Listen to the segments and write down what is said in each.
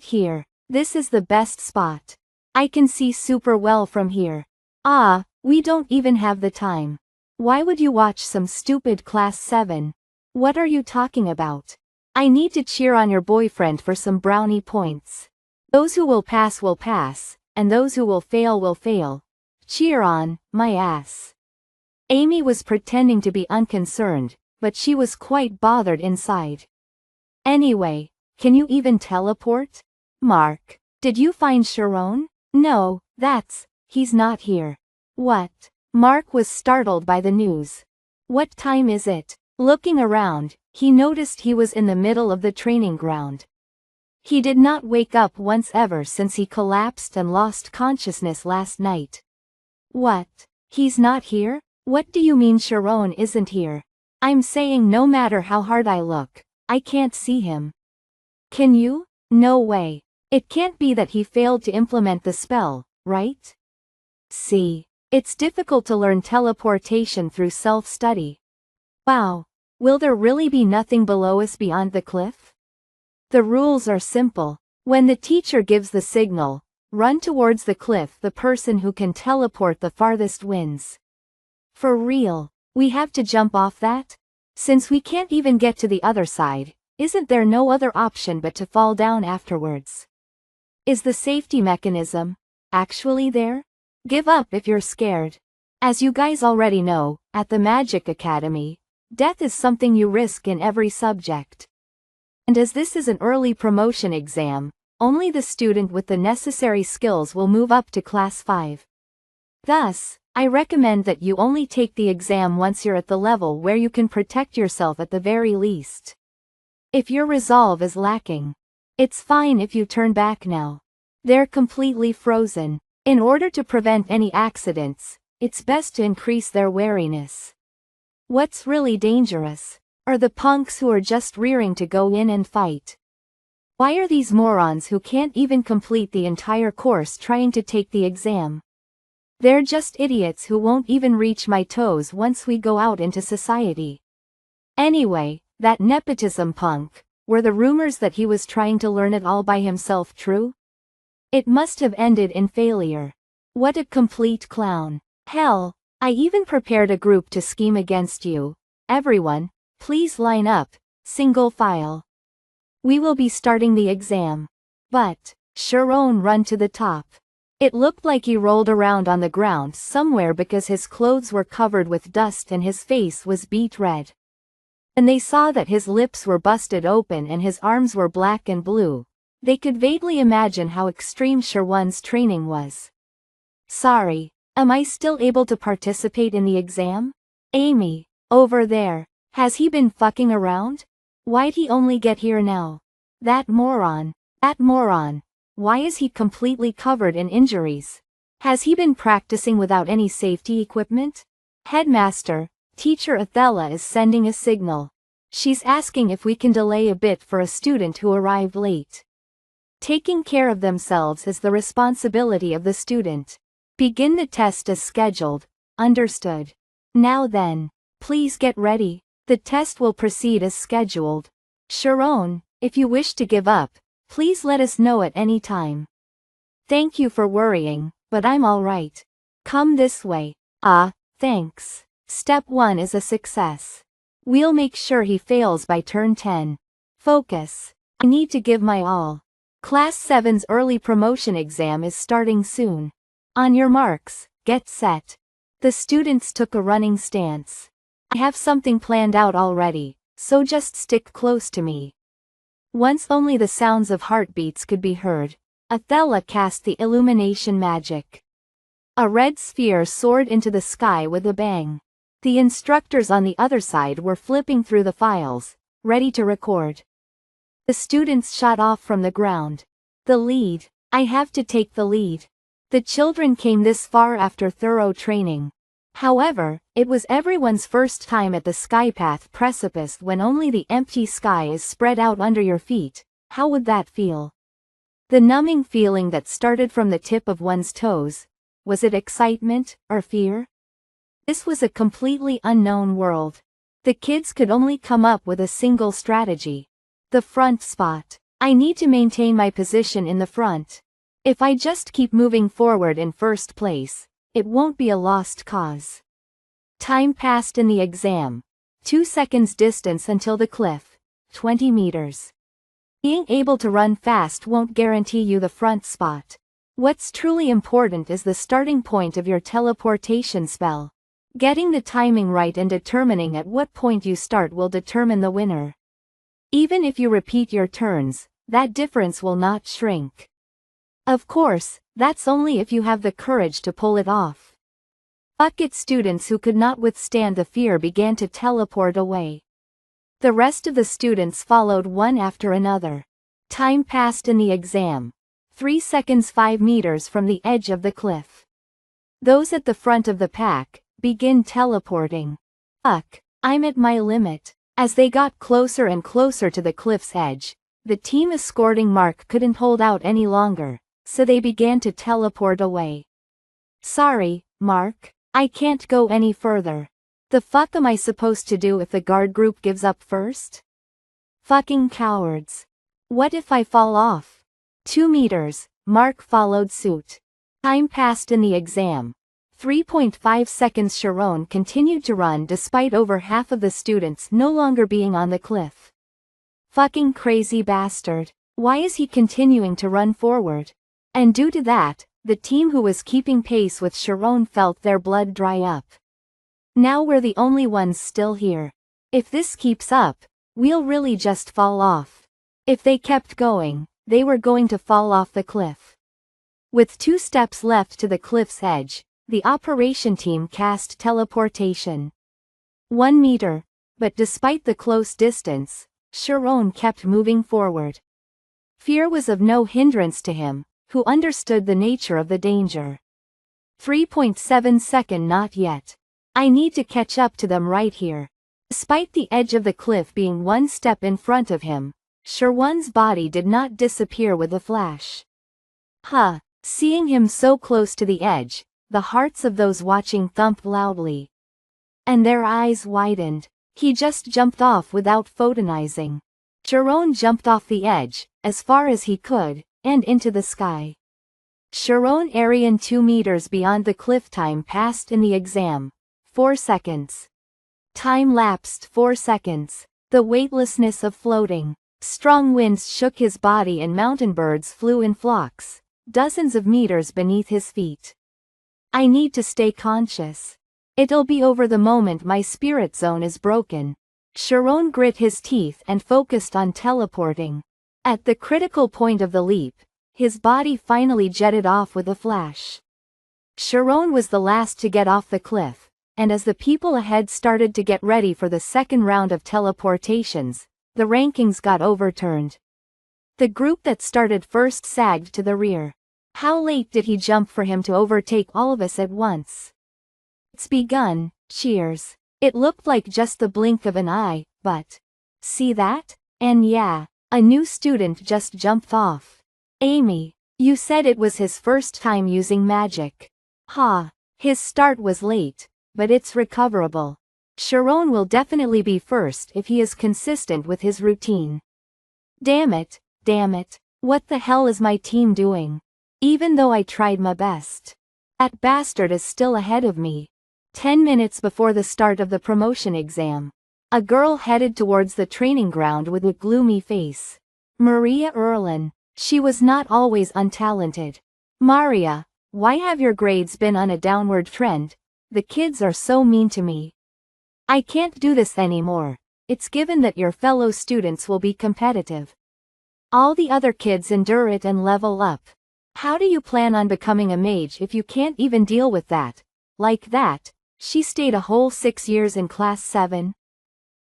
Right here. This is the best spot. I can see super well from here. Ah, we don't even have the time. Why would you watch some stupid class 7? What are you talking about? I need to cheer on your boyfriend for some brownie points. Those who will pass, and those who will fail. Cheer on, my ass. Amy was pretending to be unconcerned, but she was quite bothered inside. Anyway, can you even teleport? Mark, did you find Sharon? No, he's not here. What? Mark was startled by the news. What time is it? Looking around, he noticed he was in the middle of the training ground. He did not wake up once ever since he collapsed and lost consciousness last night. What? He's not here? What do you mean Sharon isn't here? I'm saying no matter how hard I look, I can't see him. Can you? No way. It can't be that he failed to implement the spell, right? See, it's difficult to learn teleportation through self-study. Wow, will there really be nothing below us beyond the cliff? The rules are simple. When the teacher gives the signal, run towards the cliff. The person who can teleport the farthest wins. For real, we have to jump off that? Since we can't even get to the other side, isn't there no other option but to fall down afterwards? Is the safety mechanism actually there? Give up if you're scared. As you guys already know, at the Magic Academy, death is something you risk in every subject. And as this is an early promotion exam, only the student with the necessary skills will move up to Class 5. Thus, I recommend that you only take the exam once you're at the level where you can protect yourself at the very least. If your resolve is lacking, it's fine if you turn back now. They're completely frozen. In order to prevent any accidents, it's best to increase their wariness. What's really dangerous are the punks who are just rearing to go in and fight. Why are these morons who can't even complete the entire course trying to take the exam? They're just idiots who won't even reach my toes once we go out into society. Anyway, that nepotism punk, were the rumors that he was trying to learn it all by himself true? It must have ended in failure. What a complete clown. Hell, I even prepared a group to scheme against you. Everyone, please line up, single file. We will be starting the exam. But, Sharon run to the top. It looked like he rolled around on the ground somewhere because his clothes were covered with dust and his face was beet red. And they saw that his lips were busted open and his arms were black and blue. They could vaguely imagine how extreme Sharon's training was. Sorry, am I still able to participate in the exam? Amy, over there, has he been fucking around? Why'd he only get here now? That moron, why is he completely covered in injuries? Has he been practicing without any safety equipment? Headmaster, Teacher Athela is sending a signal. She's asking if we can delay a bit for a student who arrived late. Taking care of themselves is the responsibility of the student. Begin the test as scheduled, understood. Now then, please get ready. The test will proceed as scheduled. Sharon, if you wish to give up, please let us know at any time. Thank you for worrying, but I'm alright. Come this way. Thanks. Step 1 is a success. We'll make sure he fails by turn 10. Focus. I need to give my all. Class 7's early promotion exam is starting soon. On your marks, get set. The students took a running stance. I have something planned out already, so just stick close to me. Once only the sounds of heartbeats could be heard, Athela cast the illumination magic. A red sphere soared into the sky with a bang. The instructors on the other side were flipping through the files, ready to record. The students shot off from the ground. The lead. I have to take the lead. The children came this far after thorough training. However, it was everyone's first time at the skypath precipice when only the empty sky is spread out under your feet. How would that feel? The numbing feeling that started from the tip of one's toes. Was it excitement or fear? This was a completely unknown world. The kids could only come up with a single strategy. The front spot. I need to maintain my position in the front. If I just keep moving forward in first place, it won't be a lost cause. Time passed in the exam. 2 seconds distance until the cliff. 20 meters. Being able to run fast won't guarantee you the front spot. What's truly important is the starting point of your teleportation spell. Getting the timing right and determining at what point you start will determine the winner. Even if you repeat your turns, that difference will not shrink. Of course, that's only if you have the courage to pull it off. Bucket students who could not withstand the fear began to teleport away. The rest of the students followed one after another. Time passed in the exam. 3 seconds 5 meters from the edge of the cliff. Those at the front of the pack begin teleporting. Fuck, I'm at my limit. As they got closer and closer to the cliff's edge, the team escorting Mark couldn't hold out any longer, so they began to teleport away. Sorry, Mark, I can't go any further. The fuck am I supposed to do if the guard group gives up first? Fucking cowards. What if I fall off? 2 meters, Mark followed suit. Time passed in the exam. 3.5 seconds. Sharon continued to run despite over half of the students no longer being on the cliff. Fucking crazy bastard. Why is he continuing to run forward? And due to that, the team who was keeping pace with Sharon felt their blood dry up. Now we're the only ones still here. If this keeps up, we'll really just fall off. If they kept going, they were going to fall off the cliff. With 2 steps left to the cliff's edge, the operation team cast teleportation. 1 meter, but despite the close distance, Sharon kept moving forward. Fear was of no hindrance to him, who understood the nature of the danger. 3.7 second. Not yet. I need to catch up to them right here. Despite the edge of the cliff being 1 step in front of him, Sharon's body did not disappear with a flash. Seeing him so close to the edge, the hearts of those watching thumped loudly. And their eyes widened. He just jumped off without photonizing. Sharon jumped off the edge, as far as he could, and into the sky. Sharon Arian 2 meters beyond the cliff. Time passed in the exam. 4 seconds. Time lapsed 4 seconds. The weightlessness of floating. Strong winds shook his body and mountain birds flew in flocks, dozens of meters beneath his feet. I need to stay conscious. It'll be over the moment my spirit zone is broken. Sharon grit his teeth and focused on teleporting. At the critical point of the leap, his body finally jetted off with a flash. Sharon was the last to get off the cliff, and as the people ahead started to get ready for the second round of teleportations, the rankings got overturned. The group that started first sagged to the rear. How late did he jump for him to overtake all of us at once? It's begun. Cheers. It looked like just the blink of an eye, but... See that? And yeah, a new student just jumped off. Amy, you said it was his first time using magic. His start was late, but it's recoverable. Sharon will definitely be first if he is consistent with his routine. Damn it, what the hell is my team doing? Even though I tried my best. That bastard is still ahead of me. 10 minutes before the start of the promotion exam. A girl headed towards the training ground with a gloomy face. Maria Erlin. She was not always untalented. Maria, why have your grades been on a downward trend? The kids are so mean to me. I can't do this anymore. It's given that your fellow students will be competitive. All the other kids endure it and level up. How do you plan on becoming a mage if you can't even deal with that? Like that, she stayed a whole 6 years in class 7.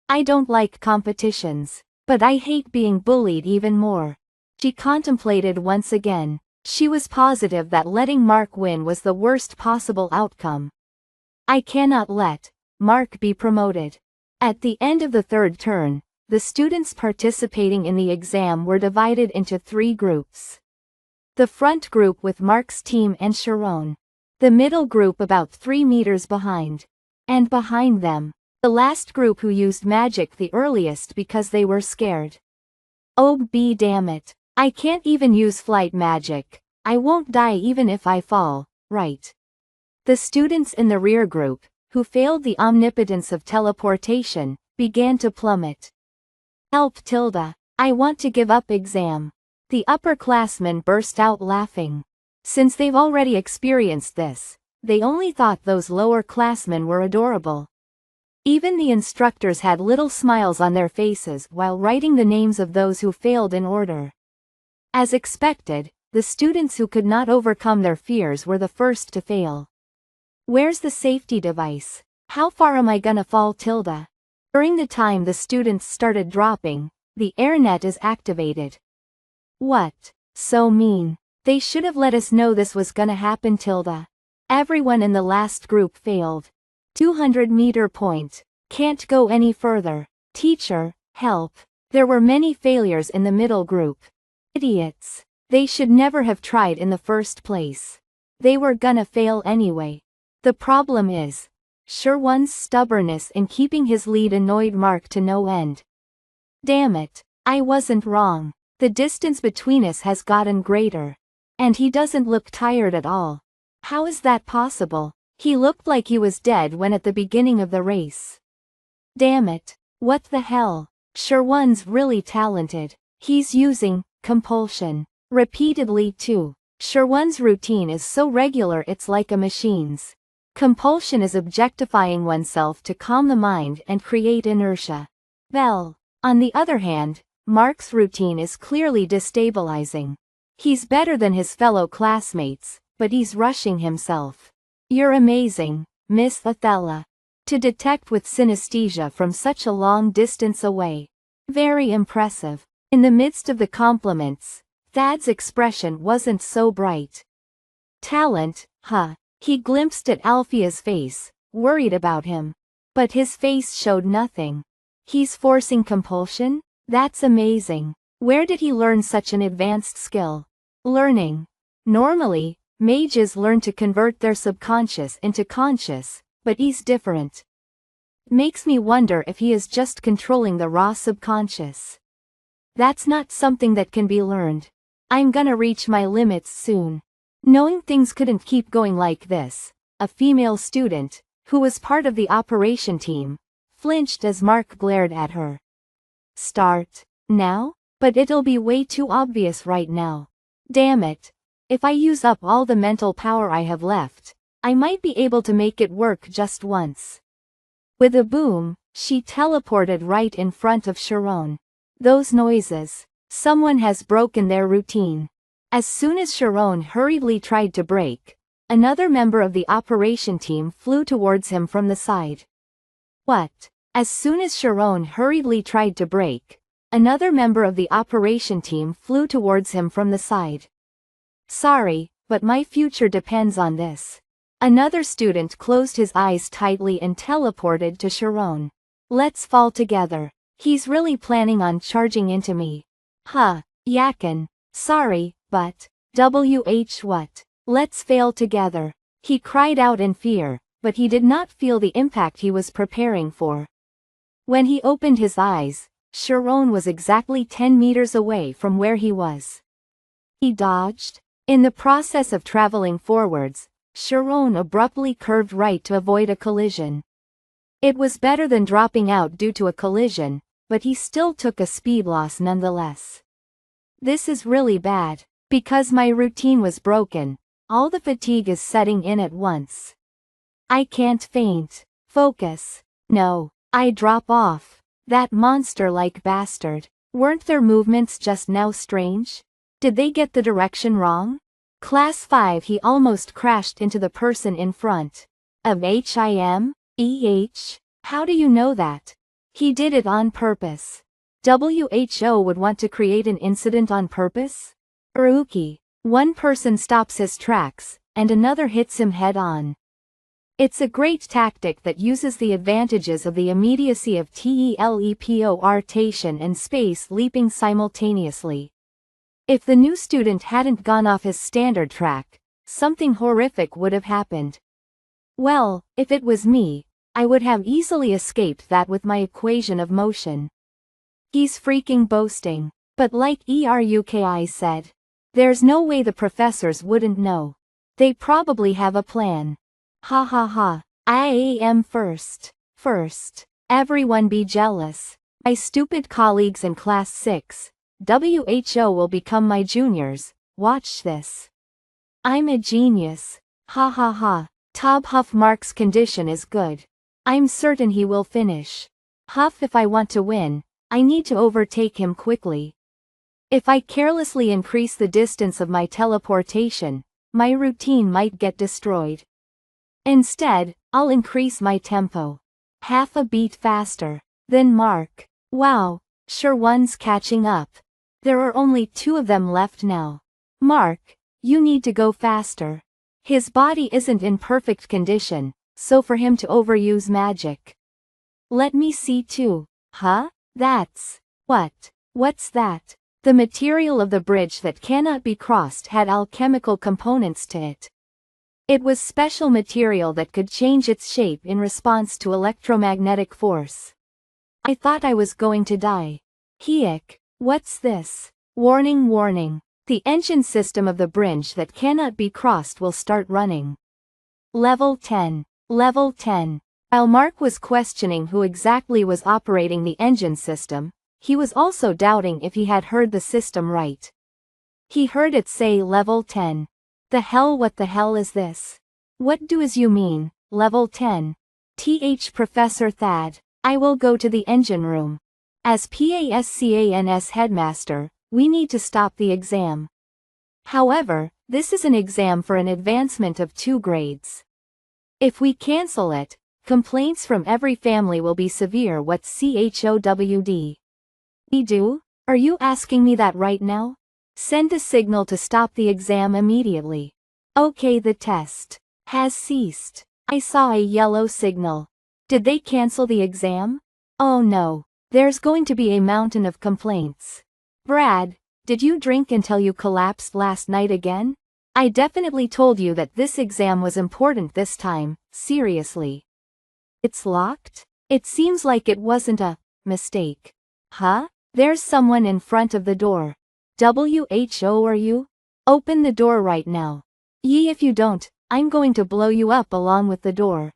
I don't like competitions, but I hate being bullied even more. She contemplated once again. She was positive that letting Mark win was the worst possible outcome. I cannot let Mark be promoted. At the end of the third turn, the students participating in the exam were divided into 3 groups. The front group with Mark's team and Sharon. The middle group about 3 meters behind. And behind them, the last group who used magic the earliest because they were scared. Oh damn it. I can't even use flight magic. I won't die even if I fall, right? The students in the rear group, who failed the omnipotence of teleportation, began to plummet. Help Tilda. I want to give up exam. The upperclassmen burst out laughing. Since they've already experienced this, they only thought those lower classmen were adorable. Even the instructors had little smiles on their faces while writing the names of those who failed in order. As expected, the students who could not overcome their fears were the first to fail. Where's the safety device? How far am I gonna fall Tilda? During the time the students started dropping, the airnet is activated. What? So mean. They should have let us know this was gonna happen Tilda. Everyone in the last group failed. 200-meter point. Can't go any further. Teacher, help. There were many failures in the middle group. Idiots. They should never have tried in the first place. They were gonna fail anyway. The problem is, Sherwin's stubbornness in keeping his lead annoyed Mark to no end. Damn it, I wasn't wrong. The distance between us has gotten greater. And he doesn't look tired at all. How is that possible? He looked like he was dead when at the beginning of the race. Damn it, what the hell? Sherwin's really talented. He's using compulsion repeatedly too. Sherwin's routine is so regular it's like a machine's. Compulsion is objectifying oneself to calm the mind and create inertia. Well, on the other hand, Mark's routine is clearly destabilizing. He's better than his fellow classmates, but he's rushing himself. You're amazing, Miss Othello. To detect with synesthesia from such a long distance away. Very impressive. In the midst of the compliments, Thad's expression wasn't so bright. Talent, huh? He glimpsed at Althea's face, worried about him. But his face showed nothing. He's forcing compulsion? That's amazing. Where did he learn such an advanced skill? Learning. Normally, mages learn to convert their subconscious into conscious, but he's different. Makes me wonder if he is just controlling the raw subconscious. That's not something that can be learned. I'm gonna reach my limits soon. Knowing things couldn't keep going like this, a female student, who was part of the operation team, flinched as Mark glared at her. Start now? But it'll be way too obvious right now. Damn it. If I use up all the mental power I have left, I might be able to make it work just once. With a boom, she teleported right in front of Sharon. Those noises. Someone has broken their routine. As soon as Sharon hurriedly tried to break, another member of the operation team flew towards him from the side. What? As soon as Sharon hurriedly tried to break, another member of the operation team flew towards him from the side. Sorry, but my future depends on this. Another student closed his eyes tightly and teleported to Sharon. Let's fall together. He's really planning on charging into me. Huh, yakin. Sorry, but, what? Let's fail together. He cried out in fear, but he did not feel the impact he was preparing for. When he opened his eyes, Sharon was exactly 10 meters away from where he was. He dodged. In the process of traveling forwards, Sharon abruptly curved right to avoid a collision. It was better than dropping out due to a collision, but he still took a speed loss nonetheless. This is really bad. Because my routine was broken, all the fatigue is setting in at once. I can't faint. Focus. No, I drop off. That monster-like bastard. Weren't their movements just now strange? Did they get the direction wrong? Class 5 he almost crashed into the person in front. Of him? How do you know that? He did it on purpose. WHO would want to create an incident on purpose? Uruki. One person stops his tracks, and another hits him head-on. It's a great tactic that uses the advantages of the immediacy of teleportation and space leaping simultaneously. If the new student hadn't gone off his standard track, something horrific would have happened. Well, if it was me, I would have easily escaped that with my equation of motion. He's freaking boasting. But like ERUKI said, there's no way the professors wouldn't know. They probably have a plan. Ha ha ha. I am first. First. Everyone be jealous. My stupid colleagues in class 6, WHO will become my juniors. Watch this. I'm a genius. Ha ha ha. Tob Huff Mark's condition is good. I'm certain he will finish. Huff, if I want to win, I need to overtake him quickly. If I carelessly increase the distance of my teleportation, my routine might get destroyed. Instead, I'll increase my tempo. Half a beat faster. Then Mark. Wow, sure one's catching up. There are only 2 of them left now. Mark, you need to go faster. His body isn't in perfect condition, so for him to overuse magic. Let me see too. Huh? That's... What? What's that? The material of the bridge that cannot be crossed had alchemical components to it. It was special material that could change its shape in response to electromagnetic force. I thought I was going to die. Heek, what's this? Warning, warning. The engine system of the bridge that cannot be crossed will start running. Level 10. Level 10. While Mark was questioning who exactly was operating the engine system, he was also doubting if he had heard the system right. He heard it say level 10. The hell, what the hell is this? What do as you mean, level 10? Professor Thad, I will go to the engine room. As PASCANS headmaster, we need to stop the exam. However, this is an exam for an advancement of 2 grades. If we cancel it, complaints from every family will be severe. What's CHOWD? We do? Are you asking me that right now? Send a signal to stop the exam immediately. Okay, the test has ceased. I saw a yellow signal. Did they cancel the exam? Oh no. There's going to be a mountain of complaints. Brad, did you drink until you collapsed last night again? I definitely told you that this exam was important this time, seriously. It's locked? It seems like it wasn't a mistake. Huh? There's someone in front of the door. WHO, are you? Open the door right now. If you don't, I'm going to blow you up along with the door.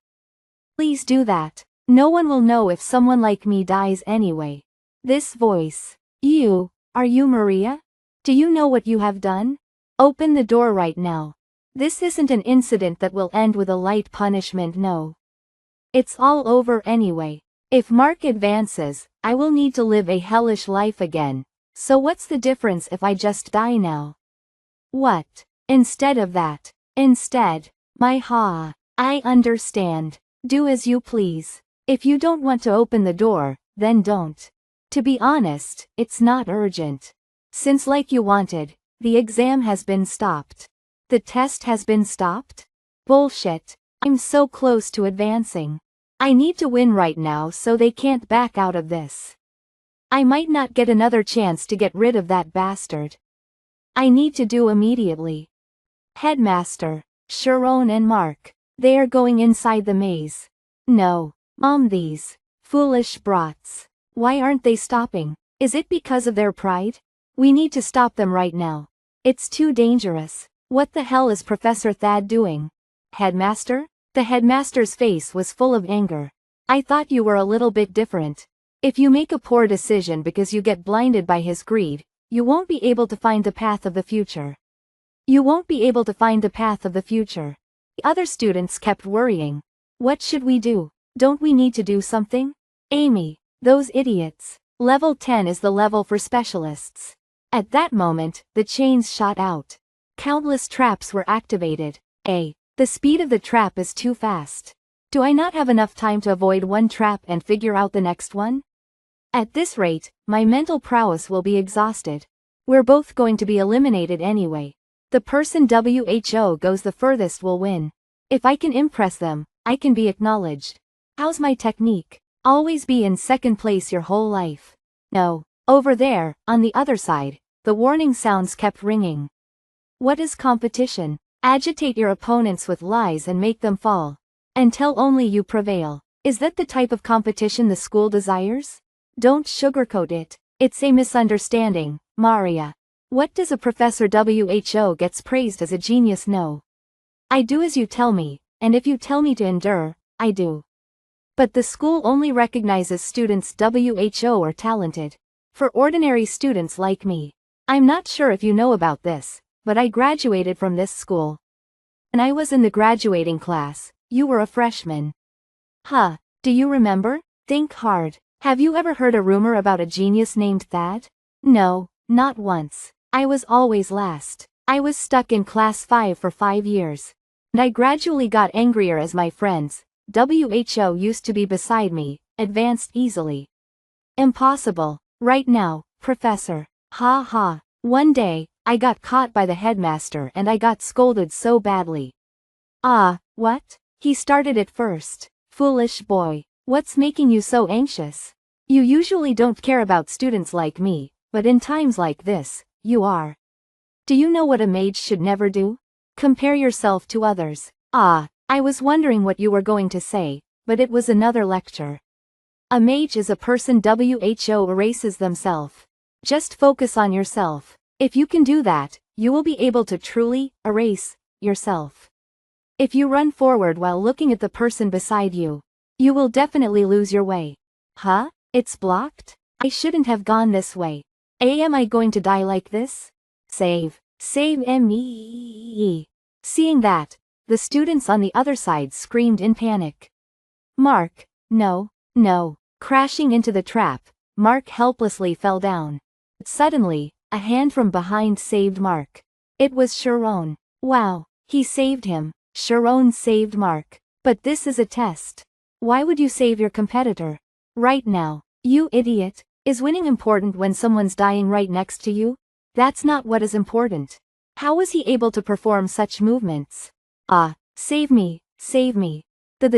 Please do that. No one will know if someone like me dies anyway. This voice. Are you Maria? Do you know what you have done? Open the door right now. This isn't an incident that will end with a light punishment, no. It's all over anyway. If Mark advances, I will need to live a hellish life again. So what's the difference if I just die now? What? Instead of that. Instead. I understand. Do as you please. If you don't want to open the door, then don't. To be honest, it's not urgent. Since like you wanted, the exam has been stopped. The test has been stopped? Bullshit. I'm so close to advancing. I need to win right now so they can't back out of this. I might not get another chance to get rid of that bastard. I need to do immediately. Headmaster, Sharon and Mark, they are going inside the maze. No, Mom, these foolish brats. Why aren't they stopping? Is it because of their pride? We need to stop them right now. It's too dangerous. What the hell is Professor Thad doing? Headmaster? The headmaster's face was full of anger. I thought you were a little bit different. If you make a poor decision because you get blinded by his greed, you won't be able to find the path of the future. You won't be able to find the path of the future. The other students kept worrying. What should we do? Don't we need to do something? Amy, those idiots. Level 10 is the level for specialists. At that moment, the chains shot out. Countless traps were activated. The speed of the trap is too fast. Do I not have enough time to avoid one trap and figure out the next one? At this rate, my mental prowess will be exhausted. We're both going to be eliminated anyway. The person WHO goes the furthest will win. If I can impress them, I can be acknowledged. How's my technique? Always be in second place your whole life. No. Over there, on the other side, the warning sounds kept ringing. What is competition? Agitate your opponents with lies and make them fall. Until only you prevail. Is that the type of competition the school desires? Don't sugarcoat it. It's a misunderstanding, Maria. What does a Professor WHO gets praised as a genius know? I do as you tell me, and if you tell me to endure, I do. But the school only recognizes students WHO are talented. For ordinary students like me. I'm not sure if you know about this, but I graduated from this school. When I was in the graduating class, you were a freshman. Huh, do you remember? Think hard. Have you ever heard a rumor about a genius named Thad? No, not once. I was always last. I was stuck in class 5 for 5 years. And I gradually got angrier as my friends, WHO used to be beside me, advanced easily. Impossible. Right now, Professor. Ha ha. One day, I got caught by the headmaster and I got scolded so badly. Ah, what? He started it first. Foolish boy. What's making you so anxious? You usually don't care about students like me, but in times like this, you are. Do you know what a mage should never do? Compare yourself to others. Ah, I was wondering what you were going to say, but it was another lecture. A mage is a person WHO erases themselves. Just focus on yourself. If you can do that, you will be able to truly erase yourself. If you run forward while looking at the person beside you, you will definitely lose your way. Huh? It's blocked? I shouldn't have gone this way. Am I going to die like this? Save me. Seeing that, the students on the other side screamed in panic. Mark, no. Crashing into the trap, Mark helplessly fell down. Suddenly, a hand from behind saved Mark. It was Sharon. Wow, he saved him. Sharon saved Mark. But this is a test. Why would you save your competitor? Right now, you idiot. Is winning important when someone's dying right next to you? That's not what is important. How was he able to perform such movements? Ah, save me.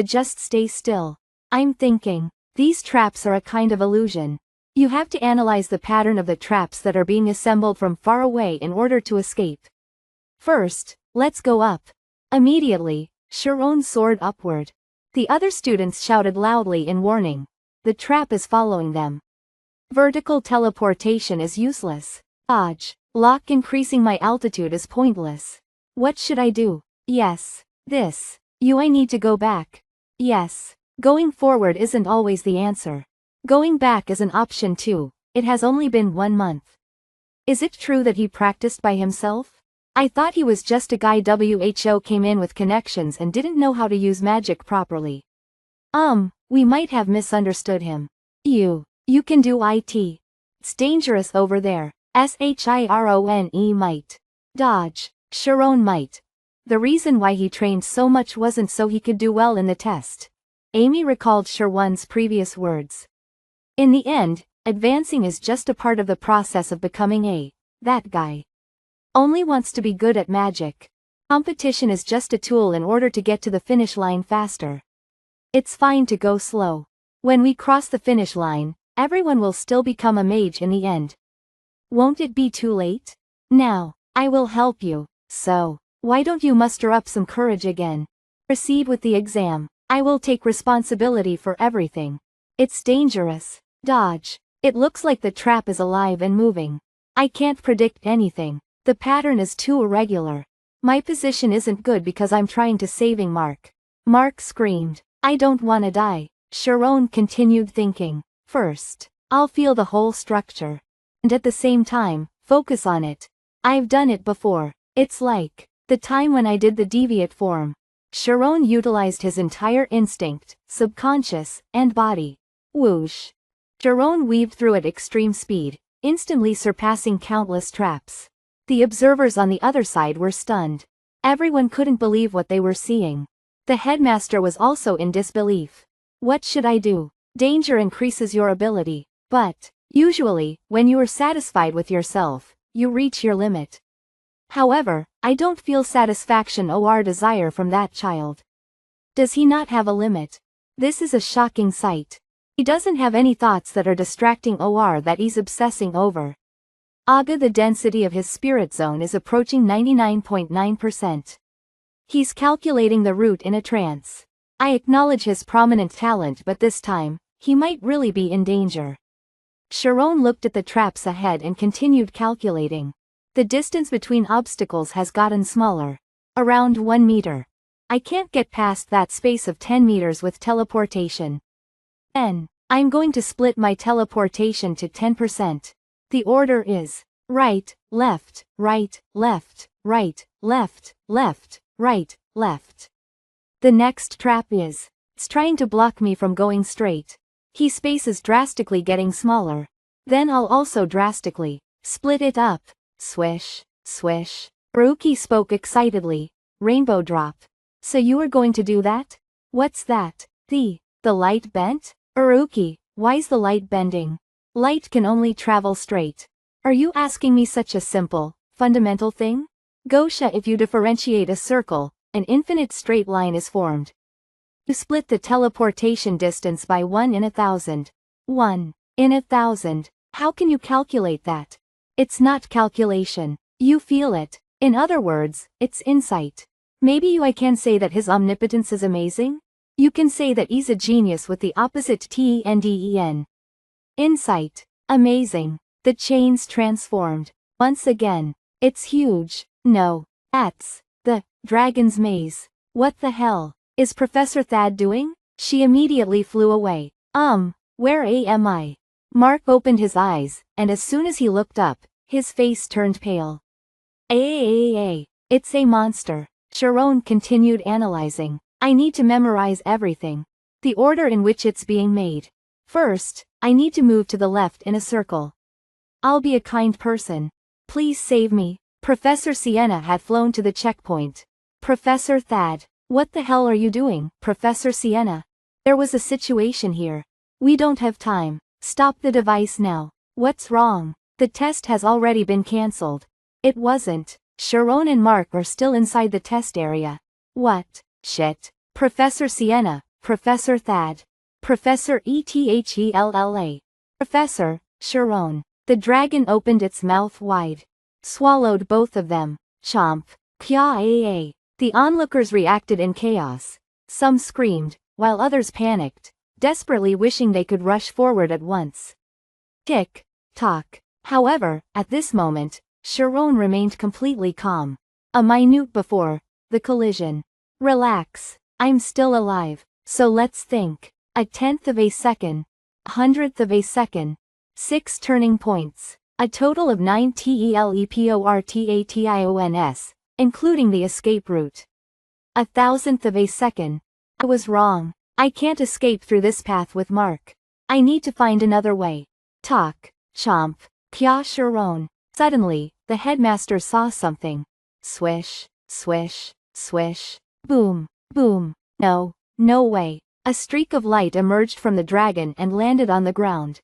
Just stay still. I'm thinking. These traps are a kind of illusion. You have to analyze the pattern of the traps that are being assembled from far away in order to escape. First, let's go up. Immediately, Sharon soared upward. The other students shouted loudly in warning. The trap is following them. Vertical teleportation is useless. Dodge. Lock increasing my altitude is pointless. What should I do? Yes. This. I need to go back. Yes. Going forward isn't always the answer. Going back is an option too. It has only been 1 month. Is it true that he practiced by himself? I thought he was just a guy WHO came in with connections and didn't know how to use magic properly. We might have misunderstood him. You can do it. It's dangerous over there. SHIRONE might. Dodge. Sharon might. The reason why he trained so much wasn't so he could do well in the test. Amy recalled Sharon's previous words. In the end, advancing is just a part of the process of becoming that guy. Only wants to be good at magic. Competition is just a tool in order to get to the finish line faster. It's fine to go slow. When we cross the finish line, everyone will still become a mage in the end. Won't it be too late? Now, I will help you, so, why don't you muster up some courage again? Proceed with the exam. I will take responsibility for everything. It's dangerous. Dodge. It looks like the trap is alive and moving. I can't predict anything. The pattern is too irregular. My position isn't good because I'm trying to saving Mark. Mark screamed. I don't wanna die. Sharon continued thinking. First, I'll feel the whole structure. And at the same time, focus on it. I've done it before. It's like the time when I did the deviate form. Sharon utilized his entire instinct, subconscious, and body. Whoosh. Sharon weaved through at extreme speed, instantly surpassing countless traps. The observers on the other side were stunned. Everyone couldn't believe what they were seeing. The headmaster was also in disbelief. What should I do? Danger increases your ability, but, usually, when you are satisfied with yourself, you reach your limit. However, I don't feel satisfaction or desire from that child. Does he not have a limit? This is a shocking sight. He doesn't have any thoughts that are distracting or that he's obsessing over. Aga, the density of his spirit zone is approaching 99.9%. He's calculating the route in a trance. I acknowledge his prominent talent, but this time, he might really be in danger. Sharon looked at the traps ahead and continued calculating. The distance between obstacles has gotten smaller. Around 1 meter. I can't get past that space of 10 meters with teleportation. Then, I'm going to split my teleportation to 10%. The order is right, left, right, left, right, left, left, right, left. The next trap is, it's trying to block me from going straight. His space is drastically getting smaller. Then I'll also drastically split it up. Swish, swish. Haruki spoke excitedly. Rainbow drop. So you are going to do that? What's that? The light bent? Haruki, why's the light bending? Light can only travel straight. Are you asking me such a simple, fundamental thing? Gosha, if you differentiate a circle, an infinite straight line is formed. You split the teleportation distance by 1 in 1,000. 1 in 1,000. How can you calculate that? It's not calculation. You feel it. In other words, it's insight. Maybe I can say that his omnipotence is amazing? You can say that he's a genius with the opposite TENDEN. Insight. Amazing. The chains transformed. Once again. It's huge. No. That's the dragon's maze. What the hell is Professor Thad doing? She immediately flew away. Where am I? Mark opened his eyes, and as soon as he looked up, his face turned pale. It's a monster. Sharon continued analyzing. I need to memorize everything. The order in which it's being made. First, I need to move to the left in a circle. I'll be a kind person. Please save me. Professor Sienna had flown to the checkpoint. Professor Thad, what the hell are you doing, Professor Sienna? There was a situation here. We don't have time. Stop the device now. What's wrong? The test has already been cancelled. It wasn't. Sharon and Mark are still inside the test area. What? Shit. Professor Sienna, Professor Thad. Professor ETHELLA. Professor, Sharon. The dragon opened its mouth wide. Swallowed both of them. Chomp. Kya. The onlookers reacted in chaos. Some screamed, while others panicked, desperately wishing they could rush forward at once. Tick. Tock. However, at this moment, Sharon remained completely calm. A minute before the collision. Relax. I'm still alive, so let's think. 1/10 of a second. 100th of a second. 6 turning points. A total of 9 teleportations, including the escape route. 1,000th of a second. I was wrong. I can't escape through this path with Mark. I need to find another way. Talk. Chomp. Kya Sharon. Suddenly, the headmaster saw something. Swish, swish, swish. Boom, boom. No way. A streak of light emerged from the dragon and landed on the ground.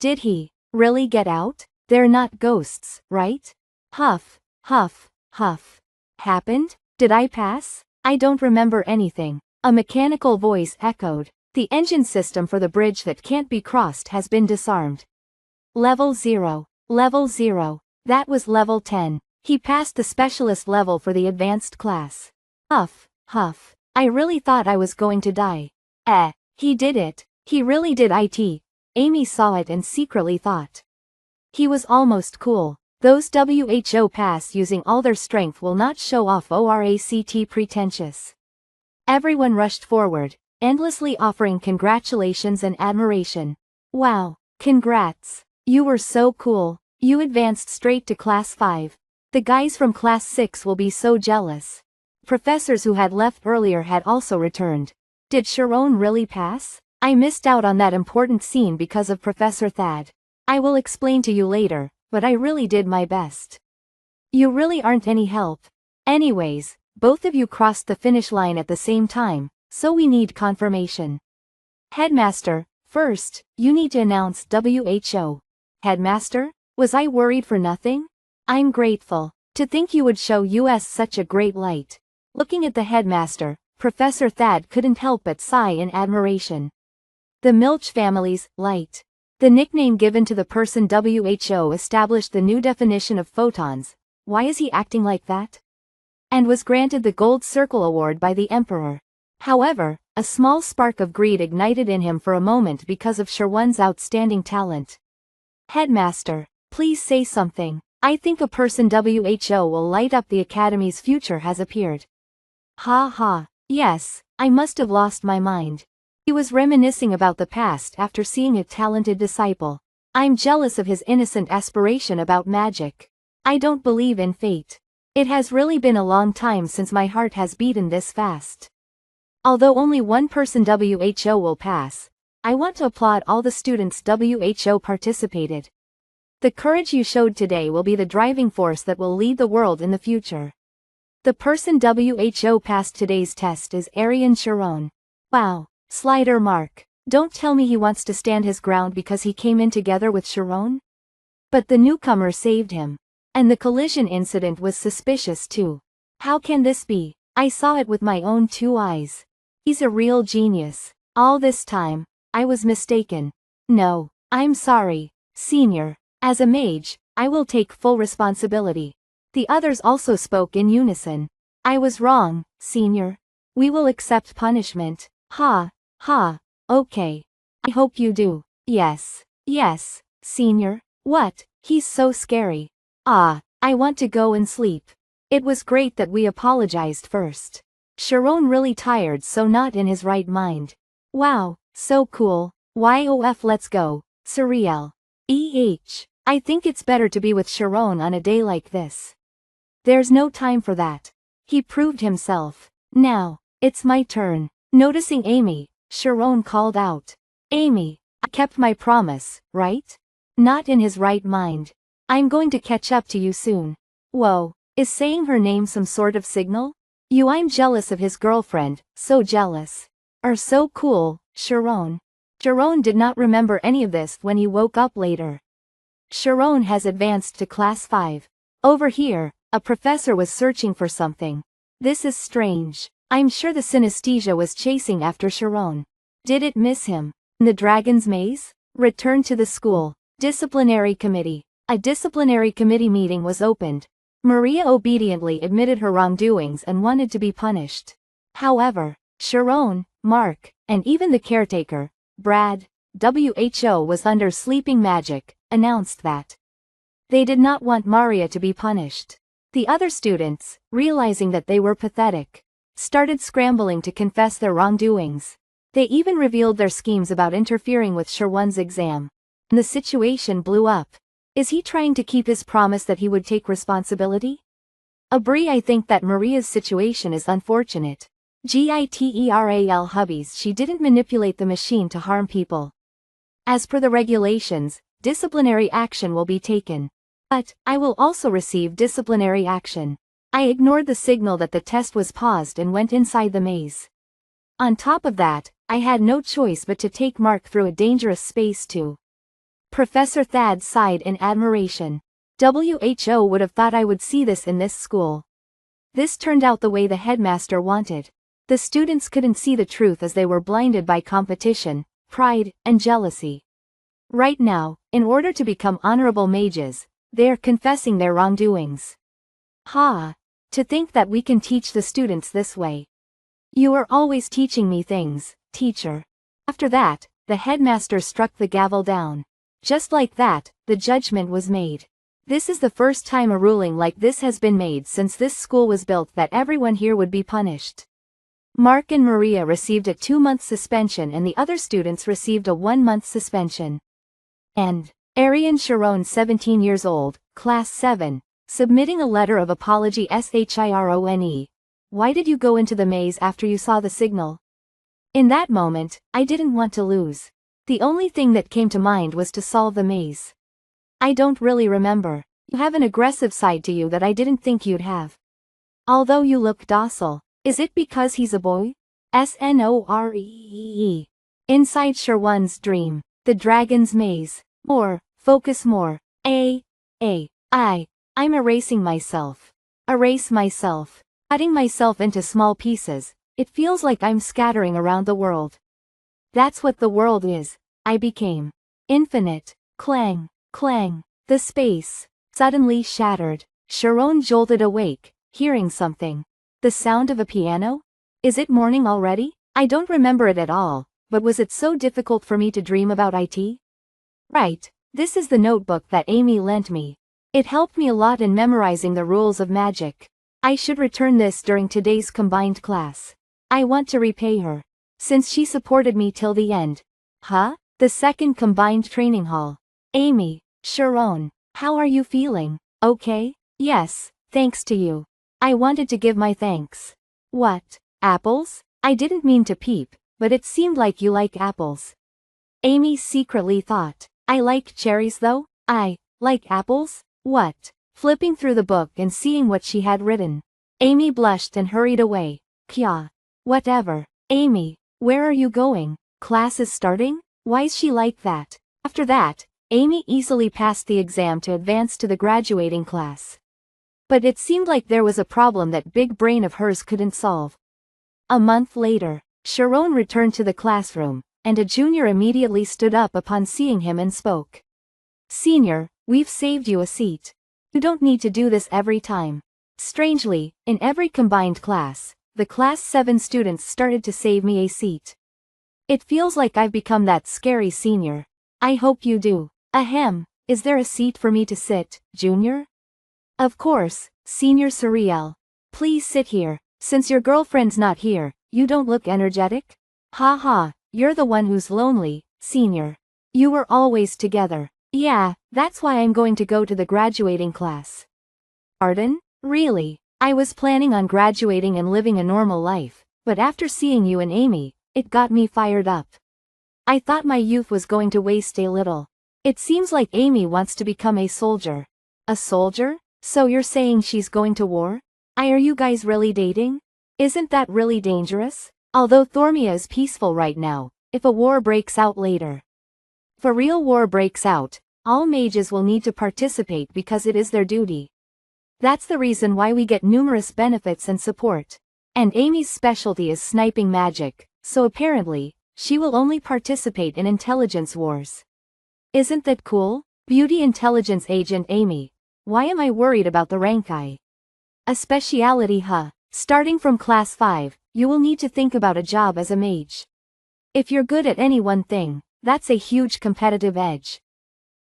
Did he really get out? They're not ghosts, right? Huff, huff, huff. Happened? Did I pass? I don't remember anything. A mechanical voice echoed. The engine system for the bridge that can't be crossed has been disarmed. Level 0. Level 0. That was level 10. He passed the specialist level for the advanced class. Huff, huff. I really thought I was going to die. He did it. He really did it. Amy saw it and secretly thought. He was almost cool. Those WHO pass using all their strength will not show off ORACT pretentious. Everyone rushed forward, endlessly offering congratulations and admiration. Wow, congrats. You were so cool. You advanced straight to class 5. The guys from class 6 will be so jealous. Professors who had left earlier had also returned. Did Sharon really pass? I missed out on that important scene because of Professor Thad. I will explain to you later, but I really did my best. You really aren't any help. Anyways, both of you crossed the finish line at the same time, so we need confirmation. Headmaster, first, you need to announce WHO. Headmaster? Was I worried for nothing? I'm grateful. To think you would show us such a great light. Looking at the headmaster, Professor Thad couldn't help but sigh in admiration. The Milch family's light. The nickname given to the person WHO established the new definition of photons. Why is he acting like that? And was granted the Gold Circle Award by the Emperor. However, a small spark of greed ignited in him for a moment because of Sharon's outstanding talent. Headmaster, please say something. I think a person WHO will light up the academy's future has appeared. Ha ha, yes, I must have lost my mind. He was reminiscing about the past after seeing a talented disciple. I'm jealous of his innocent aspiration about magic. I don't believe in fate. It has really been a long time since my heart has beaten this fast. Although only one person WHO will pass, I want to applaud all the students WHO participated. The courage you showed today will be the driving force that will lead the world in the future. The person WHO passed today's test is Arian Sharon. Wow, Slider Mark. Don't tell me he wants to stand his ground because he came in together with Sharon? But the newcomer saved him. And the collision incident was suspicious too. How can this be? I saw it with my own two eyes. He's a real genius. All this time, I was mistaken. No, I'm sorry, Senior. As a mage, I will take full responsibility. The others also spoke in unison. I was wrong, Senior. We will accept punishment. Ha, ha, okay. I hope you do. Yes, yes, Senior. What? He's so scary. Ah, I want to go and sleep. It was great that we apologized first. Sharon really tired, so not in his right mind. Wow, so cool. YOF, let's go. Surreal. I think it's better to be with Sharon on a day like this. There's no time for that. He proved himself. Now, it's my turn. Noticing Amy, Sharon called out. Amy, I kept my promise, right? Not in his right mind. I'm going to catch up to you soon. Whoa, is saying her name some sort of signal? I'm jealous of his girlfriend, so jealous. So cool, Sharon. Sharon did not remember any of this when he woke up later. Sharon has advanced to class 5. Over here, a professor was searching for something. This is strange. I'm sure the synesthesia was chasing after Sharon. Did it miss him? In the dragon's maze? Return to the school. Disciplinary committee. A disciplinary committee meeting was opened. Maria obediently admitted her wrongdoings and wanted to be punished. However, Sharon, Mark, and even the caretaker, Brad, WHO was under sleeping magic, announced that they did not want Maria to be punished. The other students, realizing that they were pathetic, started scrambling to confess their wrongdoings. They even revealed their schemes about interfering with Sharon's exam. And the situation blew up. Is he trying to keep his promise that he would take responsibility? I think that Maria's situation is unfortunate. GITERAL hubbies, she didn't manipulate the machine to harm people. As per the regulations, disciplinary action will be taken. But, I will also receive disciplinary action. I ignored the signal that the test was paused and went inside the maze. On top of that, I had no choice but to take Mark through a dangerous space too. Professor Thad sighed in admiration. WHO would have thought I would see this in this school. This turned out the way the headmaster wanted. The students couldn't see the truth as they were blinded by competition, pride, and jealousy. Right now, in order to become honorable mages, they are confessing their wrongdoings. Ha! To think that we can teach the students this way. You are always teaching me things, teacher. After that, the headmaster struck the gavel down. Just like that, the judgment was made. This is the first time a ruling like this has been made since this school was built that everyone here would be punished. Mark and Maria received a 2-month suspension and the other students received a 1-month suspension. And Arian Sharon, 17 years old, class 7, submitting a letter of apology. SHIRONE. Why did you go into the maze after you saw the signal? In that moment, I didn't want to lose. The only thing that came to mind was to solve the maze. I don't really remember. You have an aggressive side to you that I didn't think you'd have. Although you look docile. Is it because he's a boy? SNOREE. Inside Sharon's dream. The dragon's maze. More, focus more. I'm erasing myself. Erase myself. Cutting myself into small pieces. It feels like I'm scattering around the world. That's what the world is. I became infinite. Clang, clang. The space suddenly shattered. Sharon jolted awake, hearing something. The sound of a piano? Is it morning already? I don't remember it at all, but was it so difficult for me to dream about it? Right, This is the notebook that Amy lent me. It helped me a lot in memorizing the rules of magic. I should return this during today's combined class. I want to repay her, since she supported me till the end. Huh? The second combined training hall. Amy, Sharon, how are you feeling? Okay? Yes, thanks to you. I wanted to give my thanks. What? Apples? I didn't mean to peep, but it seemed like you like apples. Amy secretly thought. I like cherries though? I like apples? What? Flipping through the book and seeing what she had written. Amy blushed and hurried away. Kya. Whatever. Amy, where are you going? Class is starting? Why's she like that? After that, Amy easily passed the exam to advance to the graduating class. But it seemed like there was a problem that big brain of hers couldn't solve. A month later, Sharon returned to the classroom, and a junior immediately stood up upon seeing him and spoke. Senior, we've saved you a seat. You don't need to do this every time. Strangely, in every combined class, the Class 7 students started to save me a seat. It feels like I've become that scary senior. I hope you do. Ahem, is there a seat for me to sit, Junior? Of course, Senior Suriel. Please sit here. Since your girlfriend's not here, you don't look energetic? Ha ha, you're the one who's lonely, Senior. You were always together. Yeah, that's why I'm going to go to the graduating class. Pardon? Really? I was planning on graduating and living a normal life, but after seeing you and Amy, it got me fired up. I thought my youth was going to waste a little. It seems like Amy wants to become a soldier. A soldier? So you're saying she's going to war? Are you guys really dating? Isn't that really dangerous? Although Thormia is peaceful right now, if a war breaks out later. If a real war breaks out, all mages will need to participate because it is their duty. That's the reason why we get numerous benefits and support. And Amy's specialty is sniping magic, so apparently, she will only participate in intelligence wars. Isn't that cool? Beauty intelligence agent Amy. Why am I worried about the rank I? A speciality huh? Starting from class 5, you will need to think about a job as a mage. If you're good at any one thing, that's a huge competitive edge.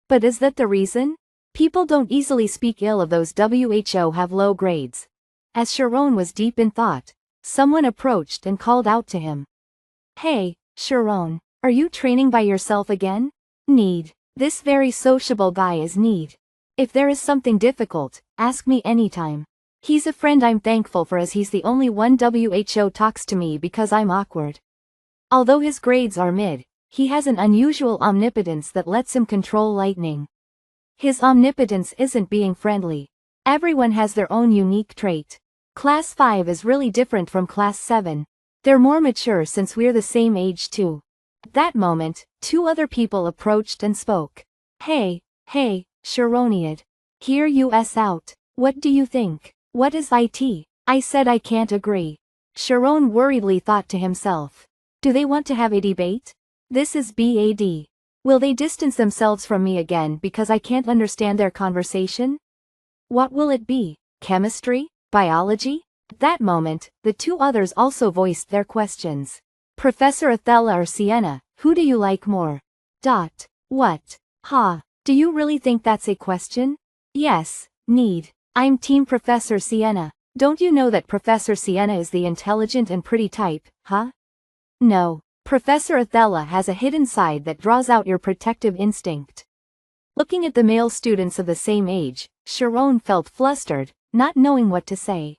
But is that the reason? People don't easily speak ill of those who have low grades. As Sharon was deep in thought, someone approached and called out to him. Hey, Sharon, are you training by yourself again? Need. This very sociable guy is Need. If there is something difficult, ask me anytime. He's a friend I'm thankful for as he's the only one who talks to me because I'm awkward. Although his grades are mid, he has an unusual omnipotence that lets him control lightning. His omnipotence isn't being friendly. Everyone has their own unique trait. Class 5 is really different from Class 7. They're more mature since we're the same age too. At that moment, two other people approached and spoke. Hey, Sharoniad. Hear us out. What do you think? What is IT? I said I can't agree. Sharon worriedly thought to himself. Do they want to have a debate? This is BAD. Will they distance themselves from me again because I can't understand their conversation? What will it be? Chemistry? Biology? At that moment, the two others also voiced their questions. Professor Athela or Sienna, who do you like more? What? Ha, do you really think that's a question? Yes, Need. I'm Team Professor Sienna. Don't you know that Professor Sienna is the intelligent and pretty type, huh? No. Professor Athela has a hidden side that draws out your protective instinct. Looking at the male students of the same age, Sharon felt flustered, not knowing what to say.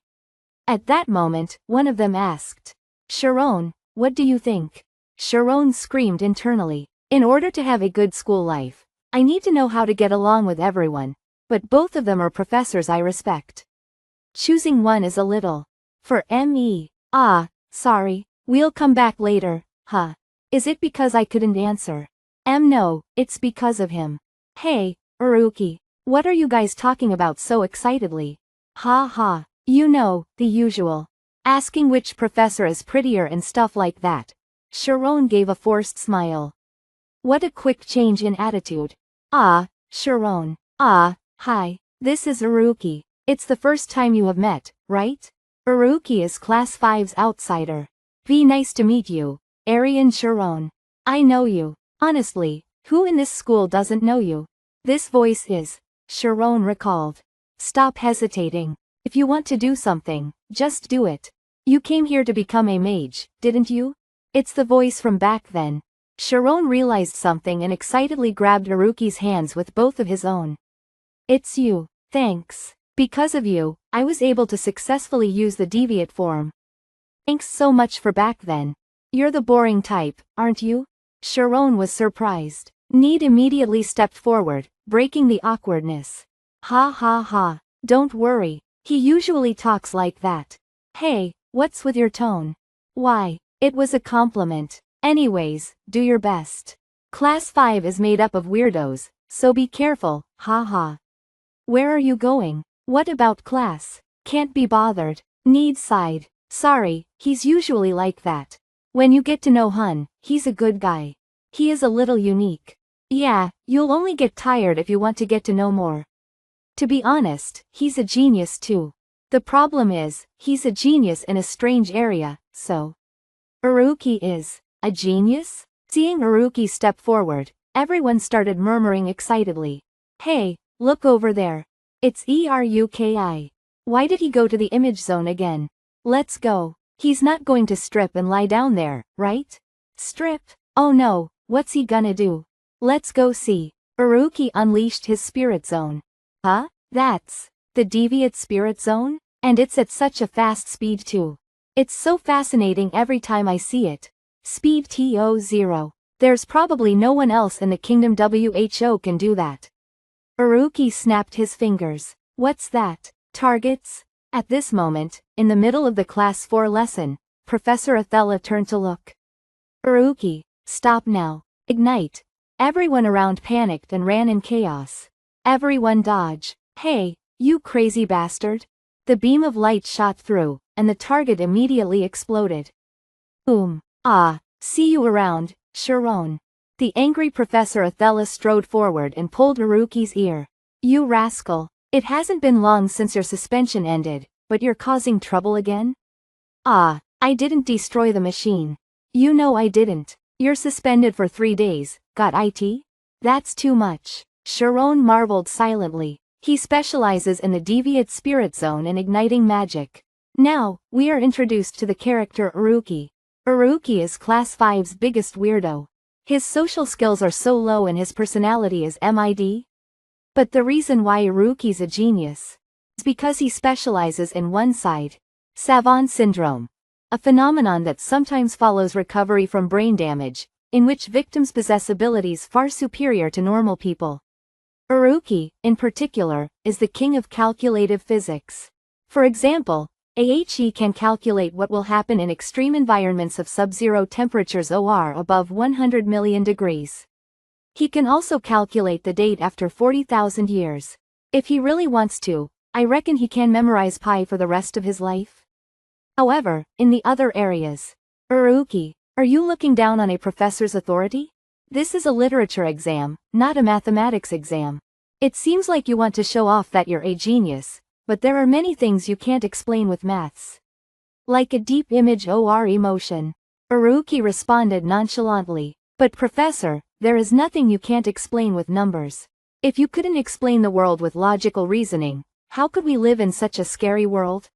At that moment, one of them asked, Sharon, what do you think? Sharon screamed internally. In order to have a good school life, I need to know how to get along with everyone, but both of them are professors I respect. Choosing one is a little. For me. Sorry, we'll come back later. Huh. Is it because I couldn't answer? No, it's because of him. Hey, Uruki, what are you guys talking about so excitedly? Ha ha, you know, the usual. Asking which professor is prettier and stuff like that. Sharon gave a forced smile. What a quick change in attitude. Sharon. Hi, this is Uruki. It's the first time you have met, right? Uruki is Class 5's outsider. Be nice to meet you. Arian Sharon. I know you. Honestly, who in this school doesn't know you? This voice is, Sharon recalled. Stop hesitating. If you want to do something, just do it. You came here to become a mage, didn't you? It's the voice from back then. Sharon realized something and excitedly grabbed Haruki's hands with both of his own. It's you. Thanks. Because of you, I was able to successfully use the deviate form. Thanks so much for back then. You're the boring type, aren't you? Sharon was surprised. Need immediately stepped forward, breaking the awkwardness. Ha ha ha. Don't worry. He usually talks like that. Hey, what's with your tone? Why, it was a compliment. Anyways, do your best. Class 5 is made up of weirdos, so be careful, haha. Where are you going? What about class? Can't be bothered. Need sighed. Sorry, he's usually like that. When you get to know Hun, he's a good guy. He is a little unique. Yeah, you'll only get tired if you want to get to know more. To be honest, he's a genius too. The problem is, he's a genius in a strange area, so. Haruki is a genius? Seeing Haruki step forward, everyone started murmuring excitedly. Hey, look over there. It's Eruki. Why did he go to the image zone again? Let's go. He's not going to strip and lie down there, right? Strip? Oh no, what's he gonna do? Let's go see. Haruki unleashed his spirit zone. Huh? That's the deviate spirit zone? And it's at such a fast speed too. It's so fascinating every time I see it. Speed TO0. There's probably no one else in the kingdom WHO can do that. Haruki snapped his fingers. What's that? Targets? At this moment, in the middle of the class 4 lesson, Professor Athela turned to look. Haruki, stop now. Ignite. Everyone around panicked and ran in chaos. Everyone dodge. Hey, you crazy bastard. The beam of light shot through, and the target immediately exploded. Boom. Ah, see you around, Sharon. The angry Professor Athela strode forward and pulled Haruki's ear. You rascal. It hasn't been long since your suspension ended, but you're causing trouble again? Ah, I didn't destroy the machine. You know I didn't. You're suspended for 3 days, got it? That's too much. Sharon marveled silently. He specializes in the deviate spirit zone and igniting magic. Now, we are introduced to the character Haruki. Haruki is Class 5's biggest weirdo. His social skills are so low and his personality is mid. But the reason why Haruki's a genius is because he specializes in one side. Savant syndrome. A phenomenon that sometimes follows recovery from brain damage, in which victims possess abilities far superior to normal people. Haruki, in particular, is the king of calculative physics. For example, he can calculate what will happen in extreme environments of sub-zero temperatures or above 100 million degrees. He can also calculate the date after 40,000 years. If he really wants to, I reckon he can memorize pi for the rest of his life. However, in the other areas, Haruki, are you looking down on a professor's authority? This is a literature exam, not a mathematics exam. It seems like you want to show off that you're a genius, but there are many things you can't explain with maths. Like a deep image or emotion. Haruki responded nonchalantly. But professor, there is nothing you can't explain with numbers. If you couldn't explain the world with logical reasoning, how could we live in such a scary world?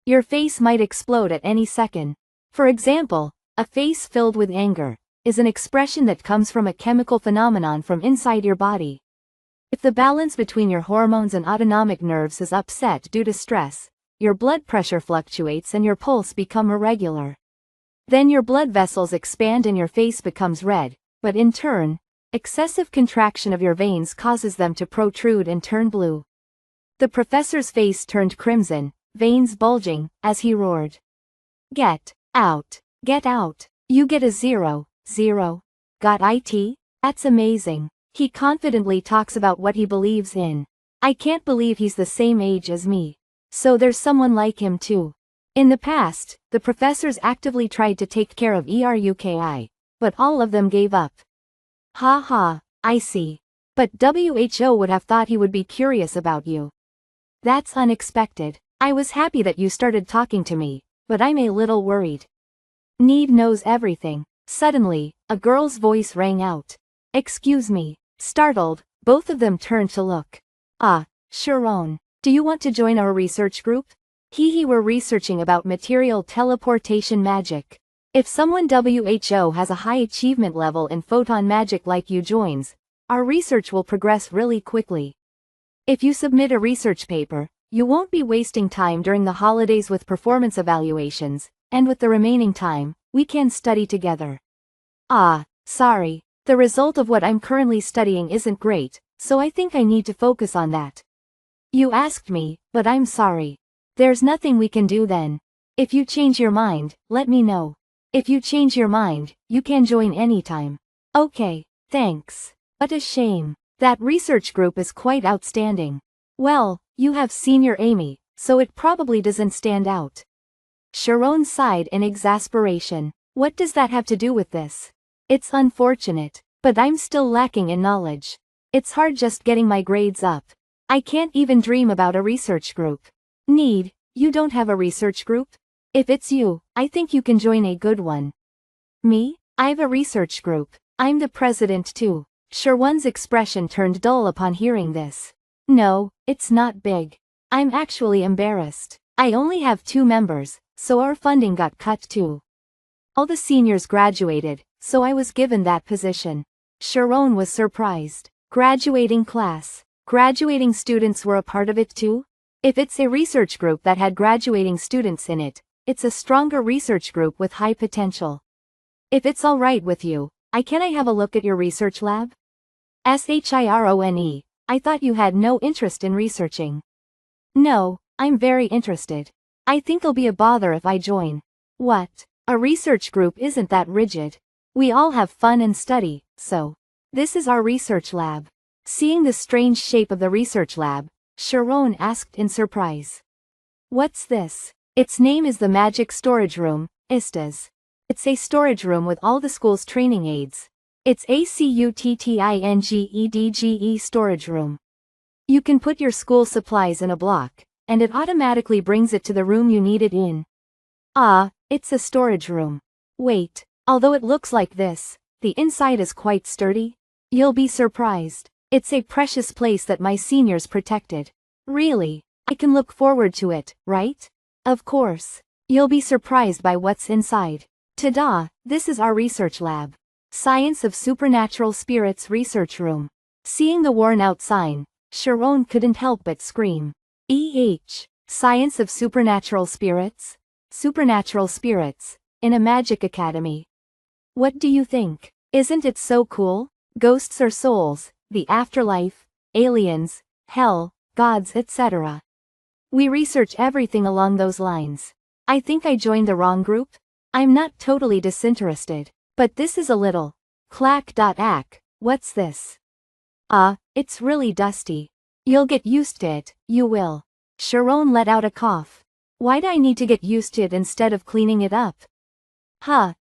Your face might explode at any second. For example, a face filled with anger is an expression that comes from a chemical phenomenon from inside your body. If the balance between your hormones and autonomic nerves is upset due to stress, your blood pressure fluctuates and your pulse becomes irregular. Then your blood vessels expand and your face becomes red, but in turn, excessive contraction of your veins causes them to protrude and turn blue. The professor's face turned crimson, veins bulging, as he roared. Get out. Get out. You get a 0. Got it? That's amazing. He confidently talks about what he believes in. I can't believe he's the same age as me. So there's someone like him too. In the past, the professors actively tried to take care of Eruki, but all of them gave up. Ha ha, I see. But WHO would have thought he would be curious about you. That's unexpected. I was happy that you started talking to me, but I'm a little worried. Need knows everything. Suddenly, a girl's voice rang out. Excuse me. Startled, Both of them turned to look. Ah, Sharon, do you want to join our research group? We're researching about material teleportation magic. If someone WHO has a high achievement level in photon magic like you joins, our research will progress really quickly. If you submit a research paper, you won't be wasting time during the holidays with performance evaluations, and with the remaining time, we can study together. Ah, sorry, the result of what I'm currently studying isn't great, so I think I need to focus on that. You asked me, but I'm sorry. There's nothing we can do then. If you change your mind, let me know. If you change your mind, you can join anytime. Okay, thanks. What a shame. That research group is quite outstanding. Well, you have Senior Amy, so it probably doesn't stand out. Sharon sighed in exasperation. What does that have to do with this? It's unfortunate, but I'm still lacking in knowledge. It's hard just getting my grades up. I can't even dream about a research group. You don't have a research group? If it's you, I think you can join a good one. Me? I've a research group. I'm the president too. Sharon's expression turned dull upon hearing this. No, it's not big. I'm actually embarrassed. I only have 2 members, so our funding got cut too. All the seniors graduated, so I was given that position. Sharon was surprised. Graduating class. Graduating students were a part of it too? If it's a research group that had graduating students in it, it's a stronger research group with high potential. If it's all right with you, can I have a look at your research lab? Shirone, I thought you had no interest in researching. No, I'm very interested. I think it'll be a bother if I join. What? A research group isn't that rigid. We all have fun and study, so. This is our research lab. Seeing the strange shape of the research lab, Sharon asked in surprise. What's this? Its name is the Magic Storage Room, ISTAS. It's a storage room with all the school's training aids. It's a CUTTINGEDGE storage room. You can put your school supplies in a block, and it automatically brings it to the room you need it in. Ah, it's a storage room. Wait, although it looks like this, the inside is quite sturdy. You'll be surprised. It's a precious place that my seniors protected. Really, I can look forward to it, right? Of course. You'll be surprised by what's inside. Ta-da, this is our research lab. Science of Supernatural Spirits Research Room. Seeing the worn-out sign, Sharon couldn't help but scream. Science of Supernatural Spirits? Supernatural spirits, in a magic academy. What do you think? Isn't it so cool? Ghosts or souls, the afterlife, aliens, hell, gods, etc. We research everything along those lines. I think I joined the wrong group? I'm not totally disinterested, but this is a little. Clack.ack, what's this? It's really dusty. You'll get used to it, you will. Sharon let out a cough. Why'd I need to get used to it instead of cleaning it up?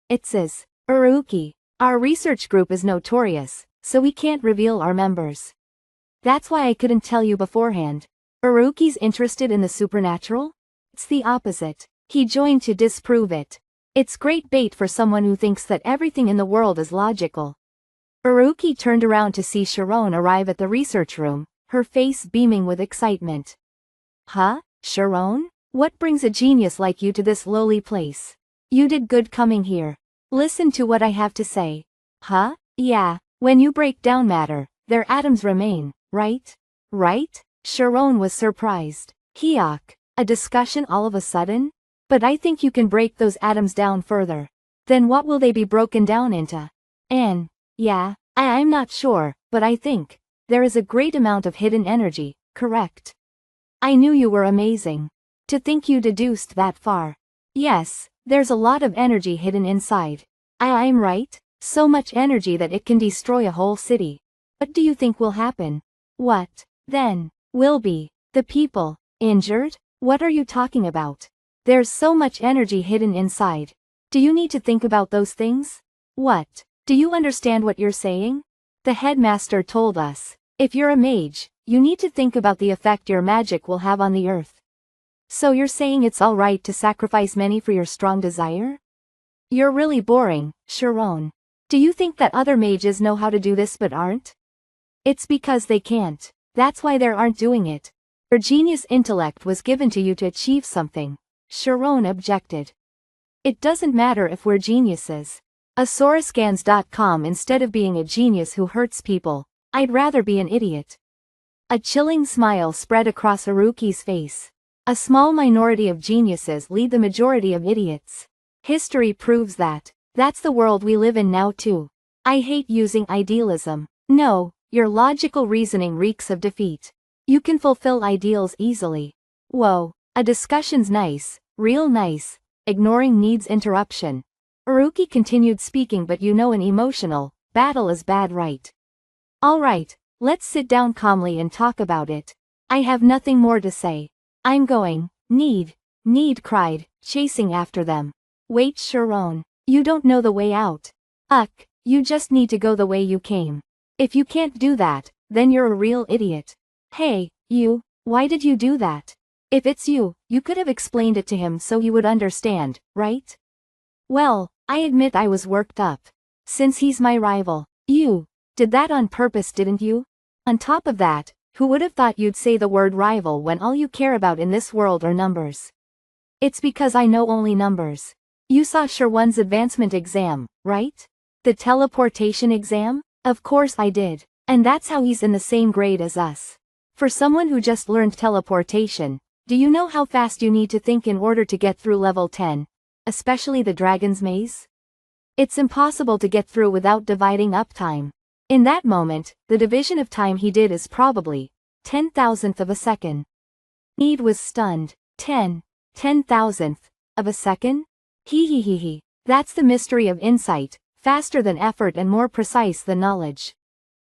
It says, Uruki. Our research group is notorious, so we can't reveal our members. That's why I couldn't tell you beforehand. Uruki's interested in the supernatural? It's the opposite. He joined to disprove it. It's great bait for someone who thinks that everything in the world is logical. Uruki turned around to see Sharon arrive at the research room, her face beaming with excitement. Sharon? What brings a genius like you to this lowly place? You did good coming here. Listen to what I have to say. Yeah, when you break down matter, their atoms remain, right? Right? Sharon was surprised. A discussion all of a sudden? But I think you can break those atoms down further. Then what will they be broken down into? I'm not sure, but I think there is a great amount of hidden energy, correct? I knew you were amazing. To think you deduced that far. Yes, there's a lot of energy hidden inside. I'm right? So much energy that it can destroy a whole city. What do you think will happen? What, then, will be the people injured? What are you talking about? There's so much energy hidden inside. Do you need to think about those things? What? Do you understand what you're saying? The headmaster told us, if you're a mage, you need to think about the effect your magic will have on the earth. So you're saying it's all right to sacrifice many for your strong desire? You're really boring, Sharon. Do you think that other mages know how to do this but aren't? It's because they can't. That's why they aren't doing it. Your genius intellect was given to you to achieve something. Sharon objected. It doesn't matter if we're geniuses. Asauruscans.com. Instead of being a genius who hurts people, I'd rather be an idiot. A chilling smile spread across Haruki's face. A small minority of geniuses lead the majority of idiots. History proves that. That's the world we live in now too. I hate using idealism. No, your logical reasoning reeks of defeat. You can fulfill ideals easily. Whoa, a discussion's nice, real nice. Ignoring needs interruption. Haruki continued speaking, but an emotional battle is bad, right? Alright, let's sit down calmly and talk about it. I have nothing more to say. I'm going. Need cried, chasing after them. Wait, Sharon. You don't know the way out. You just need to go the way you came. If you can't do that, then you're a real idiot. Hey, you, why did you do that? If it's you could have explained it to him so he would understand, right? Well, I admit I was worked up. Since he's my rival. You did that on purpose, didn't you? On top of that, who would have thought you'd say the word rival when all you care about in this world are numbers? It's because I know only numbers. You saw Sherwon's advancement exam, right? The teleportation exam? Of course I did. And that's how he's in the same grade as us. For someone who just learned teleportation, do you know how fast you need to think in order to get through level 10? Especially the Dragon's Maze? It's impossible to get through without dividing up time. In that moment, the division of time he did is probably 10,000th of a second. Need was stunned. 10,000th of a second? He. That's the mystery of insight, faster than effort and more precise than knowledge.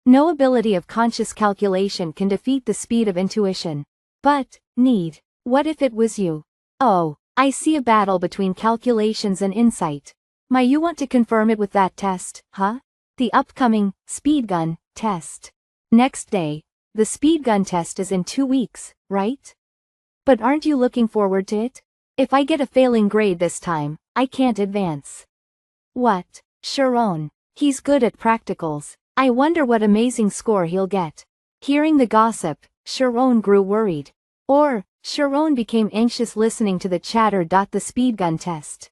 No ability of conscious calculation can defeat the speed of intuition. But, Need, what if it was you? Oh, I see a battle between calculations and insight. You want to confirm it with that test, huh? The upcoming speed gun test. Next day. The speed gun test is in 2 weeks, right? But aren't you looking forward to it? If I get a failing grade this time, I can't advance. What? Sharon. He's good at practicals. I wonder what amazing score he'll get. Hearing the gossip, Sharon grew worried. Sharon became anxious listening to the chatter. The speedgun test.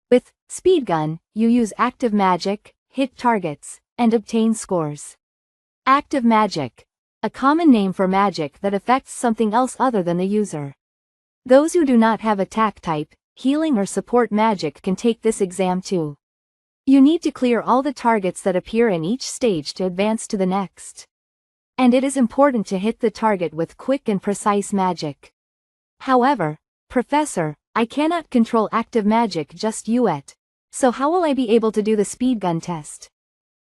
With speedgun, you use active magic, hit targets, and obtain scores. Active magic. A common name for magic that affects something else other than the user. Those who do not have attack type, healing or support magic can take this exam too. You need to clear all the targets that appear in each stage to advance to the next. And it is important to hit the target with quick and precise magic. However, Professor, I cannot control active magic just yet. So how will I be able to do the speedgun test?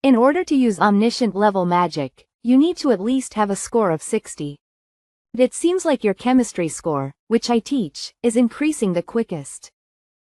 In order to use omniscient level magic, you need to at least have a score of 60. It seems like your chemistry score, which I teach, is increasing the quickest.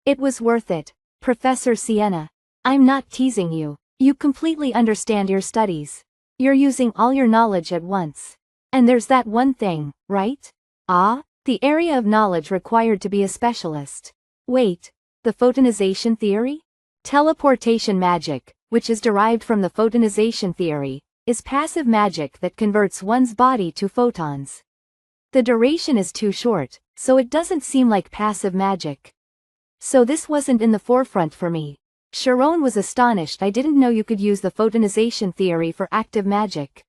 It was worth it, Professor Sienna. I'm not teasing you. You completely understand your studies. You're using all your knowledge at once. And there's that one thing, right? The area of knowledge required to be a specialist. Wait, the photonization theory? Teleportation magic, which is derived from the photonization theory, is passive magic that converts one's body to photons. The duration is too short, so it doesn't seem like passive magic. So this wasn't in the forefront for me. Sharon was astonished. I didn't know you could use the photonization theory for active magic.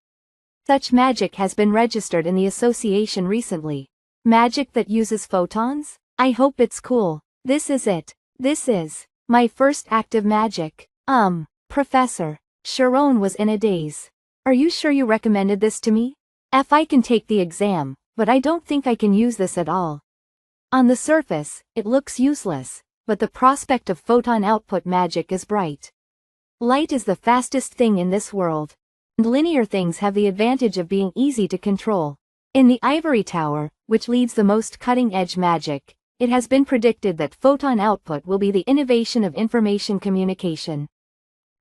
Such magic has been registered in the association recently. Magic that uses photons? I hope it's cool. This is it. This is my first active magic. Professor. Sharon was in a daze. Are you sure you recommended this to me? I can take the exam, but I don't think I can use this at all. On the surface, it looks useless. But the prospect of photon output magic is bright. Light is the fastest thing in this world. And linear things have the advantage of being easy to control. In the ivory tower, which leads the most cutting-edge magic, it has been predicted that photon output will be the innovation of information communication.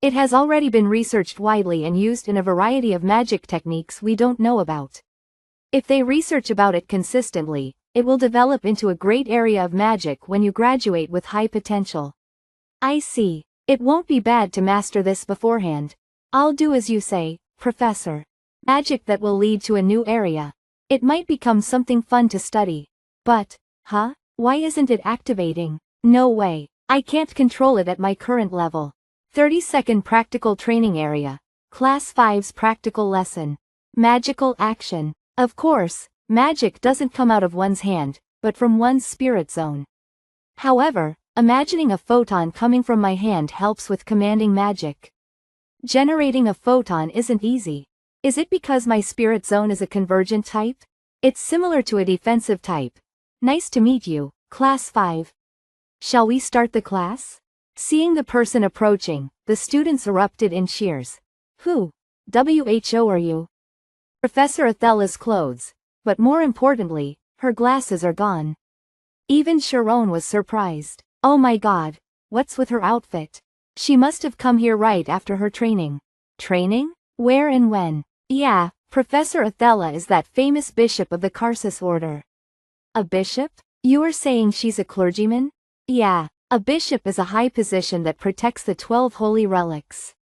It has already been researched widely and used in a variety of magic techniques we don't know about. If they research about it consistently, it will develop into a great area of magic when you graduate with high potential. I see. It won't be bad to master this beforehand. I'll do as you say, Professor. Magic that will lead to a new area. It might become something fun to study. But, why isn't it activating? No way. I can't control it at my current level. 30-second practical training area. Class 5's practical lesson. Magical action. Of course, magic doesn't come out of one's hand, but from one's spirit zone. However, imagining a photon coming from my hand helps with commanding magic. Generating a photon isn't easy. Is it because my spirit zone is a convergent type? It's similar to a defensive type. Nice to meet you, Class 5. Shall we start the class? Seeing the person approaching, the students erupted in cheers. Who? WHO are you? Professor Athela's clothes, but more importantly, her glasses are gone. Even Sharon was surprised. Oh my god, what's with her outfit? She must have come here right after her training. Training? Where and when? Yeah, Professor Athela is that famous bishop of the Karsus order. A bishop? You are saying she's a clergyman? Yeah, a bishop is a high position that protects the 12 holy relics.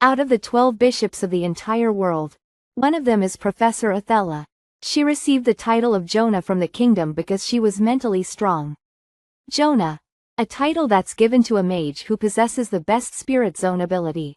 Out of the 12 bishops of the entire world, one of them is Professor Athela. She received the title of Jonah from the kingdom because she was mentally strong. Jonah, a title that's given to a mage who possesses the best spirit zone ability.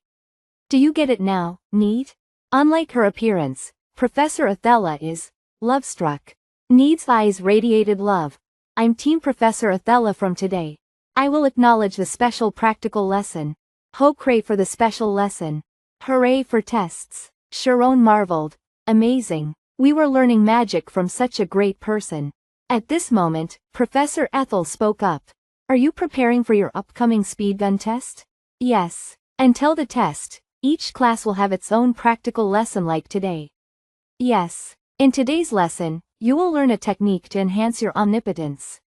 Do you get it now, Need? Unlike her appearance, Professor Athela is love-struck. Need's eyes radiated love. I'm Team Professor Athela from today. I will acknowledge the special practical lesson. Hooray for the special lesson. Hooray for tests. Sharon marveled. Amazing. We were learning magic from such a great person. At this moment, Professor Ethel spoke up. Are you preparing for your upcoming speed gun test? Yes. Until the test, each class will have its own practical lesson like today. Yes. In today's lesson, you will learn a technique to enhance your omnipotence.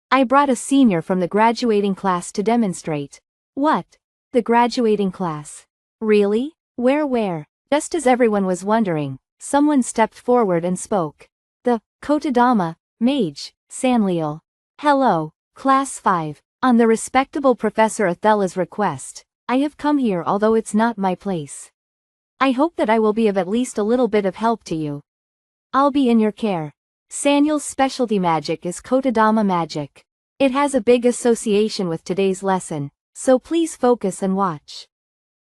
I brought a senior from the graduating class to demonstrate. What? The graduating class? Really? Where? Just as everyone was wondering, someone stepped forward and spoke. The Kotodama mage, Sanliel. Hello, Class 5. On the respectable Professor Athela's request, I have come here although it's not my place. I hope that I will be of at least a little bit of help to you. I'll be in your care. Sanliel's specialty magic is Kotodama magic. It has a big association with today's lesson, so please focus and watch.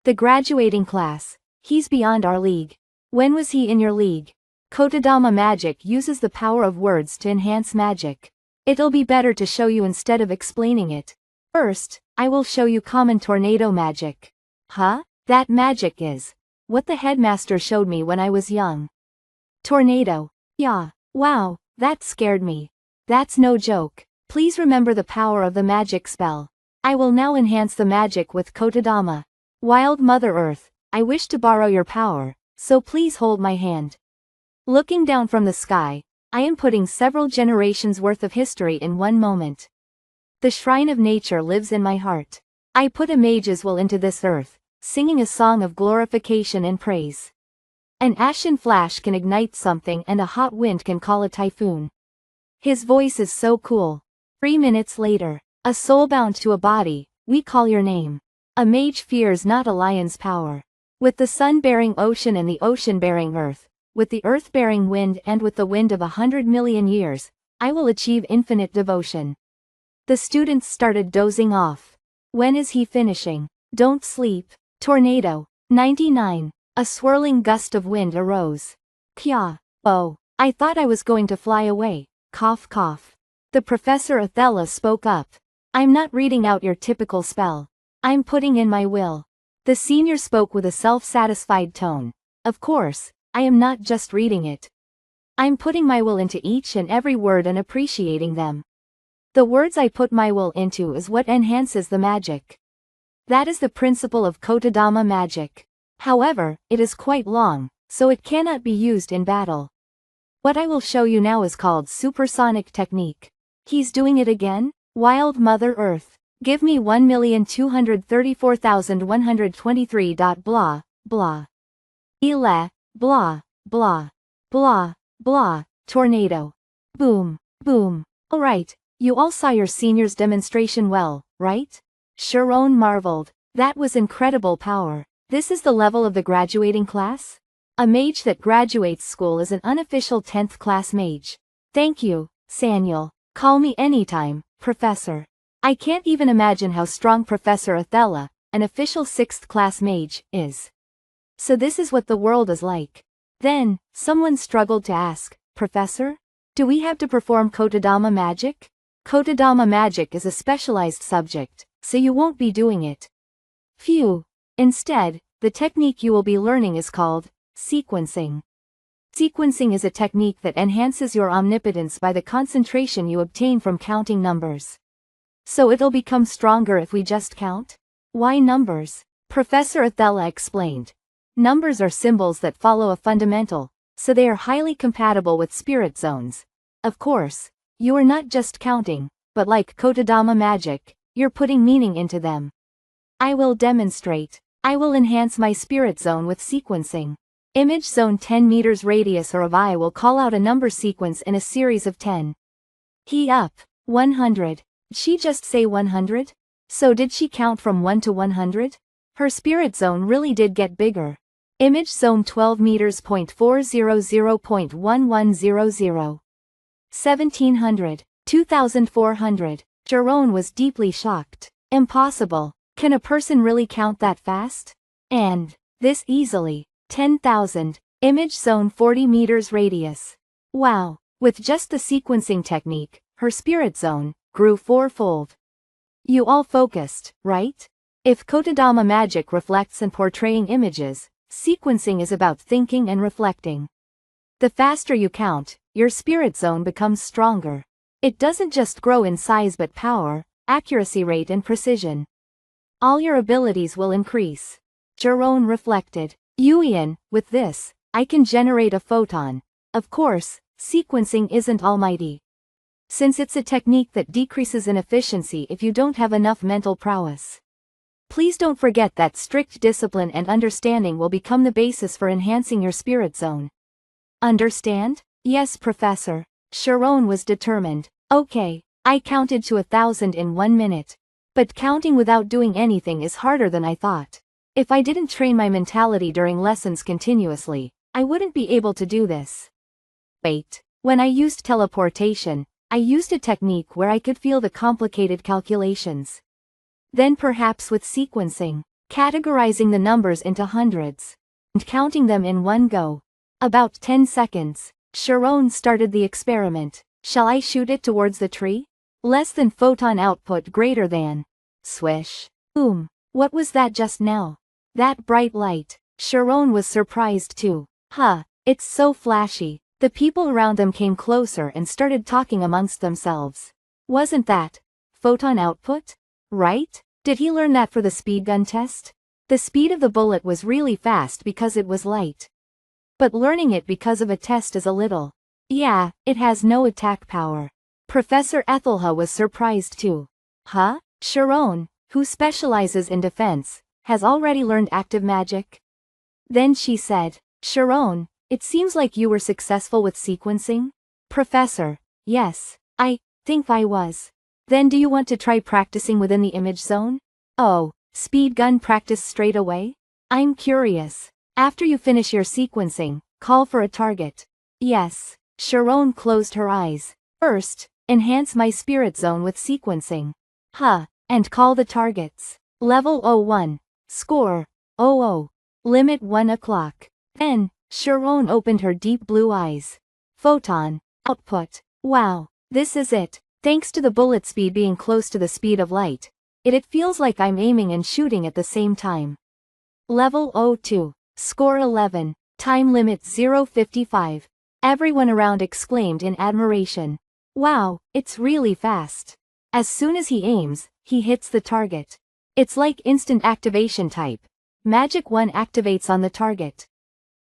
The graduating class, he's beyond our league. When was he in your league? Kotodama magic uses the power of words to enhance magic. It'll be better to show you instead of explaining it. First, I will show you common tornado magic. Huh? That magic is what the headmaster showed me when I was young. Tornado. Yeah. Wow, that scared me. That's no joke. Please remember the power of the magic spell. I will now enhance the magic with Kotodama. Wild Mother Earth, I wish to borrow your power, so please hold my hand. Looking down from the sky, I am putting several generations worth of history in one moment. The shrine of nature lives in my heart. I put a mage's will into this earth, singing a song of glorification and praise. An ashen flash can ignite something and a hot wind can call a typhoon. His voice is so cool. 3 minutes later, a soul bound to a body, we call your name. A mage fears not a lion's power. With the sun bearing ocean and the ocean bearing earth, with the earth bearing wind and with the wind of 100 million years, I will achieve infinite devotion. The students started dozing off. When is he finishing? Don't sleep. Tornado. 99. A swirling gust of wind arose. Kya. Oh, I thought I was going to fly away. Cough cough. The Professor Athela spoke up. I'm not reading out your typical spell. I'm putting in my will. The senior spoke with a self-satisfied tone. Of course, I am not just reading it. I'm putting my will into each and every word and appreciating them. The words I put my will into is what enhances the magic. That is the principle of Kotodama magic. However, it is quite long, so it cannot be used in battle. What I will show you now is called supersonic technique. He's doing it again? Wild Mother Earth. Give me 1,234,123. Blah, blah. Ele, blah, blah, blah, blah, tornado. Boom, boom. Alright, you all saw your senior's demonstration well, right? Sharon marveled. That was incredible power. This is the level of the graduating class? A mage that graduates school is an unofficial 10th class mage. Thank you, Saniel. Call me anytime, Professor. I can't even imagine how strong Professor Athela, an official 6th class mage, is. So this is what the world is like. Then, someone struggled to ask, Professor? Do we have to perform Kotodama magic? Kotodama magic is a specialized subject, so you won't be doing it. Phew. Instead, the technique you will be learning is called sequencing. Sequencing is a technique that enhances your omnipotence by the concentration you obtain from counting numbers. So it'll become stronger if we just count? Why numbers? Professor Athela explained. Numbers are symbols that follow a fundamental, so they are highly compatible with spirit zones. Of course, you are not just counting, but like Kotodama magic, you're putting meaning into them. I will demonstrate. I will enhance my spirit zone with sequencing. Image zone 10 meters radius or of eye will call out a number sequence in a series of 10. He up. 100. Did she just say 100? So did she count from 1 to 100? Her spirit zone really did get bigger. Image zone 12 meters .400.1100. 1700. 2400. Jerome was deeply shocked. Impossible. Can a person really count that fast? And this easily. 10,000. Image zone 40 meters radius. Wow. With just the sequencing technique, her spirit zone grew fourfold. You all focused, right? If Kotodama magic reflects and portraying images, sequencing is about thinking and reflecting. The faster you count, your spirit zone becomes stronger. It doesn't just grow in size but power, accuracy rate and precision. All your abilities will increase. Jerome reflected. Yuian, with this, I can generate a photon. Of course, sequencing isn't almighty. Since it's a technique that decreases in efficiency if you don't have enough mental prowess. Please don't forget that strict discipline and understanding will become the basis for enhancing your spirit zone. Understand? Yes, Professor. Sharon was determined. Okay, I counted to 1,000 in 1 minute. But counting without doing anything is harder than I thought. If I didn't train my mentality during lessons continuously, I wouldn't be able to do this. Wait, when I used teleportation, I used a technique where I could feel the complicated calculations. Then perhaps with sequencing, categorizing the numbers into hundreds, and counting them in one go. About 10 seconds, Sharon started the experiment. Shall I shoot it towards the tree? Less than photon output greater than. Swish. Boom. What was that just now? That bright light. Sharon was surprised too. Huh, it's so flashy. The people around them came closer and started talking amongst themselves. Wasn't that photon output? Right? Did he learn that for the speed gun test? The speed of the bullet was really fast because it was light. But learning it because of a test is a little. Yeah, it has no attack power. Professor Ethelha was surprised too. Huh? Sharon, who specializes in defense, has already learned active magic? Then she said, Sharon, it seems like you were successful with sequencing? Professor, yes, I think I was. Then do you want to try practicing within the image zone? Oh, speed gun practice straight away? I'm curious. After you finish your sequencing, call for a target. Yes. Sharon closed her eyes. First, enhance my spirit zone with sequencing. Huh, and call the targets. Level 01. Score, 00. Limit 1 o'clock. Then, Sharon opened her deep blue eyes. Photon. Output. Wow, this is it. Thanks to the bullet speed being close to the speed of light, it feels like I'm aiming and shooting at the same time. Level 02. Score 11. Time limit 0:55. Everyone around exclaimed in admiration. Wow, it's really fast. As soon as he aims, he hits the target. It's like instant activation type. Magic 1 activates on the target.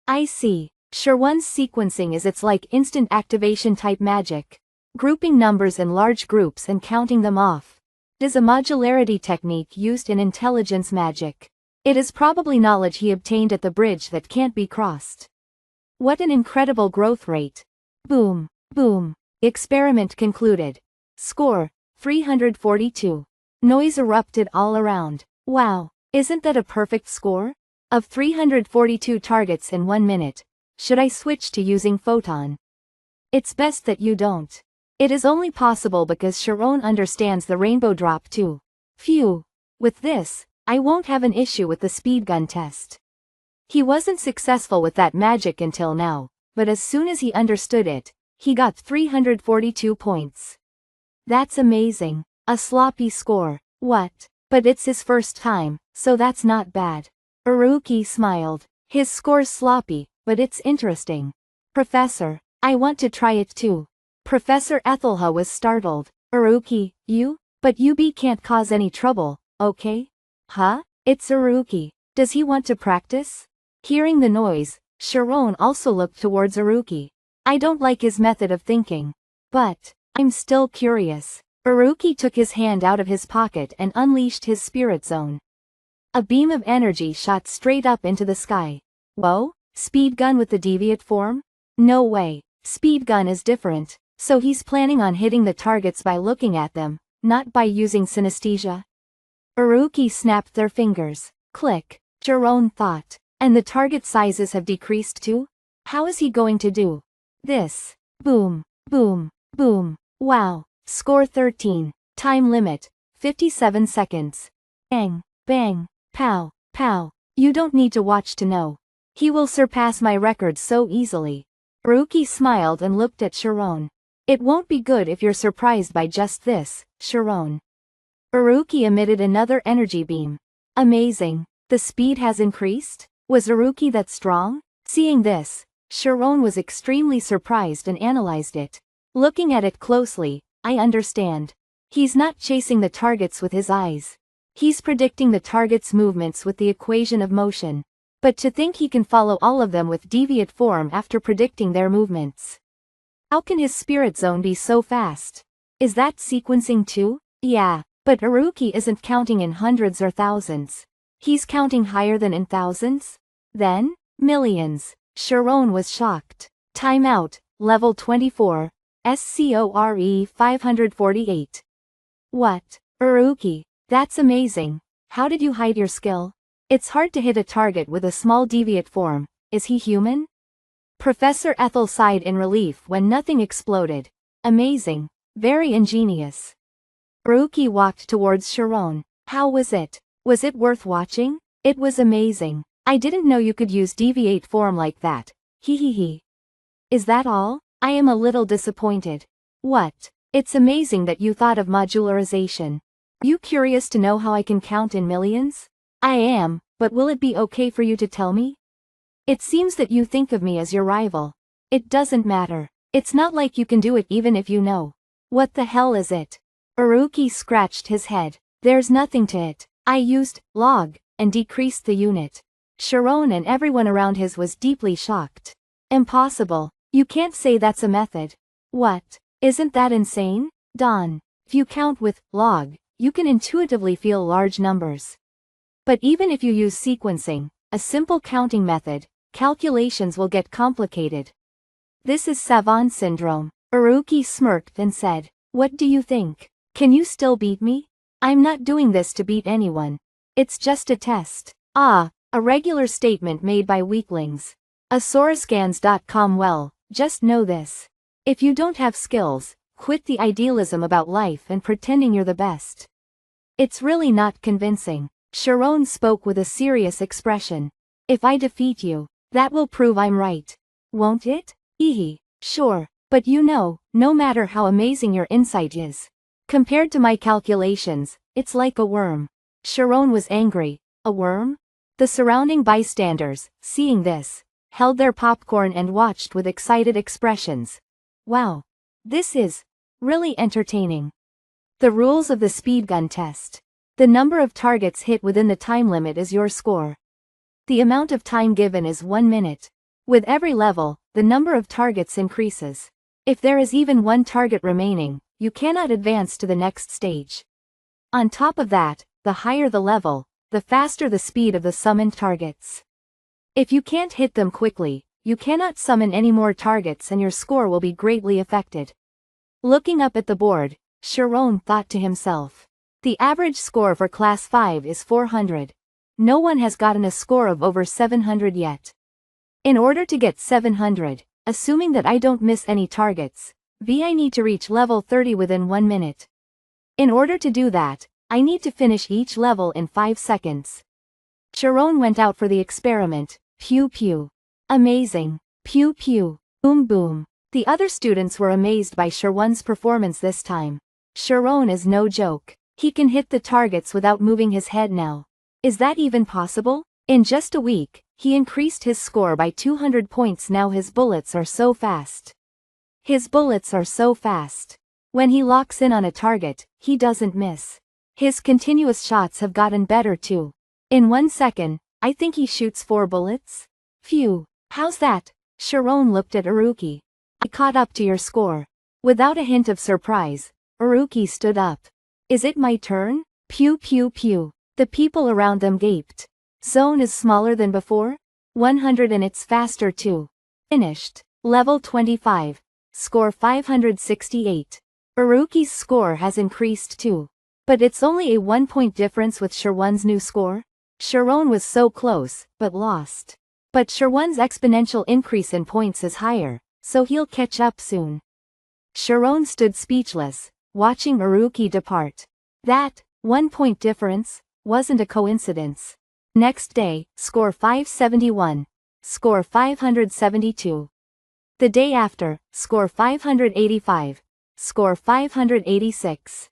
I see. Sharon's sequencing is its like instant activation type magic. Grouping numbers in large groups and counting them off. It is a modularity technique used in intelligence magic. It is probably knowledge he obtained at the bridge that can't be crossed. What an incredible growth rate. Boom, boom. Experiment concluded. Score, 342. Noise erupted all around. Wow, isn't that a perfect score? Of 342 targets in 1 minute, should I switch to using photon? It's best that you don't. It is only possible because Sharon understands the rainbow drop too. Phew. With this, I won't have an issue with the speed gun test. He wasn't successful with that magic until now, but as soon as he understood it, he got 342 points. That's amazing. A sloppy score. What? But it's his first time, so that's not bad. Haruki smiled. His score's sloppy, but it's interesting. Professor, I want to try it too. Professor Ethelha was startled. Haruki, you? But UB can't cause any trouble, okay? Huh? It's Haruki. Does he want to practice? Hearing the noise, Sharon also looked towards Haruki. I don't like his method of thinking. But I'm still curious. Haruki took his hand out of his pocket and unleashed his spirit zone. A beam of energy shot straight up into the sky. Whoa? Speed gun with the deviate form? No way. Speed gun is different, so he's planning on hitting the targets by looking at them, not by using synesthesia. Haruki snapped their fingers. Click. Sharon thought. And the target sizes have decreased too? How is he going to do this? Boom, boom, boom. Wow. Score 13. Time limit, 57 seconds. Bang, bang, pow, pow. You don't need to watch to know. He will surpass my record so easily. Haruki smiled and looked at Sharon. It won't be good if you're surprised by just this, Sharon. Haruki emitted another energy beam. Amazing. The speed has increased? Was Haruki that strong? Seeing this, Sharon was extremely surprised and analyzed it. Looking at it closely, I understand. He's not chasing the targets with his eyes. He's predicting the target's movements with the equation of motion. But to think he can follow all of them with deviate form after predicting their movements. How can his spirit zone be so fast? Is that sequencing too? Yeah, but Haruki isn't counting in hundreds or thousands. He's counting higher than in thousands? Then, millions. Sharon was shocked. Timeout, level 24, SCORE 548. What? Haruki, that's amazing. How did you hide your skill? It's hard to hit a target with a small deviate form. Is he human? Professor Ethel sighed in relief when nothing exploded. Amazing. Very ingenious. Haruki walked towards Sharon. How was it? Was it worth watching? It was amazing. I didn't know you could use deviate form like that. Hehehe. Is that all? I am a little disappointed. What? It's amazing that you thought of modularization. Are you curious to know how I can count in millions? I am, but will it be okay for you to tell me? It seems that you think of me as your rival. It doesn't matter. It's not like you can do it even if you know. What the hell is it? Haruki scratched his head. There's nothing to it. I used log and decreased the unit. Sharon and everyone around his was deeply shocked. Impossible. You can't say that's a method. What? Isn't that insane? Don. If you count with log, you can intuitively feel large numbers. But even if you use sequencing, a simple counting method, calculations will get complicated. This is savant syndrome. Haruki smirked and said, what do you think? Can you still beat me? I'm not doing this to beat anyone. It's just a test. Ah, a regular statement made by weaklings. Asauruscans.com. Well, just know this. If you don't have skills, quit the idealism about life and pretending you're the best. It's really not convincing. Sharon spoke with a serious expression. If I defeat you, that will prove I'm right. Won't it? Sure, but you know, no matter how amazing your insight is, compared to my calculations, it's like a worm. Sharon was angry. A worm? The surrounding bystanders, seeing this, held their popcorn and watched with excited expressions. Wow. This is really entertaining. The rules of the speed gun test. The number of targets hit within the time limit is your score. The amount of time given is 1 minute. With every level, the number of targets increases. If there is even one target remaining, you cannot advance to the next stage. On top of that, the higher the level, the faster the speed of the summoned targets. If you can't hit them quickly, you cannot summon any more targets and your score will be greatly affected. Looking up at the board, Sharon thought to himself. The average score for Class 5 is 400. no one has gotten a score of over 700 yet. In order to get 700, assuming that I don't miss any targets, I need to reach level 30 within 1 minute. In order to do that, I need to finish each level in 5 seconds. Sharon went out for the experiment. Pew pew. Amazing. Pew pew. Boom boom. The other students were amazed by Sharon's performance this time. Sharon is no joke. He can hit the targets without moving his head now. Is that even possible? In just a week, he increased his score by 200 points. Now his bullets are so fast. His bullets are so fast. When he locks in on a target, he doesn't miss. His continuous shots have gotten better too. In 1 second, I think he shoots 4 bullets. Phew. How's that? Sharon looked at Aruki. I caught up to your score. Without a hint of surprise, Aruki stood up. Is it my turn? Pew pew pew. The people around them gaped. Zone is smaller than before? 100 and it's faster too. Finished. Level 25. Score 568. Aruki's score has increased too. But it's only a 1-point difference with Sharon's new score. Sharon was so close, but lost. But Sharon's exponential increase in points is higher, so he'll catch up soon. Sharon stood speechless, watching Aruki depart. That 1-point difference wasn't a coincidence. Next day, score 571. Score 572. The day after, score 585. Score 586.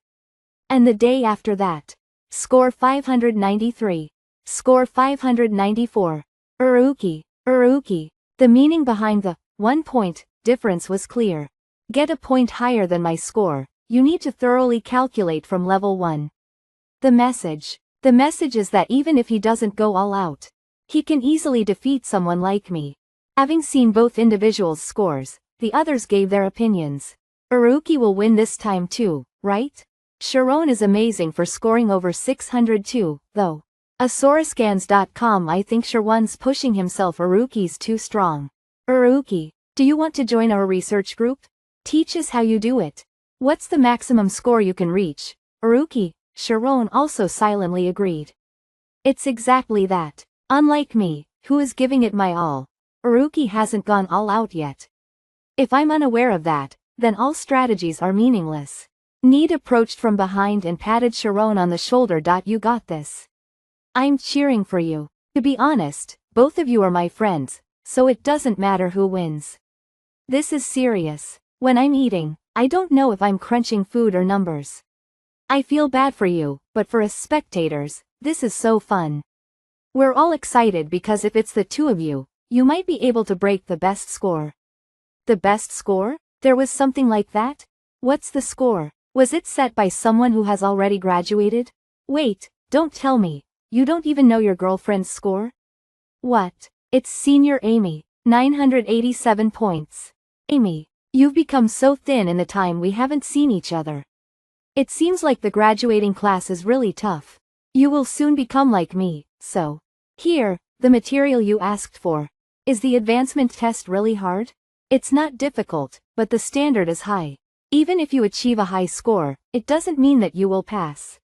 And the day after that, score 593. Score 594. Aruki. The meaning behind the 1-point difference was clear. Get a point higher than my score, you need to thoroughly calculate from level 1. The message is that even if he doesn't go all out, he can easily defeat someone like me. Having seen both individuals' scores, the others gave their opinions. Aruki will win this time too, right? Sharon is amazing for scoring over 600 too, though. Asauruscans.com I think Sharon's pushing himself. Aruki's too strong. Aruki, do you want to join our research group? Teach us how you do it. What's the maximum score you can reach? Aruki, Sharon also silently agreed. It's exactly that. Unlike me, who is giving it my all, Aruki hasn't gone all out yet. If I'm unaware of that, then all strategies are meaningless. Need approached from behind and patted Sharon on the shoulder. You got this. I'm cheering for you. To be honest, both of you are my friends, so it doesn't matter who wins. This is serious. When I'm eating, I don't know if I'm crunching food or numbers. I feel bad for you, but for us spectators, this is so fun. We're all excited because if it's the two of you, you might be able to break the best score. The best score? There was something like that? What's the score? Was it set by someone who has already graduated? Wait, don't tell me. You don't even know your girlfriend's score? What? It's Senior Amy, 987 points. Amy, you've become so thin in the time we haven't seen each other. It seems like the graduating class is really tough. You will soon become like me, so. Here, the material you asked for. Is the advancement test really hard? It's not difficult, but the standard is high. Even if you achieve a high score, it doesn't mean that you will pass.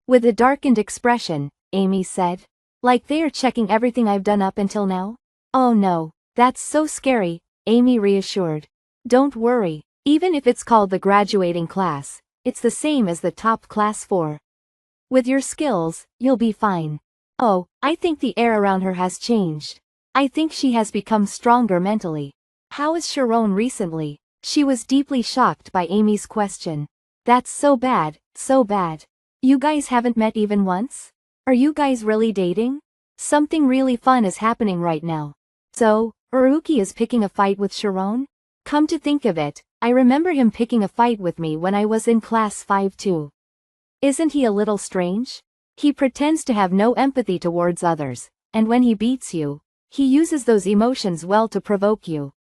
With a darkened expression, Amy said. Like they are checking everything I've done up until now? Oh no, that's so scary, Amy reassured. Don't worry, even if it's called the graduating class, it's the same as the top class 4. With your skills, you'll be fine. Oh, I think the air around her has changed. I think she has become stronger mentally. How is Sharon recently? She was deeply shocked by Amy's question. That's so bad, so bad. You guys haven't met even once? Are you guys really dating? Something really fun is happening right now. So, Aruki is picking a fight with Sharon? Come to think of it, I remember him picking a fight with me when I was in class 5 too. Isn't he a little strange? He pretends to have no empathy towards others, and when he beats you, he uses those emotions well to provoke you.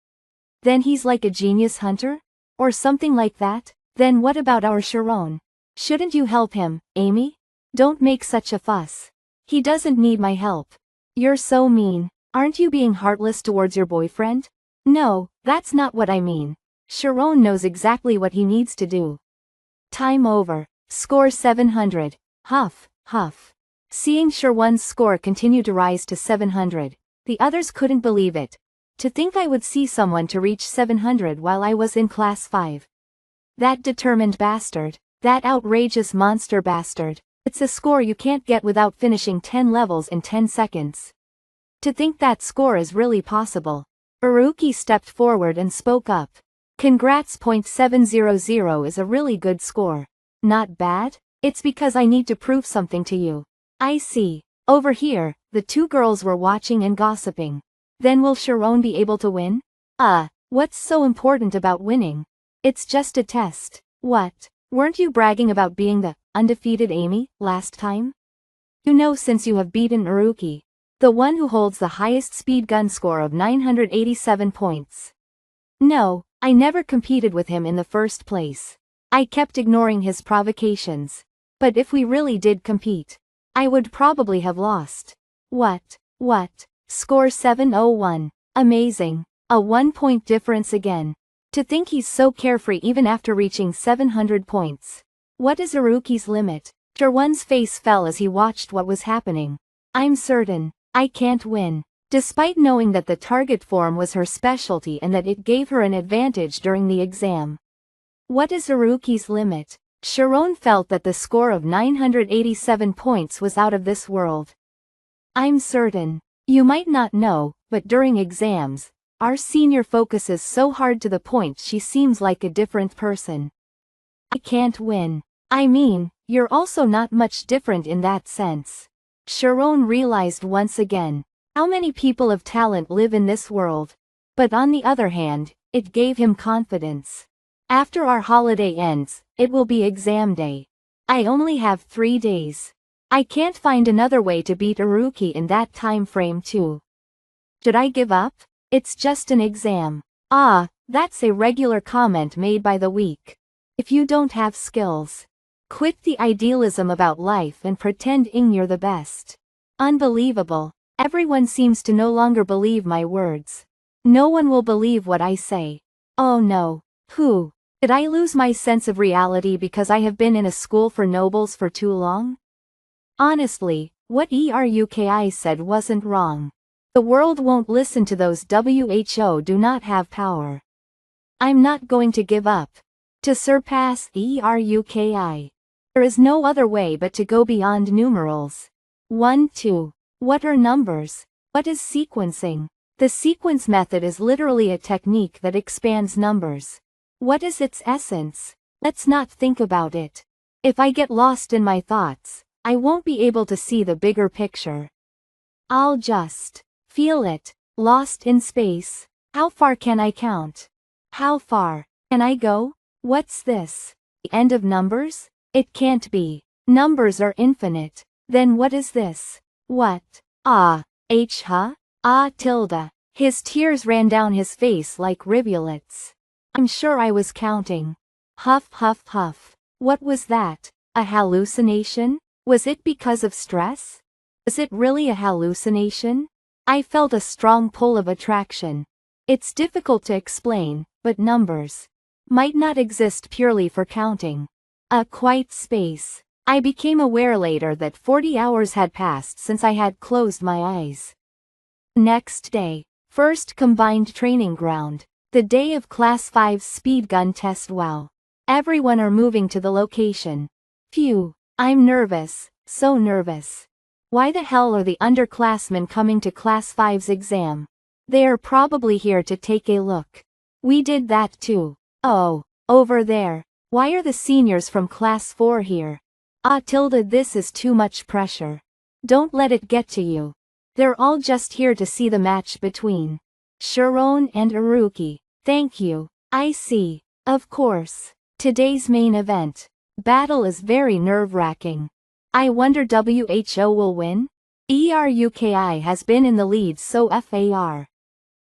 Then he's like a genius hunter? Or something like that? Then what about our Sharon? Shouldn't you help him, Amy? Don't make such a fuss. He doesn't need my help. You're so mean. Aren't you being heartless towards your boyfriend? No, that's not what I mean. Sharon knows exactly what he needs to do. Time over. Score 700. Huff, huff. Seeing Sherwon's score continue to rise to 700, the others couldn't believe it. To think I would see someone to reach 700 while I was in class 5. That determined bastard. That outrageous monster bastard. It's a score you can't get without finishing 10 levels in 10 seconds. To think that score is really possible. Haruki stepped forward and spoke up. Congrats. .700 is a really good score. Not bad? It's because I need to prove something to you. I see. Over here, the two girls were watching and gossiping. Then will Sharon be able to win? What's so important about winning? It's just a test. What? Weren't you bragging about being the undefeated Amy last time? You know, since you have beaten Haruki, the one who holds the highest speed gun score of 987 points. No, I never competed with him in the first place. I kept ignoring his provocations. But if we really did compete, I would probably have lost. What? Score 701. Amazing. A 1-point difference again. To think he's so carefree even after reaching 700 points. What is Haruki's limit? Sherwon's face fell as he watched what was happening. I'm certain I can't win. Despite knowing that the target form was her specialty and that it gave her an advantage during the exam. What is Haruki's limit? Sharon felt that the score of 987 points was out of this world. I'm certain. You might not know, but during exams, our senior focuses so hard to the point she seems like a different person. I can't win. I mean, you're also not much different in that sense. Sharon realized once again how many people of talent live in this world. But on the other hand, it gave him confidence. After our holiday ends, it will be exam day. I only have 3 days. I can't find another way to beat Haruki in that time frame too. Should I give up? It's just an exam. That's a regular comment made by the weak. If you don't have skills, quit the idealism about life and pretend you're the best. Unbelievable. Everyone seems to no longer believe my words. No one will believe what I say. Oh no. Who? Did I lose my sense of reality because I have been in a school for nobles for too long? Honestly, what Haruki said wasn't wrong. The world won't listen to those who do not have power. I'm not going to give up. To surpass Haruki, there is no other way but to go beyond numerals. 1, 2. What are numbers? What is sequencing? The sequence method is literally a technique that expands numbers. What is its essence? Let's not think about it. If I get lost in my thoughts, I won't be able to see the bigger picture. I'll just feel it, lost in space. How far can I count? How far can I go? What's this? The end of numbers? It can't be. Numbers are infinite. Then what is this? What? Tilde. His tears ran down his face like rivulets. I'm sure I was counting. Huff huff huff. What was that? A hallucination? Was it because of stress? Was it really a hallucination? I felt a strong pull of attraction. It's difficult to explain, but numbers might not exist purely for counting. A quiet space. I became aware later that 40 hours had passed since I had closed my eyes. Next day, first combined training ground. The day of Class 5's speed gun test. Wow. Everyone are moving to the location. Phew. I'm nervous, so nervous. Why the hell are the underclassmen coming to Class 5's exam? They are probably here to take a look. We did that too. Oh, over there. Why are the seniors from Class 4 here? This is too much pressure. Don't let it get to you. They're all just here to see the match between Sharon and Haruki. Thank you. I see. Of course. Today's main event. Battle is very nerve-wracking. I wonder who will win? Haruki has been in the lead so far.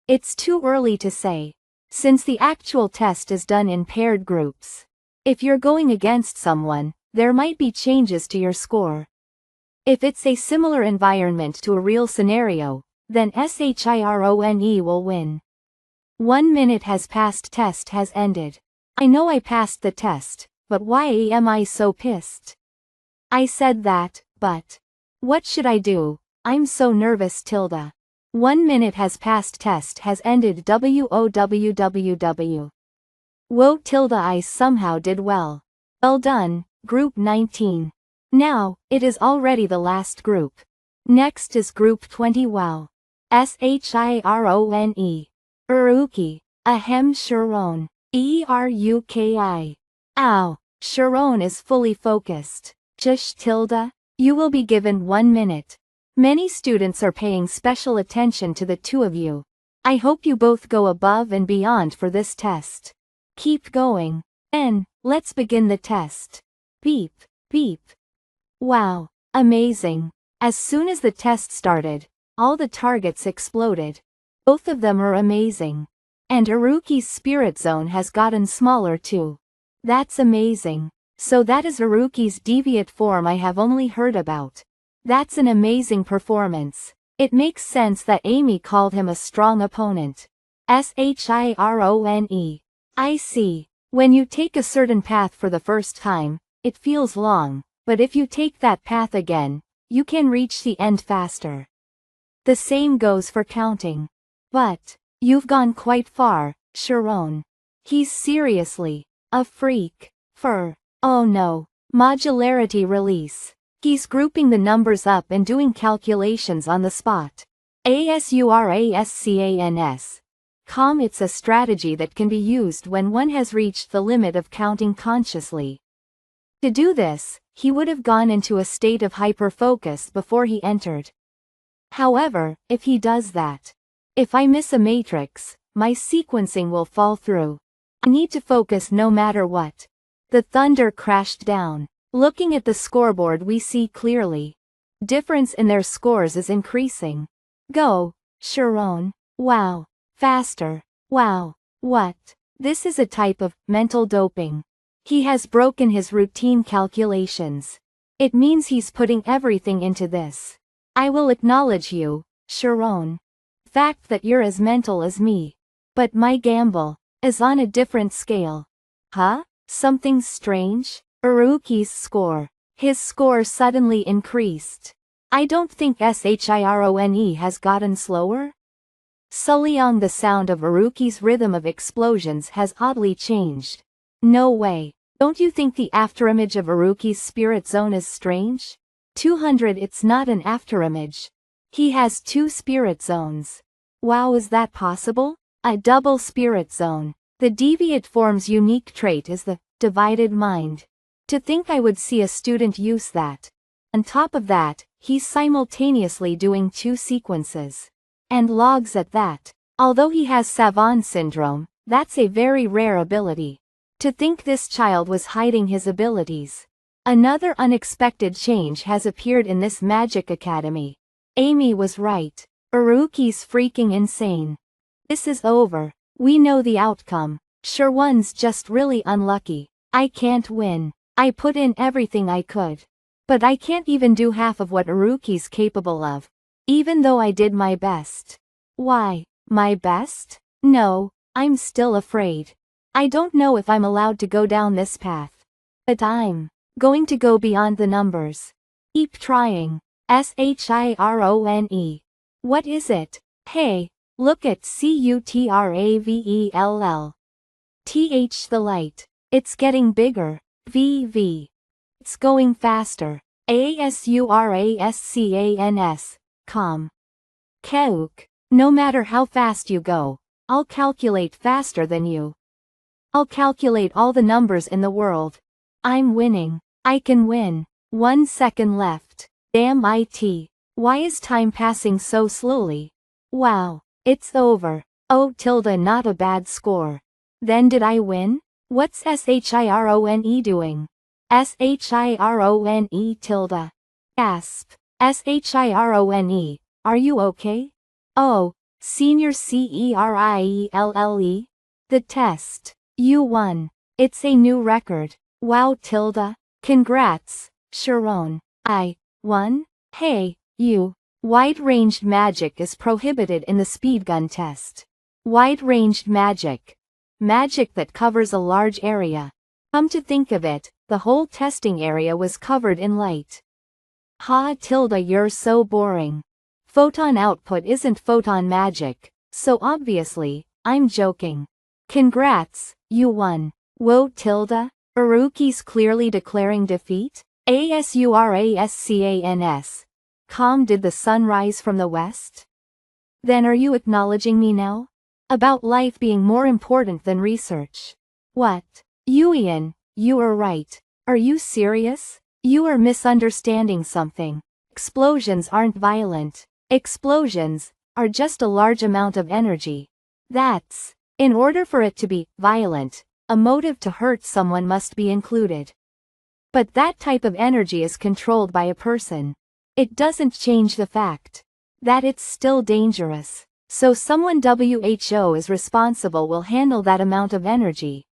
It's too early to say, since the actual test is done in paired groups. If you're going against someone, there might be changes to your score. If it's a similar environment to a real scenario, then Shrone will win. 1 minute has passed. Test has ended. I know I passed the test, but why am I so pissed? I said that, but What should I do? I'm so nervous tilde. 1 minute has passed, test has ended wowwww. Whoa tilde I somehow did well. Well done, group 19. Now, it is already the last group. Next is group 20 wow. Shirone. Uruki. Ahem Sharon. Eruki. Ow. Sharon is fully focused. Jush tilde. You will be given 1 minute. Many students are paying special attention to the two of you. I hope you both go above and beyond for this test. Keep going. Then, let's begin the test. Beep, beep. Wow, amazing. As soon as the test started, all the targets exploded. Both of them are amazing. And Uruki's spirit zone has gotten smaller too. That's amazing. So that is Uruki's deviate form I have only heard about. That's an amazing performance. It makes sense that Amy called him a strong opponent. Shirone. I see. When you take a certain path for the first time, it feels long, but if you take that path again, you can reach the end faster. The same goes for counting. But, you've gone quite far, Sharon. He's seriously a freak. Oh no. Modularity release. He's grouping the numbers up and doing calculations on the spot. Asurascans. It's a strategy that can be used when one has reached the limit of counting consciously. To do this, he would have gone into a state of hyperfocus before he entered. However, if he does that, if I miss a matrix, my sequencing will fall through. I need to focus no matter what. The thunder crashed down. Looking at the scoreboard we see clearly. Difference in their scores is increasing. Go, Sharon. Wow. Faster. Wow. What? This is a type of mental doping. He has broken his routine calculations. It means he's putting everything into this. I will acknowledge you, Sharon. Fact that you're as mental as me. But my gamble is on a different scale. Huh? Something strange? Uruki's score. His score suddenly increased. I don't think Shirone has gotten slower. Suliang, the sound of Uruki's rhythm of explosions has oddly changed. No way. Don't you think the afterimage of Uruki's spirit zone is strange? 200. It's not an afterimage. He has 2 spirit zones. Wow, is that possible? A double spirit zone. The deviate form's unique trait is the divided mind. To think I would see a student use that. On top of that, he's simultaneously doing 2 sequences. And logs at that. Although he has Savant syndrome, that's a very rare ability. To think this child was hiding his abilities. Another unexpected change has appeared in this magic academy. Amy was right. Uruki's freaking insane. This is over. We know the outcome. Sharon's just really unlucky. I can't win. I put in everything I could. But I can't even do half of what Uruki's capable of. Even though I did my best. Why, my best? No, I'm still afraid. I don't know if I'm allowed to go down this path. But I'm going to go beyond the numbers. Keep trying. Shirone. What is it? Hey, look at Cutravell. The light. It's getting bigger. VV. It's going faster. Asurascans. Keuk. No matter how fast you go, I'll calculate faster than you. I'll calculate all the numbers in the world. I'm winning. I can win. 1 second left. Damn it. Why is time passing so slowly? Wow. It's over. Oh tilde, not a bad score. Then did I win? What's Shirone doing? Shirone tilde. Gasp. Shirone, are you okay? Oh, senior Cerielle. The test. You won. It's a new record. Wow tilde. Congrats, Sharon. I won? Hey, you. Wide-ranged magic is prohibited in the speedgun test. Wide-ranged magic. Magic that covers a large area. Come to think of it, the whole testing area was covered in light. Ha tilde, you're so boring. Photon output isn't photon magic, so obviously, I'm joking. Congrats, you won. Whoa tilde? Iruki's clearly declaring defeat? Asurascans. Did the sun rise from the west? Then are you acknowledging me now? About life being more important than research. What? Yuian, you are right. Are you serious? You are misunderstanding something. Explosions aren't violent. Explosions are just a large amount of energy. That's, in order for it to be violent, a motive to hurt someone must be included. But that type of energy is controlled by a person. It doesn't change the fact that it's still dangerous. So someone WHO is responsible will handle that amount of energy.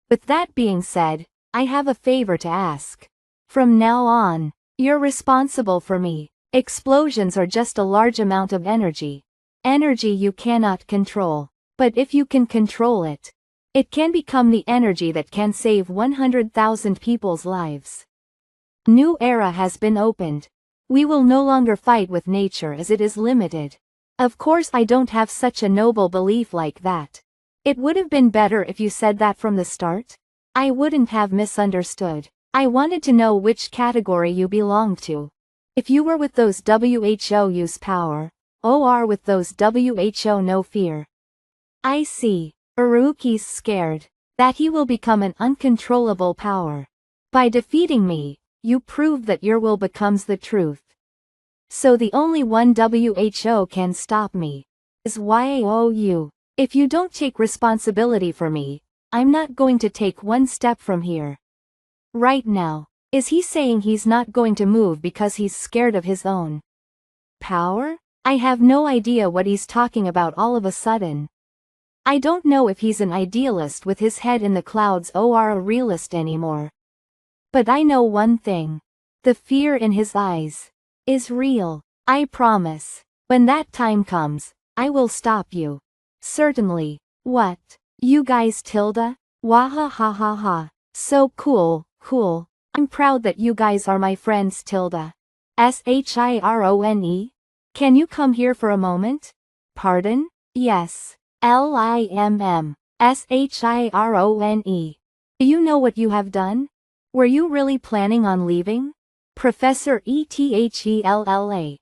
With that being said, I have a favor to ask. From now on, you're responsible for me. Explosions are just a large amount of energy. Energy you cannot control. But if you can control it, it can become the energy that can save 100,000 people's lives. New era has been opened. We will no longer fight with nature as it is limited. Of course I don't have such a noble belief like that. It would have been better if you said that from the start. I wouldn't have misunderstood. I wanted to know which category you belonged to. If you were with those WHO use power, or with those WHO no fear. I see. Iruki's scared that he will become an uncontrollable power. By defeating me, you prove that your will becomes the truth. So the only one WHO can stop me is YOU. If you don't take responsibility for me, I'm not going to take one step from here. Right now, is he saying he's not going to move because he's scared of his own power? I have no idea what he's talking about all of a sudden. I don't know if he's an idealist with his head in the clouds or a realist anymore. But I know one thing. The fear in his eyes is real. I promise. When that time comes, I will stop you. Certainly. What? You guys tilde? Wahahahaha. So cool, cool. I'm proud that you guys are my friends tilde. SHIRONE? Can you come here for a moment? Pardon? Yes. LIMM. SHIRONE. Do you know what you have done? Were you really planning on leaving? Professor ETHELLA.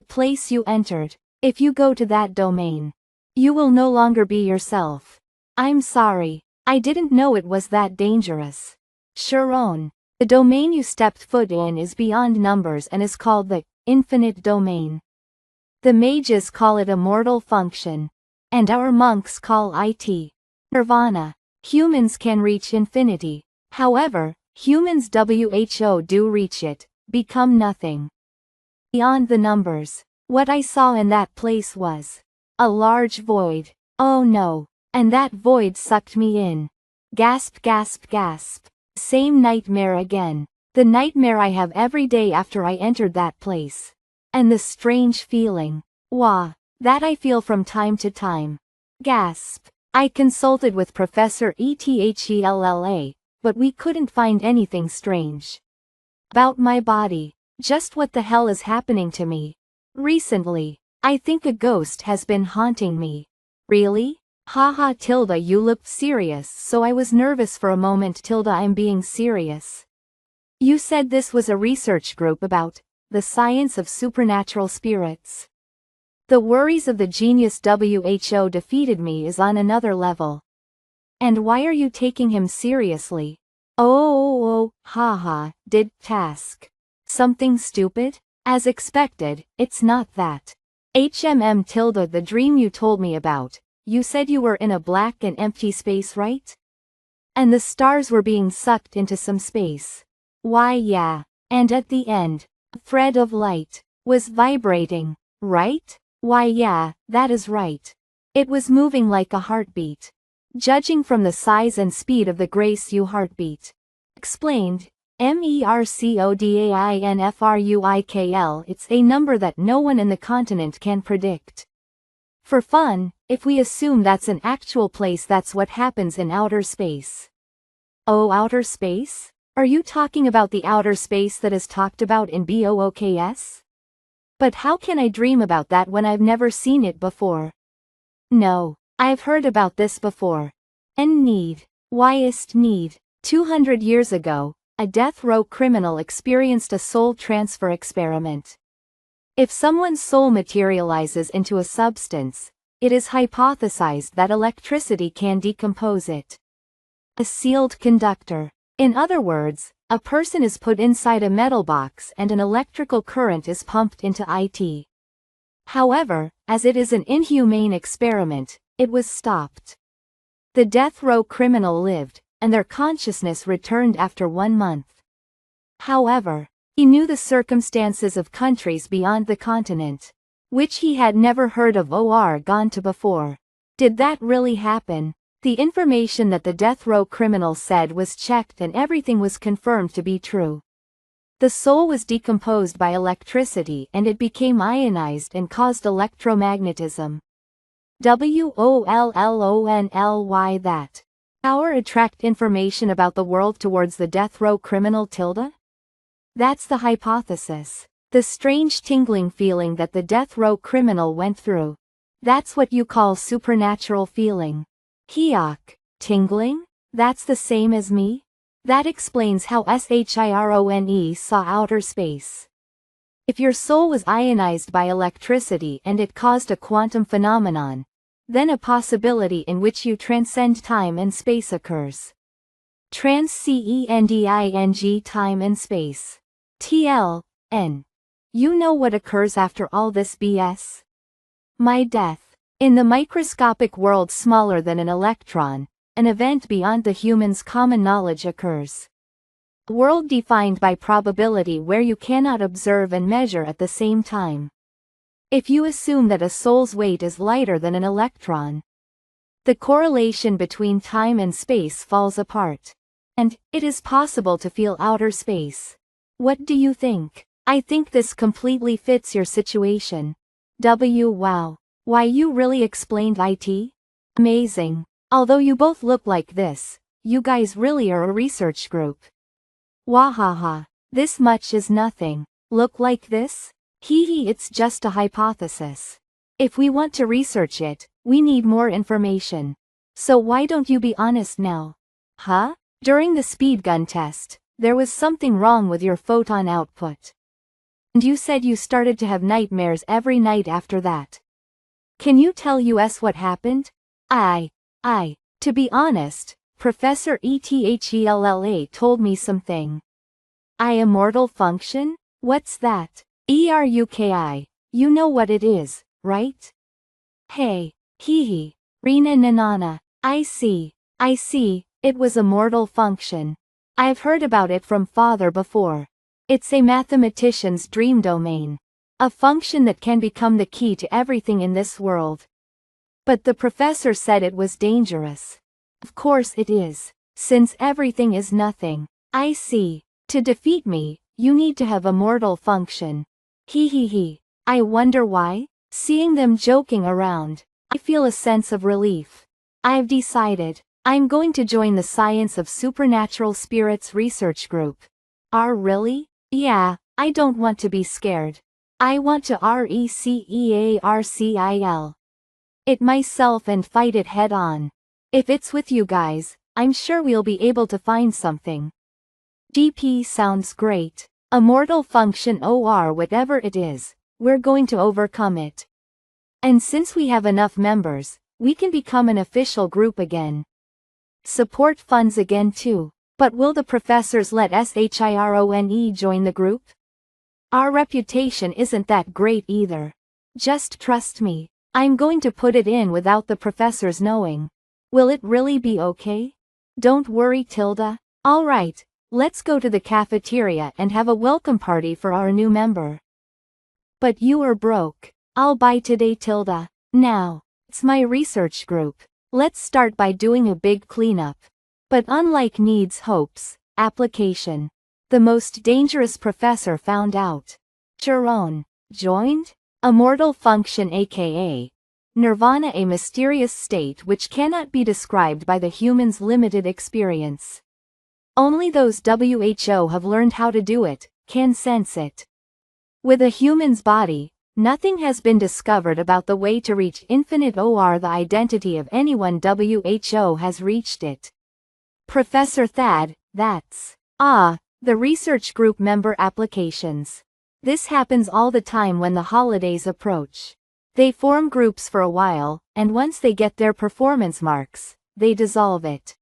Place you entered. If you go to that domain, you will no longer be yourself. I'm sorry. I didn't know it was that dangerous. Sharon. The domain you stepped foot in is beyond numbers and is called the infinite domain. The mages call it a mortal function. And our monks call it nirvana. Humans can reach infinity. However, humans WHO do reach it, become nothing. Beyond the numbers. What I saw in that place was a large void. Oh no. And that void sucked me in. Gasp, gasp, gasp. Same nightmare again. The nightmare I have every day after I entered that place. And the strange feeling. Wah. That I feel from time to time. Gasp. I consulted with Professor ETHELLA, but we couldn't find anything strange about my body. Just what the hell is happening to me? Recently, I think a ghost has been haunting me. Really? Haha tilde, you looked serious, so I was nervous for a moment tilde. I'm being serious. You said this was a research group about the science of supernatural spirits. The worries of the genius WHO defeated me is on another level. And why are you taking him seriously? Oh, haha, did task something stupid? As expected, it's not that. tilde, the dream you told me about, you said you were in a black and empty space, right? And the stars were being sucked into some space. Why yeah. And at the end, a thread of light was vibrating, right? Why yeah, that is right. It was moving like a heartbeat. Judging from the size and speed of the Grace U heartbeat. Explained. MERCODAINFRUIKL. It's a number that no one in the continent can predict. For fun, if we assume that's an actual place, that's what happens in outer space. Oh, outer space? Are you talking about the outer space that is talked about in BOOKS? But how can I dream about that when I've never seen it before? No, I've heard about this before. And need. Whyest need? 200 years ago, a death row criminal experienced a soul transfer experiment. If someone's soul materializes into a substance, it is hypothesized that electricity can decompose it. A sealed conductor. In other words, a person is put inside a metal box and an electrical current is pumped into it. However, as it is an inhumane experiment, it was stopped. The death row criminal lived, and their consciousness returned after 1 month. However, he knew the circumstances of countries beyond the continent, which he had never heard of or gone to before. Did that really happen? The information that the death row criminal said was checked and everything was confirmed to be true. The soul was decomposed by electricity and it became ionized and caused electromagnetism. WOLLONLY that. Power attract information about the world towards the death row criminal tilde? That's the hypothesis. The strange tingling feeling that the death row criminal went through. That's what you call supernatural feeling. Hyok. Tingling? That's the same as me? That explains how SHIRONE saw outer space. If your soul was ionized by electricity and it caused a quantum phenomenon, then a possibility in which you transcend time and space occurs. Transcending time and space. TLN. You know what occurs after all this BS? My death. In the microscopic world smaller than an electron, an event beyond the human's common knowledge occurs. A world defined by probability where you cannot observe and measure at the same time. If you assume that a soul's weight is lighter than an electron, the correlation between time and space falls apart. And it is possible to feel outer space. What do you think? I think this completely fits your situation. Wow. Why, you really explained it? Amazing. Although you both look like this, you guys really are a research group. Wahaha. This much is nothing. Look like this? Hee, it's just a hypothesis. If we want to research it, we need more information. So why don't you be honest now? Huh? During the speed gun test, there was something wrong with your photon output. And you said you started to have nightmares every night after that. Can you tell us what happened? To be honest, Professor Ethella told me something. Immortal function? What's that? ERUKI. You know what it is, right? Hey, hee. Rena Nanana. I see, it was immortal function. I've heard about it from father before. It's a mathematician's dream domain. A function that can become the key to everything in this world. But the professor said it was dangerous. Of course it is, since everything is nothing. I see. To defeat me, you need to have immortal function. Hee. I wonder why? Seeing them joking around, I feel a sense of relief. I've decided, I'm going to join the Science of Supernatural Spirits research group. Really? Yeah, I don't want to be scared. I want to RECEARCIL it myself and fight it head on. If it's with you guys, I'm sure we'll be able to find something. GP sounds great. Immortal function or whatever it is, we're going to overcome it. And since we have enough members, we can become an official group again. Support funds again too. But will the professors let SHIRONE join the group? Our reputation isn't that great either. Just trust me. I'm going to put it in without the professors knowing. Will it really be okay? Don't worry, Tilda. Alright, let's go to the cafeteria and have a welcome party for our new member. But you are broke. I'll buy today, Tilda. Now, it's my research group. Let's start by doing a big cleanup. But unlike needs hopes, application. The most dangerous professor found out. Sharon joined? Immortal function aka Nirvana, a mysterious state which cannot be described by the human's limited experience. Only those WHO have learned how to do it, can sense it. With a human's body, nothing has been discovered about the way to reach infinite or the identity of anyone. WHO has reached it. Professor Thad, that's the research group member applications. This happens all the time when the holidays approach. They form groups for a while, and once they get their performance marks, they dissolve it.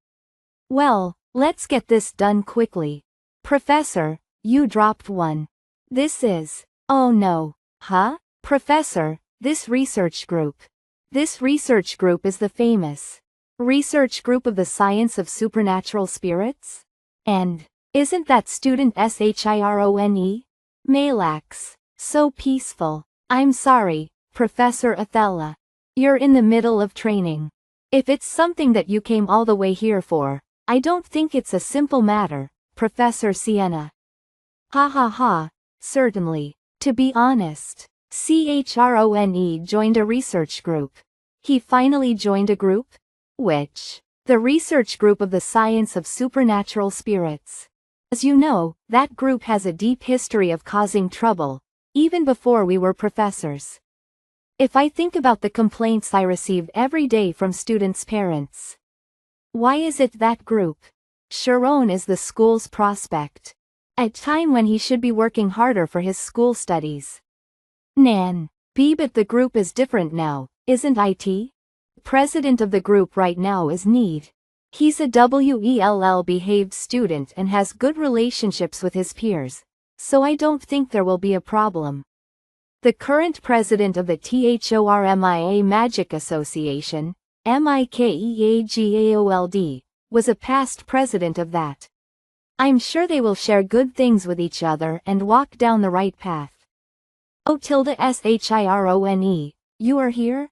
Well, let's get this done quickly. Professor, you dropped one. This is, oh no, huh? Professor, this research group. This research group is the famous research group of the science of supernatural spirits? And, isn't that student Shirone? Malax. So peaceful. I'm sorry, Professor Athela. You're in the middle of training. If it's something that you came all the way here for, I don't think it's a simple matter, Professor Sienna. Ha ha ha, certainly. To be honest, Chrone joined a research group. He finally joined a group? Which? The research group of the science of supernatural spirits. As you know, that group has a deep history of causing trouble, even before we were professors. If I think about the complaints I receive every day from students' parents. Why is it that group? Sharon is the school's prospect. At time when he should be working harder for his school studies. Nan. But the group is different now, isn't it? President of the group right now is Need. He's a well-behaved student and has good relationships with his peers, so I don't think there will be a problem. The current president of the THORMIA Magic Association, MIKEAGAOLD, was a past president of that. I'm sure they will share good things with each other and walk down the right path. Oh Shirone, you are here?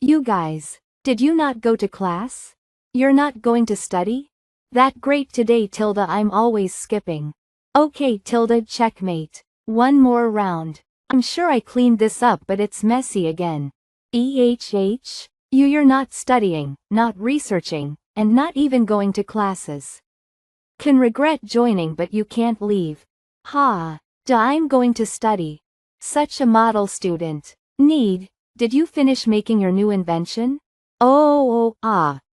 You guys, did you not go to class? You're not going to study? That great today Tilda, I'm always skipping. Okay Tilda, checkmate. One more round. I'm sure I cleaned this up but it's messy again. You're not studying, not researching, and not even going to classes. Can regret joining but you can't leave. I'm going to study. Such a model student. Need, did you finish making your new invention?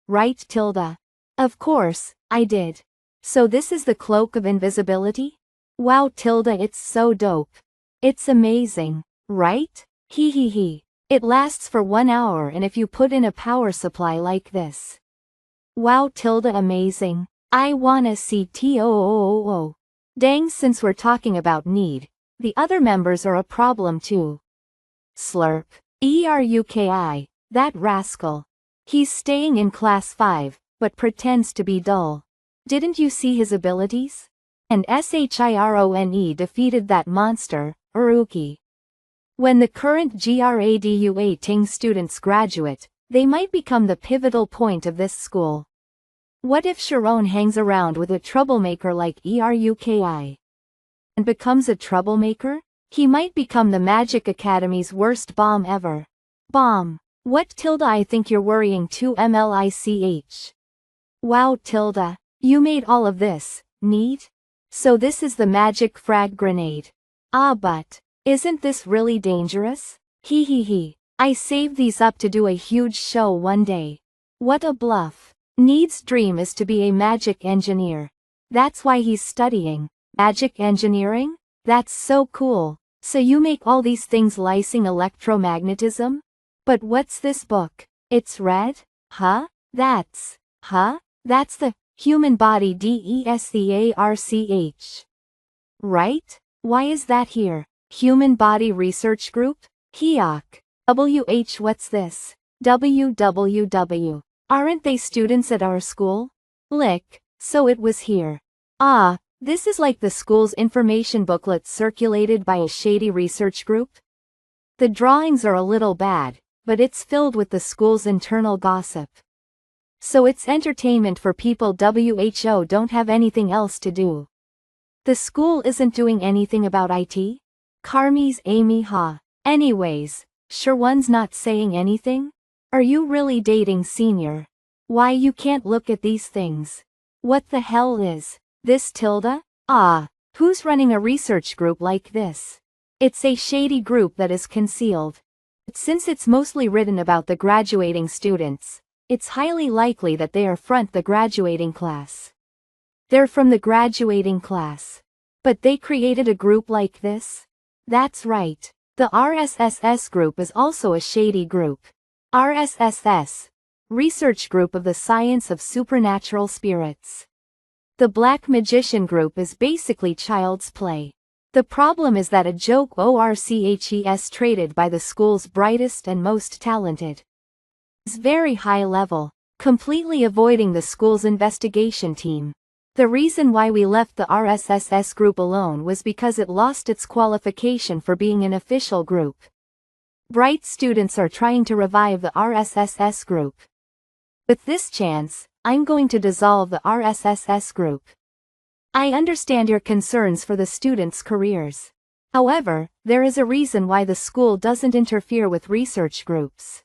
Right Tilda. Of course, I did. So this is the cloak of invisibility? Wow Tilda, it's so dope. It's amazing, right? It lasts for 1 hour and if you put in a power supply like this. Wow Tilda, amazing. I wanna see TOOO. Dang, since we're talking about Need, the other members are a problem too. Slurp. ERUKI, that rascal. He's staying in class 5, but pretends to be dull. Didn't you see his abilities? And SHIRONE defeated that monster, Uruki. When the current GRADUAting students graduate, they might become the pivotal point of this school. What if Sharon hangs around with a troublemaker like ERUKI? And becomes a troublemaker? He might become the Magic Academy's worst bomb ever. Bomb. What Tilda, I think you're worrying too MLICH. Wow Tilda, you made all of this, Neat? So this is the magic frag grenade. But, isn't this really dangerous? I saved these up to do a huge show one day. What a bluff. Need's dream is to be a magic engineer. That's why he's studying. Magic engineering? That's so cool. So you make all these things lysing electromagnetism? But what's this book? It's red? That's the human body DESCARCH. Right? Why is that here? Human Body Research Group? HEOC. What's this? WWW. Aren't they students at our school? Lick, so it was here. This is like the school's information booklet circulated by a shady research group? The drawings are a little bad, but it's filled with the school's internal gossip. So it's entertainment for people WHO don't have anything else to do. The school isn't doing anything about IT? Carmies Amy Anyways, sure one's not saying anything? Are you really dating senior? Why you can't look at these things? What the hell is this, Tilda? Ah, who's running a research group like this? It's a shady group that is concealed. But since it's mostly written about the graduating students, it's highly likely that they are from the graduating class. They're from the graduating class. But they created a group like this? That's right. The RSSS group is also a shady group. RSSS, Research Group of the Science of Supernatural Spirits. The Black Magician group is basically child's play. The problem is that a joke ORCHES traded by the school's brightest and most talented is very high level, completely avoiding the school's investigation team. The reason why we left the RSSS group alone was because it lost its qualification for being an official group. Bright students are trying to revive the RSSS group. With this chance, I'm going to dissolve the RSSS group. I understand your concerns for the students' careers. However, there is a reason why the school doesn't interfere with research groups.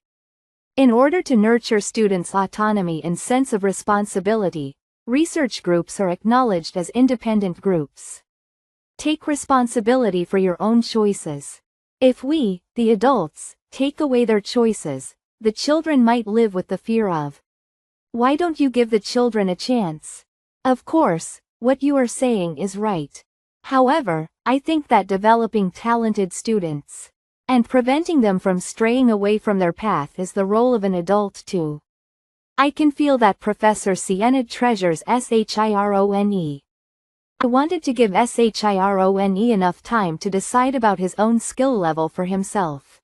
In order to nurture students' autonomy and sense of responsibility, research groups are acknowledged as independent groups. Take responsibility for your own choices. If we, the adults, take away their choices, the children might live with the fear of. Why don't you give the children a chance? Of course, what you are saying is right. However, I think that developing talented students and preventing them from straying away from their path is the role of an adult too. I can feel that Professor Sienna treasures SHIRONE. I wanted to give SHIRONE enough time to decide about his own skill level for himself.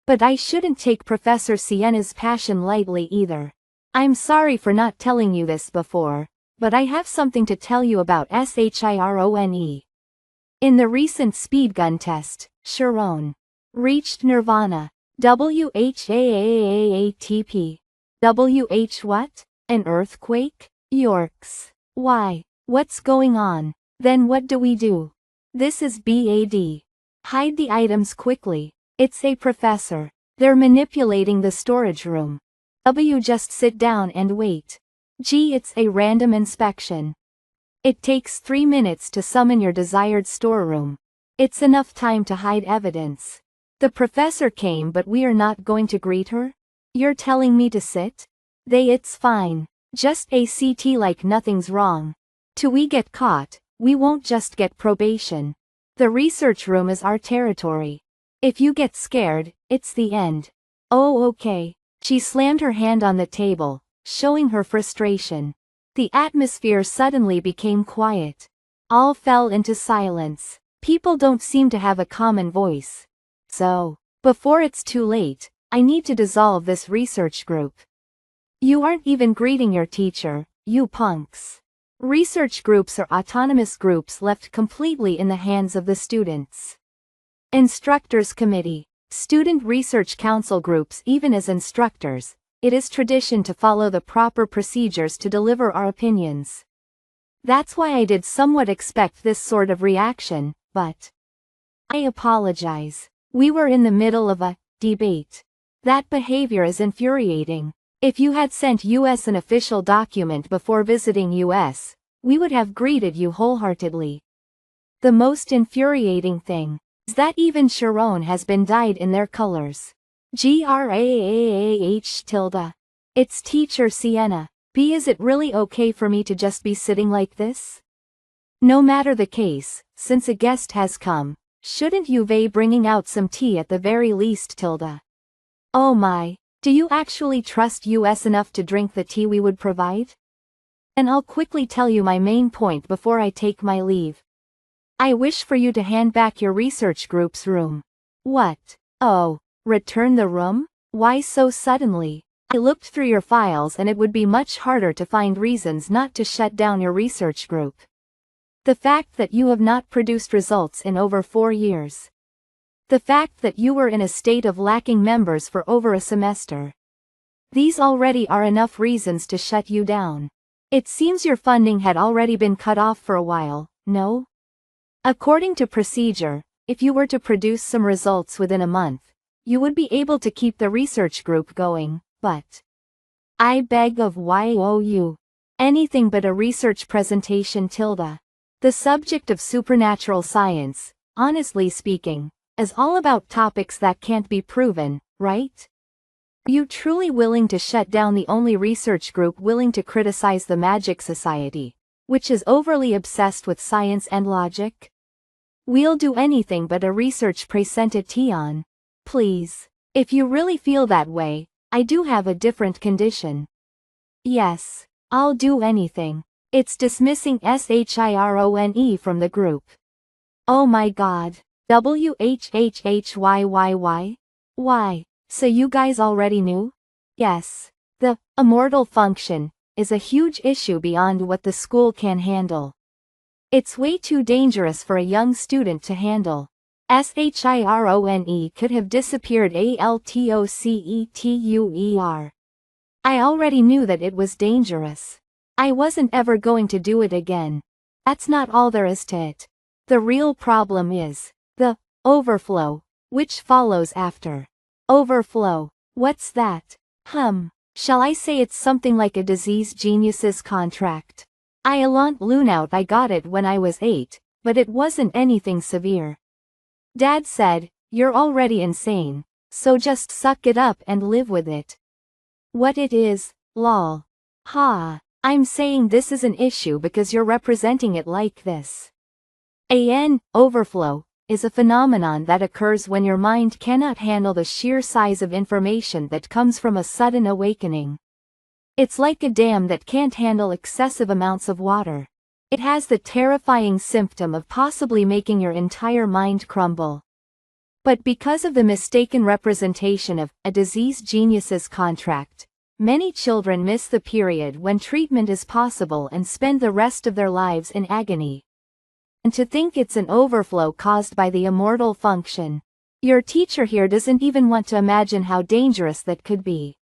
But I shouldn't take Professor Sienna's passion lightly either. I'm sorry for not telling you this before, but I have something to tell you about SHIRONE. In the recent speed gun test, Sharon reached Nirvana. WHAAAATP. WH what? An earthquake? Yorks. Why? What's going on? Then what do we do? This is BAD. Hide the items quickly. It's a professor. They're manipulating the storage room. W just sit down and wait. G it's a random inspection. It takes 3 minutes to summon your desired storeroom. It's enough time to hide evidence. The professor came but we are not going to greet her? You're telling me to sit? It's fine. Just ACT like nothing's wrong. Till we get caught, we won't just get probation. The research room is our territory. If you get scared, it's the end. Oh okay. She slammed her hand on the table, showing her frustration. The atmosphere suddenly became quiet. All fell into silence. People don't seem to have a common voice. So, before it's too late, I need to dissolve this research group. You aren't even greeting your teacher, you punks. Research groups are autonomous groups left completely in the hands of the students. Instructors Committee. Student Research Council groups. Even as instructors, it is tradition to follow the proper procedures to deliver our opinions. That's why I did somewhat expect this sort of reaction, but I apologize. We were in the middle of a debate. That behavior is infuriating. If you had sent us an official document before visiting us, we would have greeted you wholeheartedly. The most infuriating thing is that even Sharon has been dyed in their colors. GRAAAH tilde. It's teacher Sienna. B is it really okay for me to just be sitting like this? No matter the case, since a guest has come, shouldn't you be bringing out some tea at the very least tilde? Oh my, do you actually trust us enough to drink the tea we would provide? And I'll quickly tell you my main point before I take my leave. I wish for you to hand back your research group's room. What? Oh, return the room? Why so suddenly? I looked through your files and it would be much harder to find reasons not to shut down your research group. The fact that you have not produced results in over 4 years. The fact that you were in a state of lacking members for over a semester. These already are enough reasons to shut you down. It seems your funding had already been cut off for a while, no? According to procedure, if you were to produce some results within a month, you would be able to keep the research group going, but I beg of you. Anything but a research presentation, Tilda. The subject of supernatural science, honestly speaking, is all about topics that can't be proven, right? Are you truly willing to shut down the only research group willing to criticize the Magic Society, which is overly obsessed with science and logic? We'll do anything but a research presentation. Please. If you really feel that way, I do have a different condition. Yes, I'll do anything. It's dismissing SHIRONE from the group. Oh my god. WHHHYYY? Why? So you guys already knew? Yes. The immortal function is a huge issue beyond what the school can handle. It's way too dangerous for a young student to handle. SHIRONE could have disappeared ALTOCETUER. I already knew that it was dangerous. I wasn't ever going to do it again. That's not all there is to it. The real problem is the overflow, which follows after. Overflow. What's that? Shall I say it's something like a disease genius's contract? I lunaut I got it when I was 8, but it wasn't anything severe. Dad said, you're already insane, so just suck it up and live with it. What it is, lol. Ha. I'm saying this is an issue because you're representing it like this. Overflow, is a phenomenon that occurs when your mind cannot handle the sheer size of information that comes from a sudden awakening. It's like a dam that can't handle excessive amounts of water. It has the terrifying symptom of possibly making your entire mind crumble. But because of the mistaken representation of a disease genius's contract, many children miss the period when treatment is possible and spend the rest of their lives in agony. And to think it's an overflow caused by the immortal function. Your teacher here doesn't even want to imagine how dangerous that could be.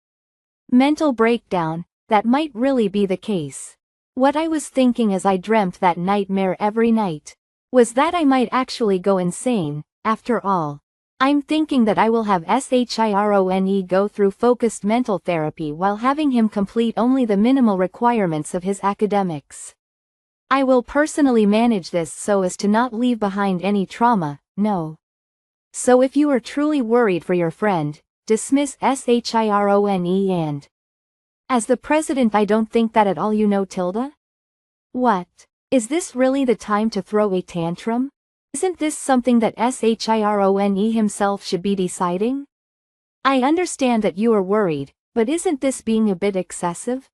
Mental breakdown, that might really be the case. What I was thinking as I dreamt that nightmare every night, was that I might actually go insane, after all. I'm thinking that I will have SHIRONE go through focused mental therapy while having him complete only the minimal requirements of his academics. I will personally manage this so as to not leave behind any trauma, no. So if you are truly worried for your friend, dismiss SHIRONE and. As the president, I don't think that at all, you know, Tilda? What? Is this really the time to throw a tantrum? Isn't this something that SHIRONE himself should be deciding? I understand that you are worried, but isn't this being a bit excessive?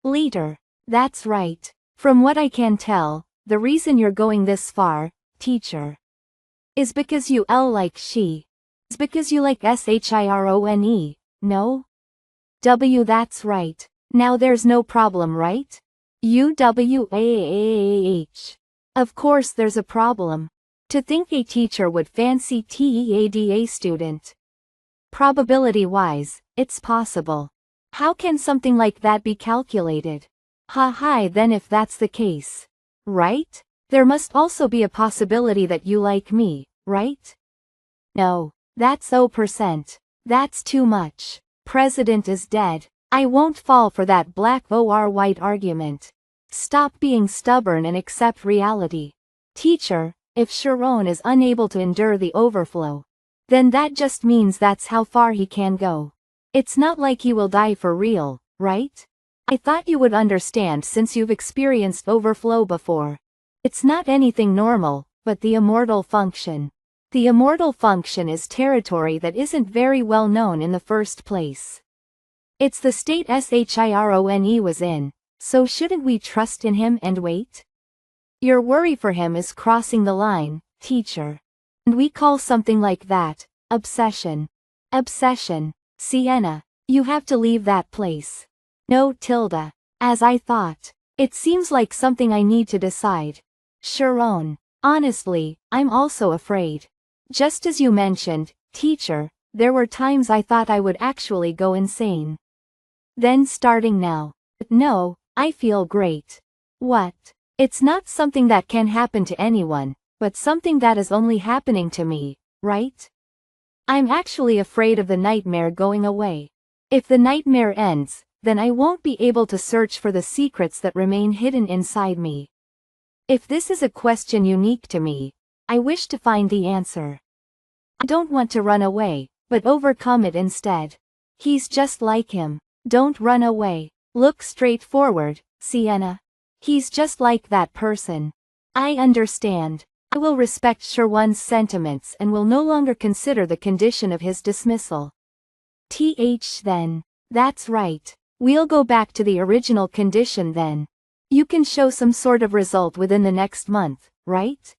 Leader. That's right. From what I can tell, the reason you're going this far, teacher, is because you like she. Is because you like SHIRONE, no? That's right. Now there's no problem, right? UWAAH. Of course there's a problem. To think a teacher would fancy TEADA student. Probability-wise, it's possible. How can something like that be calculated? Then if that's the case, right? There must also be a possibility that you like me, right? No, that's 0%. That's too much. President is dead. I won't fall for that black or white argument. Stop being stubborn and accept reality. Teacher, if Sharon is unable to endure the overflow, then that just means that's how far he can go. It's not like he will die for real, right? I thought you would understand since you've experienced overflow before. It's not anything normal, but the immortal function. The immortal function is territory that isn't very well known in the first place. It's the state SHIRONE was in, so shouldn't we trust in him and wait? Your worry for him is crossing the line, teacher. And we call something like that, obsession. Obsession. Sienna, you have to leave that place. No, Tilda. As I thought. It seems like something I need to decide. Sharon. Honestly, I'm also afraid. Just as you mentioned, teacher, there were times I thought I would actually go insane. Then starting now. No, I feel great. What? It's not something that can happen to anyone, but something that is only happening to me, right? I'm actually afraid of the nightmare going away. If the nightmare ends, then I won't be able to search for the secrets that remain hidden inside me. If this is a question unique to me, I wish to find the answer. I don't want to run away, but overcome it instead. He's just like him. Don't run away. Look straight forward, Sienna. He's just like that person. I understand. I will respect Sherwin's sentiments and will no longer consider the condition of his dismissal. Then. That's right. We'll go back to the original condition then. You can show some sort of result within the next month, right?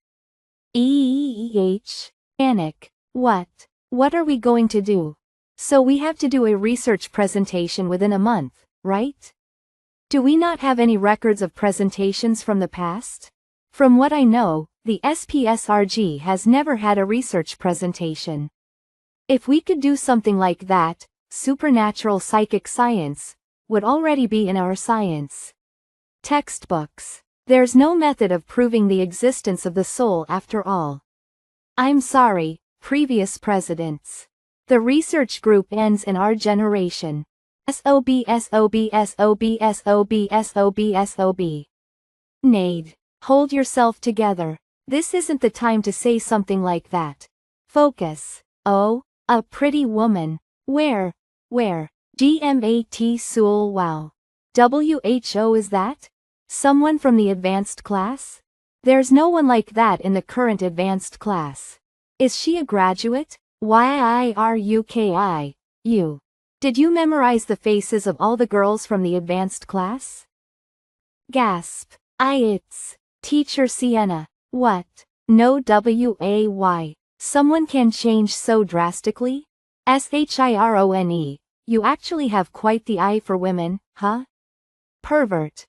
Panic. What? What are we going to do? So we have to do a research presentation within a month, right? Do we not have any records of presentations from the past? From what I know, the SPSRG has never had a research presentation. If we could do something like that, supernatural psychic science would already be in our science textbooks. There's no method of proving the existence of the soul after all. I'm sorry, previous presidents. The research group ends in our generation. SOB. Nade. Hold yourself together. This isn't the time to say something like that. Focus. Oh, a pretty woman. Where? GMAT Soul. Wow. WHO is that? Someone from the advanced class? There's no one like that in the current advanced class. Is she a graduate? YIRUKI. You. Did you memorize the faces of all the girls from the advanced class? Gasp. It's Teacher Sienna. What? No way. Someone can change so drastically? SHIRONE. You actually have quite the eye for women, huh? Pervert.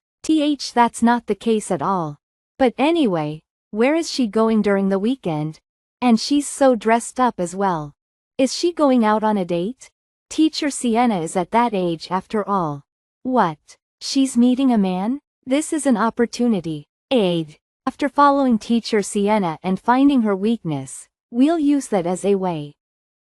That's not the case at all. But anyway, where is she going during the weekend? And she's so dressed up as well. Is she going out on a date? Teacher Sienna is at that age after all. What? She's meeting a man? This is an opportunity. After following Teacher Sienna and finding her weakness, we'll use that as a way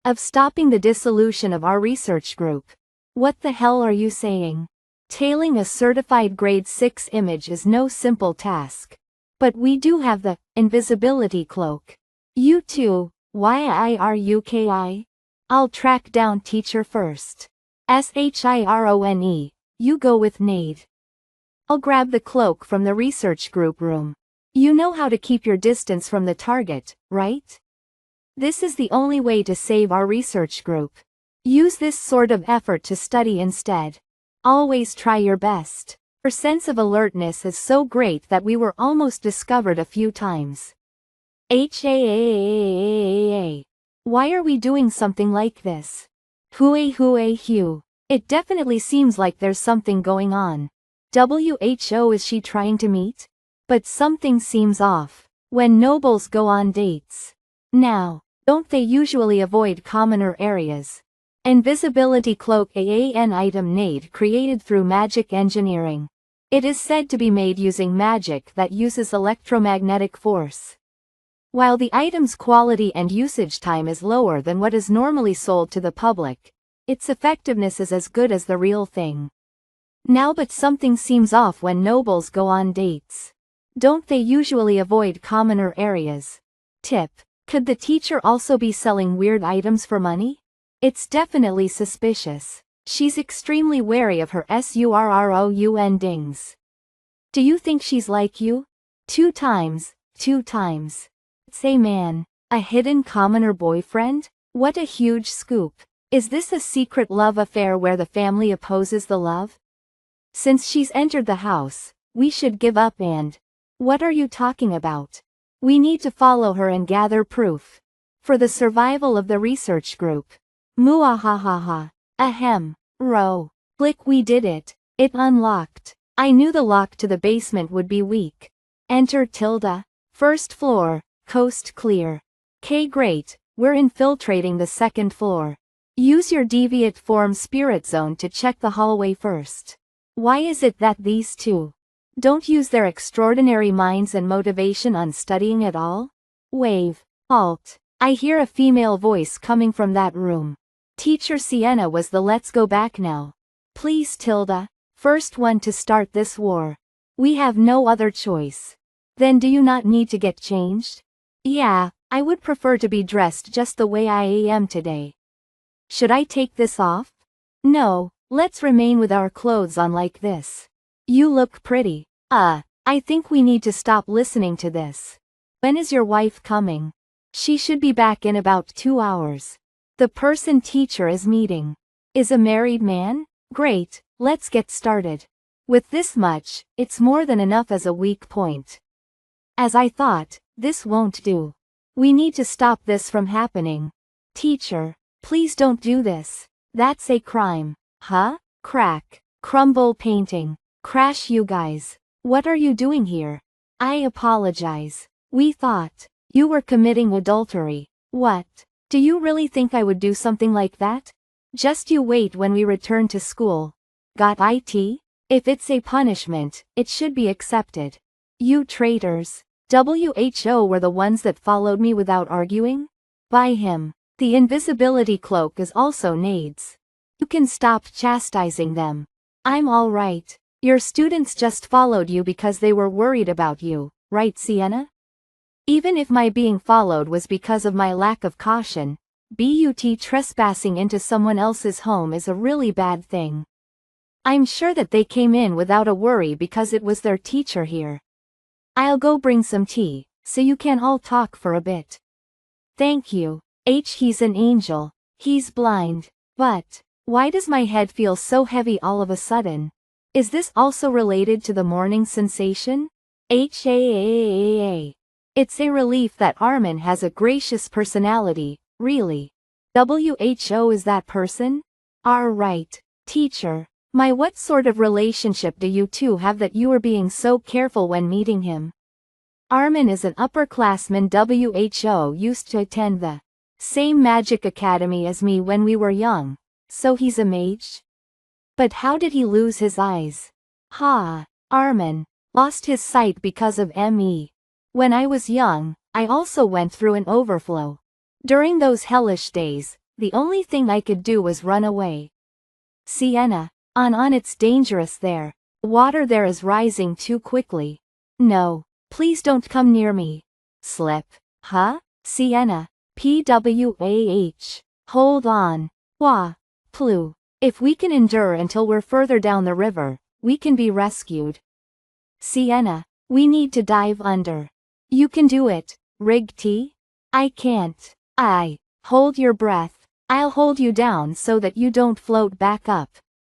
of stopping the dissolution of our research group. What the hell are you saying? Tailing a certified grade 6 image is no simple task. But we do have the invisibility cloak. You too, YIRUKI? I'll track down Teacher first. SHIRONE, you go with Nade. I'll grab the cloak from the research group room. You know how to keep your distance from the target, right? This is the only way to save our research group. Use this sort of effort to study instead. Always try your best. Her sense of alertness is so great that we were almost discovered a few times. Why are we doing something like this? Hue. It definitely seems like there's something going on. WHO, is she trying to meet? But something seems off. When nobles go on dates. Now, don't they usually avoid commoner areas? Invisibility cloak, an item Nade created through magic engineering. It is said to be made using magic that uses electromagnetic force. While the item's quality and usage time is lower than what is normally sold to the public, its effectiveness is as good as the real thing. Now, but something seems off when nobles go on dates. Don't they usually avoid commoner areas? Tip. Could the teacher also be selling weird items for money? It's definitely suspicious. She's extremely wary of her SURROUN dings. Do you think she's like you? 2 times. It's a man. A hidden commoner boyfriend? What a huge scoop. Is this a secret love affair where the family opposes the love? Since she's entered the house, we should give up and... What are you talking about? We need to follow her and gather proof. For the survival of the research group. Muahahaha. Ahem. Row. Click, we did it. It unlocked. I knew the lock to the basement would be weak. Enter Tilda. First floor, coast clear. Great, we're infiltrating the 2nd floor. Use your deviate form spirit zone to check the hallway first. Why is it that these two don't use their extraordinary minds and motivation on studying at all? Wave. Halt. I hear a female voice coming from that room. Teacher Sienna was the let's go back now Please Tilda, first one to start this war. We have no other choice. Then do you not need to get changed? Yeah, I would prefer to be dressed just the way I am today. Should I take this off? No, let's remain with our clothes on like this. You look pretty. I think we need to stop listening to this. When is your wife coming? She should be back in about 2 hours. The person teacher is meeting. Is a married man? Great, let's get started. With this much, it's more than enough as a weak point. As I thought, this won't do. We need to stop this from happening. Teacher, please don't do this. That's a crime. Huh? Crack. Crumble painting. Crash you guys. What are you doing here? I apologize. We thought you were committing adultery. What? Do you really think I would do something like that? Just you wait when we return to school. Got it? If it's a punishment, it should be accepted. You traitors. WHO were the ones that followed me without arguing? By him. The invisibility cloak is also Nade's. You can stop chastising them. I'm all right. Your students just followed you because they were worried about you, right, Sienna? Even if my being followed was because of my lack of caution, but trespassing into someone else's home is a really bad thing. I'm sure that they came in without a worry because it was their teacher here. I'll go bring some tea, so you can all talk for a bit. Thank you. He's an angel. He's blind. But why does my head feel so heavy all of a sudden? Is this also related to the morning sensation? It's a relief that Armin has a gracious personality, really. WHO is that person? Right. Teacher. What sort of relationship do you two have that you are being so careful when meeting him? Armin is an upperclassman. WHO used to attend the same magic academy as me when we were young, so he's a mage? But how did he lose his eyes? Armin lost his sight because of ME. When I was young, I also went through an overflow. During those hellish days, the only thing I could do was run away. Sienna, on it's dangerous there. The water there is rising too quickly. No, please don't come near me. Slip. Sienna. PWAH. Hold on. Plu. If we can endure until we're further down the river, we can be rescued. Sienna, we need to dive under. You can do it, Rig T. I can't. Hold your breath. I'll hold you down so that you don't float back up.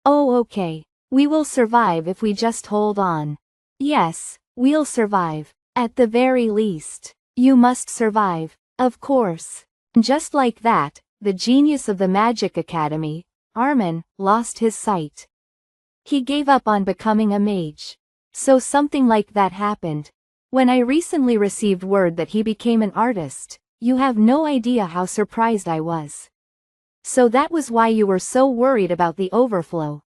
Oh, okay. We will survive if we just hold on. Yes, we'll survive. At the very least. You must survive. Of course. Just like that, the genius of the Magic Academy, Armin, lost his sight. He gave up on becoming a mage. So something like that happened. When I recently received word that he became an artist, you have no idea how surprised I was. So that was why you were so worried about the overflow.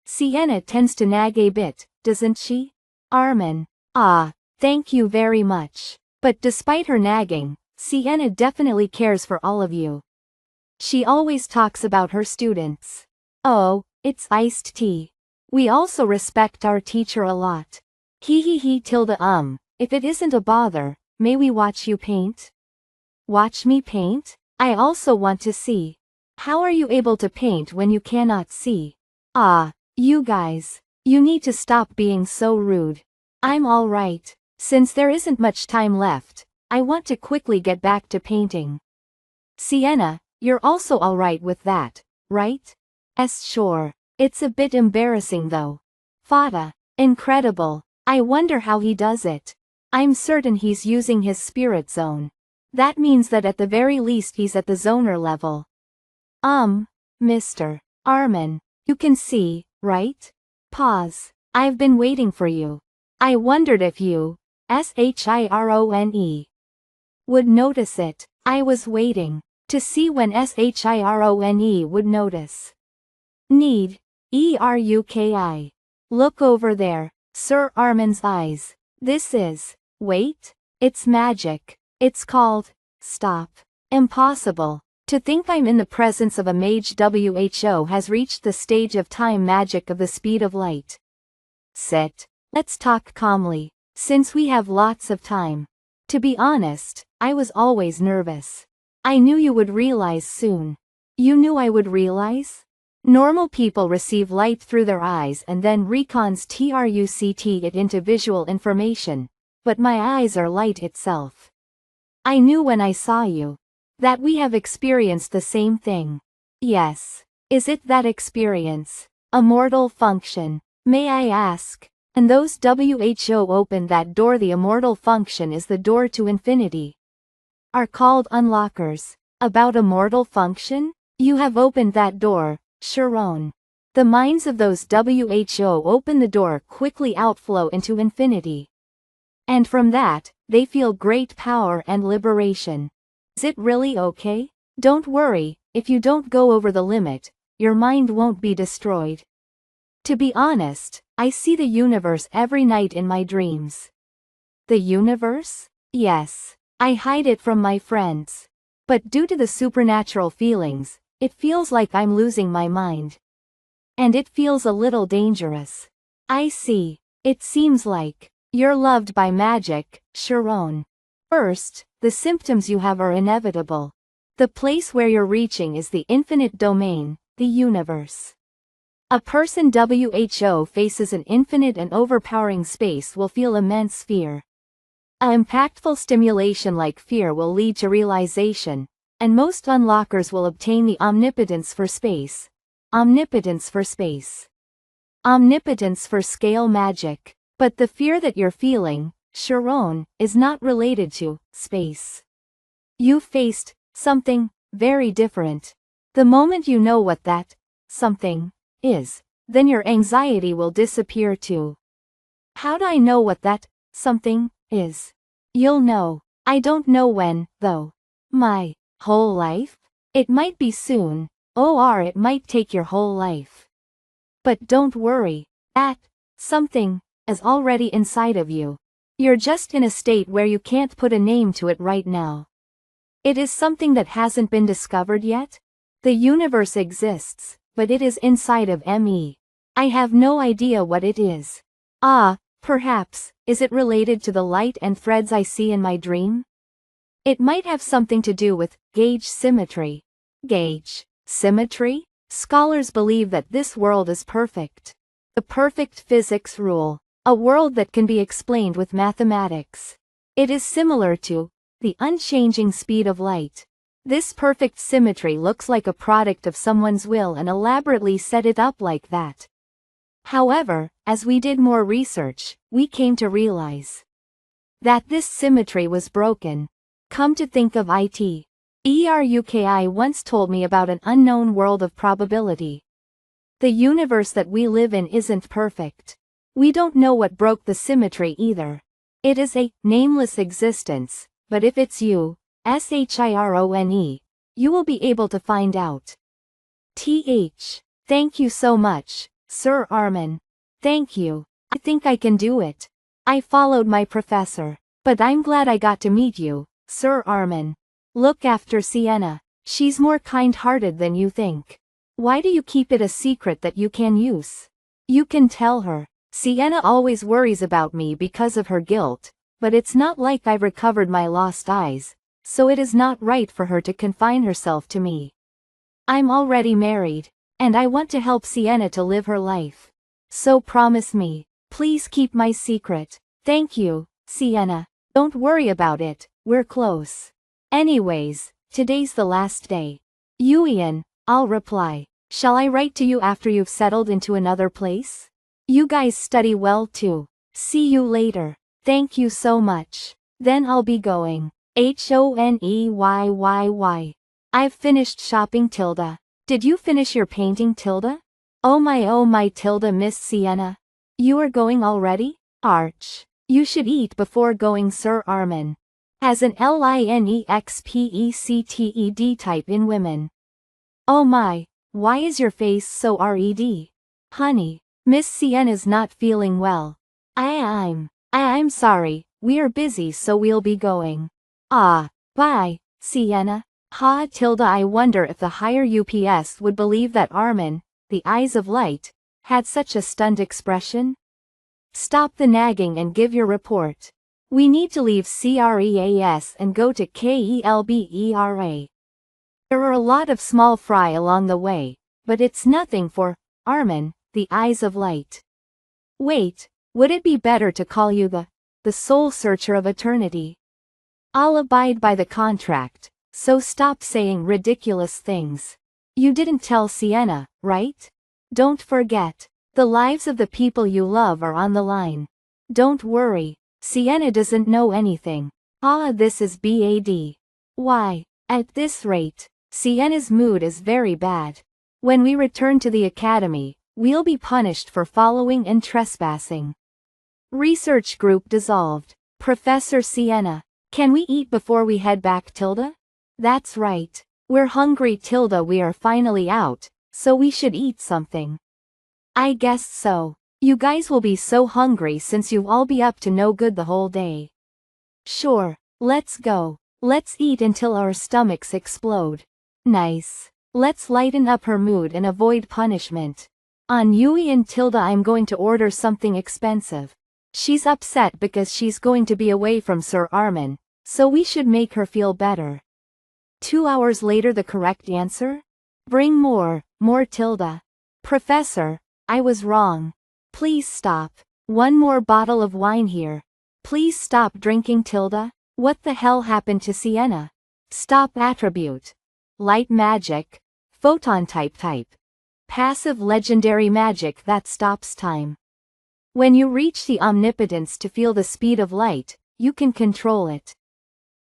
Sienna tends to nag a bit, doesn't she? Armin. Thank you very much. But despite her nagging, Sienna definitely cares for all of you. She always talks about her students. Oh, it's iced tea. We also respect our teacher a lot. Tilda. If it isn't a bother, may we watch you paint? Watch me paint? I also want to see. How are you able to paint when you cannot see? You guys. You need to stop being so rude. I'm all right. Since there isn't much time left, I want to quickly get back to painting. Sienna, you're also all right with that, right? Sure. It's a bit embarrassing though. Fata. Incredible. I wonder how he does it. I'm certain he's using his spirit zone. That means that at the very least he's at the zoner level. Mr. Armin. You can see, right? Pause. I've been waiting for you. I wondered if you, SHIRONE, would notice it. I was waiting to see when SHIRONE would notice. Need. ERUKI. Look over there, Sir Armin's eyes. This is, wait, it's magic. It's called, stop. Impossible. To think I'm in the presence of a mage who has reached the stage of time magic of the speed of light. Sit. Let's talk calmly, since we have lots of time. To be honest, I was always nervous. I knew you would realize soon. You knew I would realize? Normal people receive light through their eyes and then reconstruct it into visual information, but my eyes are light itself. I knew when I saw you that we have experienced the same thing. Yes. Is it that experience? A mortal function, may I ask? And those who opened that door, the immortal function is the door to infinity, are called unlockers. About a mortal function? You have opened that door, Sharon. The minds of those who open the door quickly outflow into infinity. And from that, they feel great power and liberation. Is it really okay? Don't worry, if you don't go over the limit, your mind won't be destroyed. To be honest, I see the universe every night in my dreams. The universe? Yes. I hide it from my friends. But due to the supernatural feelings, it feels like I'm losing my mind. And it feels a little dangerous. I see. It seems like you're loved by magic, Sharon. First, the symptoms you have are inevitable. The place where you're reaching is the infinite domain, the universe. A person who faces an infinite and overpowering space will feel immense fear. An impactful stimulation like fear will lead to realization, and most unlockers will obtain the omnipotence for space. Omnipotence for space. Omnipotence for scale magic. But the fear that you're feeling, Sharon, is not related to space. You faced something very different. The moment you know what that something is, then your anxiety will disappear too. How do I know what that something is? You'll know. I don't know when, though. My whole life? It might be soon, or it might take your whole life. But don't worry, that something is already inside of you. You're just in a state where you can't put a name to it right now. It is something that hasn't been discovered yet. The universe exists, but it is inside of me. I have no idea what it is. Perhaps, is it related to the light and threads I see in my dream? It might have something to do with gauge symmetry. Gauge symmetry? Scholars believe that this world is perfect. The perfect physics rule. A world that can be explained with mathematics. It is similar to the unchanging speed of light. This perfect symmetry looks like a product of someone's will and elaborately set it up like that. However, as we did more research, we came to realize that this symmetry was broken. Come to think of it. Eruki once told me about an unknown world of probability. The universe that we live in isn't perfect. We don't know what broke the symmetry either. It is a nameless existence, but if it's you, Shirone, you will be able to find out. Thank you so much, Sir Armin. Thank you. I think I can do it. I followed my professor, but I'm glad I got to meet you, Sir Armin. Look after Sienna. She's more kind-hearted than you think. Why do you keep it a secret that you can use? You can tell her. Sienna always worries about me because of her guilt, but it's not like I've recovered my lost eyes, so it is not right for her to confine herself to me. I'm already married, and I want to help Sienna to live her life. So promise me, please keep my secret. Thank you, Sienna. Don't worry about it, we're close. Anyways, today's the last day. Yuian, I'll reply. Shall I write to you after you've settled into another place? You guys study well too. See you later. Thank you so much. Then I'll be going. Honeyy. I've finished shopping, Tilda. Did you finish your painting, Tilda? Oh my Tilda, Miss Sienna. You are going already? Arch. You should eat before going, Sir Armin. Has an linexpected type in women. Oh my, why is your face so red? Honey, Miss Sienna's not feeling well. I'm sorry, we are busy so we'll be going. Bye, Sienna. Ha tilde, I wonder if the higher UPS would believe that Armin, the eyes of light, had such a stunned expression? Stop the nagging and give your report. We need to leave CREAS and go to KELBERA. There are a lot of small fry along the way, but it's nothing for Armin, the eyes of light. Wait, would it be better to call you the soul searcher of eternity? I'll abide by the contract, so stop saying ridiculous things. You didn't tell Sienna, right? Don't forget, the lives of the people you love are on the line. Don't worry, Sienna doesn't know anything. Ah, this is bad. Why, at this rate, Sienna's mood is very bad. When we return to the academy, we'll be punished for following and trespassing. Research group dissolved. Professor Sienna, can we eat before we head back, Tilda? That's right. We're hungry, Tilda. We are finally out, so we should eat something. I guess so. You guys will be so hungry since you'll all be up to no good the whole day. Sure, let's go. Let's eat until our stomachs explode. Nice. Let's lighten up her mood and avoid punishment. On Yui and Tilda, I'm going to order something expensive. She's upset because she's going to be away from Sir Armin, so we should make her feel better. 2 hours later, the correct answer? Bring more Tilda. Professor, I was wrong. Please stop. One more bottle of wine here. Please stop drinking, Tilda. What the hell happened to Sienna? Stop attribute. Light magic. Photon type. Passive legendary magic that stops time. When you reach the omnipotence to feel the speed of light, you can control it.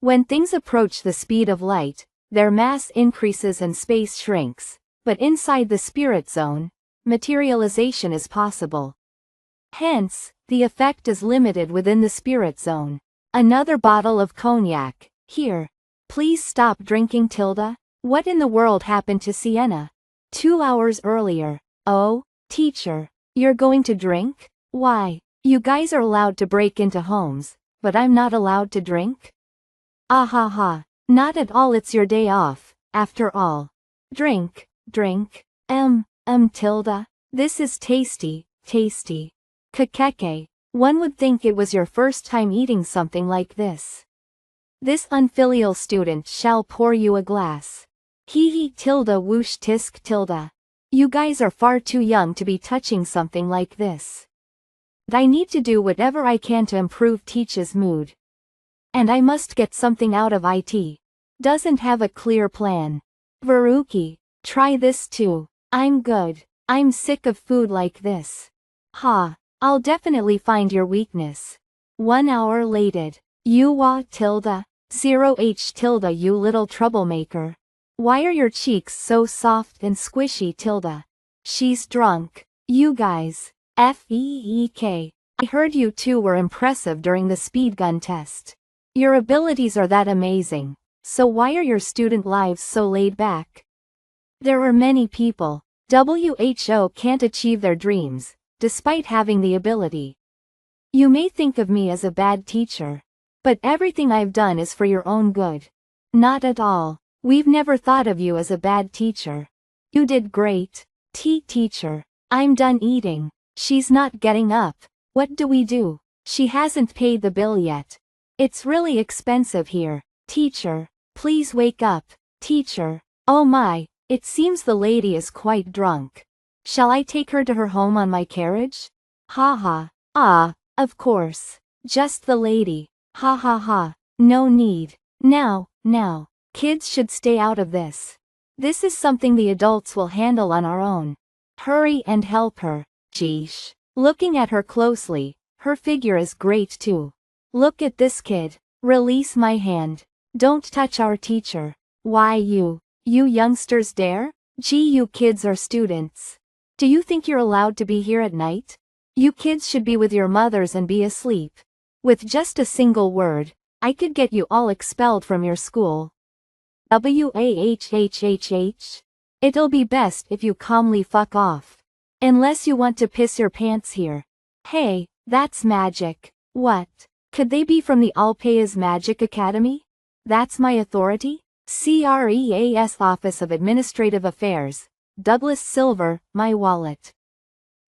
When things approach the speed of light, their mass increases and space shrinks, but inside the spirit zone, materialization is possible. Hence, the effect is limited within the spirit zone. Another bottle of cognac, here. Please stop drinking, Tilda. What in the world happened to Sienna? 2 hours earlier. Oh, teacher, you're going to drink? Why, you guys are allowed to break into homes, but I'm not allowed to drink? Ah ha ha, not at all, it's your day off, after all. Drink. Tilda, this is tasty. Kakeke, one would think it was your first time eating something like this. This unfilial student shall pour you a glass. Hee Tilda, whoosh tisk Tilda. You guys are far too young to be touching something like this. I need to do whatever I can to improve Teach's mood. And I must get something out of it. Doesn't have a clear plan. Veruki, try this too. I'm good. I'm sick of food like this. Ha, I'll definitely find your weakness. 1 hour later. You Tilda. 0h Tilda, you little troublemaker. Why are your cheeks so soft and squishy, Tilda? She's drunk. You guys. FEEK. I heard you two were impressive during the speed gun test. Your abilities are that amazing, so why are your student lives so laid back? There are many people, WHO can't achieve their dreams, despite having the ability. You may think of me as a bad teacher, but everything I've done is for your own good. Not at all. We've never thought of you as a bad teacher. You did great. Teacher. I'm done eating. She's not getting up. What do we do? She hasn't paid the bill yet. It's really expensive here. Teacher, please wake up. Teacher. Oh my, it seems the lady is quite drunk. Shall I take her to her home on my carriage? Ha ha. Ah, of course. Just the lady. Ha ha ha. No need. Now, kids should stay out of this. This is something the adults will handle on our own. Hurry and help her. Jeesh. Looking at her closely, her figure is great too. Look at this kid. Release my hand. Don't touch our teacher. Why you youngsters dare? Gee, you kids are students. Do you think you're allowed to be here at night? You kids should be with your mothers and be asleep. With just a single word, I could get you all expelled from your school. WAHHHH. It'll be best if you calmly fuck off. Unless you want to piss your pants here. Hey, that's magic. What? Could they be from the Alpea's Magic Academy? That's my authority? CREAS Office of Administrative Affairs, Douglas Silver, my wallet.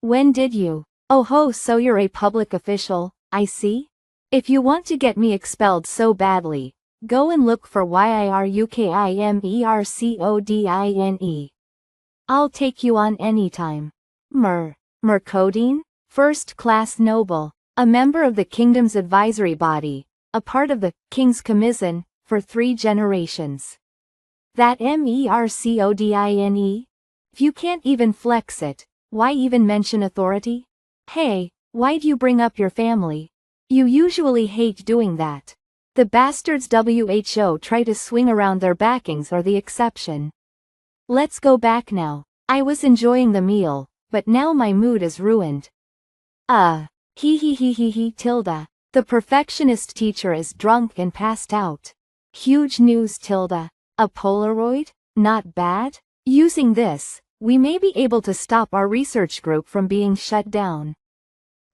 When did you? Oh ho, so you're a public official, I see? If you want to get me expelled so badly, go and look for YIRUKIMERCODINE. I'll take you on anytime. Mercodine? First class noble, a member of the kingdom's advisory body, a part of the King's Commission, for 3 generations. That MERCODINE? If you can't even flex it, why even mention authority? Hey, why'd you bring up your family? You usually hate doing that. The bastards WHO try to swing around their backings are the exception. Let's go back now. I was enjoying the meal, but now my mood is ruined. Tilda. The perfectionist teacher is drunk and passed out. Huge news, Tilda. A Polaroid? Not bad? Using this, we may be able to stop our research group from being shut down.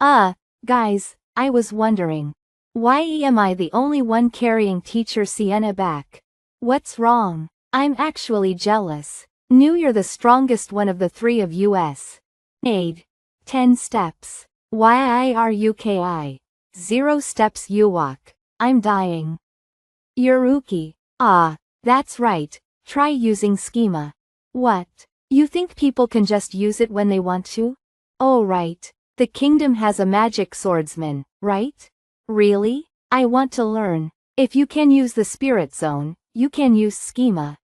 Guys, I was wondering. Why am I the only one carrying Teacher Sienna back? What's wrong? I'm actually jealous. Knew you're the strongest one of the 3 of us. Aid. 10 steps. YIRUKI. 0 steps you walk. I'm dying. Yuruki. That's right. Try using schema. What? You think people can just use it when they want to? Oh right. The kingdom has a magic swordsman, right? Really? I want to learn. If you can use the spirit zone, you can use schema.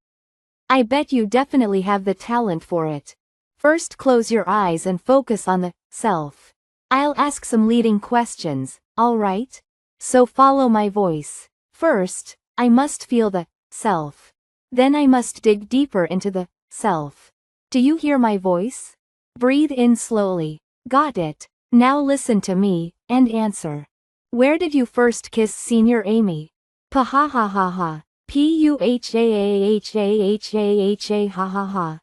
I bet you definitely have the talent for it. First close your eyes and focus on the self. I'll ask some leading questions, alright? So follow my voice. First, I must feel the self. Then I must dig deeper into the self. Do you hear my voice? Breathe in slowly. Got it. Now listen to me, and answer. Where did you first kiss Senior Amy? Pahahahaha. PUHAHAHAHA ha ha ha.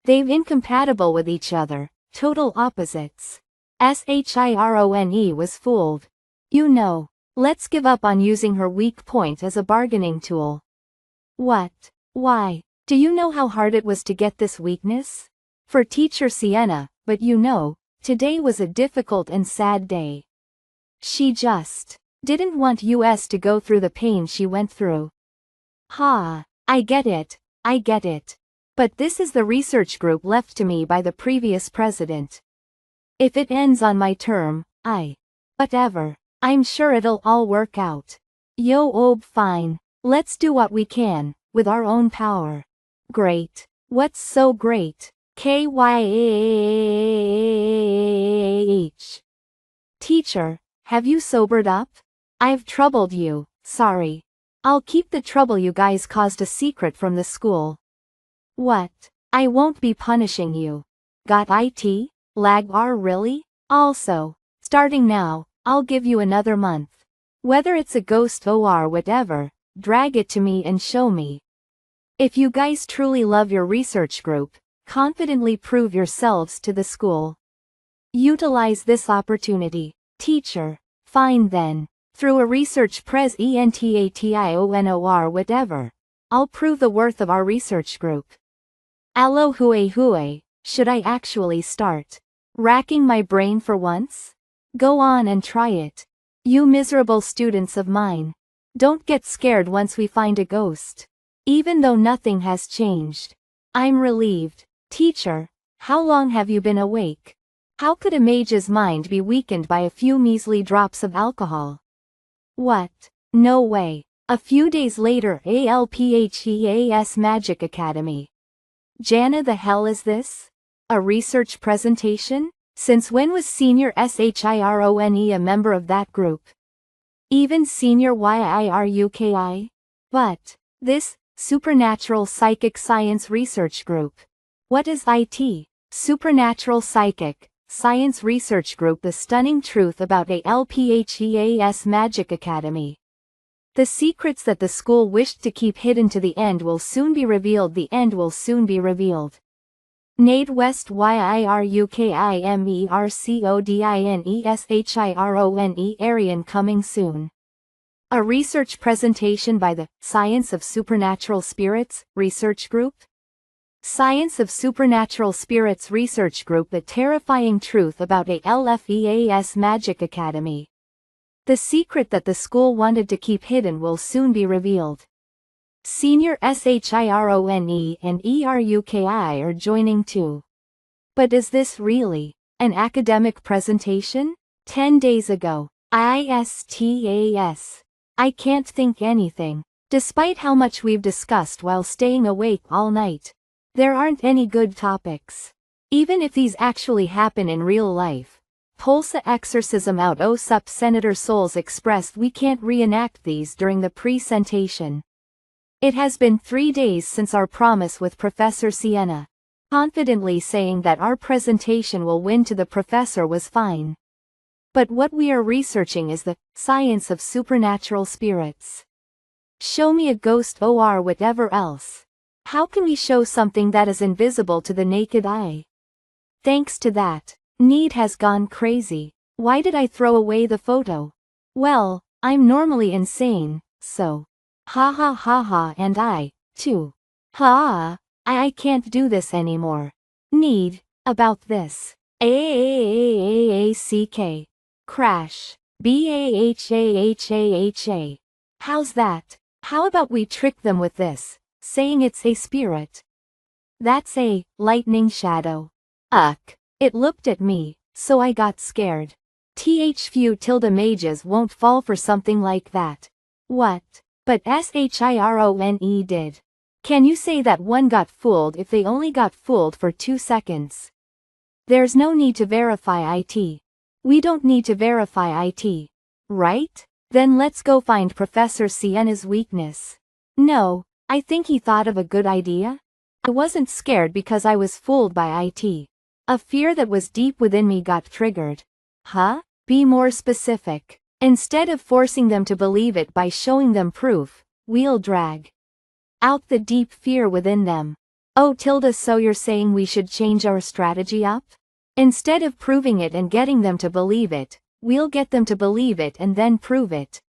They've incompatible with each other, total opposites. SHIRONE was fooled. You know, let's give up on using her weak point as a bargaining tool. What? Why? Do you know how hard it was to get this weakness? For Teacher Sienna, but you know, today was a difficult and sad day. She just didn't want us to go through the pain she went through. I get it. But this is the research group left to me by the previous president. If it ends on my term, whatever. I'm sure it'll all work out. Fine. Let's do what we can, with our own power. Great. What's so great? KYAH. Teacher, have you sobered up? I've troubled you, sorry. I'll keep the trouble you guys caused a secret from the school. What? I won't be punishing you. Got IT? Lagbar really? Also, starting now, I'll give you another month. Whether it's a ghost or whatever, drag it to me and show me. If you guys truly love your research group, confidently prove yourselves to the school. Utilize this opportunity. Teacher. Fine then. Through a research presentation whatever. I'll prove the worth of our research group. Allo hue, should I actually start racking my brain for once? Go on and try it. You miserable students of mine. Don't get scared once we find a ghost. Even though nothing has changed. I'm relieved. Teacher, how long have you been awake? How could a mage's mind be weakened by a few measly drops of alcohol? What? No way. A few days later, ALPHEAS Magic Academy. Jana, the hell is this? A research presentation? Since when was Senior SHIRONE a member of that group? Even Senior YIRUKI? But, this, Supernatural Psychic Science Research Group. What is IT? Supernatural Psychic Science Research Group. The stunning truth about ALPHEAS Magic Academy. The secrets that the school wished to keep hidden to the end will soon be revealed. The end will soon be revealed. Nade West YIRUKIMERCODINESHIRONE Arian coming soon. A research presentation by the Science of Supernatural Spirits Research Group? Science of Supernatural Spirits Research Group. The terrifying truth about a LFEAS Magic Academy. The secret that the school wanted to keep hidden will soon be revealed. Senior SHIRONE and ERUKI are joining too. But is this really an academic presentation? 10 days ago. ISTAS. I can't think anything. Despite how much we've discussed while staying awake all night, there aren't any good topics. Even if these actually happen in real life. Tulsa exorcism out. Oh sup Senator Souls expressed we can't reenact these during the presentation. It has been 3 days since our promise with Professor Sienna. Confidently saying that our presentation will win to the professor was fine. But what we are researching is the science of supernatural spirits. Show me a ghost or whatever else. How can we show something that is invisible to the naked eye? Thanks to that, Need has gone crazy. Why did I throw away the photo? Well, I'm normally insane, so. Ha ha ha ha and I, too. Ha, I can't do this anymore. Need, about this. AAAAACK. Crash. BAHAHAHA. How's that? How about we trick them with this, saying it's a spirit? That's a lightning shadow. It looked at me, so I got scared. Few tilde mages won't fall for something like that. What? But SHIRONE did. Can you say that one got fooled if they only got fooled for 2 seconds? There's no need to verify it. We don't need to verify it. Right? Then let's go find Professor Sienna's weakness. No, I think he thought of a good idea. I wasn't scared because I was fooled by it. A fear that was deep within me got triggered. Huh? Be more specific. Instead of forcing them to believe it by showing them proof, we'll drag out the deep fear within them. Oh so you're saying we should change our strategy up? Instead of proving it and getting them to believe it, we'll get them to believe it and then prove it.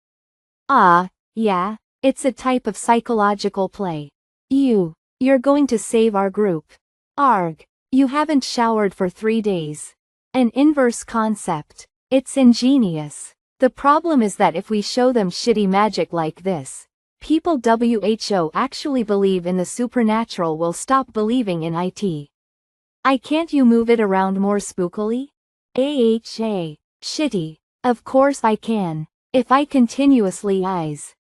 Yeah, it's a type of psychological play. You're going to save our group. Arg. You haven't showered for 3 days. An inverse concept. It's ingenious. The problem is that if we show them shitty magic like this, people who actually believe in the supernatural will stop believing in it. Can't you move it around more spookily? Shitty. Of course I can. If I continuously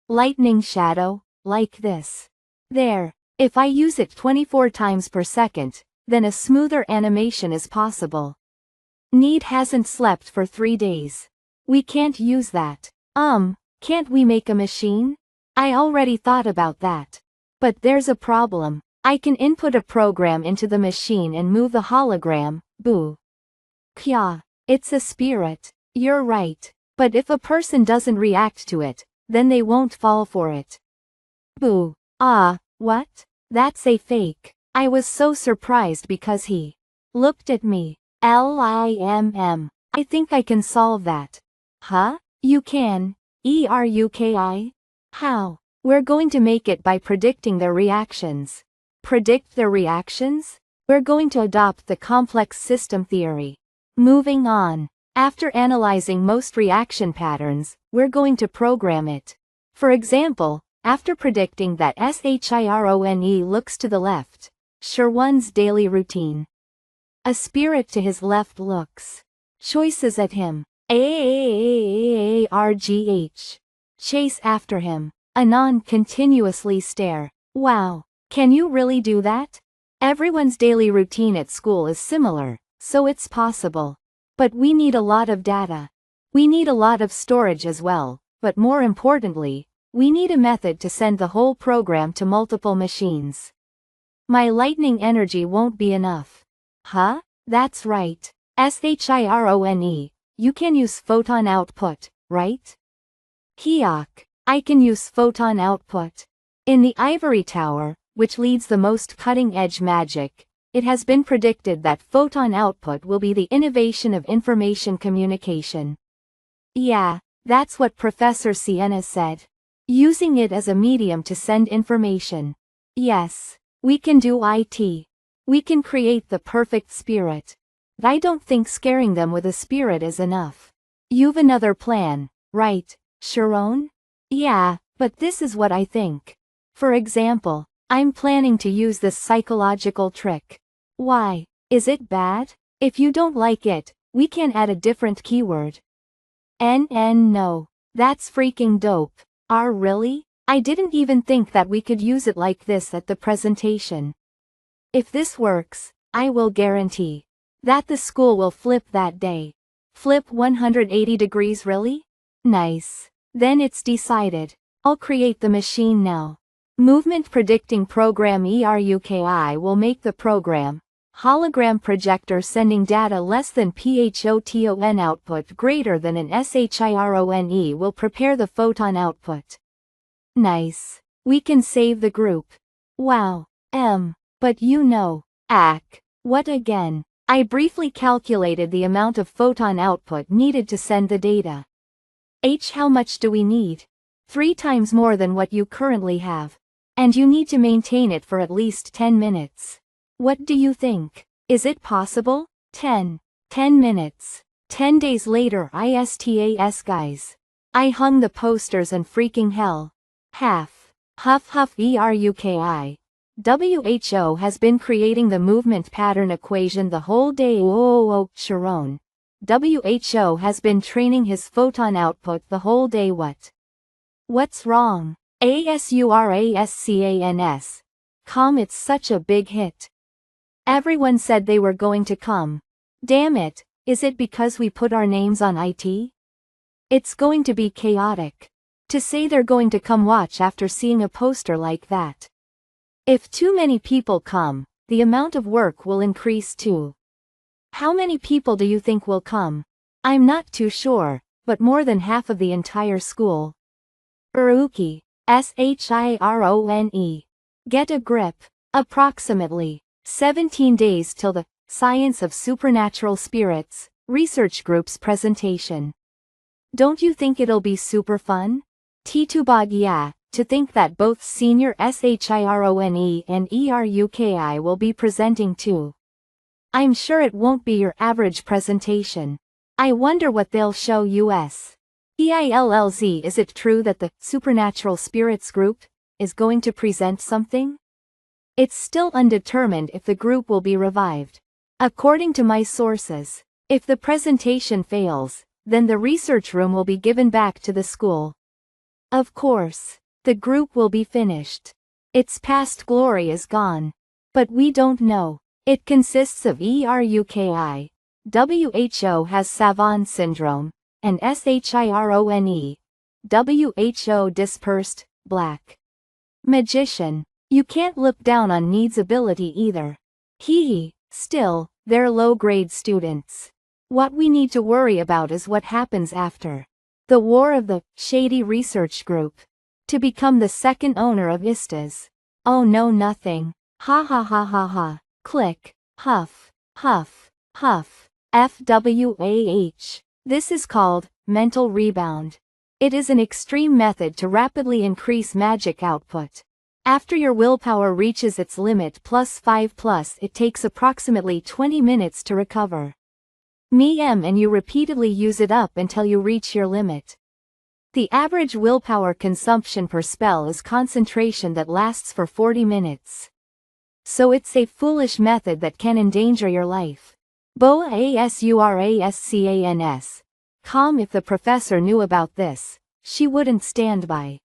lightning shadow, like this. There. If I use it 24 times per second, then a smoother animation is possible. Need hasn't slept for 3 days. We can't use that. Can't we make a machine? I already thought about that. But there's a problem. I can input a program into the machine and move the hologram. Boo. Kya. It's a spirit. You're right. But if a person doesn't react to it, then they won't fall for it. Boo. What? That's a fake. I was so surprised because he looked at me. LIMM. I think I can solve that. Huh? You can? ERUKI? How? We're going to make it by predicting their reactions. Predict their reactions? We're going to adopt the complex system theory. Moving on. After analyzing most reaction patterns, we're going to program it. For example, after predicting that SHIRONE looks to the left, Sherwin's daily routine. A spirit to his left looks. Choices at him. ARGH. Chase after him. Anon continuously stare. Wow. Can you really do that? Everyone's daily routine at school is similar, so it's possible. But we need a lot of data. We need a lot of storage as well, but more importantly, we need a method to send the whole program to multiple machines. My lightning energy won't be enough. Huh? That's right. SHIRONE. You can use photon output, right? Hyok. I can use photon output. In the ivory tower, which leads the most cutting-edge magic, it has been predicted that photon output will be the innovation of information communication. Yeah, That's what Professor Sienna said. Using it as a medium to send information. Yes, we can do it. We can create the perfect spirit. I don't think scaring them with a spirit is enough. You've another plan, right, Sharon? Yeah, but this is what I think. For example, I'm planning to use this psychological trick. Why? Is it bad? If you don't like it, we can add a different keyword. No. That's freaking dope. Really? I didn't even think that we could use it like this at the presentation. If this works, I will guarantee that the school will flip that day. Flip 180 degrees really? Nice. Then it's decided. I'll create the machine now. Movement predicting program ERUKI will make the program. Hologram projector sending data less than PHOTON output greater than an SHIRONE will prepare the photon output. Nice. We can save the group. Wow. But you know. What again? I briefly calculated the amount of photon output needed to send the data. How much do we need? 3 times more than what you currently have. And you need to maintain it for at least 10 minutes. What do you think? Is it possible? 10 minutes. 10 days later ISTAS guys. I hung the posters and freaking hell. Huff ERUKI. WHO has been creating the movement pattern equation the whole day. Sharon. WHO has been training his photon output the whole day. What's wrong? ASURASCANS. It's such a big hit. Everyone said they were going to come. Damn it, is it because we put our names on IT? It's going to be chaotic. To say they're going to come watch after seeing a poster like that. If too many people come, the amount of work will increase too. How many people do you think will come? I'm not too sure, but more than half of the entire school. Uruki. SHIRONE. Get a grip. Approximately 17 days till the Science of Supernatural Spirits research group's presentation. Don't you think it'll be super fun? Titubag yeah, to think that both senior SHIRONE and ERUKI will be presenting too. I'm sure it won't be your average presentation. I wonder what they'll show us. EILLZ. Is it true that the Supernatural Spirits group is going to present something? It's still undetermined if the group will be revived. According to my sources, if the presentation fails, then the research room will be given back to the school. Of course, the group will be finished. Its past glory is gone. But we don't know. It consists of ERUKI. WHO has Savant syndrome, and SHIRONE. WHO dispersed, black. Magician. You can't look down on Need's ability either. Still, they're low-grade students. What we need to worry about is what happens after the war of the shady research group. To become the second owner of ISTAS. Oh no, nothing. Ha. Click. Huff. FWAH. This is called mental rebound. It is an extreme method to rapidly increase magic output. After your willpower reaches its limit +5+, it takes approximately 20 minutes to recover. And you repeatedly use it up until you reach your limit. The average willpower consumption per spell is concentration that lasts for 40 minutes. So it's a foolish method that can endanger your life. Boa ASURASCANS. If the professor knew about this, she wouldn't stand by.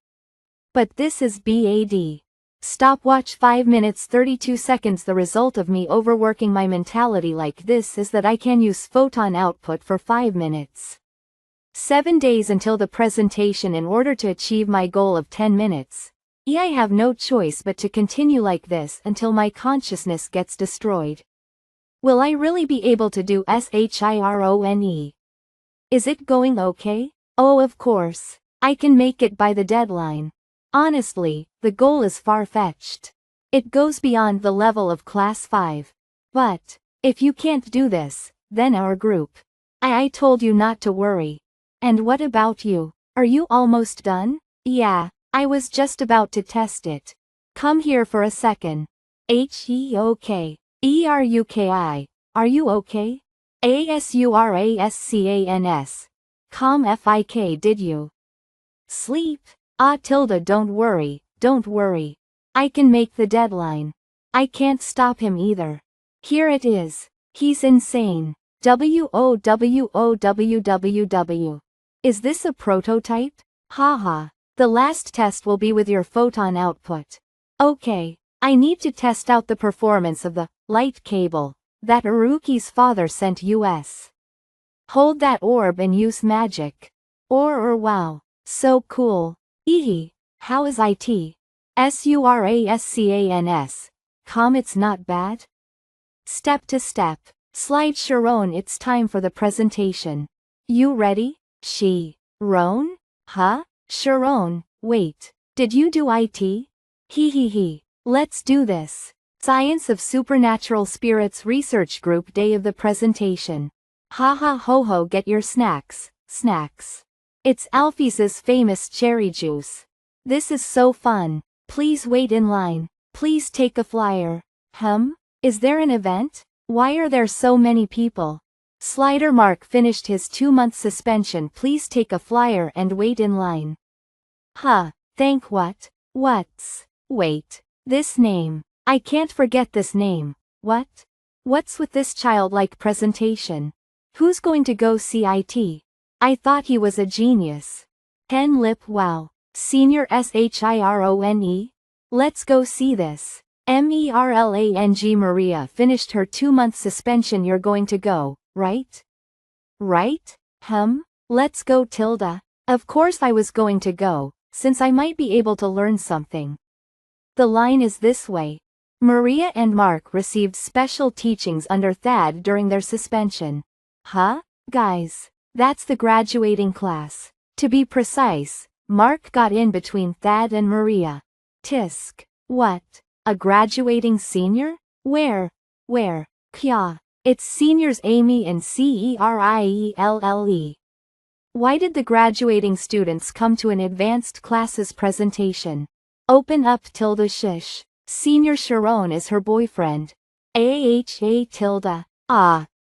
But this is BAD. Stopwatch 5 minutes 32 seconds. The result of me overworking my mentality like this is that I can use photon output for 5 minutes. 7 days until the presentation in order to achieve my goal of 10 minutes. I have no choice but to continue like this until my consciousness gets destroyed. Will I really be able to do SHIRONE? Is it going okay? Oh, of course. I can make it by the deadline. Honestly, the goal is far-fetched. It goes beyond the level of Class 5. But if you can't do this, then our group. I told you not to worry. And what about you? Are you almost done? Yeah, I was just about to test it. Come here for a second. HEOK. ERUKI. Are you okay? ASURASCANS. FIK. Did you sleep? Ah, Tilda, don't worry, don't worry. I can make the deadline. I can't stop him either. Here it is. He's insane. WOWOWWW. Is this a prototype? Haha. The last test will be with your photon output. Okay. I need to test out the performance of the light cable that Aruki's father sent us. Hold that orb and use magic. Or wow. So cool. Eehee. How is it? SURASCANS. It's not bad? Step to step. Slide Sharon, it's time for the presentation. You ready? Roan? Huh? Sharon, wait. Did you do it? Hee. Let's do this. Science of Supernatural Spirits Research Group Day of the presentation. Haha ho ho, get your snacks. It's Alfie's famous cherry juice. This is so fun. Please wait in line. Please take a flyer. Is there an event? Why are there so many people? Slider Mark finished his 2-month suspension. Please take a flyer and wait in line. Thank what? Wait. This name. I can't forget this name. What's with this childlike presentation? Who's going to go see it? I thought he was a genius. Pen lip wow. Senior SHIRONE? Let's go see this. MERLANG. Maria finished her 2-month suspension. You're going to go, right? Let's go, Tilda. Of course I was going to go, since I might be able to learn something. The line is this way. Maria and Mark received special teachings under Thad during their suspension. Guys, that's the graduating class. To be precise, Mark got in between Thad and Maria. Tisk. What? A graduating senior? Where? Kya. It's seniors Amy and CERIELLE. Why did the graduating students come to an advanced classes presentation? Open up Tilda shish. Senior Sharon is her boyfriend. AHA Tilda.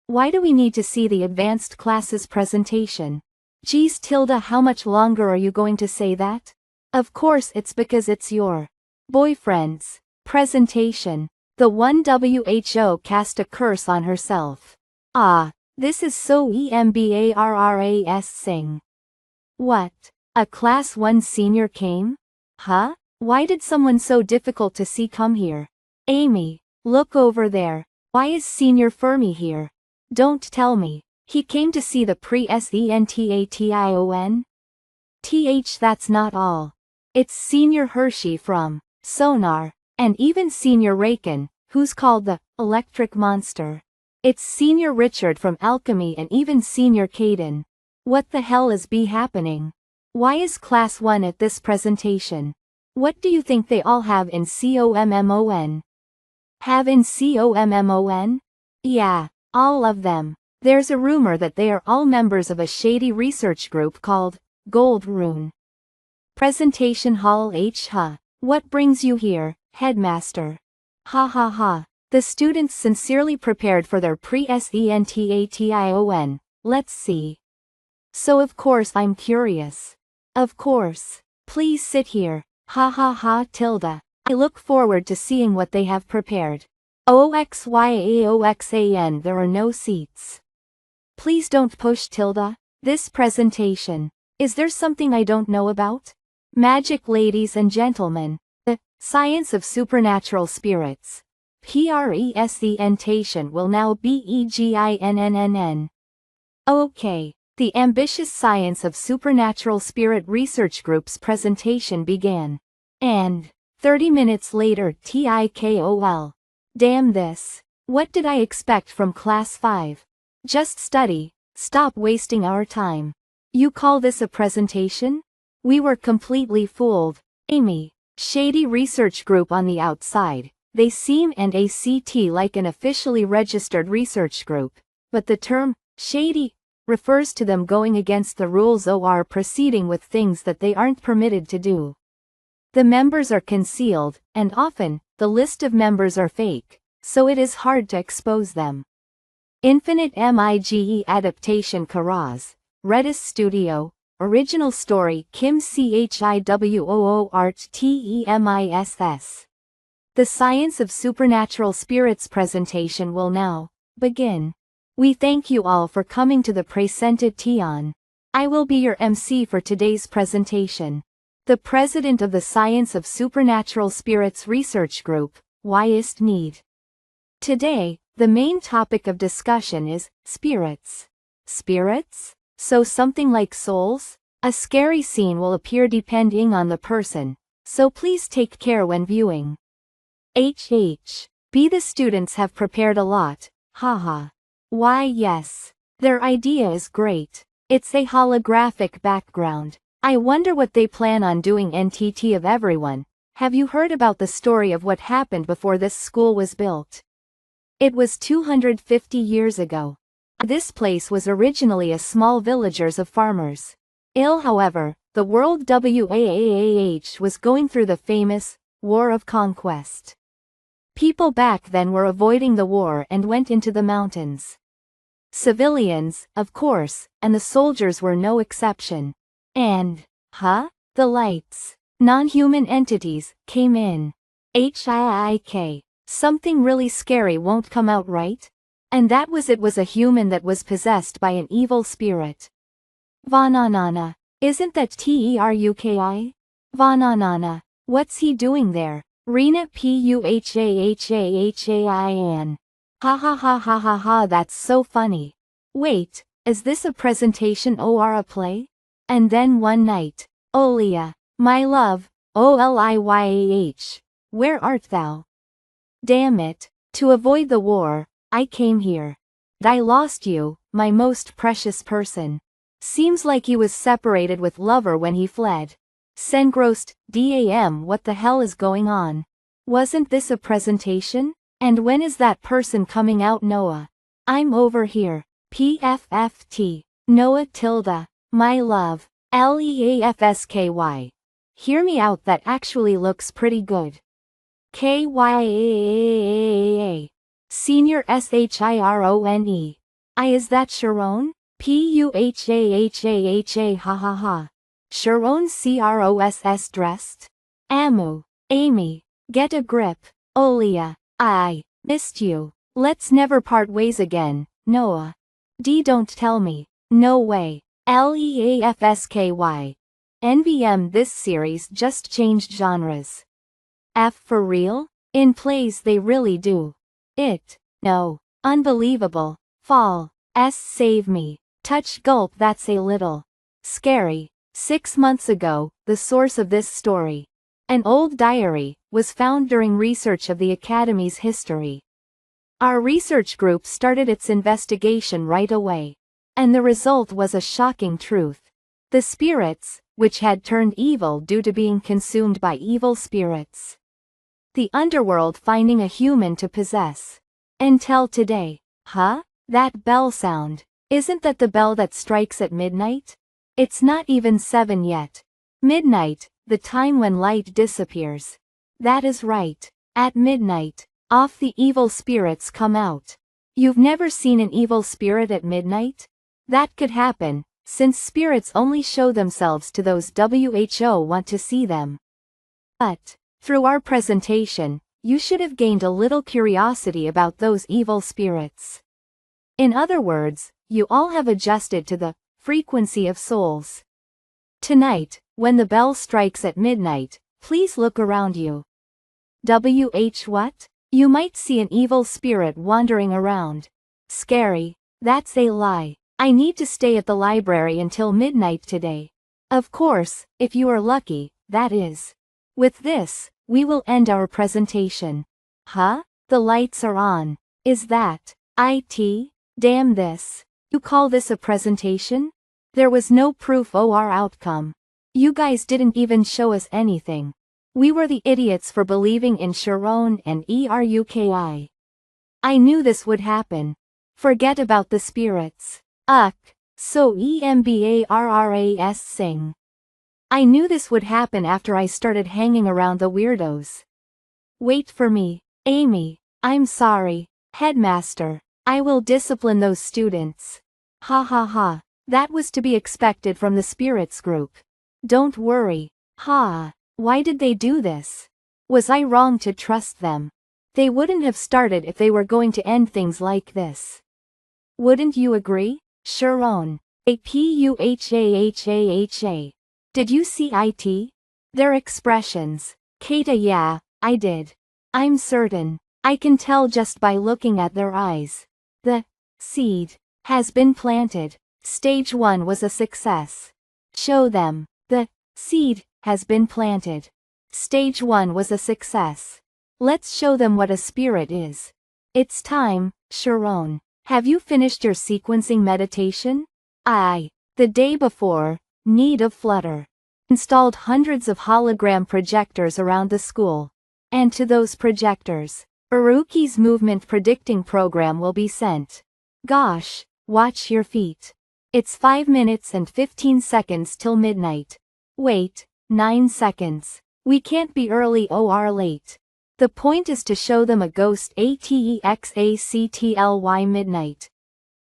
Why do we need to see the advanced classes presentation? Geez Tilda, how much longer are you going to say that? Of course it's because it's your boyfriend's presentation. The one WHO cast a curse on herself. This is so EMBARRAS sing. What? A class 1 senior came? Why did someone so difficult to see come here? Amy, look over there. Why is Senior Fermi here? Don't tell me. He came to see the presentation? That's not all. It's Senior Hershey from Sonar, and even Senior Raken, who's called the Electric Monster. It's Senior Richard from Alchemy and even Senior Caden. What the hell is happening? Why is Class 1 at this presentation? What do you think they all have in COMMON? Have in COMMON? Yeah, all of them. There's a rumor that they are all members of a shady research group called Gold Rune. Presentation Hall What brings you here, Headmaster? The students sincerely prepared for their presentation. Let's see. So of course I'm curious. Of course. Please sit here. Tilda. I look forward to seeing what they have prepared. OXYAOXAN. There are no seats. Please don't push, Tilda. This presentation. Is there something I don't know about? Magic, ladies and gentlemen. The science of supernatural spirits. Presentation will now beginn. Okay. The ambitious science of supernatural spirit research group's presentation began. And 30 minutes later, TIKOL. Damn this. What did I expect from Class 5? Just study. Stop wasting our time. You call this a presentation? We were completely fooled. Amy. Shady research group on the outside. They seem and ACT like an officially registered research group. But the term, shady, refers to them going against the rules or proceeding with things that they aren't permitted to do. The members are concealed, and often, the list of members are fake, so it is hard to expose them. Infinite MIGE adaptation Karaz, Redis Studio, original story Kim Chiwoo art TEMISS. The Science of Supernatural Spirits presentation will now begin. We thank you all for coming to the presented Tion. I will be your MC for today's presentation. The president of the Science of Supernatural Spirits Research Group, Wyist Need. Today, the main topic of discussion is spirits. Spirits? So something like souls? A scary scene will appear depending on the person, so please take care when viewing. The students have prepared a lot, haha. Why yes. Their idea is great. It's a holographic background. I wonder what they plan on doing. NTT of everyone, have you heard about the story of what happened before this school was built? It was 250 years ago. This place was originally a small villagers of farmers. However, the world was going through the famous War of Conquest. People back then were avoiding the war and went into the mountains. Civilians, of course, and the soldiers were no exception. And, the lights, non-human entities, came in. Something really scary won't come out, right? And that was it. Was a human that was possessed by an evil spirit. Vananana. Isn't that Teruki? Vananana. What's he doing there? Rena Puhahahahain. Ha ha ha ha ha ha, that's so funny. Wait, is this a presentation or a play? And then one night, Olia, my love, Oliyah, where art thou? Damn it, to avoid the war, I came here. I lost you, my most precious person. Seems like he was separated with lover when he fled. Sengrost, damn, what the hell is going on? Wasn't this a presentation? And when is that person coming out? Noah. I'm over here. PFFT. Noah tilde. My love. LEAFSKY. Hear me out, that actually looks pretty good. KYAAAA. Senior SHIRONE. Is that Sharon? PUHAHAHA ha ha ha. Sharon CROSS dressed? Amu. Amy. Get a grip. Olia. I missed you. Let's never part ways again, Noah. Don't tell me. No way. LEAFSKY. NVM, this series just changed genres. F for real? In plays they really do. It. No. Unbelievable. Fall. S save me. Touch gulp, that's a little scary. 6 months ago, the source of this story, an old diary, was found during research of the Academy's history. Our research group started its investigation right away. And the result was a shocking truth. The spirits, which had turned evil due to being consumed by evil spirits. The underworld finding a human to possess. Until today. That bell sound. Isn't that the bell that strikes at midnight? It's not even 7 yet. Midnight, the time when light disappears. That is right. At midnight, off the evil spirits come out. You've never seen an evil spirit at midnight? That could happen, since spirits only show themselves to those who want to see them. But, through our presentation, you should have gained a little curiosity about those evil spirits. In other words, you all have adjusted to the frequency of souls. Tonight, when the bell strikes at midnight, please look around you. What? You might see an evil spirit wandering around. Scary. That's a lie. I need to stay at the library until midnight today. Of course, if you are lucky, that is. With this, we will end our presentation. The lights are on. Is that it? Damn this. You call this a presentation? There was no proof or outcome. You guys didn't even show us anything. We were the idiots for believing in Sharon and ERUKI. I knew this would happen. Forget about the spirits. So embarrass sing. I knew this would happen after I started hanging around the weirdos. Wait for me, Amy. I'm sorry, headmaster. I will discipline those students. Ha ha ha. That was to be expected from the spirits group. Don't worry. Ha. Why did they do this? Was I wrong to trust them? They wouldn't have started if they were going to end things like this. Wouldn't you agree, Sharon? Puhahaha. Did you see it? Their expressions. Kata, yeah, I did. I'm certain. I can tell just by looking at their eyes. The seed has been planted. Stage 1 was a success. Show them. The seed has been planted. Stage 1 was a success. Let's show them what a spirit is. It's time, Sharon. Have you finished your sequencing meditation? The day before, need of flutter. Installed hundreds of hologram projectors around the school. And to those projectors, Baruki's movement predicting program will be sent. Gosh, watch your feet. It's 5 minutes and 15 seconds till midnight. Wait, 9 seconds. We can't be early or late. The point is to show them a ghost ATEXACTLY midnight.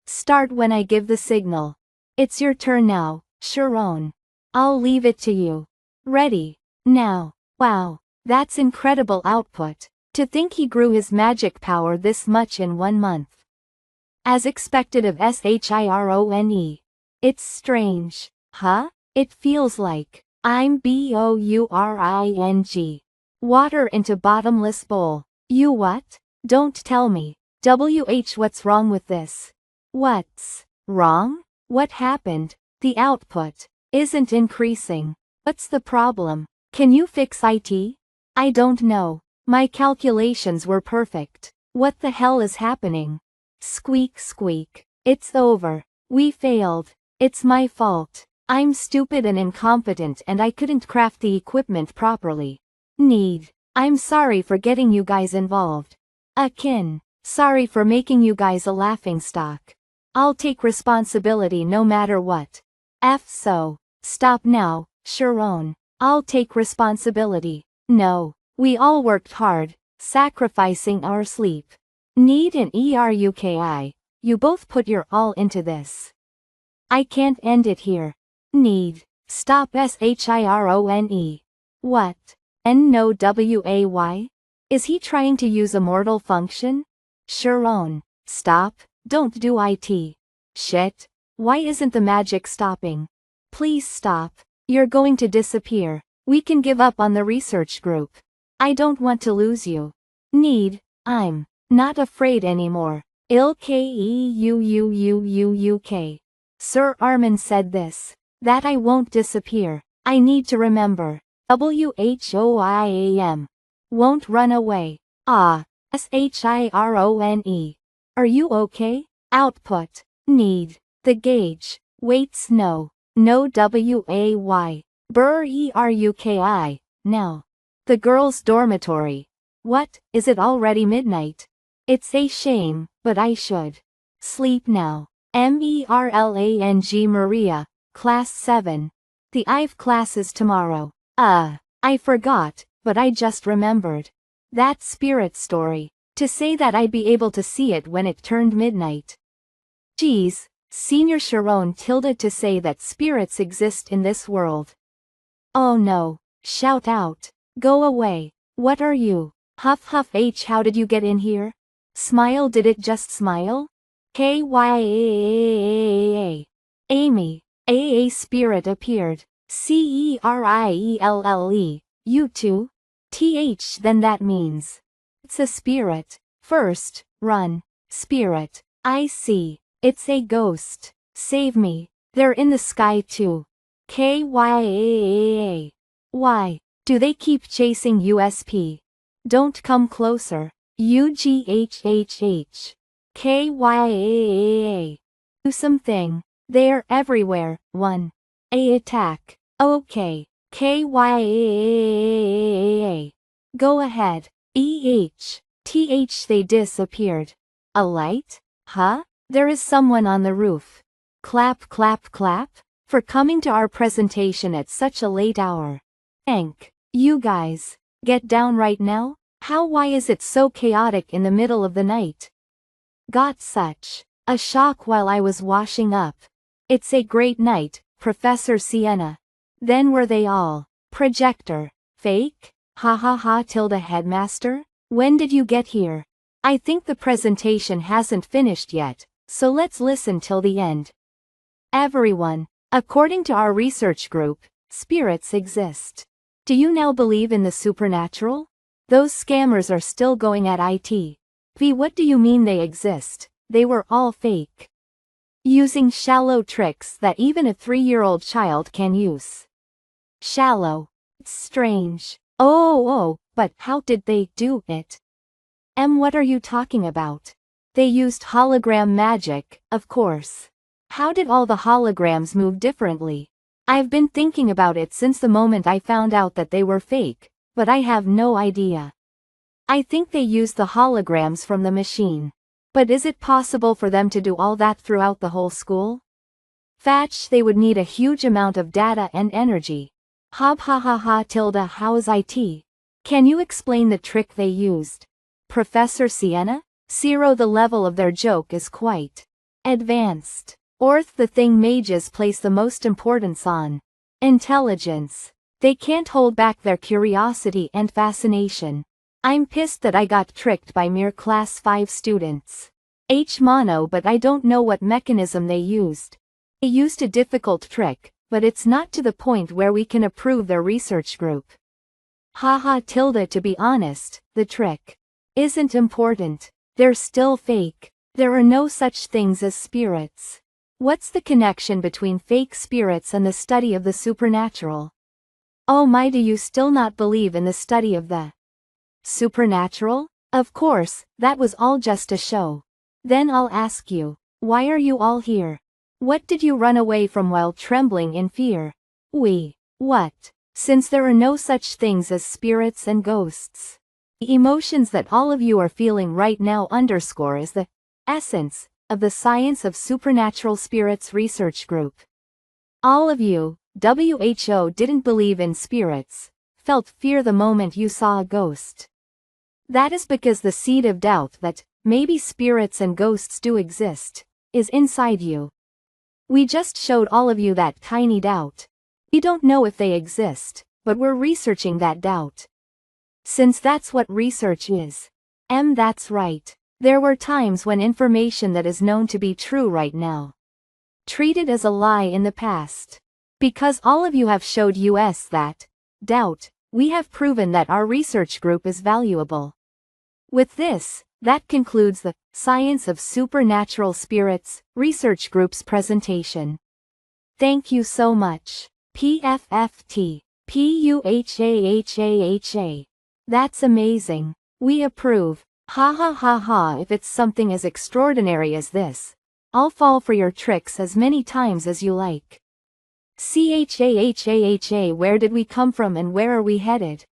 Start when I give the signal. It's your turn now, Sharon. I'll leave it to you. Ready, now. Wow, that's incredible output. To think he grew his magic power this much in 1 month. As expected of SHIRONE. It's strange, huh? It feels like I'm BOURING. Water into bottomless bowl. You what? Don't tell me. What's wrong with this? What's wrong? What happened? The output isn't increasing. What's the problem? Can you fix it? I don't know. My calculations were perfect. What the hell is happening? Squeak squeak. It's over. We failed. It's my fault. I'm stupid and incompetent and I couldn't craft the equipment properly. I'm sorry for getting you guys involved. Sorry for making you guys a laughingstock. I'll take responsibility no matter what. So. Stop now, Sharon. I'll take responsibility. No. We all worked hard, sacrificing our sleep. Need and ERUKI. You both put your all into this. I can't end it here. Stop SHIRONE. What? NOWAY? Is he trying to use a mortal function? Sharon. Stop, don't do it. Shit. Why isn't the magic stopping? Please stop. You're going to disappear. We can give up on the research group. I don't want to lose you. I'm not afraid anymore. ILKEUUUUUK. Sir Armin said this. That I won't disappear. I need to remember. WHOIAM. Won't run away. SHIRONE. Are you okay? Output. The gauge. Weights no. No WAY. Brr ERUKI. Now. The girls' dormitory. What, is it already midnight? It's a shame, but I should sleep now. MERLANG Maria, Class 7. The IVE classes tomorrow. I forgot, but I just remembered. That spirit story. To say that I'd be able to see it when it turned midnight. Geez, Senior Sharon tilted to say that spirits exist in this world. Oh no, shout out. Go away. What are you? Huff huff H. How did you get in here? Smile. Did it just smile? KYAAAA. Amy. AA spirit appeared. CERIELLE. You too? TH. Then that means it's a spirit. First, run. Spirit. I see. It's a ghost. Save me. They're in the sky too. KYAAA. Why do they keep chasing USP? Don't come closer. UGHHH. KYAAA. Do something. They're everywhere. 1. A attack. Okay. KYAAA. Go ahead. TH. They disappeared. A light? Huh? There is someone on the roof. Clap clap clap, for coming to our presentation at such a late hour. Thank you guys. Get down right now? Why is it so chaotic in the middle of the night? Got such a shock while I was washing up. It's a great night, Professor Sienna. Then were they all projector fake? Ha ha ha tilde headmaster? When did you get here? I think the presentation hasn't finished yet, so let's listen till the end. Everyone, according to our research group, spirits exist. Do you now believe in the supernatural? Those scammers are still going at it. What do you mean they exist? They were all fake. Using shallow tricks that even a 3-year-old child can use. Shallow. It's strange. Oh, but how did they do it? What are you talking about? They used hologram magic, of course. How did all the holograms move differently? I've been thinking about it since the moment I found out that they were fake, but I have no idea. I think they used the holograms from the machine. But is it possible for them to do all that throughout the whole school? Fatch, they would need a huge amount of data and energy. Hob ha ha ha tilde how's it? Can you explain the trick they used? Professor Sienna? Zero, the level of their joke is quite advanced. Orth, the thing mages place the most importance on. Intelligence. They can't hold back their curiosity and fascination. I'm pissed that I got tricked by mere class 5 students. Mono, but I don't know what mechanism they used. They used a difficult trick, but it's not to the point where we can approve their research group. Haha tilde, to be honest, the trick isn't important. They're still fake. There are no such things as spirits. What's the connection between fake spirits and the study of the supernatural? Oh my, do you still not believe in the study of the supernatural? Of course, that was all just a show. Then I'll ask you, why are you all here? What did you run away from while trembling in fear? What? Since there are no such things as spirits and ghosts. The emotions that all of you are feeling right now underscore is the essence of the science of supernatural spirits research group. All of you, WHO didn't believe in spirits, felt fear the moment you saw a ghost. That is because the seed of doubt that maybe spirits and ghosts do exist is inside you. We just showed all of you that tiny doubt. We don't know if they exist, but we're researching that doubt. Since that's what research is. That's right. There were times when information that is known to be true right now treated as a lie in the past. Because all of you have showed us that doubt, we have proven that our research group is valuable. With this, that concludes the Science of Supernatural Spirits research group's presentation. Thank you so much. PFFT. PUHAHAHA. That's amazing. We approve. Ha ha ha ha, if it's something as extraordinary as this, I'll fall for your tricks as many times as you like. CHAHAHA, where did we come from and where are we headed?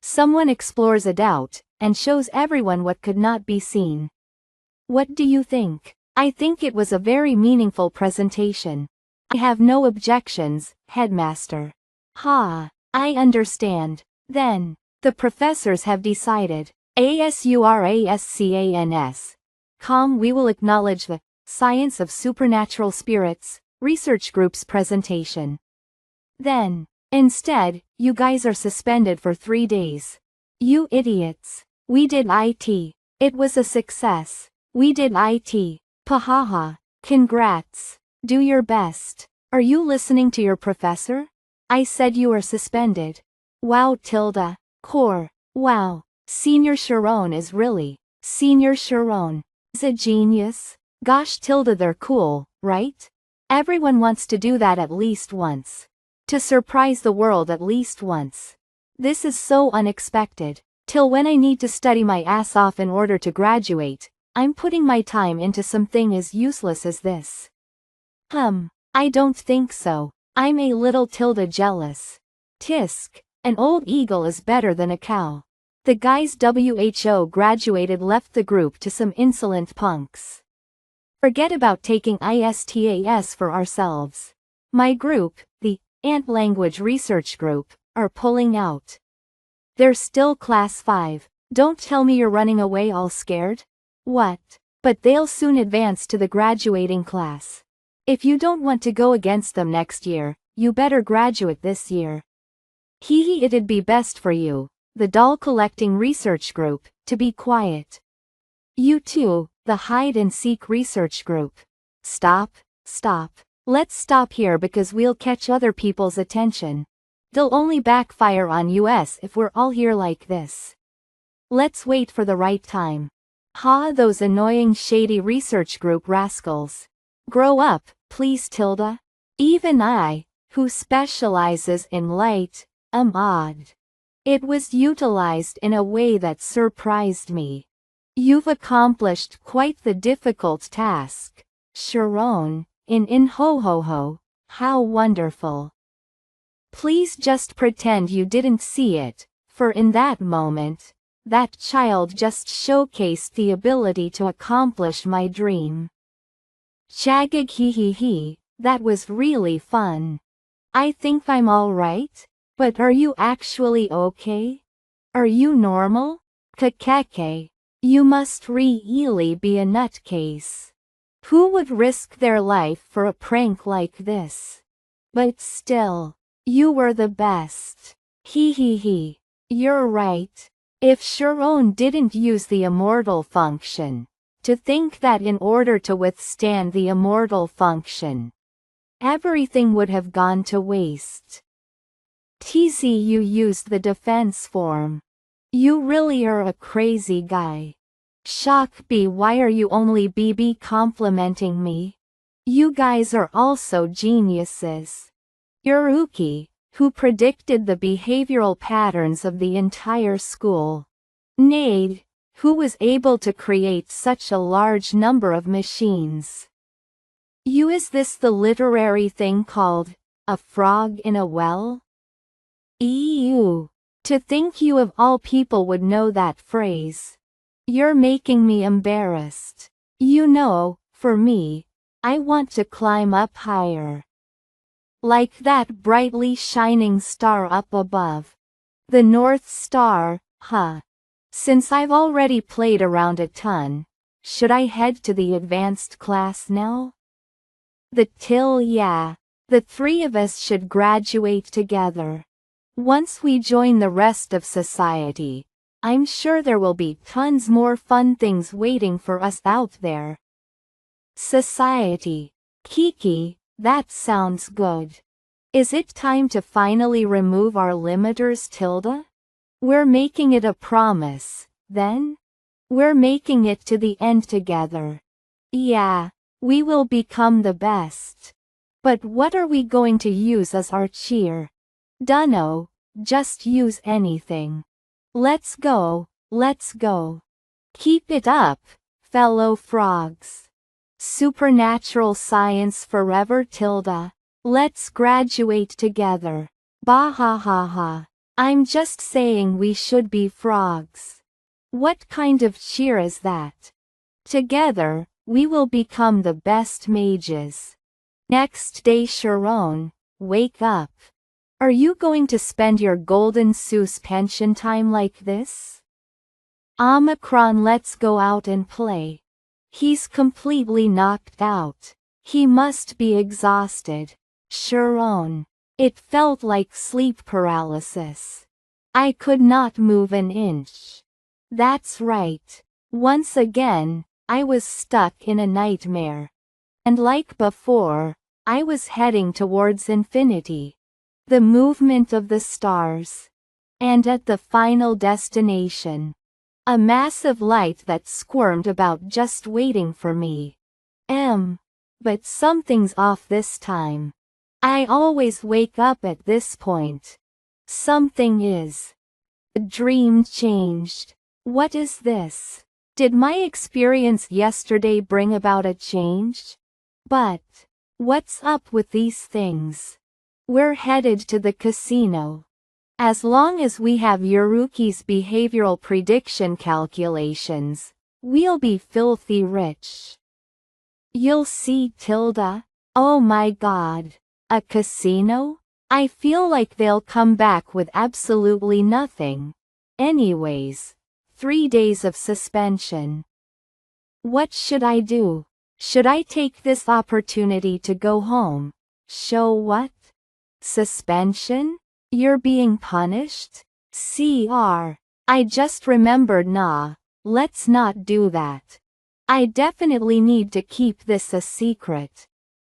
Someone explores a doubt, and shows everyone what could not be seen. What do you think? I think it was a very meaningful presentation. I have no objections, Headmaster. I understand. Then, the professors have decided. ASURASCANS. We will acknowledge the Science of Supernatural Spirits research group's presentation. Then, instead, you guys are suspended for 3 days. You idiots. We did it. It was a success. We did it. Pahaha. Congrats. Do your best. Are you listening to your professor? I said you are suspended. Wow tilde. Core. Wow. Senior Sharon is really. Senior Sharon. Is a genius. Gosh tilde, they're cool, right? Everyone wants to do that at least once. To surprise the world at least once. This is so unexpected. Till when I need to study my ass off in order to graduate, I'm putting my time into something as useless as this. I don't think so. I'm a little tilde jealous. Tisk. An old eagle is better than a cow. The guys WHO graduated left the group to some insolent punks. Forget about taking ISTAS for ourselves. My group, the Ant Language Research Group, are pulling out. They're still class 5. Don't tell me you're running away all scared. What? But they'll soon advance to the graduating class. If you don't want to go against them next year, you better graduate this year. Hee, it'd be best for you, the doll collecting research group, to be quiet. You too, the hide and seek research group. Stop. Let's stop here because we'll catch other people's attention. They'll only backfire on us if we're all here like this. Let's wait for the right time. Ha, those annoying shady research group rascals. Grow up, please, Tilda. Even I, who specializes in light, am odd. It was utilized in a way that surprised me. You've accomplished quite the difficult task, Sharon, in ho ho ho, how wonderful. Please just pretend you didn't see it, for in that moment, that child just showcased the ability to accomplish my dream. Chagig hee, that was really fun. I think I'm alright, but are you actually okay? Are you normal? Kakeke, you must really be a nutcase. Who would risk their life for a prank like this? But still, you were the best. Hee. You're right. If Sharon didn't use the immortal function, to think that in order to withstand the immortal function, everything would have gone to waste. TZ, you used the defense form. You really are a crazy guy. Shock B, why are you only BB complimenting me? You guys are also geniuses. Yuruki, who predicted the behavioral patterns of the entire school. Nade, who was able to create such a large number of machines. You, is this the literary thing called, a frog in a well? Ew. To think you of all people would know that phrase. You're making me embarrassed. You know, for me, I want to climb up higher. Like that brightly shining star up above. The North Star, huh? Since I've already played around a ton, should I head to the advanced class now? Yeah. The three of us should graduate together. Once we join the rest of society, I'm sure there will be tons more fun things waiting for us out there. Society. Kiki, that sounds good. Is it time to finally remove our limiters, Tilda? We're making it a promise, then? We're making it to the end together. Yeah, we will become the best. But what are we going to use as our cheer? Dunno, just use anything. Let's go. Keep it up, fellow frogs. Supernatural science forever, Tilda. Let's graduate together. Bah ha ha ha. I'm just saying we should be frogs. What kind of cheer is that? Together, we will become the best mages. Next day, Sharon, wake up. Are you going to spend your golden Seuss pension time like this? Omicron, let's go out and play. He's completely knocked out. He must be exhausted. Sharon. It felt like sleep paralysis. I could not move an inch. That's right. Once again, I was stuck in a nightmare. And like before, I was heading towards infinity. The movement of the stars. And at the final destination, a massive light that squirmed about just waiting for me. But something's off this time. I always wake up at this point. Something is. The dream changed. What is this? Did my experience yesterday bring about a change? But what's up with these things? We're headed to the casino. As long as we have Yuruki's behavioral prediction calculations, we'll be filthy rich. You'll see, Tilda. Oh my god. A casino? I feel like they'll come back with absolutely nothing. Anyways, 3 days of suspension. What should I do? Should I take this opportunity to go home? Show what? Suspension? You're being punished? I just remembered. Nah, let's not do that. I definitely need to keep this a secret.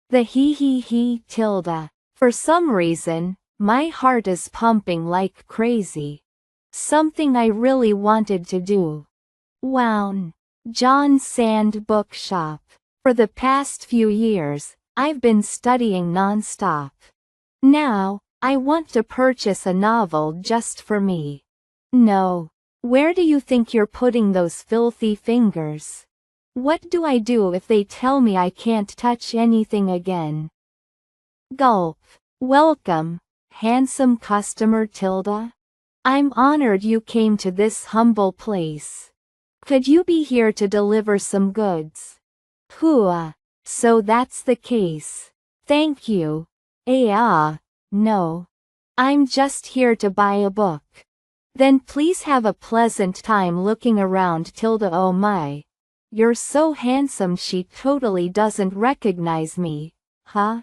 The he Tilda. For some reason, my heart is pumping like crazy. Something I really wanted to do. Wow. John Sand Bookshop. For the past few years, I've been studying nonstop. Now, I want to purchase a novel just for me. No. Where do you think you're putting those filthy fingers? What do I do if they tell me I can't touch anything again? Gulp. Welcome, handsome customer Tilda. I'm honored you came to this humble place. Could you be here to deliver some goods? Hooah. So that's the case. Thank you. No. I'm just here to buy a book. Then please have a pleasant time looking around, Tilda. Oh my. You're so handsome, she totally doesn't recognize me, huh?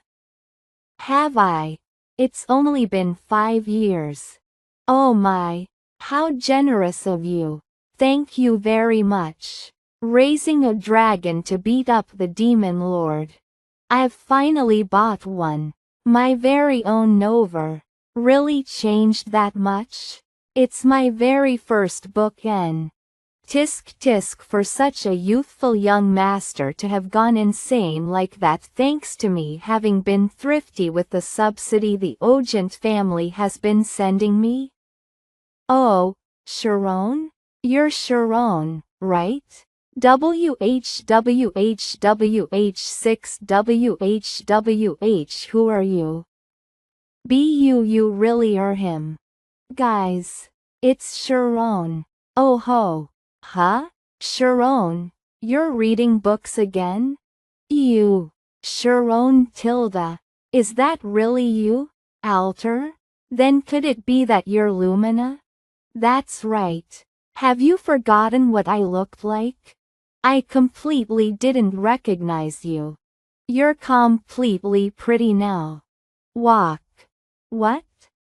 Have I? It's only been 5 years. Oh my. How generous of you. Thank you very much. Raising a dragon to beat up the demon lord. I've finally bought one. My very own Nover. Really changed that much? It's my very first book. Tisk tisk, for such a youthful young master to have gone insane like that, thanks to me having been thrifty with the subsidy the Ogent family has been sending me. Oh, Sharon? You're Sharon, right? WHWHWH6WHWH, who are you? You really are him. Guys, it's Sharon. Oh ho. Huh? Sharon, you're reading books again? You. Sharon Tilda. Is that really you, Alter? Then could it be that you're Lumina? That's right. Have you forgotten what I looked like? I completely didn't recognize you. You're completely pretty now. Walk. What?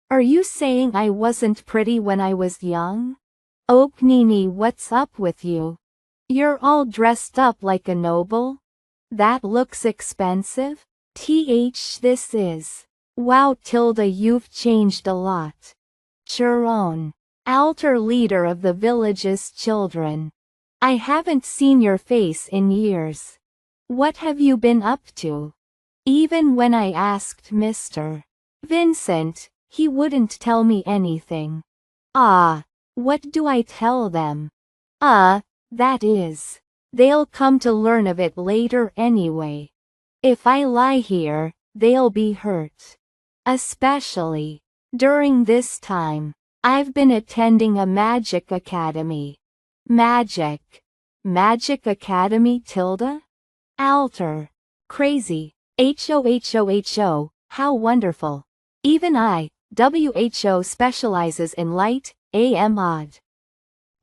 Are you saying I wasn't pretty when I was young? Oknini, what's up with you? You're all dressed up like a noble? That looks expensive? This is. Wow, Tilda, you've changed a lot. Sharon. Alter, leader of the village's children. I haven't seen your face in years. What have you been up to? Even when I asked Mr. Vincent, he wouldn't tell me anything. What do I tell them? That is. They'll come to learn of it later anyway. If I lie here, they'll be hurt. Especially during this time. I've been attending a magic academy. Magic Academy, Tilda? Alter. Crazy. Ho, how wonderful. Even WHO specializes in light, odd.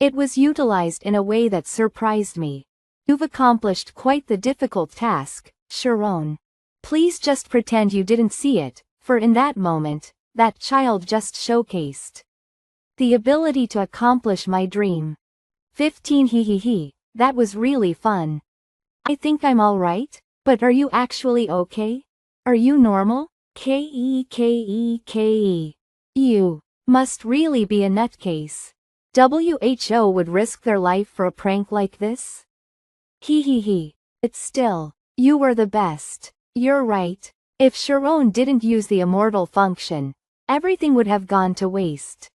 It was utilized in a way that surprised me. You've accomplished quite the difficult task, Sharon. Please just pretend you didn't see it, for in that moment, that child just showcased the ability to accomplish my dream. 15 that was really fun. I think I'm alright, but are you actually okay? Are you normal? Keke. You must really be a nutcase. WHO would risk their life for a prank like this? But still, you were the best. You're right. If Sharon didn't use the immortal function, everything would have gone to waste.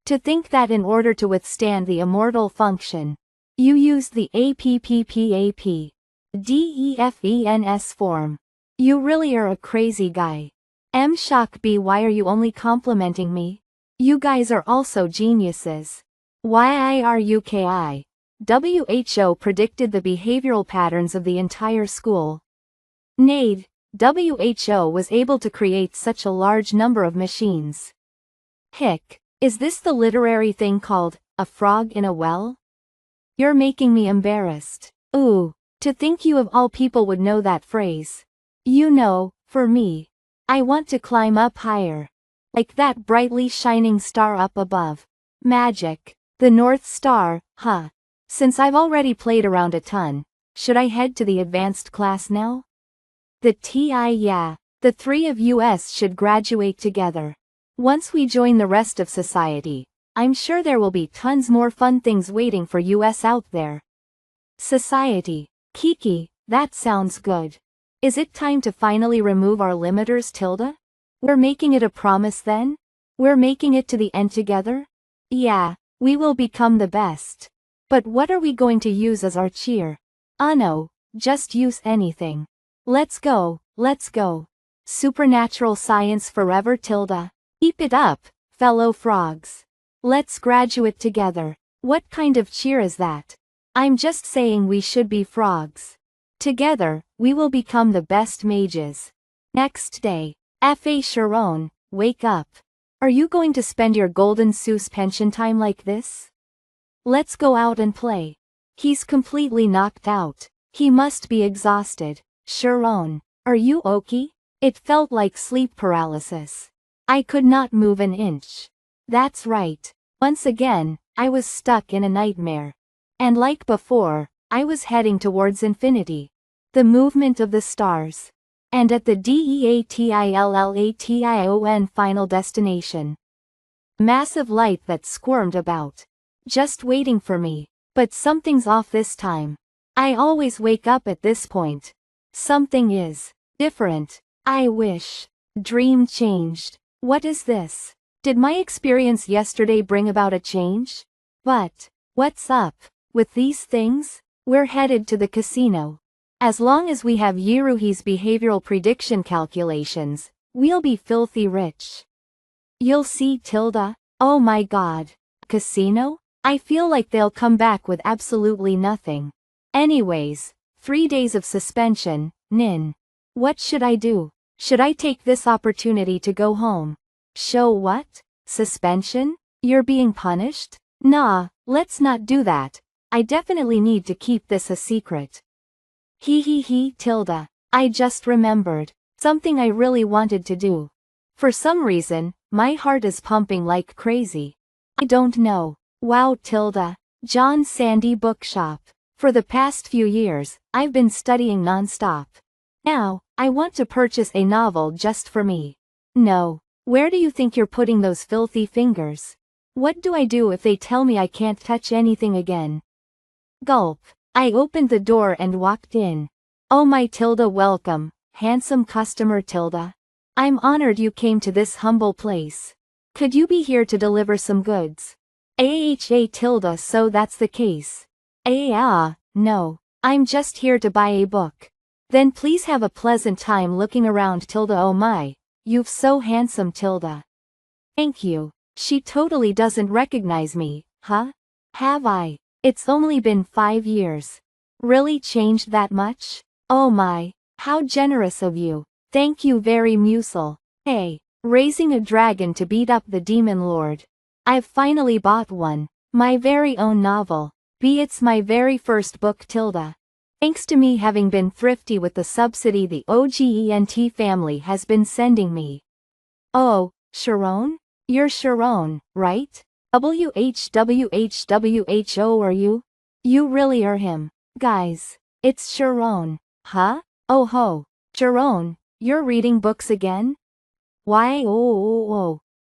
To think that in order to withstand the immortal function, you used the APPPAP form. You really are a crazy guy. Shock B, why are you only complimenting me? You guys are also geniuses. YIRUKI. WHO predicted the behavioral patterns of the entire school. Nay, WHO was able to create such a large number of machines. Hick, is this the literary thing called, a frog in a well? You're making me embarrassed. Ooh, to think you of all people would know that phrase. You know, for me, I want to climb up higher. Like that brightly shining star up above. Magic. The North Star, huh? Since I've already played around a ton, should I head to the advanced class now? Yeah. The three of us should graduate together. Once we join the rest of society, I'm sure there will be tons more fun things waiting for us out there. Society. Kiki, that sounds good. Is it time to finally remove our limiters, Tilda? We're making it a promise then? We're making it to the end together? Yeah, we will become the best. But what are we going to use as our cheer? No, just use anything. Let's go, let's go. Supernatural science forever, Tilda. Keep it up, fellow frogs. Let's graduate together. What kind of cheer is that? I'm just saying we should be frogs. Together, we will become the best mages. Next day. F.A. Sharon, wake up. Are you going to spend your golden Seuss pension time like this? Let's go out and play. He's completely knocked out. He must be exhausted. Sharon, are you okay? It felt like sleep paralysis. I could not move an inch. That's right. Once again, I was stuck in a nightmare. And like before, I was heading towards infinity. The movement of the stars. And at the DEATILLATION final destination. Massive light that squirmed about. Just waiting for me. But something's off this time. I always wake up at this point. Something is different. I wish. Dream changed. What is this? Did my experience yesterday bring about a change? But, what's up with these things? We're headed to the casino. As long as we have Yiruhi's behavioral prediction calculations, we'll be filthy rich. You'll see, Tilda. Oh my god. Casino? I feel like they'll come back with absolutely nothing. Anyways, 3 days of suspension, Nin. What should I do? Should I take this opportunity to go home? Show what? Suspension? You're being punished? Nah, let's not do that. I definitely need to keep this a secret. Tilda. I just remembered something I really wanted to do. For some reason, my heart is pumping like crazy. I don't know. Wow, Tilda. John Sandy Bookshop. For the past few years, I've been studying nonstop. Now, I want to purchase a novel just for me. No. Where do you think you're putting those filthy fingers? What do I do if they tell me I can't touch anything again? Gulp. I opened the door and walked in. Oh my Tilda, welcome, handsome customer Tilda. I'm honored you came to this humble place. Could you be here to deliver some goods? Tilda, so that's the case. No. I'm just here to buy a book. Then please have a pleasant time looking around, Tilda. Oh my, you've so handsome, Tilda. Thank you. She totally doesn't recognize me, huh? Have I? It's only been 5 years. Really changed that much? Oh my, how generous of you. Thank you very Musel. Hey, raising a dragon to beat up the demon lord. I've finally bought one. My very own novel. It's my very first book, Tilda. Thanks to me having been thrifty with the subsidy the OGENT family has been sending me. Oh, Sharon? You're Sharon, right? WHWHWHO are you? You really are him. Guys, it's Sharon. Huh? Oh ho. Sharon, you're reading books again? Why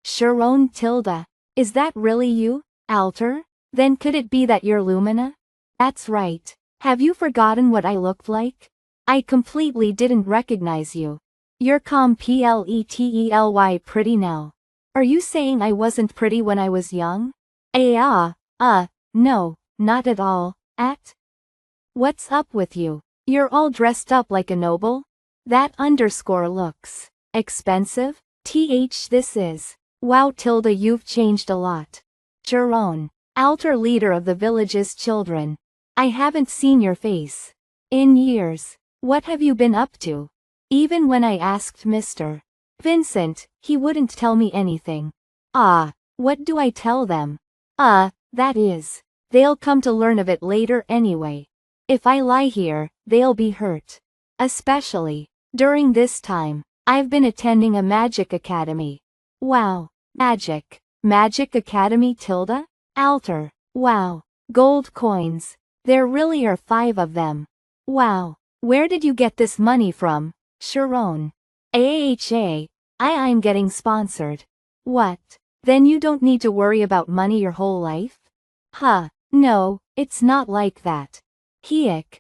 Sharon Tilda. Is that really you, Alter? Then could it be that you're Lumina? That's right. Have you forgotten what I looked like? I completely didn't recognize you. You're completely pretty now. Are you saying I wasn't pretty when I was young? No, not at all. What's up with you? You're all dressed up like a noble? That underscore looks expensive. This is. Wow, Tilda, you've changed a lot. Sharon, altar leader of the village's children. I haven't seen your face in years. What have you been up to? Even when I asked Mr. Vincent, he wouldn't tell me anything. What do I tell them? That is, they'll come to learn of it later anyway. If I lie here, they'll be hurt. Especially during this time. I've been attending a magic academy. Wow. Magic. Magic Academy tilde? Alter. Wow. Gold coins. There really are 5 of them. Wow. Where did you get this money from, Sharon? I'm getting sponsored. What? Then you don't need to worry about money your whole life? No, it's not like that. Hiek.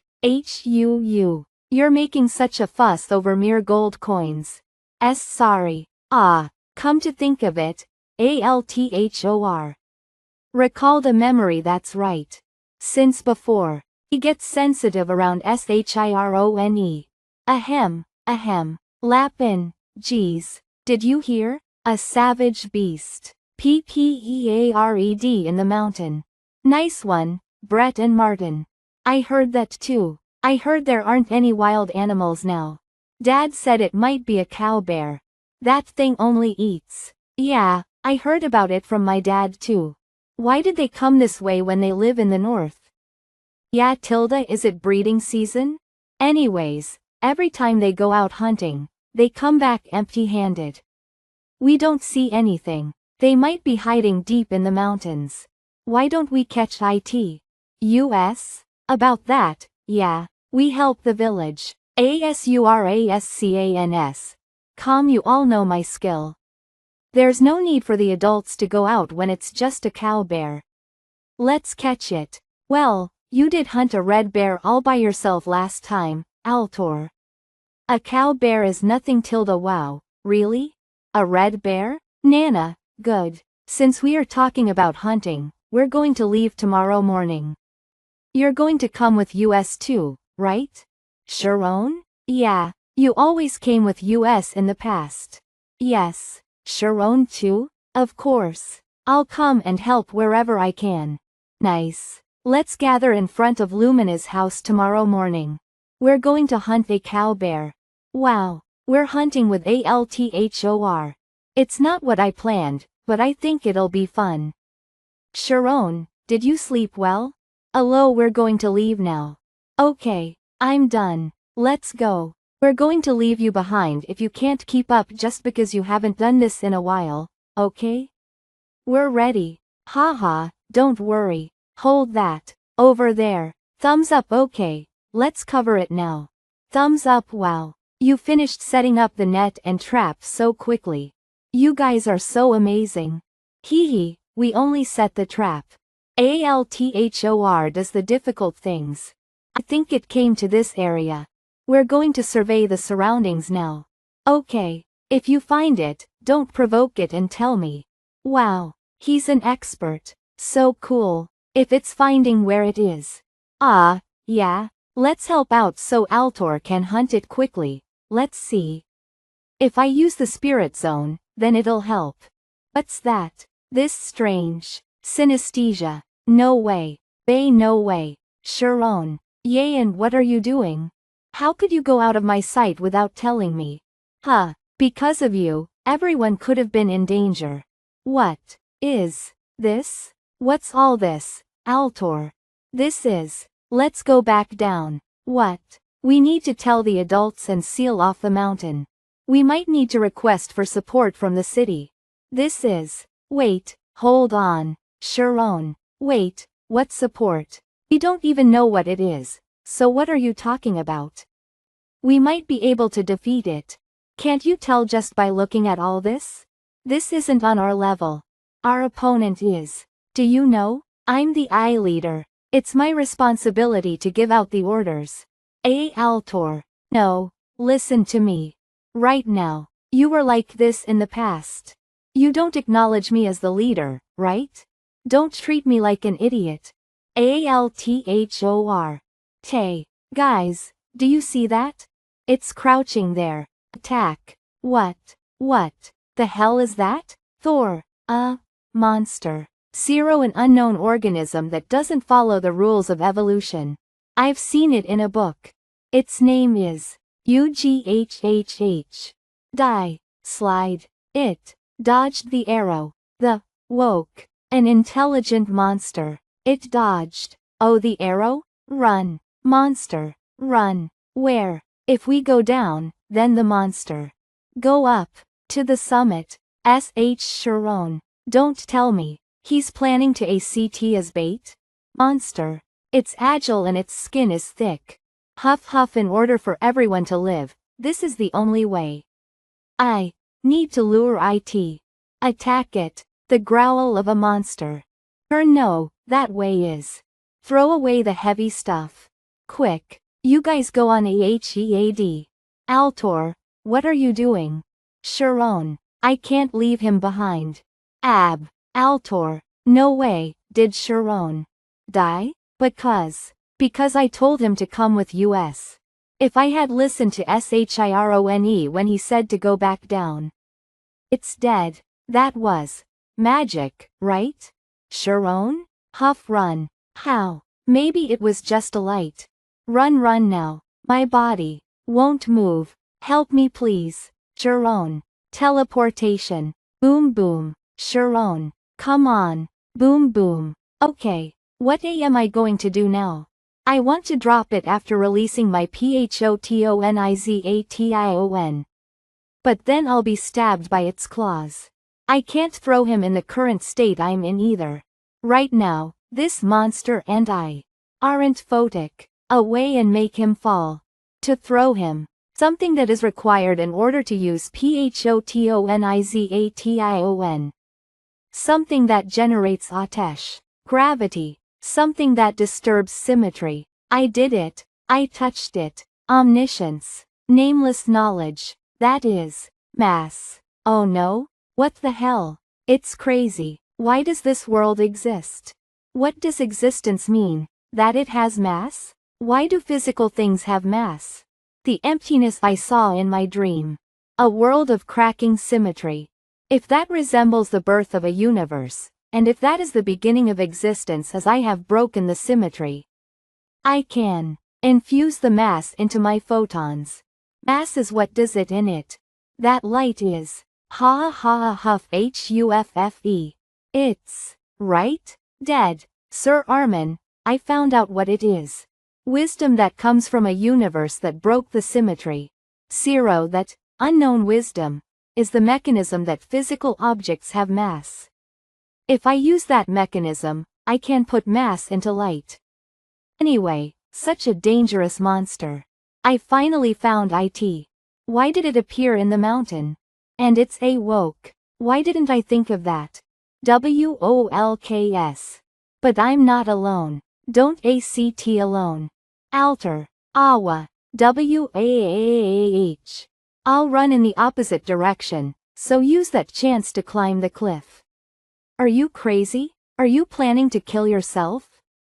You're making such a fuss over mere gold coins. Sorry. Come to think of it, Althor. Recall the memory, that's right. Since before, he gets sensitive around Shirone. Ahem. Lapin, geez, did you hear? A savage beast. Ppeared in the mountain. Nice one, Brett and Martin. I heard that too. I heard there aren't any wild animals now. Dad said it might be a cow bear. That thing only eats. Yeah, I heard about it from my dad too. Why did they come this way when they live in the north? Yeah, tilde, is it breeding season? Anyways, every time they go out hunting, they come back empty-handed. We don't see anything. They might be hiding deep in the mountains. Why don't we catch us? About that, yeah, we help the village. Asurascans. You all know my skill. There's no need for the adults to go out when it's just a cow bear. Let's catch it. Well, you did hunt a red bear all by yourself last time, Altor. A cow bear is nothing tilde. Wow, really? A red bear? Nana, good. Since we are talking about hunting, we're going to leave tomorrow morning. You're going to come with us too, right? Sharon? Yeah, you always came with us in the past. Yes. Sharon too? Of course. I'll come and help wherever I can. Nice. Let's gather in front of Lumina's house tomorrow morning. We're going to hunt a cow bear. Wow. We're hunting with Althor. It's not what I planned, but I think it'll be fun. Sharon, did you sleep well? We're going to leave now. Okay, I'm done. Let's go. We're going to leave you behind if you can't keep up just because you haven't done this in a while, okay? We're ready. Haha, don't worry. Hold that. Over there. Thumbs up. Okay, let's cover it now. Thumbs up. Wow. You finished setting up the net and trap so quickly. You guys are so amazing. Hee, we only set the trap. Althor does the difficult things. I think it came to this area. We're going to survey the surroundings now. Okay, if you find it, don't provoke it and tell me. Wow, he's an expert. So cool. If it's finding where it is. Yeah, let's help out so Altor can hunt it quickly. Let's see. If I use the spirit zone, then it'll help. What's that? This strange synesthesia. No way. No way. Sharon. Yay, and what are you doing? How could you go out of my sight without telling me? Because of you, everyone could have been in danger. What is this? What's all this, Altor? This is. Let's go back down. What? We need to tell the adults and seal off the mountain. We might need to request for support from the city. This is. Wait, hold on. Sharon. Wait, what support? We don't even know what it is. So what are you talking about? We might be able to defeat it. Can't you tell just by looking at all this? This isn't on our level. Our opponent is. Do you know? I'm the eye leader. It's my responsibility to give out the orders. Altor. No, listen to me. Right now. You were like this in the past. You don't acknowledge me as the leader, right? Don't treat me like an idiot. Althor. Guys, do you see that? It's crouching there. Attack. What the hell is that? Thor. A monster. Zero, an unknown organism that doesn't follow the rules of evolution. I've seen it in a book. Its name is UGHHH. Die. Slide. It dodged the arrow. The woke. An intelligent monster. It dodged. Oh, the arrow? Run. Monster. Run. Where? If we go down, then the monster. Go up. To the summit. S.H. Sharon. Don't tell me. He's planning to ACT as bait? Monster. It's agile and its skin is thick. Huff huff, in order for everyone to live, this is the only way. I need to lure it. Attack it. The growl of a monster. No, that way is. Throw away the heavy stuff. Quick. You guys go on AHEAD. Altor, what are you doing? Sharon, I can't leave him behind. Altor, no way. Did Sharon die? Because I told him to come with us. If I had listened to Shirone when he said to go back down. It's dead. That was magic, right? Sharon? Huff, run. How? Maybe it was just a light. Run now. My body won't move. Help me please. Sharon. Teleportation. Boom boom. Sharon. Come on. Boom boom. Okay. What am I going to do now? I want to drop it after releasing my PHOTONIZATION. But then I'll be stabbed by its claws. I can't throw him in the current state I'm in either. Right now, this monster and I aren't photic. Away and make him fall. To throw him. Something that is required in order to use PHOTONIZATION. Something that generates Atesh. Gravity. Something that disturbs symmetry. I did it. I touched it. Omniscience. Nameless knowledge. That is mass. Oh no? What the hell? It's crazy. Why does this world exist? What does existence mean? That it has mass? Why do physical things have mass? The emptiness I saw in my dream. A world of cracking symmetry. If that resembles the birth of a universe, and if that is the beginning of existence as I have broken the symmetry, I can infuse the mass into my photons. Mass is what does it in it. That light is. Ha ha huff HUFFE. It's right? Dead. Sir Armin, I found out what it is. Wisdom that comes from a universe that broke the symmetry. Zero, that unknown wisdom is the mechanism that physical objects have mass. If I use that mechanism, I can put mass into light. Anyway, such a dangerous monster. I finally found it. Why did it appear in the mountain? And it's woke. Why didn't I think of that? WOLKS. But I'm not alone. Don't ACT alone. Alter. Awa. WAAH. I'll run in the opposite direction, so use that chance to climb the cliff. Are you crazy? Are you planning to kill yourself?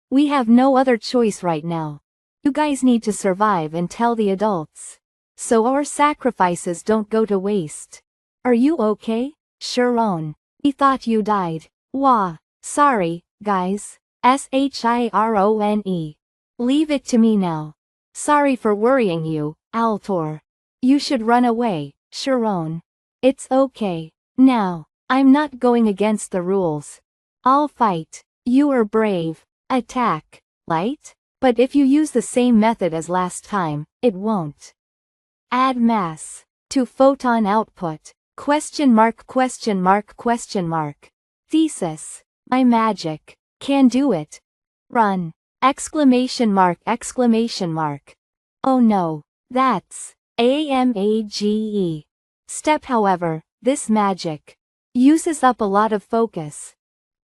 We have no other choice right now. You guys need to survive and tell the adults. So our sacrifices don't go to waste. Are you okay? Sharon. We thought you died. Wah. Sorry, guys. SHIRONE. Leave it to me now. Sorry for worrying you, Altor. You should run away, Sharon. It's okay. Now, I'm not going against the rules. I'll fight. You are brave. Attack. Light? But if you use the same method as last time, it won't. Add mass to photon output. Question mark question mark question mark. Thesis. My magic can do it. Run. Exclamation mark exclamation mark. Oh no, that's AMAGE. Step. However, this magic uses up a lot of focus.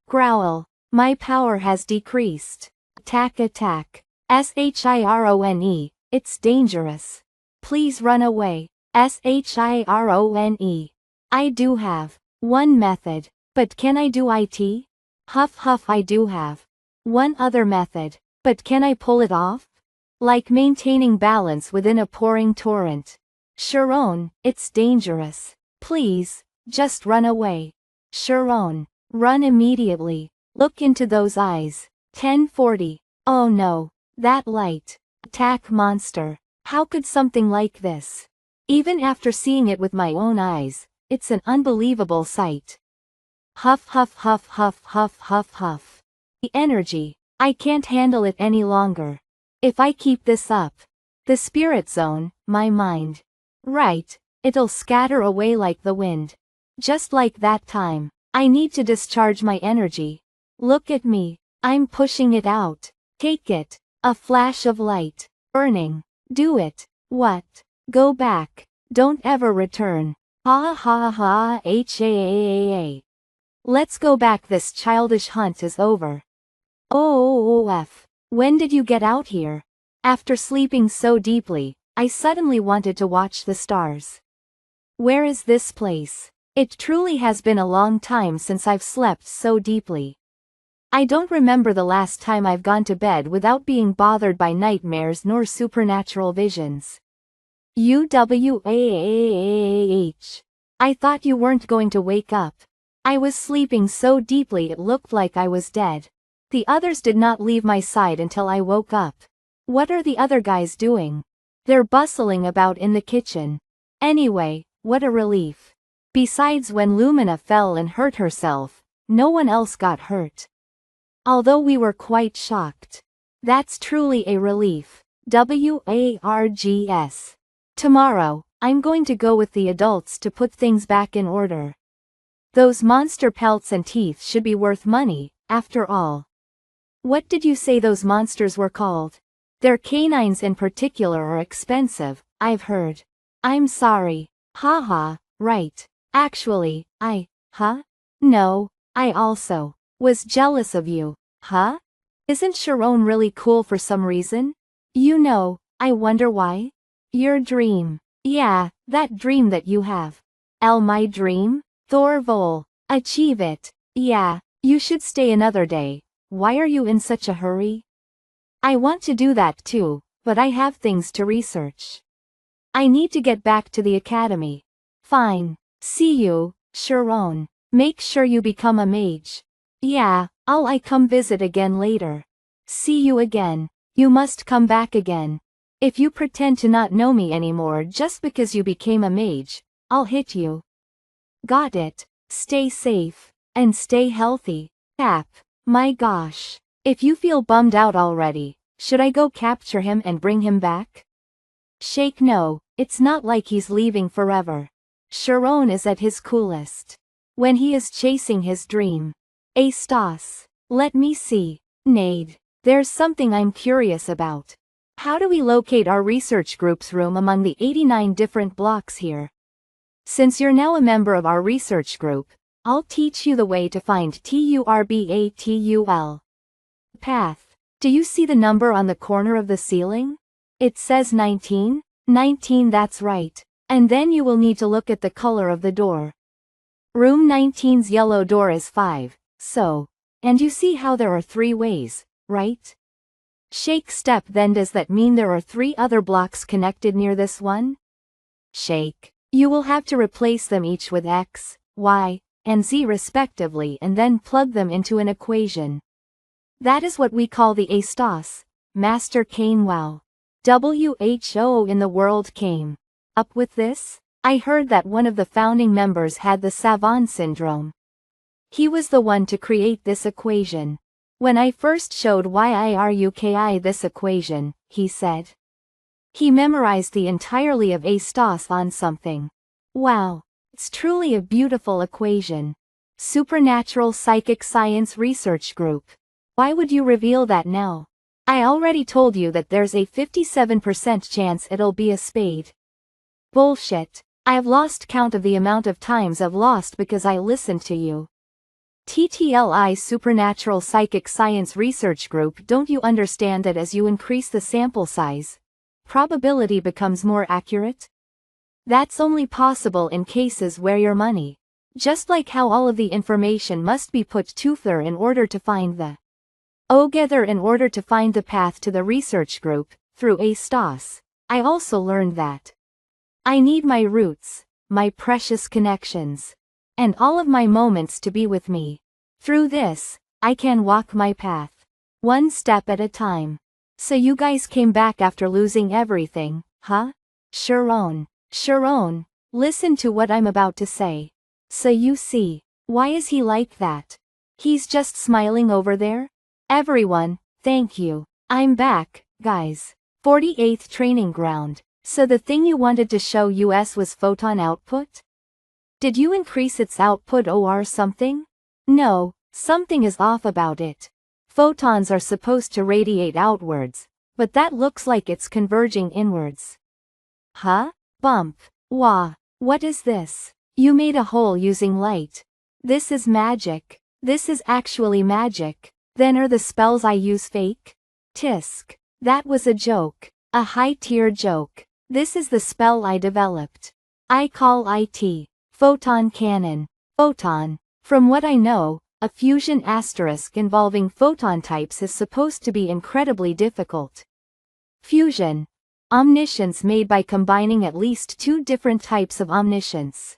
Growl. My power has decreased. Attack attack. SHIRONE. It's dangerous. Please run away. SHIRONE. I do have one method, but can I do it? Huff huff, I do have one other method, but can I pull it off? Like maintaining balance within a pouring torrent. Sharon, it's dangerous. Please, just run away. Sharon, run immediately. Look into those eyes. 1040. Oh no. That light. Attack monster. How could something like this? Even after seeing it with my own eyes, it's an unbelievable sight. Huff huff huff huff huff huff huff. The energy. I can't handle it any longer. If I keep this up, the spirit zone, my mind. Right, it'll scatter away like the wind. Just like that time. I need to discharge my energy. Look at me. I'm pushing it out. Take it. A flash of light. Burning. Do it. What? Go back. Don't ever return. Ha ha ha ha. Let's go back. This childish hunt is over. OOF. When did you get out here? After sleeping so deeply, I suddenly wanted to watch the stars. Where is this place? It truly has been a long time since I've slept so deeply. I don't remember the last time I've gone to bed without being bothered by nightmares nor supernatural visions. UWAAH. I thought you weren't going to wake up. I was sleeping so deeply it looked like I was dead. The others did not leave my side until I woke up. What are the other guys doing? They're bustling about in the kitchen. Anyway, what a relief. Besides, when Lumina fell and hurt herself, no one else got hurt. Although we were quite shocked. That's truly a relief. WARGS. Tomorrow, I'm going to go with the adults to put things back in order. Those monster pelts and teeth should be worth money, after all. What did you say those monsters were called? Their canines in particular are expensive, I've heard. I'm sorry. Haha, right. Actually, No, I also was jealous of you. Huh? Isn't Sharon really cool for some reason? You know, I wonder why? Your dream. Yeah, that dream that you have. My dream? Thorvol. Achieve it. Yeah, you should stay another day. Why are you in such a hurry? I want to do that too, but I have things to research. I need to get back to the academy. Fine. See you, Sharon. Make sure you become a mage. Yeah, I come visit again later. See you again. You must come back again. If you pretend to not know me anymore just because you became a mage, I'll hit you. Got it. Stay safe. And stay healthy. Tap. My gosh. If you feel bummed out already, should I go capture him and bring him back? Shake. No, it's not like he's leaving forever. Sharon is at his coolest when he is chasing his dream. Stas. Let me see. Nade. There's something I'm curious about. How do we locate our research group's room among the 89 different blocks here? Since you're now a member of our research group, I'll teach you the way to find TURBATUL. Path. Do you see the number on the corner of the ceiling? It says 19? 19, that's right. And then you will need to look at the color of the door. Room 19's yellow door is 5, so. And you see how there are 3 ways, right? Shake. Step. Then does that mean there are 3 other blocks connected near this one? Shake. You will have to replace them each with X, Y, and Z respectively and then plug them into an equation. That is what we call the Stas. Master Kane. Wow. WHO in the world came up with this? I heard that one of the founding members had the Savant syndrome. He was the one to create this equation. When I first showed YIRUKI this equation, he said he memorized the entirety of Stas on something. Wow. It's truly a beautiful equation. Supernatural Psychic Science Research Group. Why would you reveal that now? I already told you that there's a 57% chance it'll be a spade. Bullshit. I've lost count of the amount of times I've lost because I listened to you. TTLI Supernatural Psychic Science Research Group. Don't you understand that as you increase the sample size, probability becomes more accurate? That's only possible in cases where your money. Just like how all of the information must be put together in order to find the in order to find the path to the research group, through Stas. I also learned that I need my roots, my precious connections, and all of my moments to be with me. Through this, I can walk my path. One step at a time. So you guys came back after losing everything, huh? Sharon. Sharon, listen to what I'm about to say. So you see, why is he like that? He's just smiling over there? Everyone, thank you. I'm back, guys. 48th training ground. So the thing you wanted to show us was photon output? Did you increase its output or something? No, something is off about it. Photons are supposed to radiate outwards, but that looks like it's converging inwards. Huh? Bump. Wah. What is this? You made a hole using light. This is magic. This is actually magic. Then are the spells I use fake? Tisk. That was a joke. A high-tier joke. This is the spell I developed. I call it photon cannon. Photon. From what I know, a fusion asterisk involving photon types is supposed to be incredibly difficult. Fusion. Omniscience made by combining at least two different types of omniscience.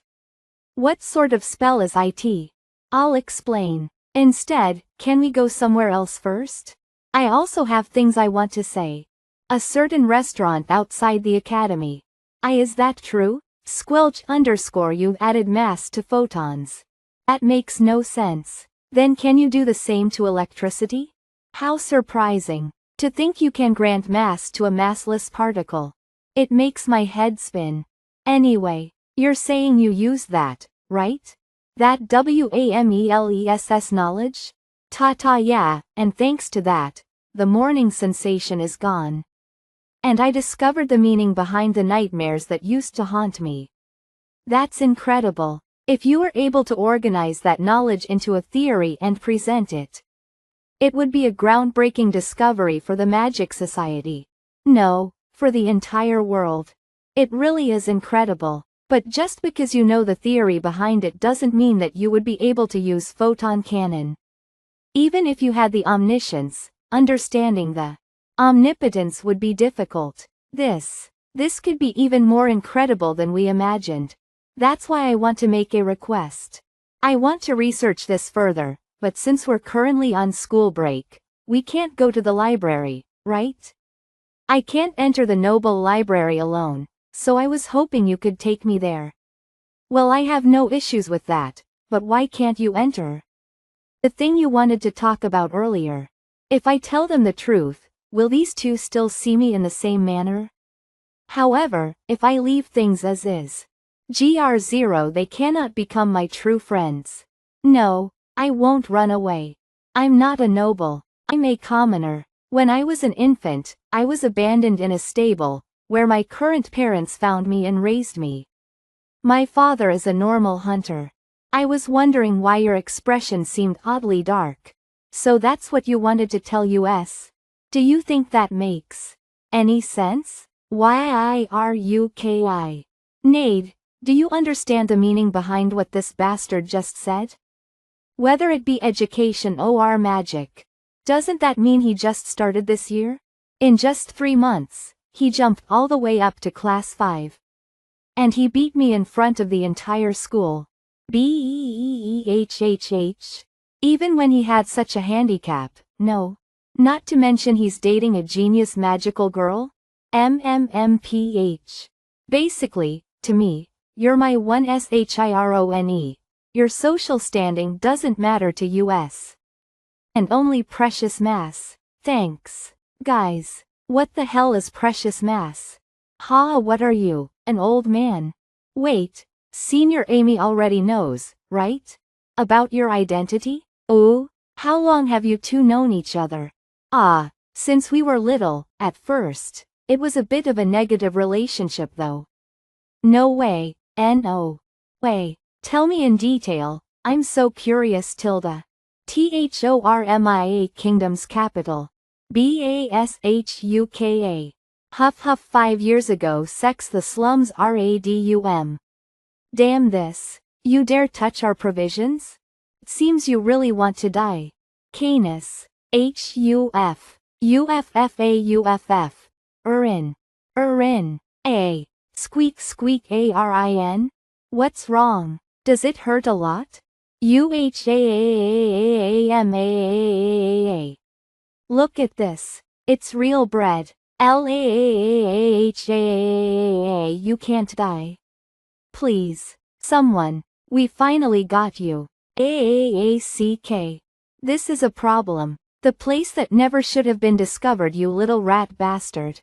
What sort of spell is it? I'll explain. Instead, can we go somewhere else first? I also have things I want to say. A certain restaurant outside the academy. Is that true? Squelch _ you've added mass to photons. That makes no sense. Then can you do the same to electricity? How surprising. To think you can grant mass to a massless particle. It makes my head spin. Anyway, you're saying you use that, right? That WAMELESS knowledge? Yeah, and thanks to that, the morning sensation is gone. And I discovered the meaning behind the nightmares that used to haunt me. That's incredible. If you were able to organize that knowledge into a theory and present it, it would be a groundbreaking discovery for the Magic Society. No, for the entire world. It really is incredible. But just because you know the theory behind it doesn't mean that you would be able to use photon cannon. Even if you had the omniscience, understanding the omnipotence would be difficult. This could be even more incredible than we imagined. That's why I want to make a request. I want to research this further, but since we're currently on school break, we can't go to the library, right? I can't enter the Noble Library alone, so I was hoping you could take me there. Well, I have no issues with that, but why can't you enter? The thing you wanted to talk about earlier. If I tell them the truth, will these two still see me in the same manner? However, if I leave things as is, GR0, they cannot become my true friends. No, I won't run away. I'm not a noble. I'm a commoner. When I was an infant, I was abandoned in a stable, where my current parents found me and raised me. My father is a normal hunter. I was wondering why your expression seemed oddly dark. So that's what you wanted to tell us? Do you think that makes any sense? YIRUKI. Nade, do you understand the meaning behind what this bastard just said? Whether it be education or magic. Doesn't that mean he just started this year? In just 3 months, he jumped all the way up to class 5. And he beat me in front of the entire school. BEEHHH. Even when he had such a handicap, no. Not to mention he's dating a genius magical girl? MMMPH. Basically, to me, you're my one SHIRONE. Your social standing doesn't matter to us. And only precious mass. Thanks. Guys, what the hell is precious mass? What are you, an old man? Wait, Senior Amy already knows, right? About your identity? Ooh, how long have you two known each other? Since we were little, at first. It was a bit of a negative relationship though. No way, no way. Tell me in detail, I'm so curious. Thormia Kingdom's capital. BASHUKA. Huff huff. 5 years ago sex the slums RADUM. Damn this. You dare touch our provisions? It seems you really want to die. Canis. HUF. UFFAUFF. Urin. A. Squeak squeak ARIN? What's wrong? Does it hurt a lot? UHAAAAMAAAAA. Look at this. It's real bread. LAAAAHAAAA. You can't die. Please. Someone. We finally got you. AAACK. This is a problem. The place that never should have been discovered, you little rat bastard.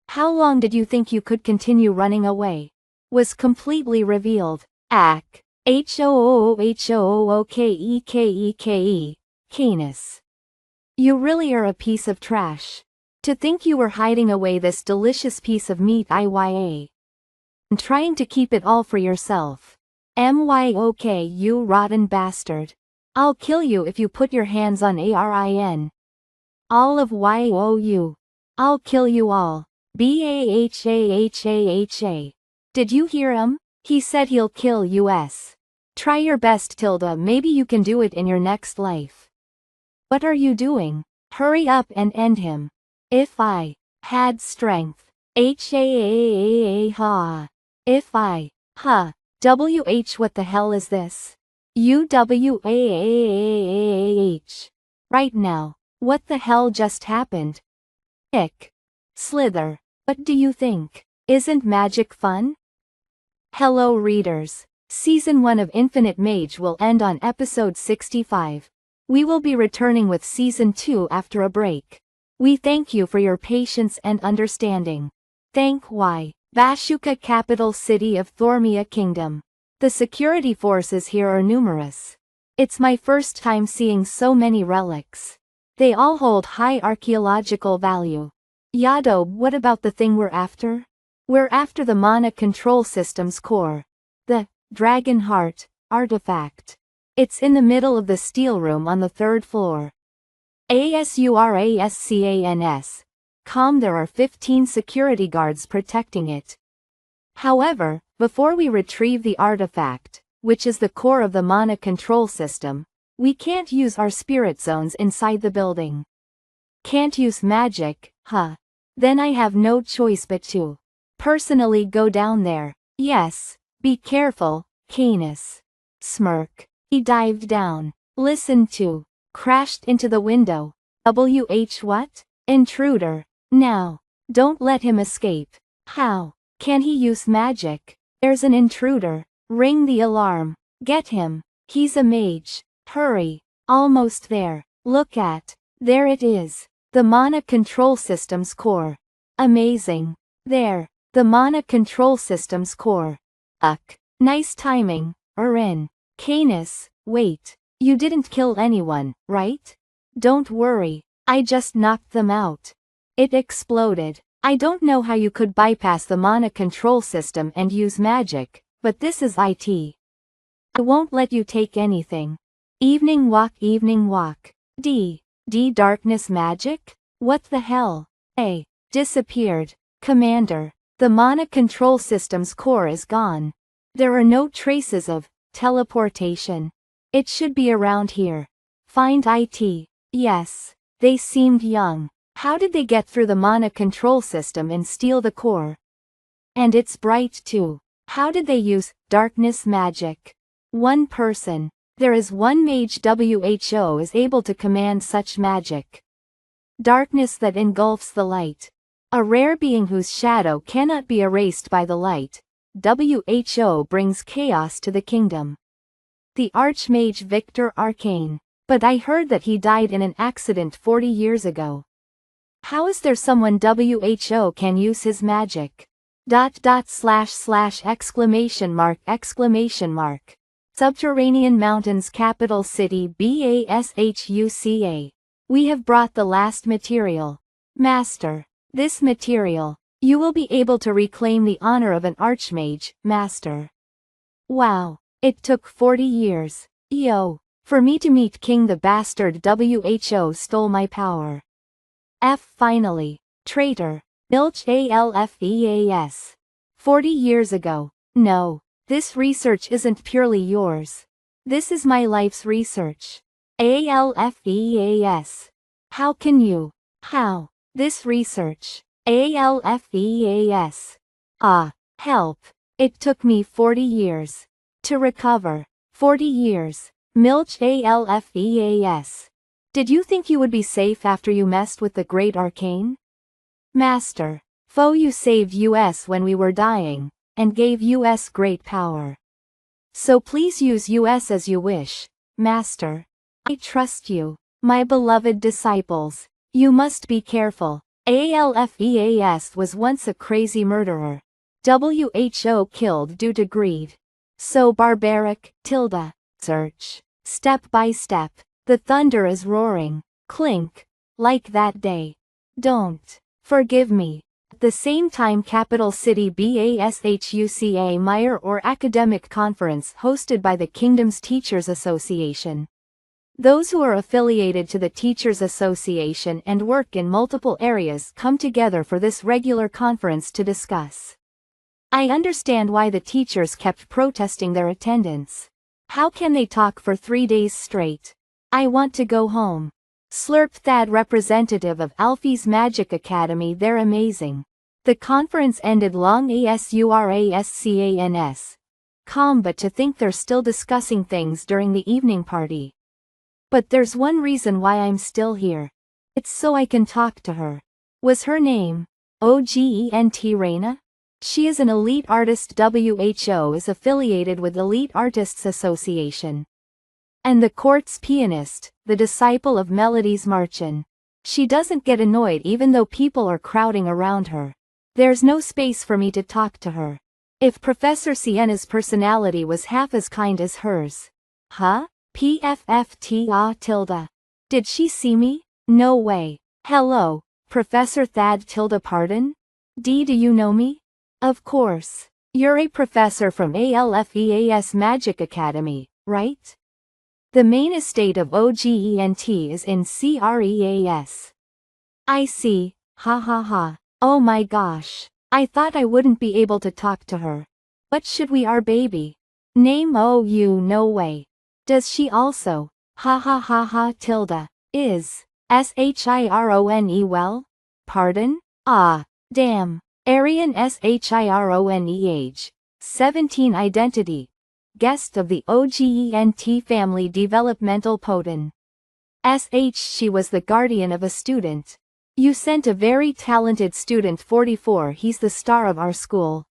How long did you think you could continue running away? Was completely revealed. Ack. HOOHOOKEKEKE. Canis. You really are a piece of trash. To think you were hiding away this delicious piece of meat IYA. And trying to keep it all for yourself. MYOK, you rotten bastard. I'll kill you if you put your hands on ARIN. All of YOU. I'll kill you all. BAHAHAHA. Did you hear him? He said he'll kill us. Try your best, Tilda. Maybe you can do it in your next life. What are you doing? Hurry up and end him. If I had strength. HAAAAA. If I. WH, what the hell is this? UWAAAAH. Right now. What the hell just happened? Ick. Slither. What do you think? Isn't magic fun? Hello readers. Season 1 of Infinite Mage will end on episode 65. We will be returning with Season 2 after a break. We thank you for your patience and understanding. Thank Y. Vashuka, capital city of Thormia Kingdom. The security forces here are numerous. It's my first time seeing so many relics. They all hold high archaeological value. Yadob, what about the thing we're after? We're after the mana control system's core. The Dragon Heart artifact. It's in the middle of the steel room on the 3rd floor. ASURASCANS. There are 15 security guards protecting it. However, before we retrieve the artifact, which is the core of the mana control system, we can't use our spirit zones inside the building. Can't use magic, huh? Then I have no choice but to personally go down there. Yes, be careful, Canis. Smirk. He dived down. Listened to. Crashed into the window. WH what? Intruder. Now. Don't let him escape. How? Can he use magic? There's an intruder. Ring the alarm. Get him. He's a mage. Hurry. Almost there. Look at. There it is. The mana control system's core. Amazing. There. The mana control system's core. Nice timing. In. Canis, wait. You didn't kill anyone, right? Don't worry. I just knocked them out. It exploded. I don't know how you could bypass the mana control system and use magic, but this is IT. I won't let you take anything. Evening walk, evening walk. D darkness magic? What the hell? A. Disappeared. Commander. The mana control system's core is gone. There are no traces of teleportation. It should be around here. Find IT. Yes. They seemed young. How did they get through the mana control system and steal the core? And it's bright too. How did they use darkness magic? One person. There is one mage WHO is able to command such magic. Darkness that engulfs the light. A rare being whose shadow cannot be erased by the light. WHO brings chaos to the kingdom. The Archmage Victor Arcane. But I heard that he died in an accident 40 years ago. How is there someone WHO can use his magic? .. !! Subterranean Mountains, capital city BASHUCA. We have brought the last material. Master. This material. You will be able to reclaim the honor of an Archmage, Master. Wow. It took 40 years. Yo. For me to meet King the bastard WHO stole my power. Finally. Traitor. Milch ALFEAS. 40 years ago. No. This research isn't purely yours. This is my life's research. ALFEAS. How can you? How? This research. ALFEAS. Help. It took me 40 years. To recover. 40 years. Milch ALFEAS. Did you think you would be safe after you messed with the great arcane? Master. Foe, you saved us when we were dying, and gave us great power. So please use us as you wish, Master. I trust you. My beloved disciples. You must be careful. ALFEAS was once a crazy murderer. WHO killed due to greed. So barbaric, tilde. Search. Step by step. The thunder is roaring. Clink. Like that day. Don't. Forgive me. At the same time, Capital City BASHUCA Meyer or Academic Conference hosted by the Kingdom's Teachers Association. Those who are affiliated to the Teachers Association and work in multiple areas come together for this regular conference to discuss. I understand why the teachers kept protesting their attendance. How can they talk for 3 days straight? I want to go home. Slurp Thad, representative of Alfie's Magic Academy, they're amazing. The conference ended long ASURASCANS. Calm, but to think they're still discussing things during the evening party. But there's one reason why I'm still here. It's so I can talk to her. Was her name OGENT Reina? She is an elite artist. WHO is affiliated with Elite Artists Association. And the court's pianist, the disciple of Melodies Marchin. She doesn't get annoyed even though people are crowding around her. There's no space for me to talk to her. If Professor Sienna's personality was half as kind as hers. Huh? PFFTA tilde. Did she see me? No way. Hello, Professor Thad tilde pardon? Do you know me? Of course. You're a professor from ALFEAS Magic Academy, right? The main estate of OGENT is in CREAS. I see, ha ha ha. Oh my gosh. I thought I wouldn't be able to talk to her. What should we our baby? Name? Oh, you no way. Does she also? Ha ha ha ha tilde. Is. SHIRONE well? Pardon? Ah, damn. Arian SHIRONE age. 17 identity. Guest of the OGENT family developmental Poten. She was the guardian of a student. You sent a very talented student 44, he's the star of our school.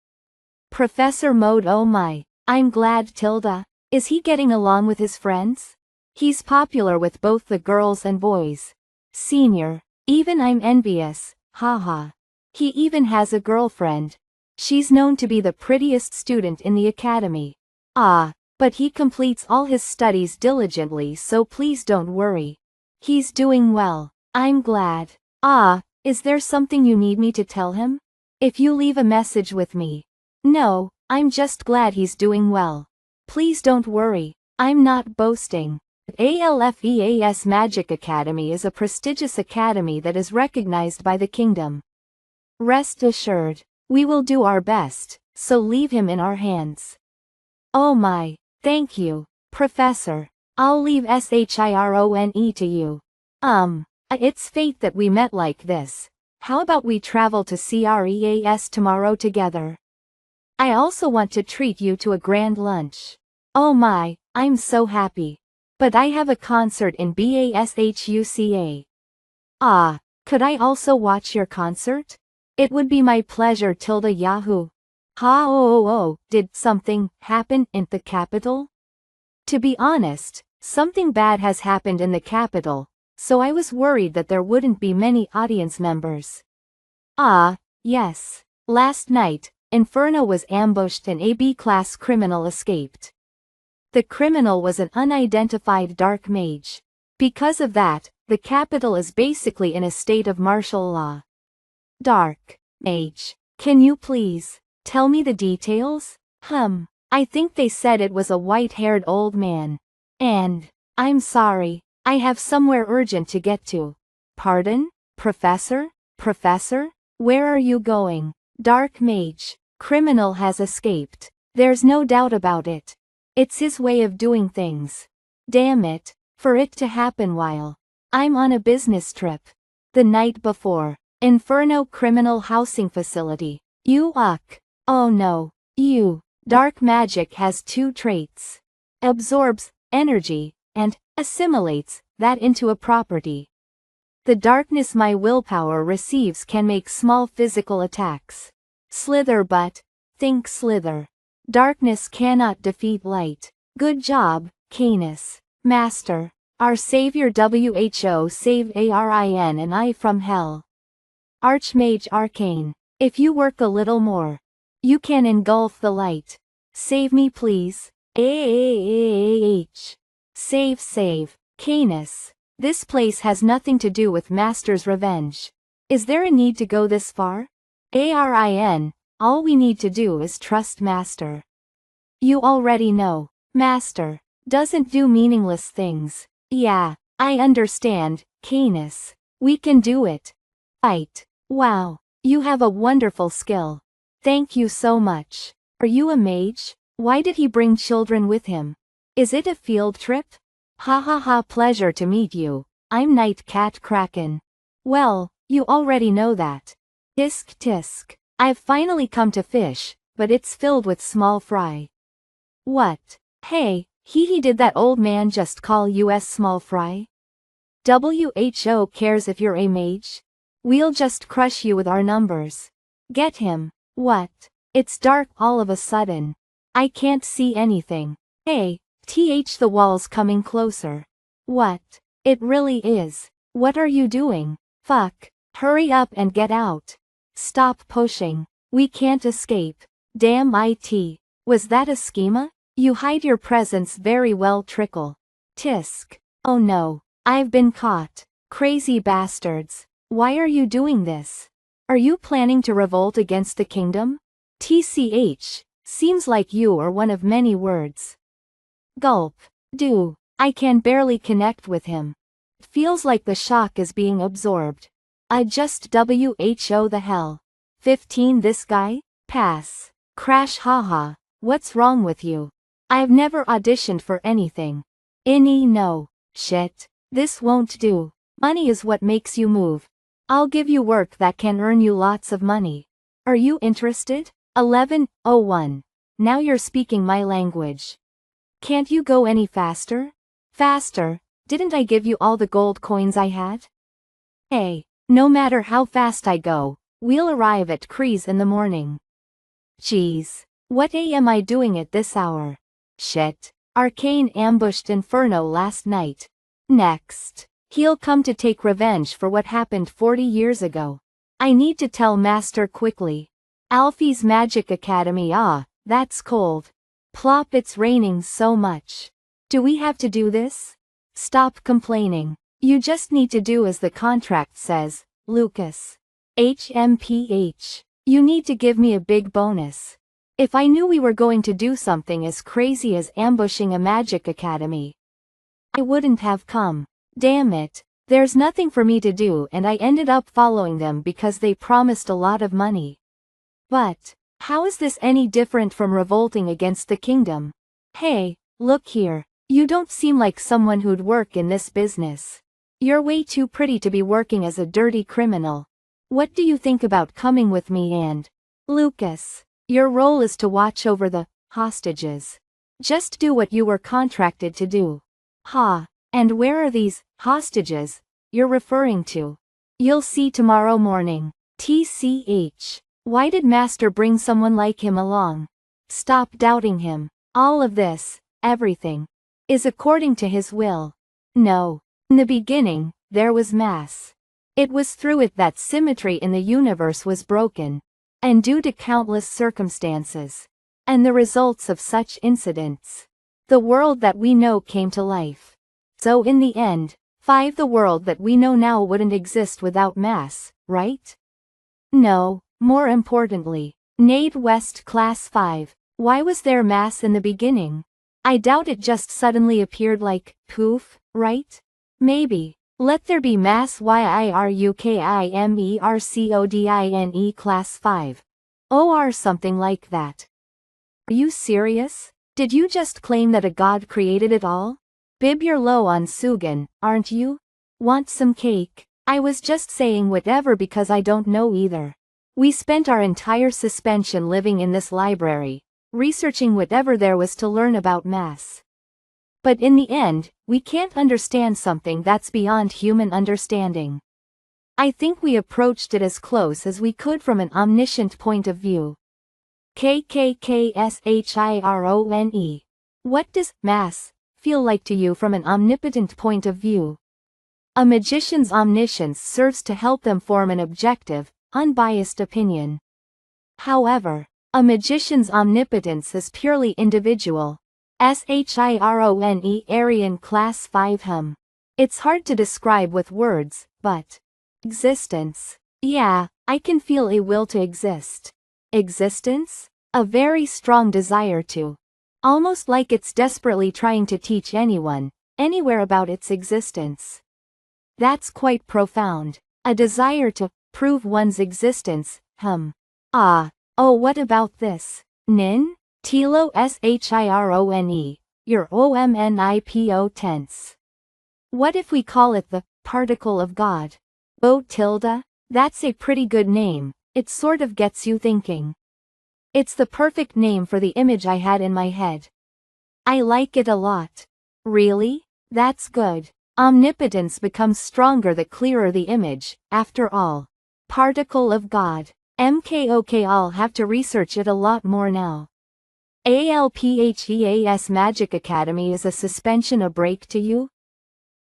Professor Mode, oh my, I'm glad tilde. Is he getting along with his friends? He's popular with both the girls and boys. Senior, even I'm envious, haha. He even has a girlfriend. She's known to be the prettiest student in the academy. Ah, but he completes all his studies diligently, so please don't worry. He's doing well. I'm glad. Ah, is there something you need me to tell him? If you leave a message with me. No, I'm just glad he's doing well. Please don't worry. I'm not boasting. ALFEAS Magic Academy is a prestigious academy that is recognized by the kingdom. Rest assured, we will do our best, so leave him in our hands. Oh my, thank you, Professor. I'll leave SHIRONE to you. It's fate that we met like this. How about we travel to CREAS tomorrow together? I also want to treat you to a grand lunch. Oh my, I'm so happy. But I have a concert in BASHUCA. Ah, could I also watch your concert? It would be my pleasure tilde Yahoo. Ha oh, did something happen in the capital? To be honest, something bad has happened in the capital, so I was worried that there wouldn't be many audience members. Ah, yes. Last night, Inferno was ambushed and a B-class criminal escaped. The criminal was an unidentified dark mage. Because of that, the capital is basically in a state of martial law. Dark mage. Can you please tell me the details? I think they said it was a white-haired old man. And, I'm sorry, I have somewhere urgent to get to. Pardon? Professor? Professor? Where are you going? Dark mage. Criminal has escaped. There's no doubt about it. It's his way of doing things. Damn it, for it to happen while I'm on a business trip. The night before. Inferno criminal housing facility. Oh no. Dark magic has two traits. Absorbs energy, and assimilates that into a property. The darkness my willpower receives can make small physical attacks. Slither, but think slither. Darkness cannot defeat light. Good job, Canis. Master. Our Savior WHO save Arin and I from hell. Archmage Arcane. If you work a little more, you can engulf the light. Save me please. Save. Canis. This place has nothing to do with Master's revenge. Is there a need to go this far? Arin, all we need to do is trust Master. You already know. Master doesn't do meaningless things. Yeah, I understand, Canis. We can do it. Fight. Wow, you have a wonderful skill. Thank you so much. Are you a mage? Why did he bring children with him? Is it a field trip? Ha ha ha, pleasure to meet you. I'm Night Cat Kraken. Well, you already know that. Tisk tisk. I've finally come to fish, but it's filled with small fry. What? Hey, did that old man just call us small fry? WHO cares if you're a mage? We'll just crush you with our numbers. Get him. What? It's dark all of a sudden. I can't see anything. Hey, the wall's coming closer. What? It really is. What are you doing? Fuck. Hurry up and get out. Stop pushing. We can't escape. Damn it. Was that a schema? You hide your presence very well, Trickle. Tisk. Oh no. I've been caught. Crazy bastards. Why are you doing this? Are you planning to revolt against the kingdom? TCH. Seems like you are one of many words. Gulp. I can barely connect with him. It feels like the shock is being absorbed. I just WHO the hell. 15 this guy? Pass. Crash haha. What's wrong with you? I've never auditioned for anything. No. Shit. This won't do. Money is what makes you move. I'll give you work that can earn you lots of money. Are you interested? 11:01. Now you're speaking my language. Can't you go any faster? Faster? Didn't I give you all the gold coins I had? Hey, no matter how fast I go, we'll arrive at Kreese in the morning. Jeez. What am I doing at this hour? Shit. Arcane ambushed Inferno last night. Next. He'll come to take revenge for what happened 40 years ago. I need to tell Master quickly. Alfie's Magic Academy, that's cold. Plop, it's raining so much. Do we have to do this? Stop complaining. You just need to do as the contract says, Lucas. HMPH. You need to give me a big bonus. If I knew we were going to do something as crazy as ambushing a magic academy, I wouldn't have come. Damn it. There's nothing for me to do and I ended up following them because they promised a lot of money. But how is this any different from revolting against the kingdom? Hey, look here. You don't seem like someone who'd work in this business. You're way too pretty to be working as a dirty criminal. What do you think about coming with me and Lucas? Your role is to watch over the hostages. Just do what you were contracted to do. And where are these hostages you're referring to? You'll see tomorrow morning. TCH. Why did Master bring someone like him along? Stop doubting him. All of this, everything, is according to his will. No. In the beginning, there was mass. It was through it that symmetry in the universe was broken. And due to countless circumstances, and the results of such incidents, the world that we know came to life. So in the end, the world that we know now wouldn't exist without mass, right? No, more importantly, Nade West Class 5. Why was there mass in the beginning? I doubt it just suddenly appeared like, poof, right? Maybe. Let there be mass YIRUKIMERCODINE Class 5. Or something like that. Are you serious? Did you just claim that a god created it all? Bib, you're low on Sugan, aren't you? Want some cake? I was just saying whatever because I don't know either. We spent our entire suspension living in this library, researching whatever there was to learn about mass. But in the end, we can't understand something that's beyond human understanding. I think we approached it as close as we could from an omniscient point of view. KKKSHIRONE. What does mass feel like to you from an omnipotent point of view? A magician's omniscience serves to help them form an objective, unbiased opinion. However, a magician's omnipotence is purely individual. SHIRONE Aryan Class 5 It's hard to describe with words, but existence. Yeah, I can feel a will to exist. Existence? A very strong desire to. Almost like it's desperately trying to teach anyone, anywhere about its existence. That's quite profound. A desire to prove one's existence, Oh, what about this? Nin? Tilo SHIRONE, your OMNIPO tense. What if we call it the particle of God? Oh tilde? That's a pretty good name, it sort of gets you thinking. It's the perfect name for the image I had in my head. I like it a lot. Really? That's good. Omnipotence becomes stronger the clearer the image, after all. Particle of God. MKOK I'll have to research it a lot more now. ALPHEAS Magic Academy is a suspension a break to you?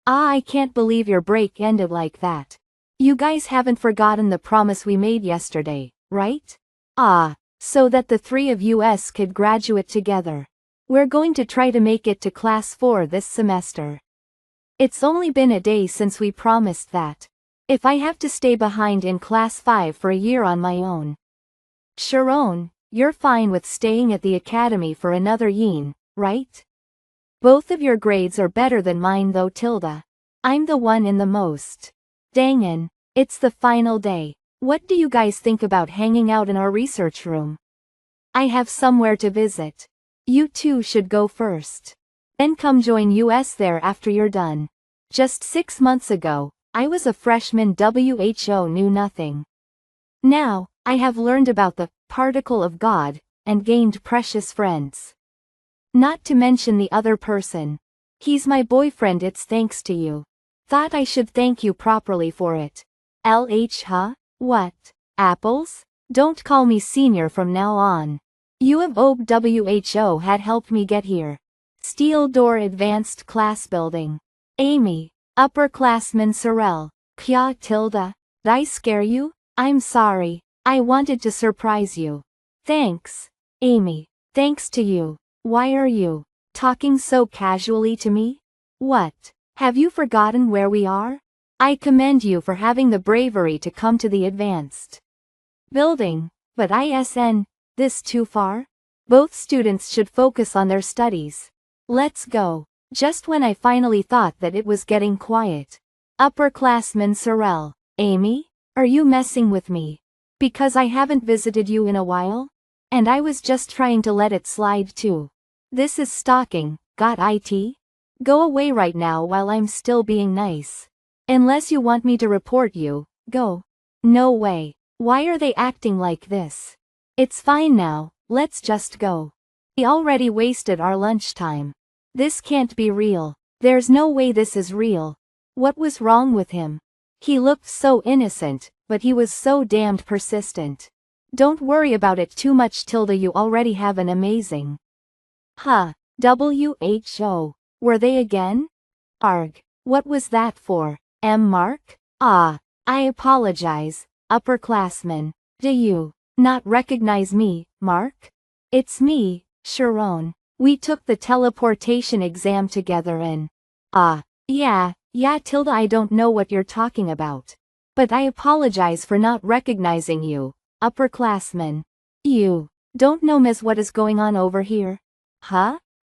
I can't believe your break ended like that. You guys haven't forgotten the promise we made yesterday, right? So that the three of us could graduate together. We're going to try to make it to Class 4 this semester. It's only been a day since we promised that. If I have to stay behind in Class 5 for a year on my own. Sharon, you're fine with staying at the academy for another year, right? Both of your grades are better than mine though tilde. I'm the one in the most. Dangin', it's the final day. What do you guys think about hanging out in our research room? I have somewhere to visit. You two should go first. Then come join us there after you're done. Just 6 months ago, I was a freshman WHO knew nothing. Now, I have learned about the particle of God, and gained precious friends. Not to mention the other person. He's my boyfriend it's thanks to you. Thought I should thank you properly for it. What? Apples? Don't call me senior from now on. You of WHO had helped me get here. Steel door advanced class building. Amy. Upperclassman Sorrel. Kya tilde? Did I scare you? I'm sorry. I wanted to surprise you. Thanks, Amy. Thanks to you. Why are you talking so casually to me? What? Have you forgotten where we are? I commend you for having the bravery to come to the advanced building, but isn't this too far? Both students should focus on their studies. Let's go. Just when I finally thought that it was getting quiet. Upperclassman Sorrel. Amy? Are you messing with me? Because I haven't visited you in a while? And I was just trying to let it slide too. This is stalking, got it? Go away right now while I'm still being nice. Unless you want me to report you, go. No way. Why are they acting like this? It's fine now, let's just go. We already wasted our lunchtime. This can't be real. There's no way this is real. What was wrong with him? He looked so innocent, but he was so damned persistent. Don't worry about it too much tilde you already have an amazing. WHO. Were they again? Arg. What was that for? Mark? I apologize, upperclassman. Do you not recognize me, Mark? It's me, Sharon. We took the teleportation exam together and yeah tilde I don't know what you're talking about. But I apologize for not recognizing you, upperclassman. You don't know miss what is going on over here?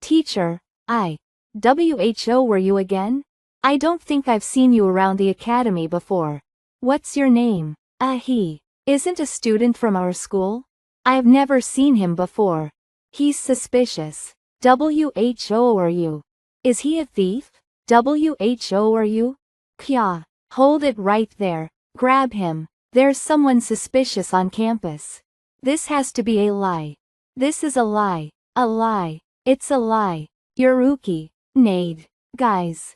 Teacher, WHO were you again? I don't think I've seen you around the academy before. What's your name? He isn't a student from our school? I've never seen him before. He's suspicious. WHO are you? Is he a thief? WHO are you? Kya. Hold it right there. Grab him. There's someone suspicious on campus. This has to be a lie. This is a lie. A lie. It's a lie. Yuruki. Nade. Guys.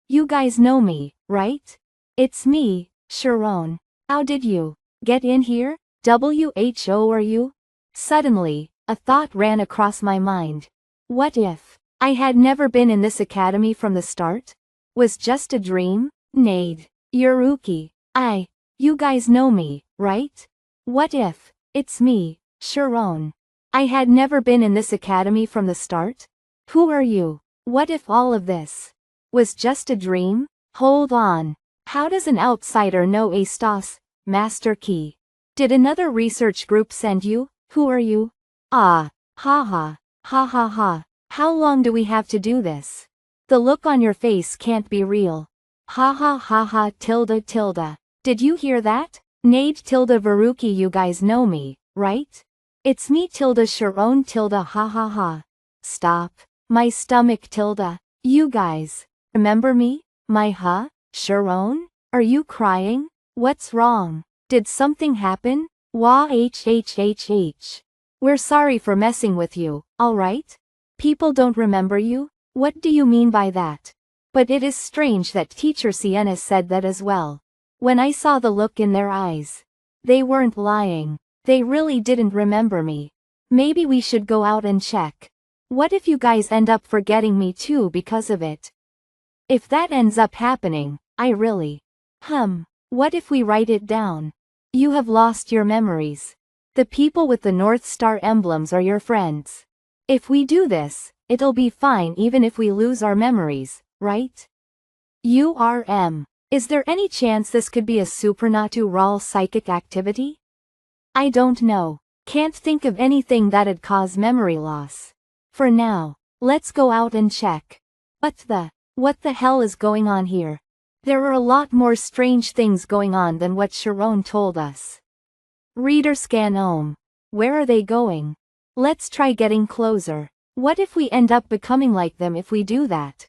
You guys know me, right? It's me, Sharon. How did you get in here? WHO are you? Suddenly, a thought ran across my mind. What if I had never been in this academy from the start? Was just a dream? Nade. Yuruki. You guys know me, right? What if it's me, Sharon? I had never been in this academy from the start? Who are you? What if all of this was just a dream? Hold on. How does an outsider know a stas, master key? Did another research group send you? Who are you? Ha ha ha. How long do we have to do this? The look on your face can't be real. Ha tilde. Did you hear that? Nade tilde Veruki, you guys know me, right? It's me tilde Sharon tilde ha. Stop. My stomach tilde. You guys remember me? My Sharon? Are you crying? What's wrong? Did something happen? Wah h. We're sorry for messing with you, alright? People don't remember you? What do you mean by that? But it is strange that teacher Sienna said that as well. When I saw the look in their eyes. They weren't lying. They really didn't remember me. Maybe we should go out and check. What if you guys end up forgetting me too because of it? If that ends up happening, I really. What if we write it down? You have lost your memories. The people with the North Star emblems are your friends. If we do this, it'll be fine even if we lose our memories, right? Is there any chance this could be a supernatural psychic activity? I don't know. Can't think of anything that'd cause memory loss. For now, let's go out and check. What the hell is going on here? There are a lot more strange things going on than what Sharon told us. Reader scan. Where are they going? Let's try getting closer. What if we end up becoming like them if we do that?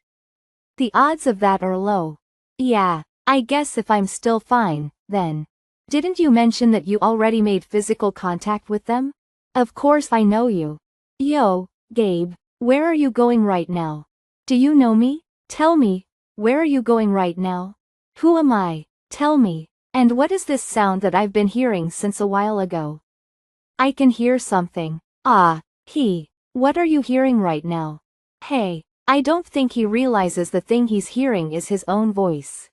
The odds of that are low. Yeah, I guess if I'm still fine, then. Didn't you mention that you already made physical contact with them? Of course I know you. Yo, Gabe, where are you going right now? Do you know me? Tell me, where are you going right now? Who am I? Tell me. And what is this sound that I've been hearing since a while ago? I can hear something. What are you hearing right now? Hey, I don't think he realizes the thing he's hearing is his own voice.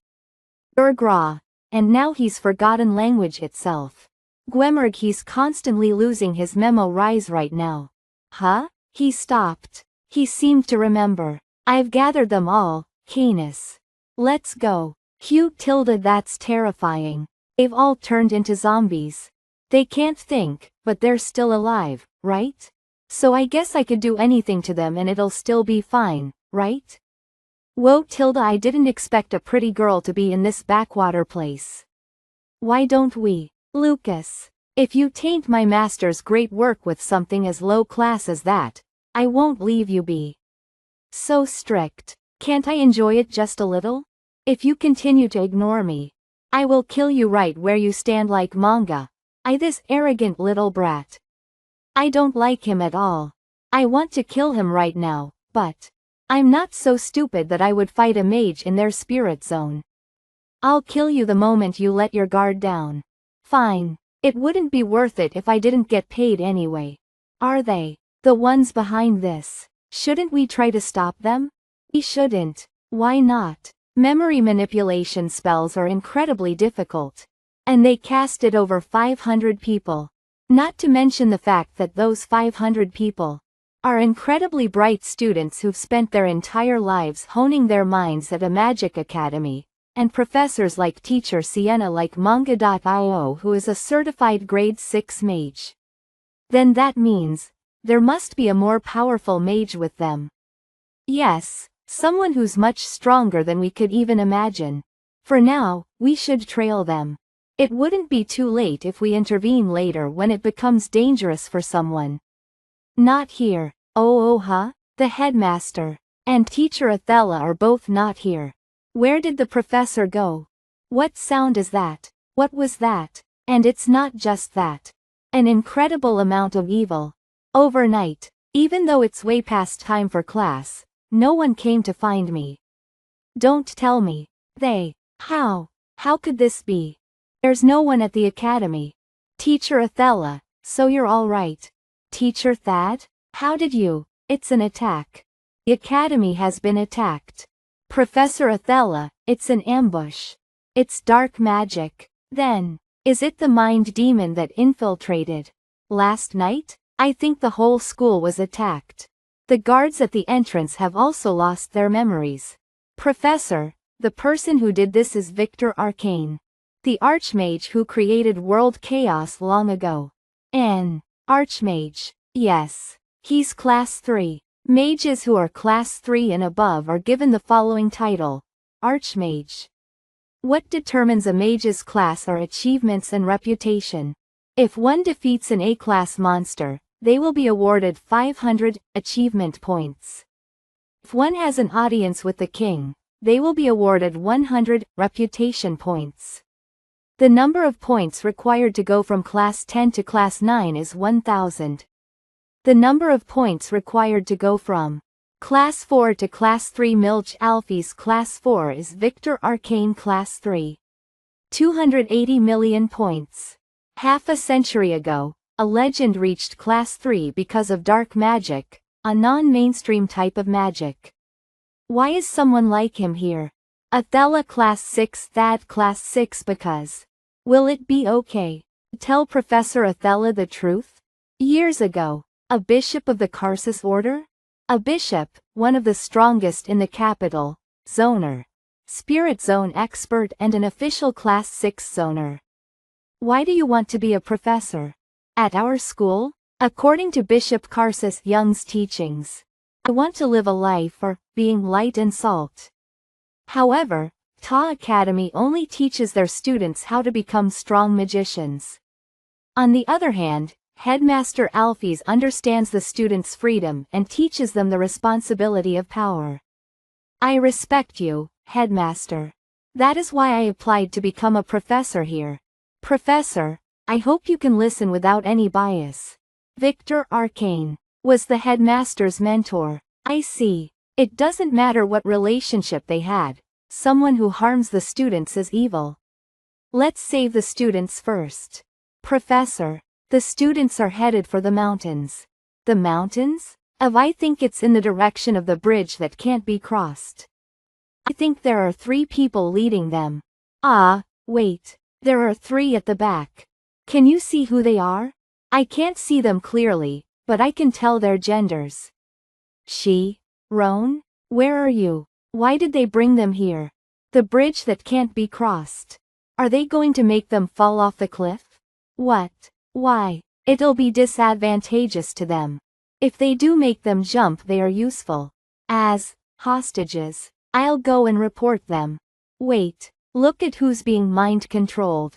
Urgra. And now he's forgotten language itself. Gwemerg, he's constantly losing his memories right now. He stopped. He seemed to remember. I've gathered them all, Canis. Let's go. That's terrifying. They've all turned into zombies. They can't think, but they're still alive, right? So I guess I could do anything to them and it'll still be fine, right? Whoa I didn't expect a pretty girl to be in this backwater place. Why don't we? Lucas. If you taint my master's great work with something as low class as that, I won't leave you be. So strict. Can't I enjoy it just a little? If you continue to ignore me, I will kill you right where you stand like manga. This arrogant little brat. I don't like him at all. I want to kill him right now, but I'm not so stupid that I would fight a mage in their spirit zone. I'll kill you the moment you let your guard down. Fine. It wouldn't be worth it if I didn't get paid anyway. Are they the ones behind this? Shouldn't we try to stop them? We shouldn't. Why not? Memory manipulation spells are incredibly difficult. And they casted over 500 people. Not to mention the fact that those 500 people are incredibly bright students who've spent their entire lives honing their minds at a magic academy, and professors like teacher Sienna like manga.io who is a certified grade 6 mage. Then that means there must be a more powerful mage with them. Yes, someone who's much stronger than we could even imagine. For now, we should trail them. It wouldn't be too late if we intervene later when it becomes dangerous for someone. Not here. The headmaster and teacher Athela are both not here. Where did the professor go? What sound is that? What was that? And it's not just that. An incredible amount of evil. Overnight, even though it's way past time for class, No one came to find me. Don't tell me. They. How could this be? There's no one at the academy. Teacher Athela, so you're all right. Teacher Thad? How did you? It's an attack. The academy has been attacked. Professor Athela, it's an ambush. It's dark magic. Then, is it the mind demon that infiltrated? Last night? I think the whole school was attacked. The guards at the entrance have also lost their memories. Professor, the person who did this is Victor Arcane. The Archmage who created world chaos long ago. An Archmage. Yes. He's Class 3. Mages who are Class 3 and above are given the following title. Archmage. What determines a mage's class are achievements and reputation. If one defeats an A-class monster, they will be awarded 500 achievement points. If one has an audience with the king, they will be awarded 100 reputation points. The number of points required to go from Class 10 to Class 9 is 1000. The number of points required to go from Class 4 to Class 3 Milch Alfie's Class 4 is Victor Arcane Class 3. 280 million points. Half a century ago, a legend reached Class 3 because of dark magic, a non-mainstream type of magic. Why is someone like him here? Athela Class 6 Thad Class 6 because. Will it be okay to tell Professor Athela the truth? Years ago, a bishop of the Karsus order? A bishop, one of the strongest in the capital, zoner. Spirit zone expert and an official Class 6 zoner. Why do you want to be a professor? At our school? According to Bishop Karsus Young's teachings, I want to live a life for being light and salt. However, Ta Academy only teaches their students how to become strong magicians. On the other hand, Headmaster Alphys understands the students' freedom and teaches them the responsibility of power. I respect you, Headmaster. That is why I applied to become a professor here. Professor, I hope you can listen without any bias. Victor Arcane was the headmaster's mentor. I see. It doesn't matter what relationship they had. Someone who harms the students is evil. Let's save the students first. Professor, the students are headed for the mountains. The mountains? I think it's in the direction of the bridge that can't be crossed. I think there are 3 people leading them. Ah, wait. There are 3 at the back. Can you see who they are? I can't see them clearly, but I can tell their genders. She? Roan? Where are you? Why did they bring them here? The bridge that can't be crossed. Are they going to make them fall off the cliff? What? Why? It'll be disadvantageous to them. If they do make them jump, they are useful as hostages. I'll go and report them. Wait, look at who's being mind-controlled.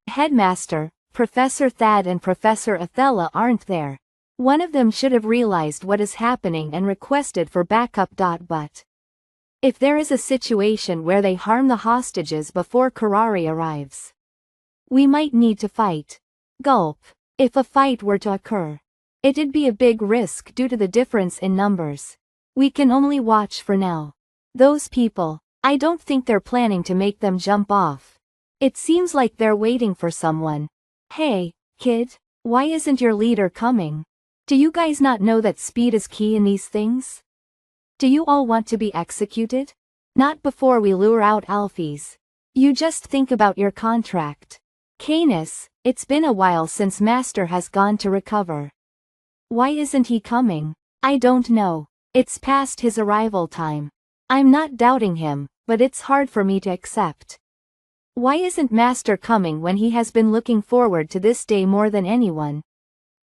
Headmaster, Professor Thad and Professor Athela aren't there. One of them should have realized what is happening and requested for backup. But if there is a situation where they harm the hostages before Karari arrives, we might need to fight. Gulp. If a fight were to occur, it'd be a big risk due to the difference in numbers. We can only watch for now. Those people, I don't think they're planning to make them jump off. It seems like they're waiting for someone. Hey, kid, why isn't your leader coming? Do you guys not know that speed is key in these things? Do you all want to be executed? Not before we lure out Alphys. You just think about your contract. Canis, it's been a while since Master has gone to recover. Why isn't he coming? I don't know. It's past his arrival time. I'm not doubting him, but it's hard for me to accept. Why isn't Master coming when he has been looking forward to this day more than anyone?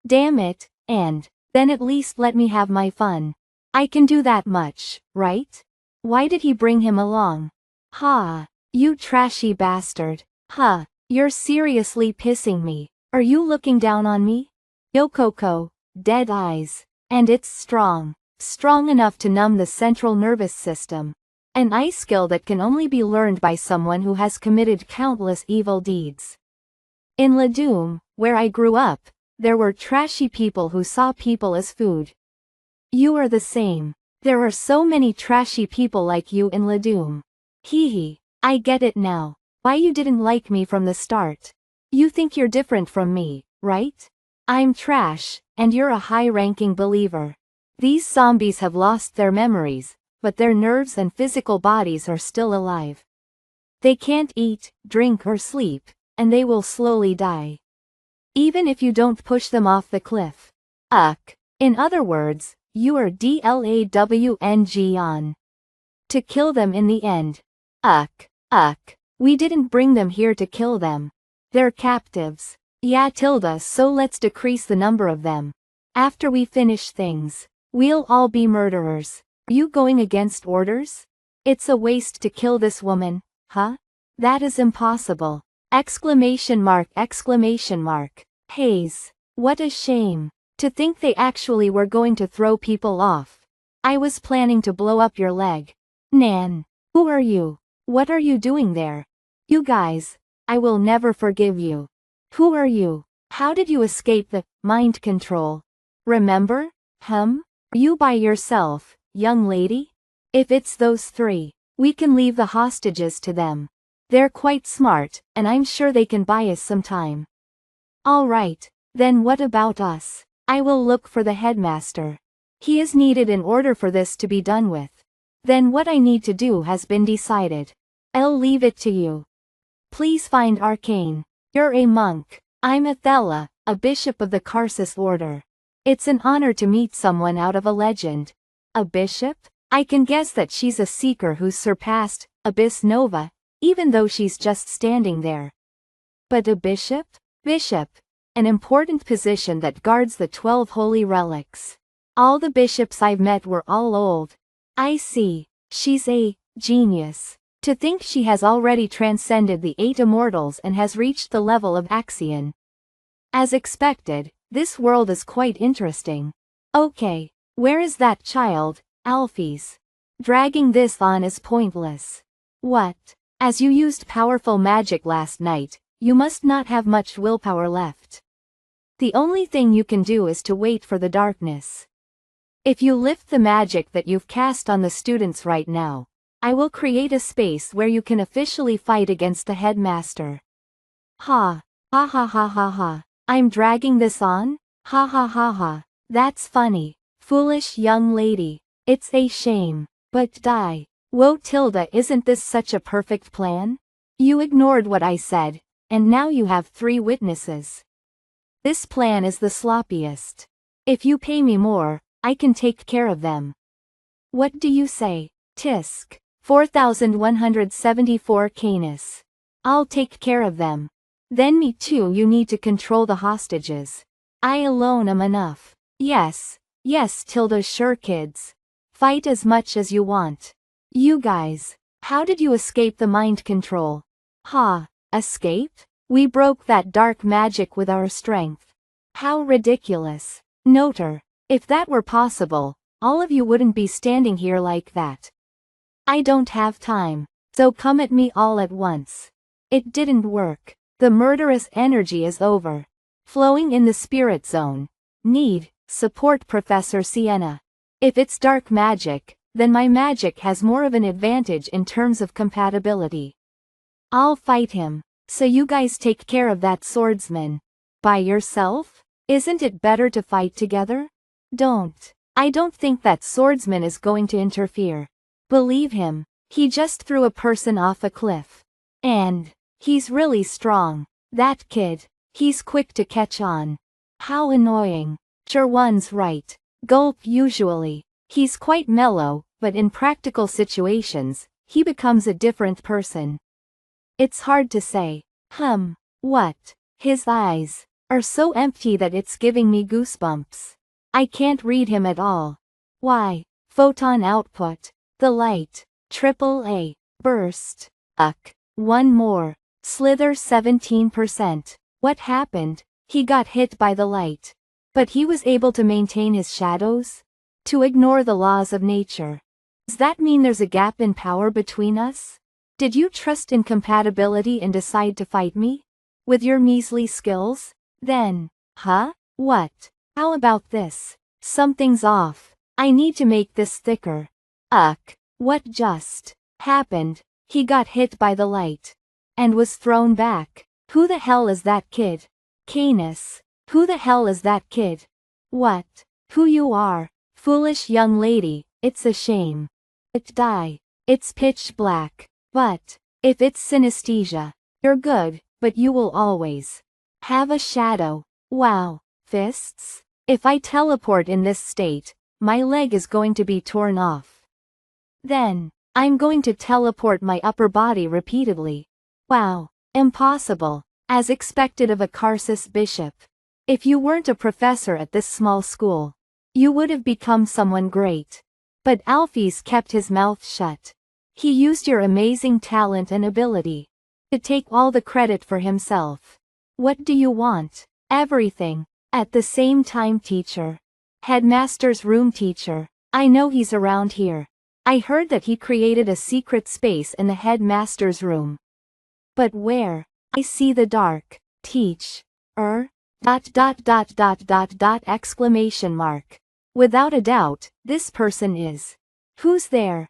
Damn it, and then at least let me have my fun. I can do that much, right? Why did he bring him along? Ha, you trashy bastard. Huh, you're seriously pissing me. Are you looking down on me? Yokoko, dead eyes. And it's strong. Strong enough to numb the central nervous system. An ice skill that can only be learned by someone who has committed countless evil deeds. In Ladum, where I grew up, there were trashy people who saw people as food. You are the same. There are so many trashy people like you in Ladum. Hee hee, I get it now. Why you didn't like me from the start. You think you're different from me, right? I'm trash, and you're a high-ranking believer. These zombies have lost their memories, but their nerves and physical bodies are still alive. They can't eat, drink or sleep, and they will slowly die. Even if you don't push them off the cliff. In other words, you are DLAWNG on. To kill them in the end. We didn't bring them here to kill them. They're captives. Yeah tilde, so let's decrease the number of them. After we finish things, we'll all be murderers. You going against orders? It's a waste to kill this woman, huh? That is impossible. Exclamation mark. Hayes. What a shame. To think they actually were going to throw people off. I was planning to blow up your leg. Nan. Who are you? What are you doing there? You guys. I will never forgive you. Who are you? How did you escape the mind control? Remember? You by yourself, young lady? If it's those three, we can leave the hostages to them. They're quite smart, and I'm sure they can buy us some time. All right, then what about us? I will look for the headmaster. He is needed in order for this to be done with. Then what I need to do has been decided. I'll leave it to you. Please find Arcane. You're a monk. I'm Athela, a bishop of the Karsus order. It's an honor to meet someone out of a legend. A bishop? I can guess that she's a seeker who's surpassed Abyss Nova, even though she's just standing there. But a bishop? Bishop. An important position that guards the 12 holy relics. All the bishops I've met were all old. I see. She's a genius. To think she has already transcended the 8 immortals and has reached the level of Axion. As expected, this world is quite interesting. Okay, where is that child, Alphys? Dragging this on is pointless. What? As you used powerful magic last night, you must not have much willpower left. The only thing you can do is to wait for the darkness. If you lift the magic that you've cast on the students right now, I will create a space where you can officially fight against the headmaster. Ha. Ha ha ha ha ha. I'm dragging this on? Ha ha ha ha. That's funny. Foolish young lady. It's a shame. But die. Whoa tilde, isn't this such a perfect plan? You ignored what I said, and now you have 3 witnesses. This plan is the sloppiest. If you pay me more, I can take care of them. What do you say? Tisk. 4174 Canis. I'll take care of them. Then me too, you need to control the hostages. I alone am enough. Yes tilde, sure kids. Fight as much as you want. You guys, how did you escape the mind control? Ha, escape? We broke that dark magic with our strength. How ridiculous. Noter, if that were possible, all of you wouldn't be standing here like that. I don't have time, so come at me all at once. It didn't work. The murderous energy is over. Flowing in the spirit zone. Need support, Professor Sienna. If it's dark magic, then my magic has more of an advantage in terms of compatibility. I'll fight him, so you guys take care of that swordsman. By yourself? Isn't it better to fight together? I don't think that swordsman is going to interfere. Believe him, he just threw a person off a cliff. And he's really strong. That kid, he's quick to catch on. How annoying. Sure one's right. Gulp. Usually, he's quite mellow, but in practical situations, he becomes a different person. It's hard to say. What? His eyes are so empty that it's giving me goosebumps. I can't read him at all. Why? Photon output. The light. AAA. Burst. One more. Slither 17%. What happened? He got hit by the light. But he was able to maintain his shadows? To ignore the laws of nature. Does that mean there's a gap in power between us? Did you trust in compatibility and decide to fight me? With your measly skills? Then, what? How about this? Something's off. I need to make this thicker. Ugh. What just happened? He got hit by the light. And was thrown back. Who the hell is that kid? Canis. Who the hell is that kid? What? Who you are? Foolish young lady, it's a shame. It die. It's pitch black. But, if it's synesthesia, you're good, but you will always have a shadow. Wow. Fists? If I teleport in this state, my leg is going to be torn off. Then, I'm going to teleport my upper body repeatedly. Wow. Impossible. As expected of a Carsus bishop. If you weren't a professor at this small school, you would have become someone great. But Alphys kept his mouth shut. He used your amazing talent and ability to take all the credit for himself. What do you want? Everything. At the same time, teacher. Headmaster's room teacher. I know he's around here. I heard that he created a secret space in the headmaster's room. But where? I see the dark. Teach. Exclamation mark. Without a doubt, this person is. Who's there?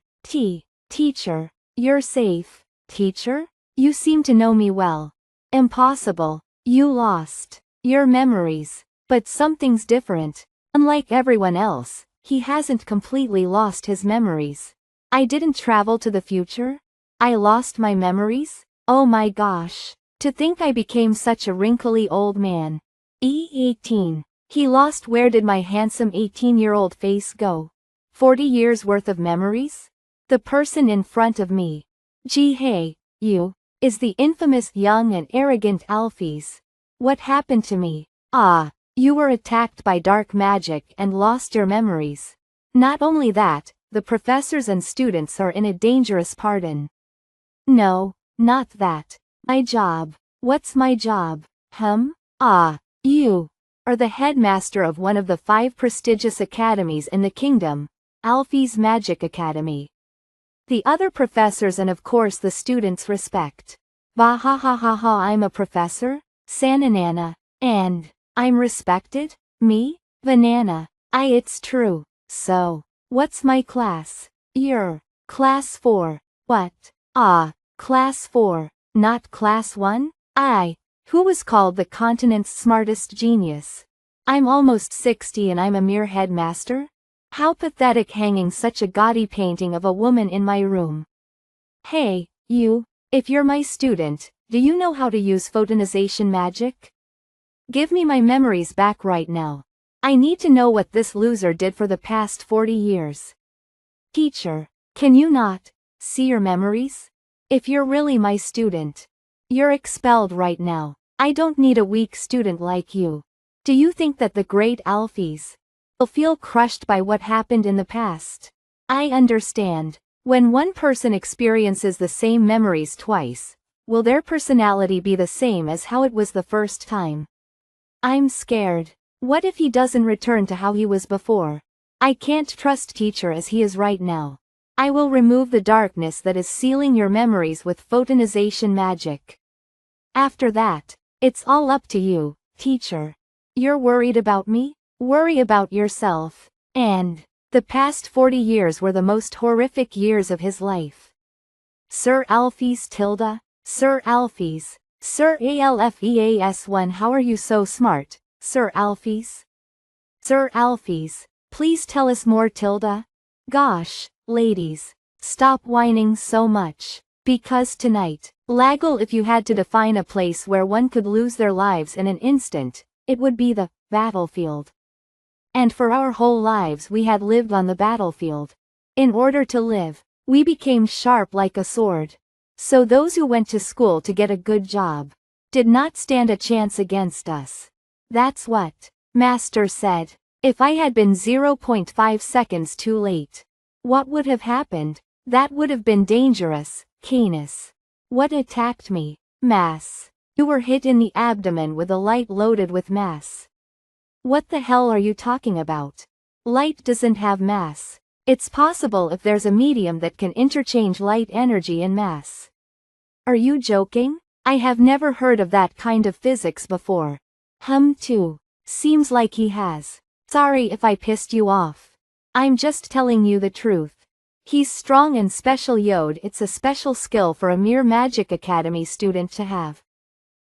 Teacher. You're safe. Teacher? You seem to know me well. Impossible. You lost your memories. But something's different. Unlike everyone else, he hasn't completely lost his memories. I didn't travel to the future? I lost my memories? Oh my gosh. To think I became such a wrinkly old man. 18. He lost. Where did my handsome 18-year-old face go? 40 years worth of memories? The person in front of me. Gee hey, you, is the infamous young and arrogant Alphys. What happened to me? Ah, you were attacked by dark magic and lost your memories. Not only that, the professors and students are in a dangerous pardon. No, not that. My job. What's my job? Ah, you are the headmaster of one of the 5 prestigious academies in the kingdom, Alphys Magic Academy. The other professors and of course the students respect. Bah ha ha ha ha, I'm a professor? Sananana. And I'm respected? Me? Banana. It's true. So, what's my class? You're class 4. What? Ah, class 4, not class 1? Who was called the continent's smartest genius? I'm almost 60 and I'm a mere headmaster? How pathetic, hanging such a gaudy painting of a woman in my room. Hey, you, if you're my student, do you know how to use photonization magic? Give me my memories back right now. I need to know what this loser did for the past 40 years. Teacher, can you not see your memories? If you're really my student, you're expelled right now. I don't need a weak student like you. Do you think that the great Alphys will feel crushed by what happened in the past? I understand. When one person experiences the same memories twice, will their personality be the same as how it was the first time? I'm scared. What if he doesn't return to how he was before? I can't trust teacher as he is right now. I will remove the darkness that is sealing your memories with photonization magic. After that, it's all up to you, teacher. You're worried about me? Worry about yourself. And the past 40 years were the most horrific years of his life. Sir Alphys tilde? Sir Alphys. Sir Alfeas1, how are you so smart, Sir Alphys? Sir Alphys, please tell us more tilde? Gosh, ladies, stop whining so much. Because tonight, Laggle, if you had to define a place where one could lose their lives in an instant, it would be the battlefield. And for our whole lives we had lived on the battlefield. In order to live, we became sharp like a sword. So those who went to school to get a good job did not stand a chance against us. That's what Master said. If I had been 0.5 seconds too late, what would have happened? That would have been dangerous, Canis. What attacked me? Mass. You were hit in the abdomen with a light loaded with mass. What the hell are you talking about? Light doesn't have mass. It's possible if there's a medium that can interchange light energy and mass. Are you joking? I have never heard of that kind of physics before. Too. Seems like he has. Sorry if I pissed you off. I'm just telling you the truth. He's strong and special yod. It's a special skill for a mere Magic Academy student to have.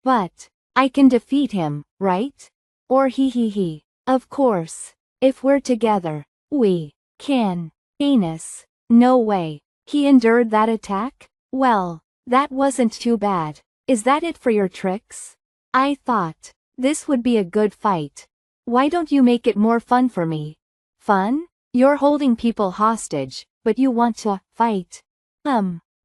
But I can defeat him, right? Or he. Of course. If we're together, we can. Anus. No way. He endured that attack? Well, that wasn't too bad. Is that it for your tricks? I thought this would be a good fight. Why don't you make it more fun for me? Fun? You're holding people hostage, but you want to fight.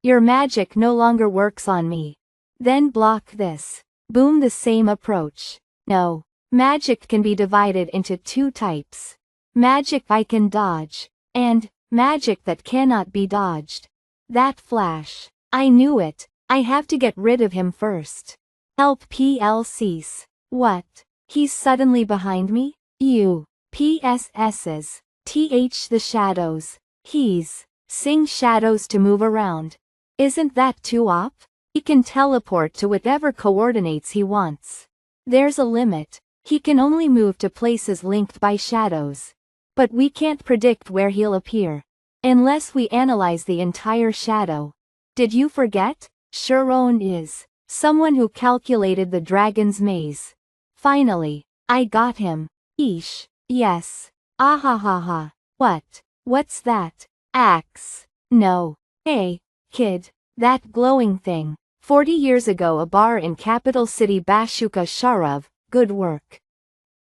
Your magic no longer works on me. Then block this. Boom, the same approach. No. Magic can be divided into two types. Magic I can dodge, and magic that cannot be dodged. That flash. I knew it. I have to get rid of him first. Help PLCs. What? He's suddenly behind me? You. PSSs. The shadows. He's. Sing shadows to move around. Isn't that too op? He can teleport to whatever coordinates he wants. There's a limit. He can only move to places linked by shadows. But we can't predict where he'll appear. Unless we analyze the entire shadow. Did you forget? Sharon is someone who calculated the dragon's maze. Finally, I got him. Eesh. Yes. Ahahaha. What? What's that? Axe. No. Hey, kid. That glowing thing. 40 years ago, a bar in capital city Bashuka Sharav. Good work.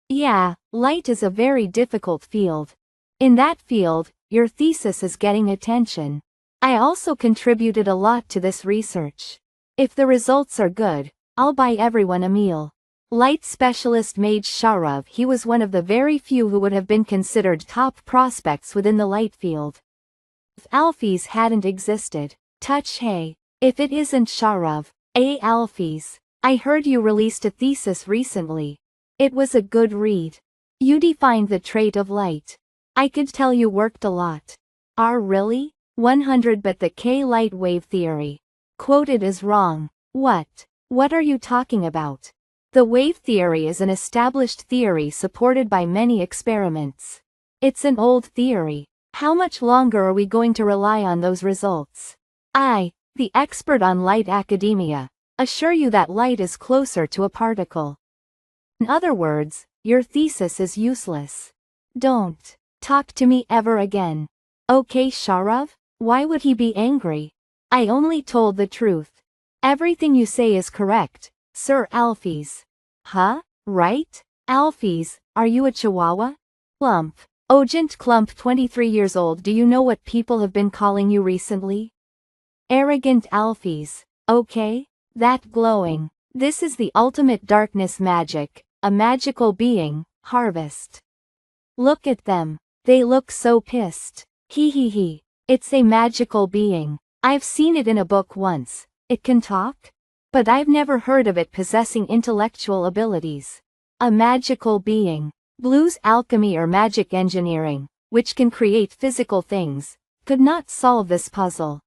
Yeah, light is a very difficult field. In that field, your thesis is getting attention. I also contributed a lot to this research. If the results are good, I'll buy everyone a meal. Light specialist Mage Sharav. He was one of the very few who would have been considered top prospects within the light field. If Alphys hadn't existed. Touch hey. If it isn't Sharav. Alphys. I heard you released a thesis recently. It was a good read. You defined the trait of light. I could tell you worked a lot. Really? 100, but the K-light wave theory quoted is wrong. What? What are you talking about? The wave theory is an established theory supported by many experiments. It's an old theory. How much longer are we going to rely on those results? I, the expert on light academia, assure you that light is closer to a particle. In other words, your thesis is useless. Don't talk to me ever again. Okay, Sharav? Why would he be angry? I only told the truth. Everything you say is correct, Sir Alphys. Huh? Right? Alphys, are you a chihuahua? Clump. Ogent Clump, 23 years old. Do you know what people have been calling you recently? Arrogant Alphys. Okay? That glowing. This is the ultimate darkness magic, a magical being, Harvest. Look at them. They look so pissed. He. It's a magical being. I've seen it in a book once. It can talk? But I've never heard of it possessing intellectual abilities. A magical being. Blue's alchemy or magic engineering, which can create physical things, could not solve this puzzle.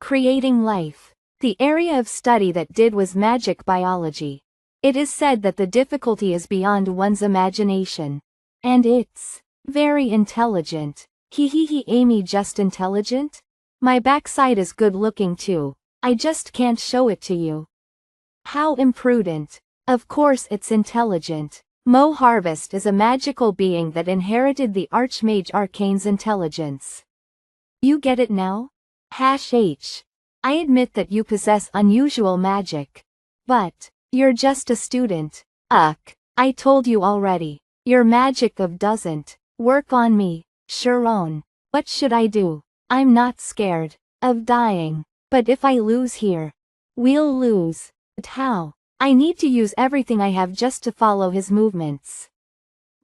Creating life. The area of study that did was magic biology. It is said that the difficulty is beyond one's imagination. And it's very intelligent. Amy, just intelligent? My backside is good looking too. I just can't show it to you. How imprudent. Of course it's intelligent. Mo Harvest is a magical being that inherited the Archmage Arcane's intelligence. You get it now? #H. I admit that you possess unusual magic. But you're just a student. I told you already. Your magic doesn't work on me. Sharon. What should I do? I'm not scared of dying. But if I lose here, we'll lose. But how? I need to use everything I have just to follow his movements.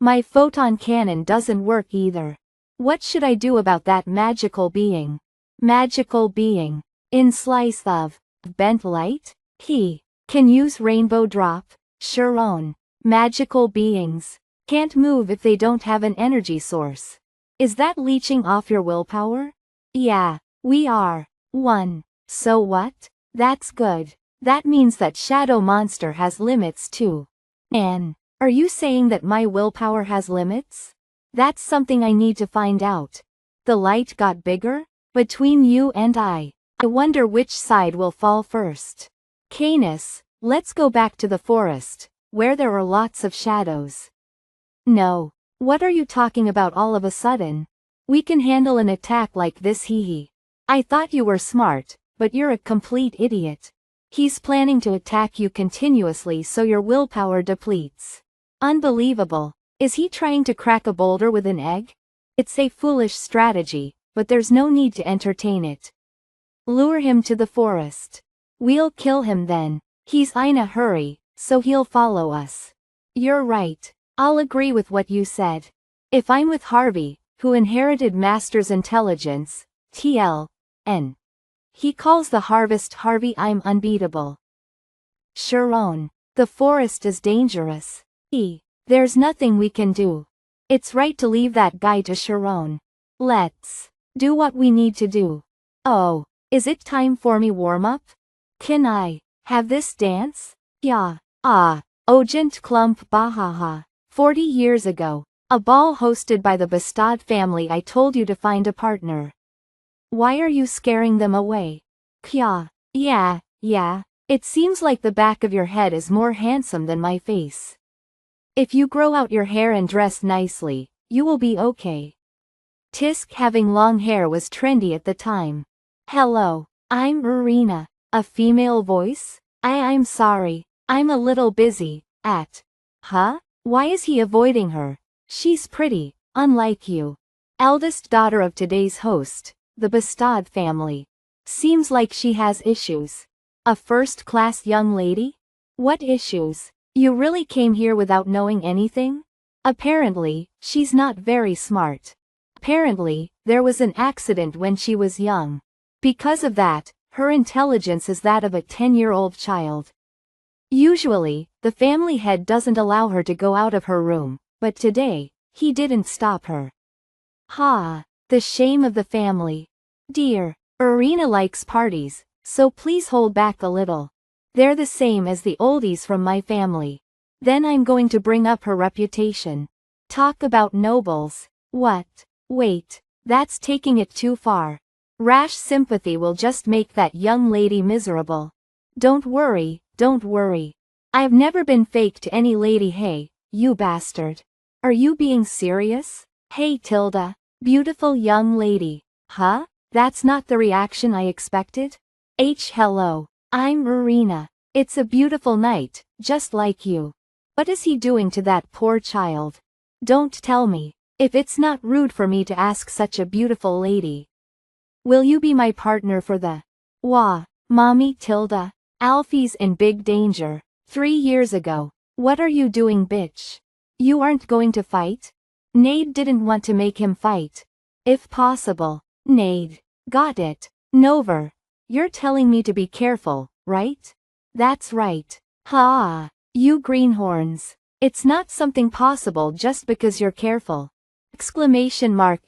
My photon cannon doesn't work either. What should I do about that magical being? Magical being. In slice of bent light? He can use rainbow drop. Sharon. Magical beings can't move if they don't have an energy source. Is that leeching off your willpower? Yeah, we are. 1. So what? That's good. That means that Shadow Monster has limits too. Are you saying that my willpower has limits? That's something I need to find out. The light got bigger? Between you and I wonder which side will fall first. Canis, let's go back to the forest, where there are lots of shadows. No. What are you talking about all of a sudden? We can handle an attack like this, hee. I thought you were smart, but you're a complete idiot. He's planning to attack you continuously so your willpower depletes. Unbelievable. Is he trying to crack a boulder with an egg? It's a foolish strategy, but there's no need to entertain it. Lure him to the forest. We'll kill him then. He's in a hurry, so he'll follow us. You're right. I'll agree with what you said. If I'm with Harvey, who inherited Master's intelligence, TLN. He calls the harvest Harvey, I'm unbeatable. Sharon. The forest is dangerous. There's nothing we can do. It's right to leave that guy to Sharon. Let's do what we need to do. Oh, is it time for me warm up? Can I have this dance? Yeah. Ogent Klump Bahaha. 40 years ago, a ball hosted by the Bastad family. I told you to find a partner. Why are you scaring them away? Kya. Yeah. It seems like the back of your head is more handsome than my face. If you grow out your hair and dress nicely, you will be okay. Tisk, having long hair was trendy at the time. Hello, I'm Irina. A female voice? I'm sorry, I'm a little busy. Huh? Why is he avoiding her? She's pretty, unlike you. Eldest daughter of today's host, the Bastad family. Seems like she has issues. A first-class young lady? What issues? You really came here without knowing anything? Apparently, she's not very smart. Apparently, there was an accident when she was young. Because of that, her intelligence is that of a 10-year-old child. Usually, the family head doesn't allow her to go out of her room, but today, he didn't stop her. The shame of the family. Dear, Irina likes parties, so please hold back a little. They're the same as the oldies from my family. Then I'm going to bring up her reputation. Talk about nobles. What? Wait, that's taking it too far. Rash sympathy will just make that young lady miserable. Don't worry. I've never been fake to any lady. Hey, you bastard. Are you being serious? Hey Tilda, beautiful young lady. Huh? That's not the reaction I expected? Hello, I'm Irina. It's a beautiful night, just like you. What is he doing to that poor child? Don't tell me, if it's not rude for me to ask such a beautiful lady. Will you be my partner for the... Mommy Tilda? Alfie's in big danger. 3 years ago. What are you doing, bitch? You aren't going to fight? Nade didn't want to make him fight. If possible. Nade. Got it. Nover. You're telling me to be careful, right? That's right. You greenhorns. It's not something possible just because you're careful. Exclamation mark.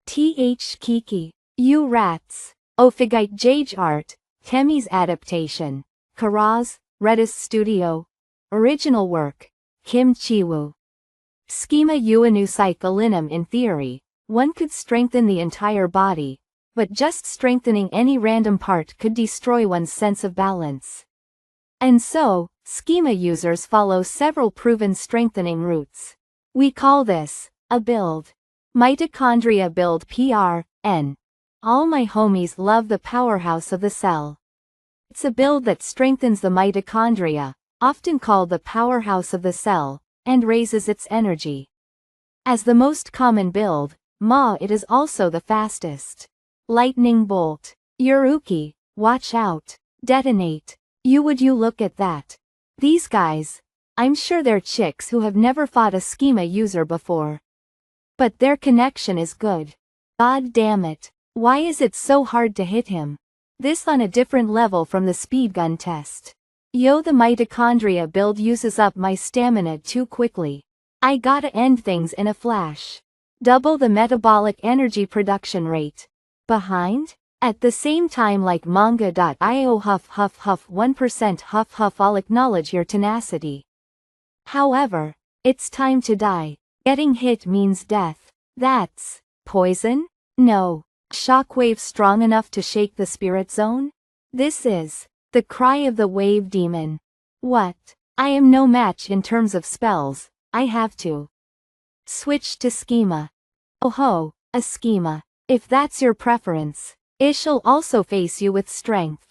Kiki. You rats. Ophigite Jage Art. Temmie's adaptation. Karaz, Redis Studio. Original work. Kim Chiwoo. Schema Uanucyclinum. In theory, one could strengthen the entire body, but just strengthening any random part could destroy one's sense of balance. And so, schema users follow several proven strengthening routes. We call this a build. Mitochondria build PRN. All my homies love the powerhouse of the cell. It's a build that strengthens the mitochondria, often called the powerhouse of the cell, and raises its energy. As the most common build, it is also the fastest. Lightning bolt. Yuruki, watch out. Detonate. You look at that. These guys, I'm sure they're chicks who have never fought a schema user before. But their connection is good. God damn it. Why is it so hard to hit him? This on a different level from the speedgun test. The mitochondria build uses up my stamina too quickly. I gotta end things in a flash. Double the metabolic energy production rate. Behind? At the same time, like manga.io huff 1% huff. I'll acknowledge your tenacity. However, it's time to die. Getting hit means death. That's poison? No. Shockwave strong enough to shake the spirit zone? This is the cry of the wave demon. What? I am no match in terms of spells. I have to switch to schema. Oh ho, a schema. If that's your preference. Ish'll also face you with strength.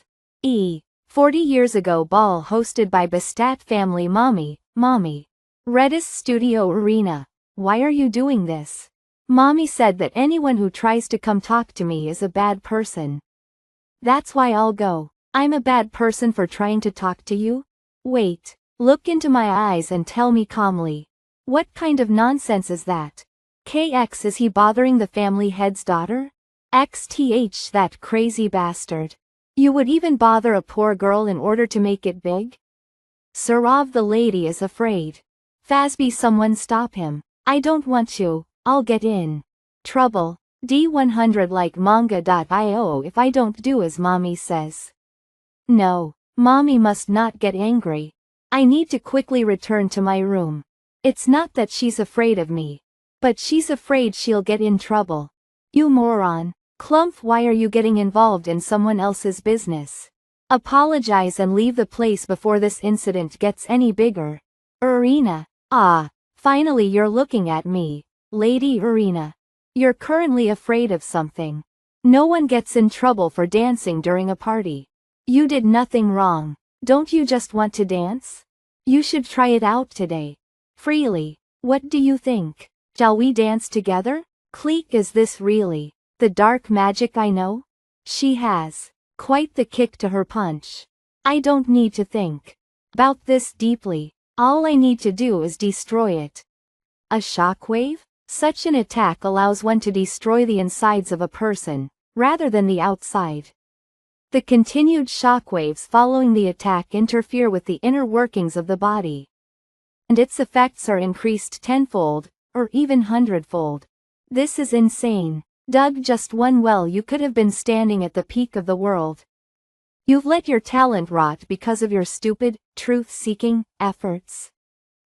40 years ago ball hosted by Bastat family mommy. Redis Studio Arena. Why are you doing this? Mommy said that anyone who tries to come talk to me is a bad person. That's why I'll go. I'm a bad person for trying to talk to you? Wait, look into my eyes and tell me calmly. What kind of nonsense is that? KX, is he bothering the family head's daughter? XTH, that crazy bastard. You would even bother a poor girl in order to make it big? Sarav, the lady is afraid. Fazby, someone stop him. I don't want to. I'll get in trouble. D100 like manga.io if I don't do as mommy says. No, mommy must not get angry. I need to quickly return to my room. It's not that she's afraid of me, but she's afraid she'll get in trouble. You moron. Clump, why are you getting involved in someone else's business? Apologize and leave the place before this incident gets any bigger. Arena. Ah, finally you're looking at me, Lady Arena. You're currently afraid of something. No one gets in trouble for dancing during a party. You did nothing wrong. Don't you just want to dance? You should try it out today. Freely. What do you think? Shall we dance together? Clique, is this really the dark magic I know? She has quite the kick to her punch. I don't need to think about this deeply. All I need to do is destroy it. A shockwave? Such an attack allows one to destroy the insides of a person, rather than the outside. The continued shockwaves following the attack interfere with the inner workings of the body, and its effects are increased tenfold, or even hundredfold. This is insane. Dug just one well, you could have been standing at the peak of the world. You've let your talent rot because of your stupid, truth-seeking efforts.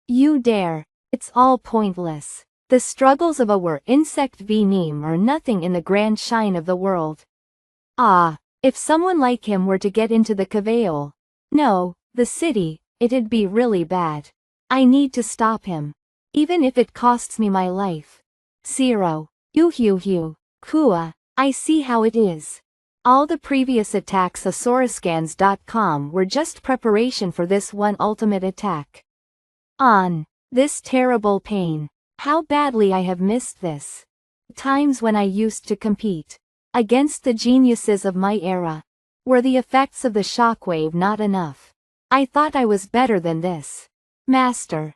You dare. It's all pointless. The struggles of a were insect v Neem are nothing in the grand shine of the world. Ah, if someone like him were to get into the Cavail, no, the city, it'd be really bad. I need to stop him. Even if it costs me my life. Zero. Hugh. Kua. I see how it is. All the previous attacks Asauruscans.com were just preparation for this one ultimate attack. On this terrible pain. How badly I have missed this. Times when I used to compete against the geniuses of my era. Were the effects of the shockwave not enough? I thought I was better than this. Master.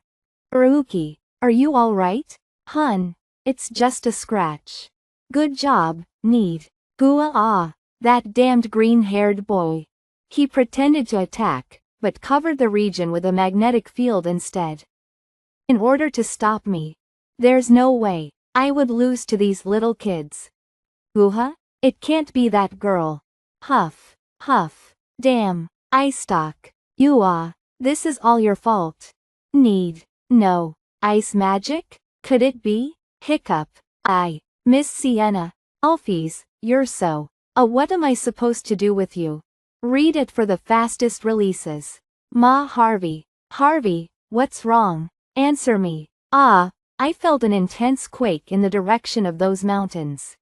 Uruki, are you alright? Hun, it's just a scratch. Good job, Need. Kua, ah, that damned green-haired boy. He pretended to attack, but covered the region with a magnetic field instead. In order to stop me. There's no way I would lose to these little kids. Guha? It can't be that girl. Huff. Damn. Icestock. You this is all your fault. Need. No. Ice magic? Could it be? Hiccup. Miss Sienna. Alfies, you're so. What am I supposed to do with you? Read it for the fastest releases. Ma Harvey. Harvey, what's wrong? Answer me. I felt an intense quake in the direction of those mountains.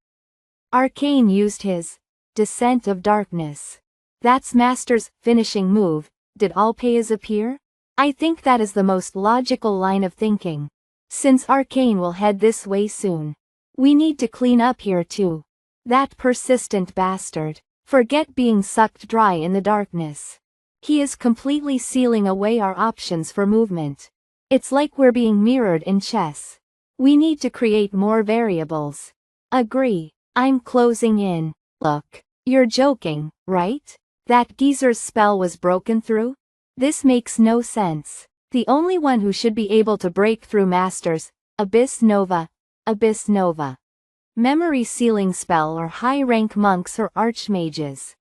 Arcane used his Descent of Darkness. That's Master's finishing move. Did Alpayas appear? I think that is the most logical line of thinking. Since Arcane will head this way soon. We need to clean up here too. That persistent bastard. Forget being sucked dry in the darkness. He is completely sealing away our options for movement. It's like we're being mirrored in chess. We need to create more variables. Agree. I'm closing in. Look. You're joking, right? That geezer's spell was broken through? This makes no sense. The only one who should be able to break through Master's Abyss Nova. Memory sealing spell or high-rank monks or archmages.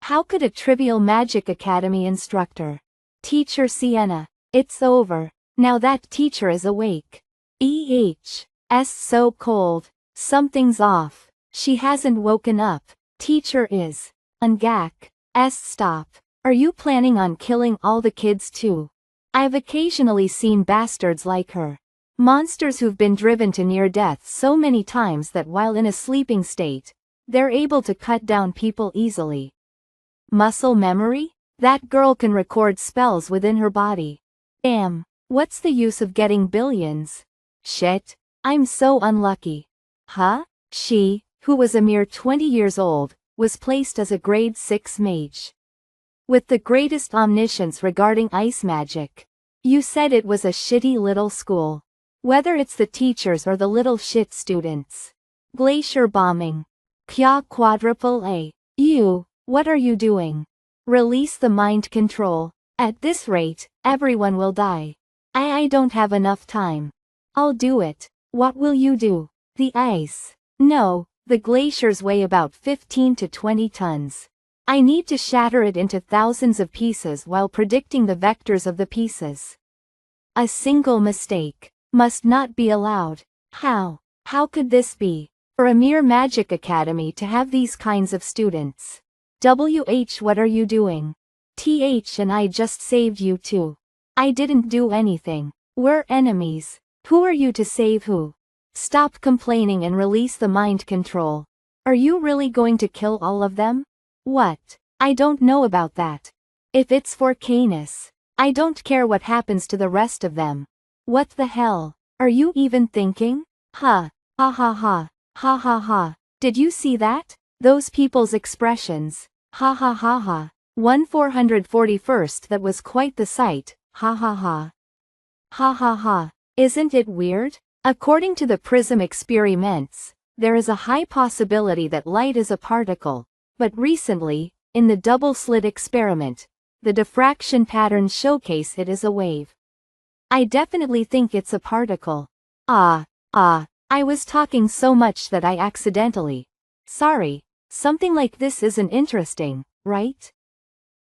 How could a trivial Magic Academy instructor? Teacher Sienna. It's over. Now that teacher is awake. So cold. Something's off. She hasn't woken up. Teacher is. Stop. Are you planning on killing all the kids too? I've occasionally seen bastards like her. Monsters who've been driven to near death so many times that while in a sleeping state, they're able to cut down people easily. Muscle memory? That girl can record spells within her body. Damn, what's the use of getting billions? Shit, I'm so unlucky. Huh? She, who was a mere 20 years old, was placed as a grade 6 mage. With the greatest omniscience regarding ice magic. You said it was a shitty little school. Whether it's the teachers or the little shit students. Glacier bombing. Kya quadruple A. You, what are you doing? Release the mind control. At this rate, everyone will die. I don't have enough time. I'll do it. What will you do? The ice. No, the glaciers weigh about 15 to 20 tons. I need to shatter it into thousands of pieces while predicting the vectors of the pieces. A single mistake must not be allowed. How could this be? For a mere magic academy to have these kinds of students. What are you doing? And I just saved you too. I didn't do anything. We're enemies. Who are you to save who? Stop complaining and release the mind control. Are you really going to kill all of them? What? I don't know about that. If it's for Canis, I don't care what happens to the rest of them. What the hell? Are you even thinking? Ha ha ha. Ha ha ha. Did you see that? Those people's expressions. Ha ha ha ha. 441st, that was quite the sight. Ha ha ha. Ha ha ha. Isn't it weird? According to the prism experiments, there is a high possibility that light is a particle, but recently, in the double-slit experiment, the diffraction patterns showcase it as a wave. I definitely think it's a particle. I was talking so much that I accidentally. Sorry, something like this isn't interesting, right?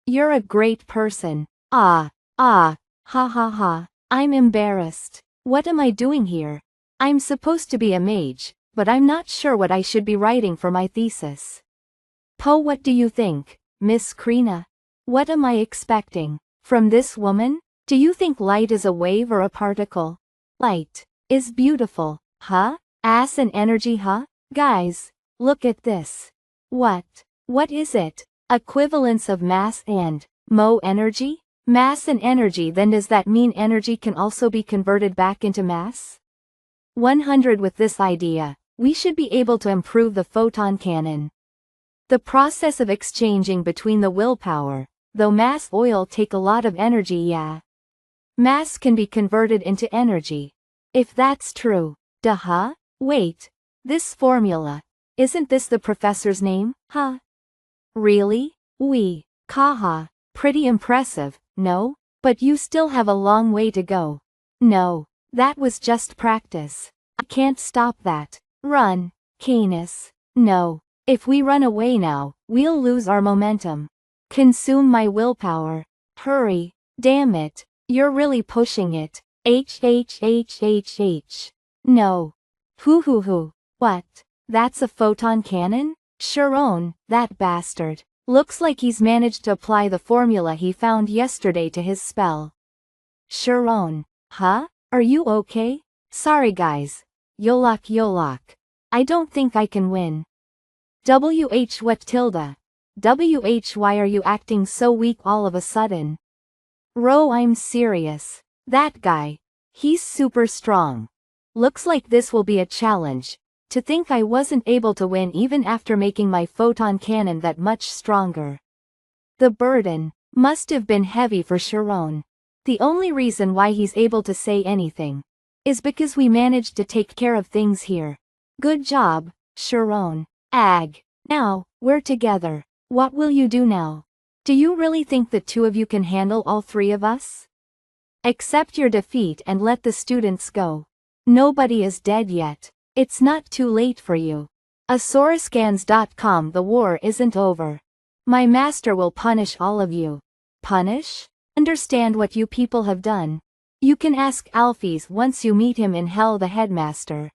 You're a great person. Ha ha ha. I'm embarrassed. What am I doing here? I'm supposed to be a mage, but I'm not sure what I should be writing for my thesis. What do you think, Miss Krina? What am I expecting from this woman? Do you think light is a wave or a particle? Light is beautiful, huh? Ass and energy, huh? Guys, look at this. What is it? Equivalence of mass and energy? Mass and energy, then does that mean energy can also be converted back into mass? 100. With this idea, we should be able to improve the photon cannon. The process of exchanging between the willpower, though mass oil take a lot of energy, yeah. Mass can be converted into energy. If that's true. Duh. Wait. This formula. Isn't this the professor's name, huh? Really? Kaha. Pretty impressive, no? But you still have a long way to go. No. That was just practice. I can't stop that. Run, Canis. No. If we run away now, we'll lose our momentum. Consume my willpower. Hurry. Damn it. You're really pushing it. No. Hoo. What? That's a photon cannon? Sharon, that bastard. Looks like he's managed to apply the formula he found yesterday to his spell. Sharon. Huh? Are you okay? Sorry guys. Yolak. I don't think I can win. What tilde? Why are you acting so weak all of a sudden? Ro, I'm serious. That guy. He's super strong. Looks like this will be a challenge. To think I wasn't able to win even after making my photon cannon that much stronger. The burden must have been heavy for Sharon. The only reason why he's able to say anything is because we managed to take care of things here. Good job, Sharon. Now, we're together. What will you do now? Do you really think the two of you can handle all three of us? Accept your defeat and let the students go. Nobody is dead yet. It's not too late for you. Asauruscans.com. The war isn't over. My master will punish all of you. Punish? Understand what you people have done. You can ask Alphys once you meet him in hell, the headmaster.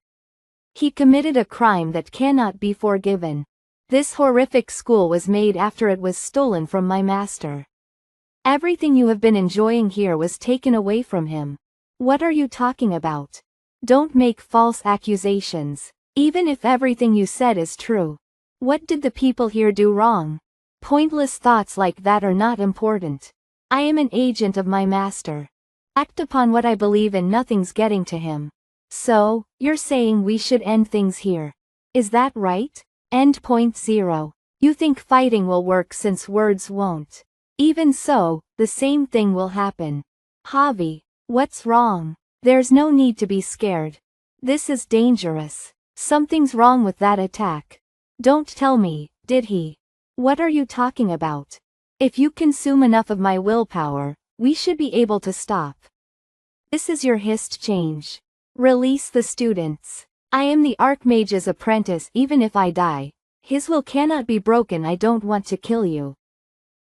He committed a crime that cannot be forgiven. This horrific school was made after it was stolen from my master. Everything you have been enjoying here was taken away from him. What are you talking about? Don't make false accusations, even if everything you said is true. What did the people here do wrong? Pointless thoughts like that are not important. I am an agent of my master. Act upon what I believe in, nothing's getting to him. So, you're saying we should end things here. Is that right? End point 0. You think fighting will work since words won't. Even so, the same thing will happen. Javi, what's wrong? There's no need to be scared. This is dangerous. Something's wrong with that attack. Don't tell me, did he? What are you talking about? If you consume enough of my willpower, we should be able to stop. This is your hist change. Release the students. I am the Archmage's apprentice. Even if I die, his will cannot be broken. I don't want to kill you.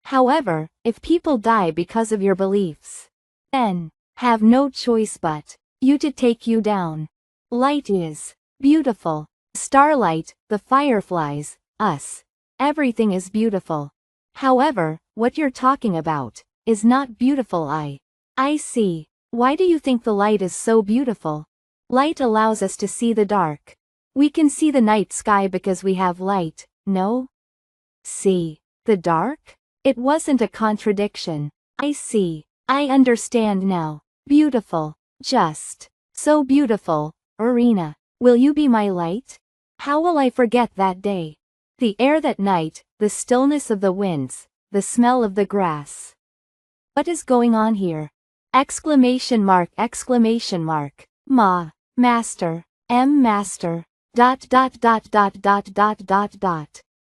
However, if people die because of your beliefs, then have no choice but you to take you down. Light is beautiful. Starlight, the fireflies, us. Everything is beautiful. However, what you're talking about is not beautiful. I see. Why do you think the light is so beautiful? Light allows us to see the dark. We can see the night sky because we have light, no? See the dark? It wasn't a contradiction. I see. I understand now. Beautiful. Just so beautiful. Arena, will you be my light? How will I forget that day? The air that night, the stillness of the winds, the smell of the grass. What is going on here? Exclamation mark, exclamation mark. Master, master. ...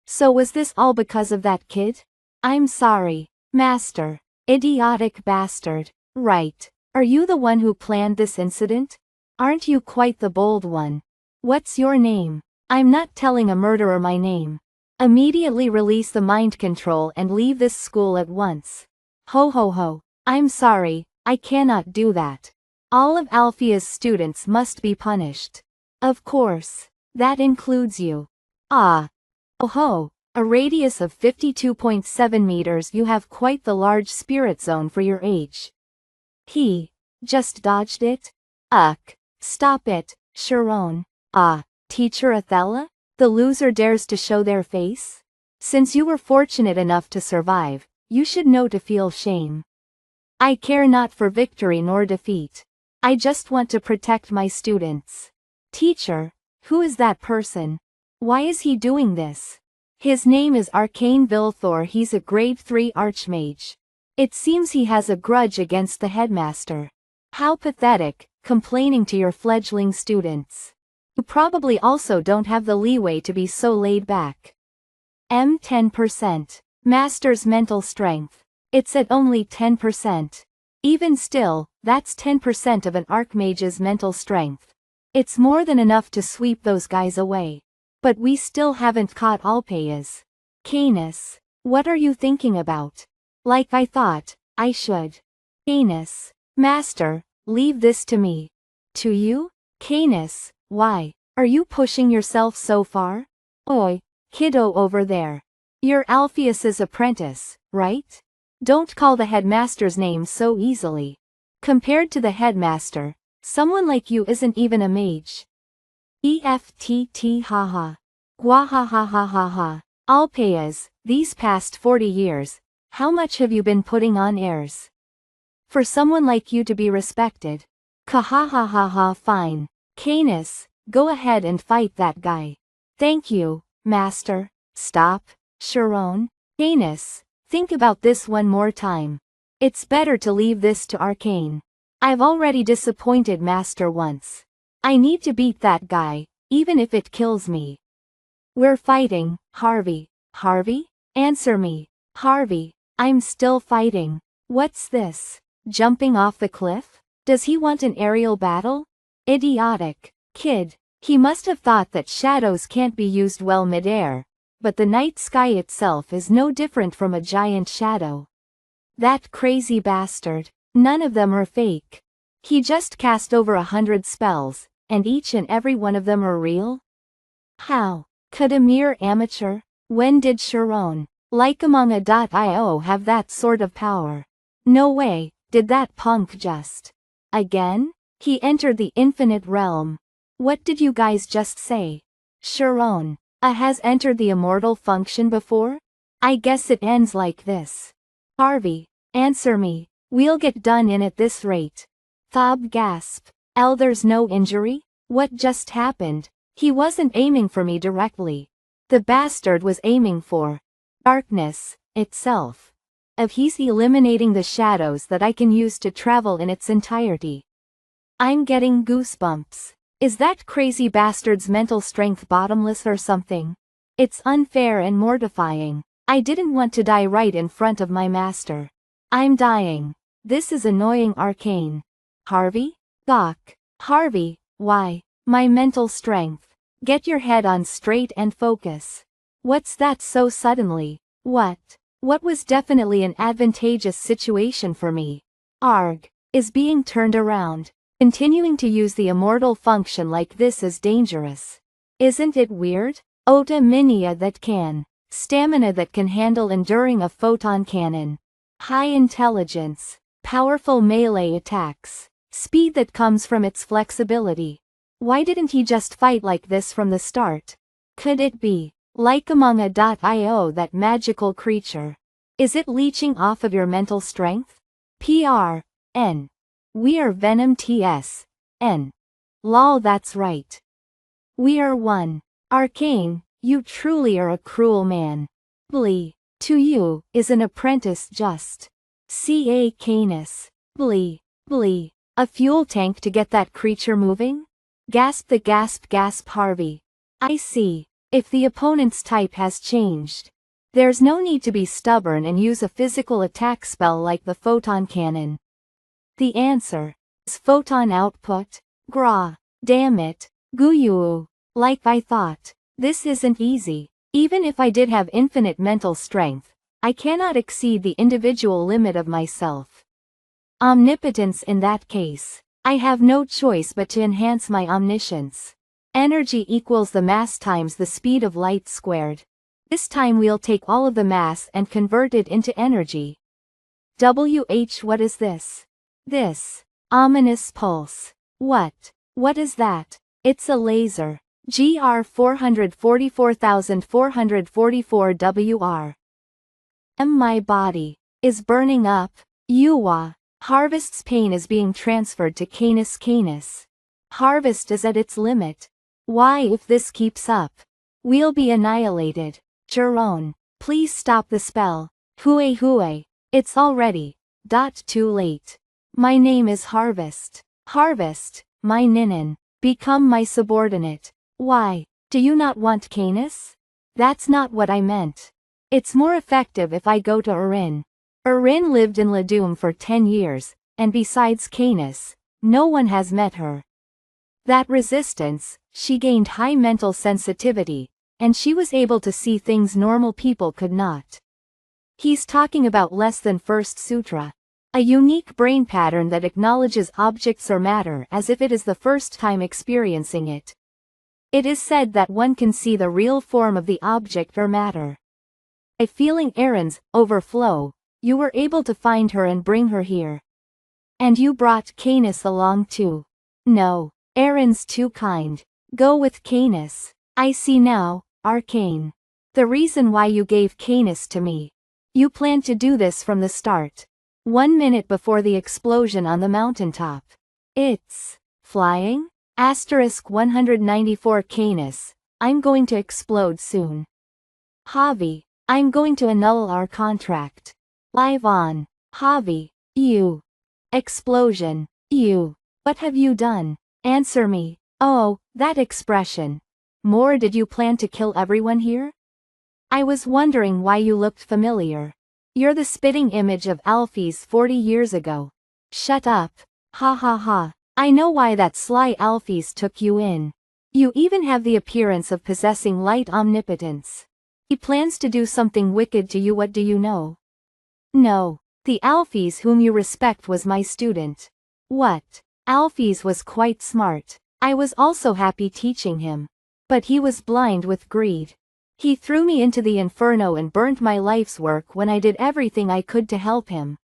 So was this all because of that kid? I'm sorry, master. Idiotic bastard. Right. Are you the one who planned this incident? Aren't you quite the bold one? What's your name? I'm not telling a murderer my name. Immediately release the mind control and leave this school at once. Ho ho ho. I'm sorry, I cannot do that. All of Alphea's students must be punished. Of course. That includes you. Oh ho. A radius of 52.7 meters. You have quite the large spirit zone for your age. He just dodged it? Stop it, Sharon. Teacher Athela? The loser dares to show their face? Since you were fortunate enough to survive, you should know to feel shame. I care not for victory nor defeat. I just want to protect my students. Teacher, who is that person? Why is he doing this? His name is Arcane Vilthor. He's a grade 3 archmage. It seems he has a grudge against the headmaster. How pathetic, complaining to your fledgling students. You probably also don't have the leeway to be so laid back. 10%. Master's mental strength. It's at only 10%. Even still, that's 10% of an archmage's mental strength. It's more than enough to sweep those guys away. But we still haven't caught Alpheus. Canis, what are you thinking about? Like I thought I should. Canis, master, leave this to me. To you? Canis, why? Are you pushing yourself so far? Oi, kiddo over there. You're Alpheus's apprentice, right? Don't call the headmaster's name so easily. Compared to the headmaster, someone like you isn't even a mage. EFTT haha. Gwahahahahaha. Alpheus, these past 40 years, how much have you been putting on airs? For someone like you to be respected. Kahahahaha. Fine. Canis, go ahead and fight that guy. Thank you, master. Stop, Sharon. Canis, think about this one more time. It's better to leave this to Arcane. I've already disappointed master once. I need to beat that guy, even if it kills me. We're fighting, Harvey. Harvey? Answer me. Harvey, I'm still fighting. What's this? Jumping off the cliff? Does he want an aerial battle? Idiotic kid. He must have thought that shadows can't be used well midair, but the night sky itself is no different from a giant shadow. That crazy bastard. None of them are fake. He just cast over 100 spells, and each and every one of them are real? How could a mere amateur? When did Sharon, like among.io, have that sort of power? No way, did that punk just... Again? He entered the infinite realm. What did you guys just say? Sharon, has entered the immortal function before? I guess it ends like this. Harvey, answer me, we'll get done in at this rate. Thab gasp. There's no injury? What just happened? He wasn't aiming for me directly. The bastard was aiming for darkness itself. He's eliminating the shadows that I can use to travel in its entirety. I'm getting goosebumps. Is that crazy bastard's mental strength bottomless or something? It's unfair and mortifying. I didn't want to die right in front of my master. I'm dying. This is annoying. Arcane. Harvey? Gawk. Harvey, why? My mental strength. Get your head on straight and focus. What's that so suddenly? What? What was definitely an advantageous situation for me. Arg. Is being turned around. Continuing to use the immortal function like this is dangerous. Isn't it weird? Ota minia that can. Stamina that can handle enduring a photon cannon. High intelligence. Powerful melee attacks. Speed that comes from its flexibility. Why didn't he just fight like this from the start? Could it be, like among.io, that magical creature? Is it leeching off of your mental strength? N. We are Venom TS. N. Lol, that's right. We are one. Arcane, you truly are a cruel man. Blee. To you, is an apprentice just. Ca Canis. Blee. A fuel tank to get that creature moving? Gasp Harvey. I see. If the opponent's type has changed, there's no need to be stubborn and use a physical attack spell like the photon cannon. The answer is photon output. Gra. Damn it. Guyuu. Like I thought. This isn't easy. Even if I did have infinite mental strength, I cannot exceed the individual limit of myself. Omnipotence in that case. I have no choice but to enhance my omniscience. Energy equals the mass times the speed of light squared. This time we'll take all of the mass and convert it into energy. What is this? This. Ominous pulse. What? What is that? It's a laser. GR 444444 WR. My body is burning up. Yuwa. Harvest's pain is being transferred to Canis. Harvest is at its limit. Why, if this keeps up, we'll be annihilated. Jeroen, please stop the spell. Hue. It's already. Too late. My name is Harvest. Harvest, my Ninan. Become my subordinate. Why, do you not want Canis? That's not what I meant. It's more effective if I go to Urin. Urin lived in Ladum for 10 years, and besides Canis, no one has met her. That resistance, she gained high mental sensitivity, and she was able to see things normal people could not. He's talking about less than First Sutra. A unique brain pattern that acknowledges objects or matter as if it is the first time experiencing it. It is said that one can see the real form of the object or matter. A feeling errands overflow. You were able to find her and bring her here. And you brought Canis along too. No, Aaron's too kind. Go with Canis. I see now, Arcane. The reason why you gave Canis to me. You planned to do this from the start. 1 minute before the explosion on the mountaintop. It's flying? Asterisk 194 Canis. I'm going to explode soon. Javi, I'm going to annul our contract. Live on. Javi, you. Explosion. You. What have you done? Answer me. Oh, that expression. More, did you plan to kill everyone here? I was wondering why you looked familiar. You're the spitting image of Alphys 40 years ago. Shut up. Ha ha ha. I know why that sly Alphys took you in. You even have the appearance of possessing light omnipotence. He plans to do something wicked to you. What do you know? No. The Alphys whom you respect was my student. What? Alphys was quite smart. I was also happy teaching him. But he was blind with greed. He threw me into the inferno and burnt my life's work when I did everything I could to help him.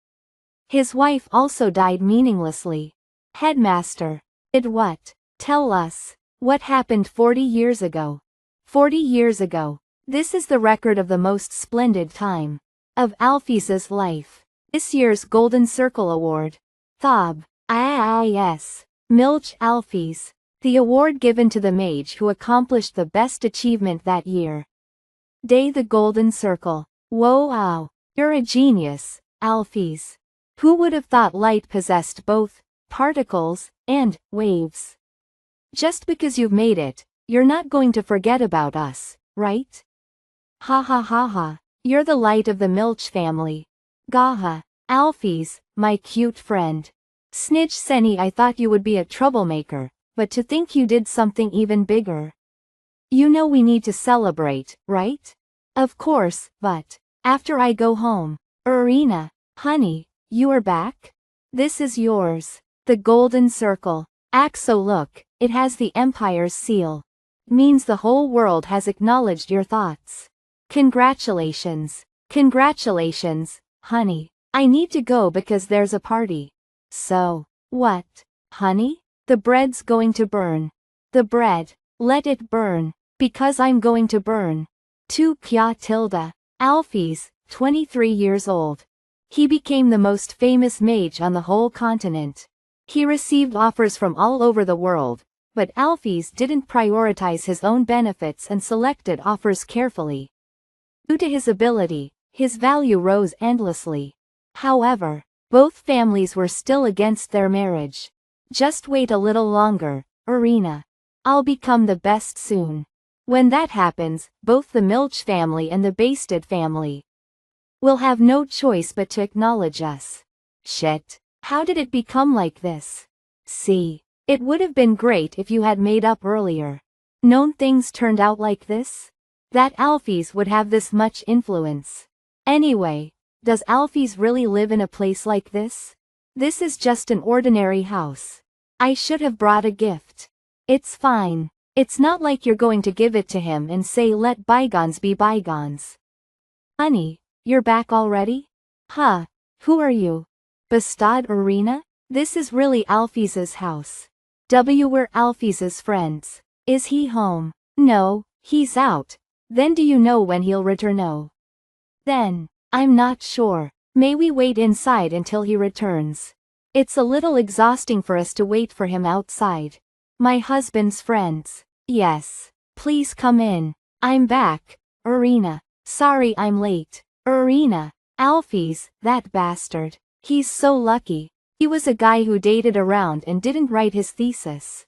His wife also died meaninglessly. Headmaster. Did what? Tell us. What happened 40 years ago? 40 years ago. This is the record of the most splendid time of Alphys's life. This year's Golden Circle Award. Thob. Yes. Milch Alphys. The award given to the mage who accomplished the best achievement that year. Day the Golden Circle. Whoa, wow. You're a genius, Alphys. Who would have thought light possessed both particles and waves? Just because you've made it, you're not going to forget about us, right? Ha ha ha ha. You're the light of the Milch family. Gaha. Alphys, my cute friend. Snitch Senny, I thought you would be a troublemaker, but to think you did something even bigger. You know we need to celebrate, right? Of course, but after I go home. Irina, honey, you are back? This is yours. The Golden Circle. Axo, look, it has the Empire's seal. Means the whole world has acknowledged your thoughts. Congratulations. Congratulations, honey. I need to go because there's a party. So, what, honey? The bread's going to burn. The bread, let it burn, because I'm going to burn. Tu Kya Tilda. Alphys, 23 years old. He became the most famous mage on the whole continent. He received offers from all over the world, but Alphys didn't prioritize his own benefits and selected offers carefully. Due to his ability, his value rose endlessly. However, both families were still against their marriage. Just wait a little longer, Irina. I'll become the best soon. When that happens, both the Milch family and the Basted family will have no choice but to acknowledge us. Shit. How did it become like this? See, it would have been great if you had made up earlier. Known things turned out like this? That Alphys would have this much influence. Anyway, does Alphys really live in a place like this? This is just an ordinary house. I should have brought a gift. It's fine. It's not like you're going to give it to him and say let bygones be bygones. Honey, you're back already? Huh, who are you? Bastard Irina? This is really Alphys's house. We're Alphys's friends. Is he home? No, he's out. Then do you know when he'll return? No. Then, I'm not sure. May we wait inside until he returns? It's a little exhausting for us to wait for him outside. My husband's friends. Yes. Please come in. I'm back, Irina. Sorry I'm late. Irina. Alphys, that bastard. He's so lucky. He was a guy who dated around and didn't write his thesis.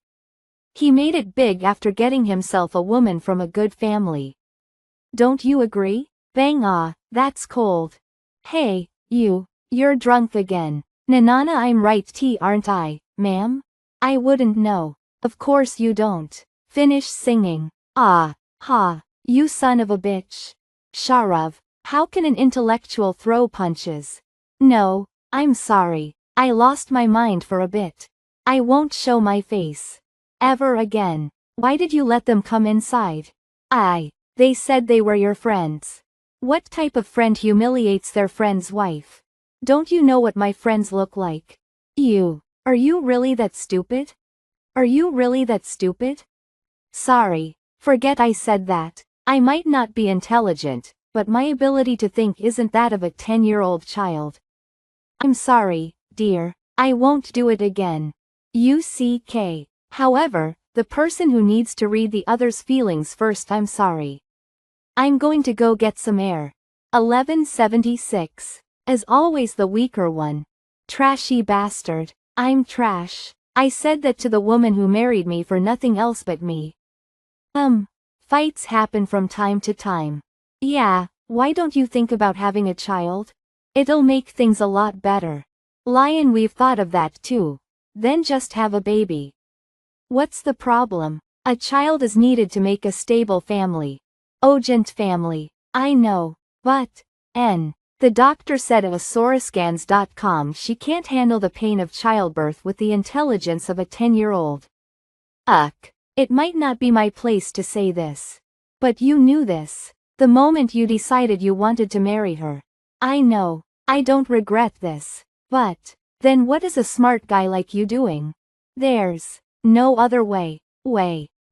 He made it big after getting himself a woman from a good family. Don't you agree? Bang, ah, that's cold. Hey, you're drunk again. Nanana, I'm right aren't I, ma'am? I wouldn't know. Of course you don't. Finish singing. Ah, ha, you son of a bitch. Sharav, how can an intellectual throw punches? No, I'm sorry. I lost my mind for a bit. I won't show my face. Ever again. Why did you let them come inside? They said they were your friends. What type of friend humiliates their friend's wife? Don't you know what my friends look like? Are you really that stupid? Are you really that stupid? Sorry, forget I said that. I might not be intelligent, but my ability to think isn't that of a 10-year-old child. I'm sorry, dear. I won't do it again. UCK. However, the person who needs to read the other's feelings first. I'm sorry. I'm going to go get some air. 1176. As always, the weaker one. Trashy bastard. I'm trash. I said that to the woman who married me for nothing else but me. Fights happen from time to time. Yeah, why don't you think about having a child? It'll make things a lot better. Lion, we've thought of that too. Then just have a baby. What's the problem? A child is needed to make a stable family. Ogent family. I know, but The doctor said at asorascans.com she can't handle the pain of childbirth with the intelligence of a 10-year-old. It might not be my place to say this. But you knew this. The moment you decided you wanted to marry her. I know. I don't regret this. But, then what is a smart guy like you doing? There's no other way.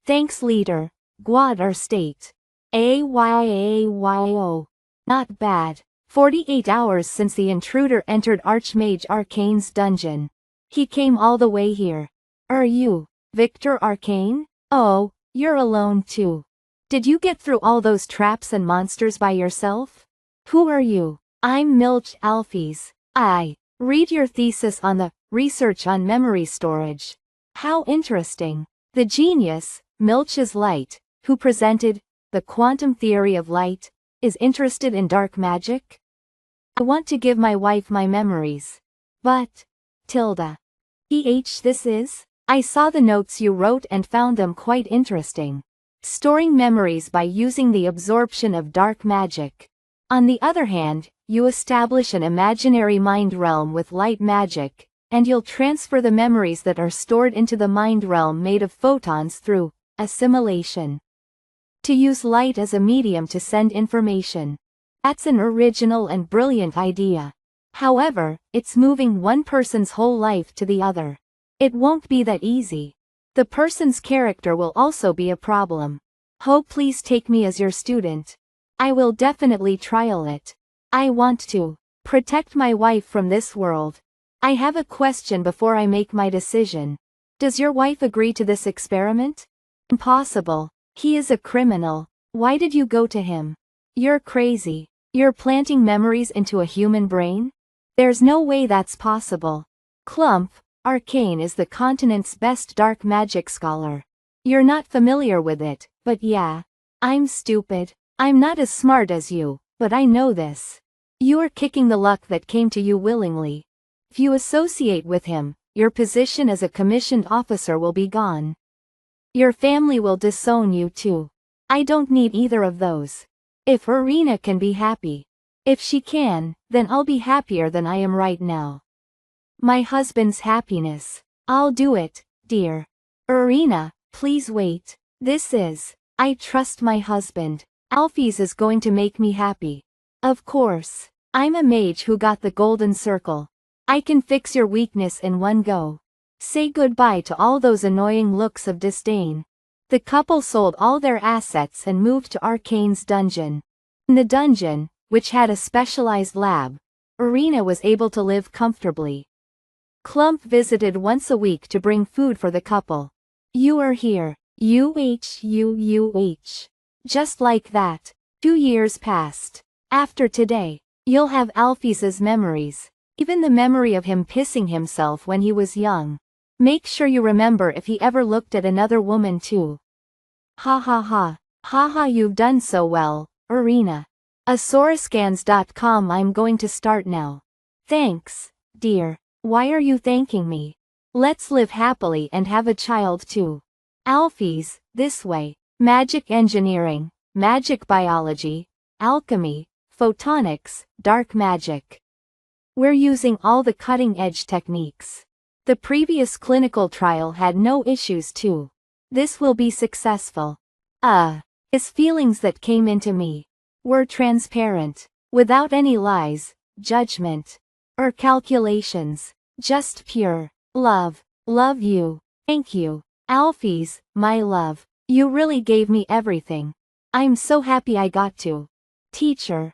Thanks leader. Guad or state. Ayayo. Not bad. 48 hours since the intruder entered Archmage Arcane's dungeon. He came all the way here. Are you Victor Arcane? Oh, you're alone too. Did you get through all those traps and monsters by yourself? Who are you? I'm Milch Alphys. Read your thesis on the research on memory storage. How interesting. The genius, Milch's Light, who presented the quantum theory of light, is interested in dark magic? I want to give my wife my memories. But, this is? I saw the notes you wrote and found them quite interesting. Storing memories by using the absorption of dark magic. On the other hand, you establish an imaginary mind realm with light magic, and you'll transfer the memories that are stored into the mind realm made of photons through assimilation. To use light as a medium to send information. That's an original and brilliant idea. However, it's moving one person's whole life to the other. It won't be that easy. The person's character will also be a problem. Please take me as your student. I will definitely trial it. I want to protect my wife from this world. I have a question before I make my decision. Does your wife agree to this experiment? Impossible. He is a criminal. Why did you go to him? You're crazy. You're planting memories into a human brain? There's no way that's possible. Clump, Arcane is the continent's best dark magic scholar. You're not familiar with it, but yeah. I'm stupid. I'm not as smart as you, but I know this. You're kicking the luck that came to you willingly. If you associate with him, your position as a commissioned officer will be gone. Your family will disown you too. I don't need either of those. If Irina can be happy. If she can, then I'll be happier than I am right now. My husband's happiness. I'll do it, dear. Irina, please wait. I trust my husband. Alphys is going to make me happy. Of course. I'm a mage who got the golden circle. I can fix your weakness in one go. Say goodbye to all those annoying looks of disdain. The couple sold all their assets and moved to Arcane's dungeon. In the dungeon, which had a specialized lab, Irina was able to live comfortably. Clump visited once a week to bring food for the couple. You are here. Just like that. 2 years passed. After today, you'll have Alphys's memories. Even the memory of him pissing himself when he was young. Make sure you remember if he ever looked at another woman too. You've done so well, Irina. Asorascans.com. I'm going to start now. Thanks, dear. Why are you thanking me? Let's live happily and have a child too. Alphys, this way. Magic engineering, magic biology, alchemy, photonics, dark magic. We're using all the cutting-edge techniques. The previous clinical trial had no issues too. This will be successful. His feelings that came into me were transparent, without any lies, judgment, or calculations. Just pure love. Love you. Thank you. Alphys, my love. You really gave me everything. I'm so happy I got to. Teacher.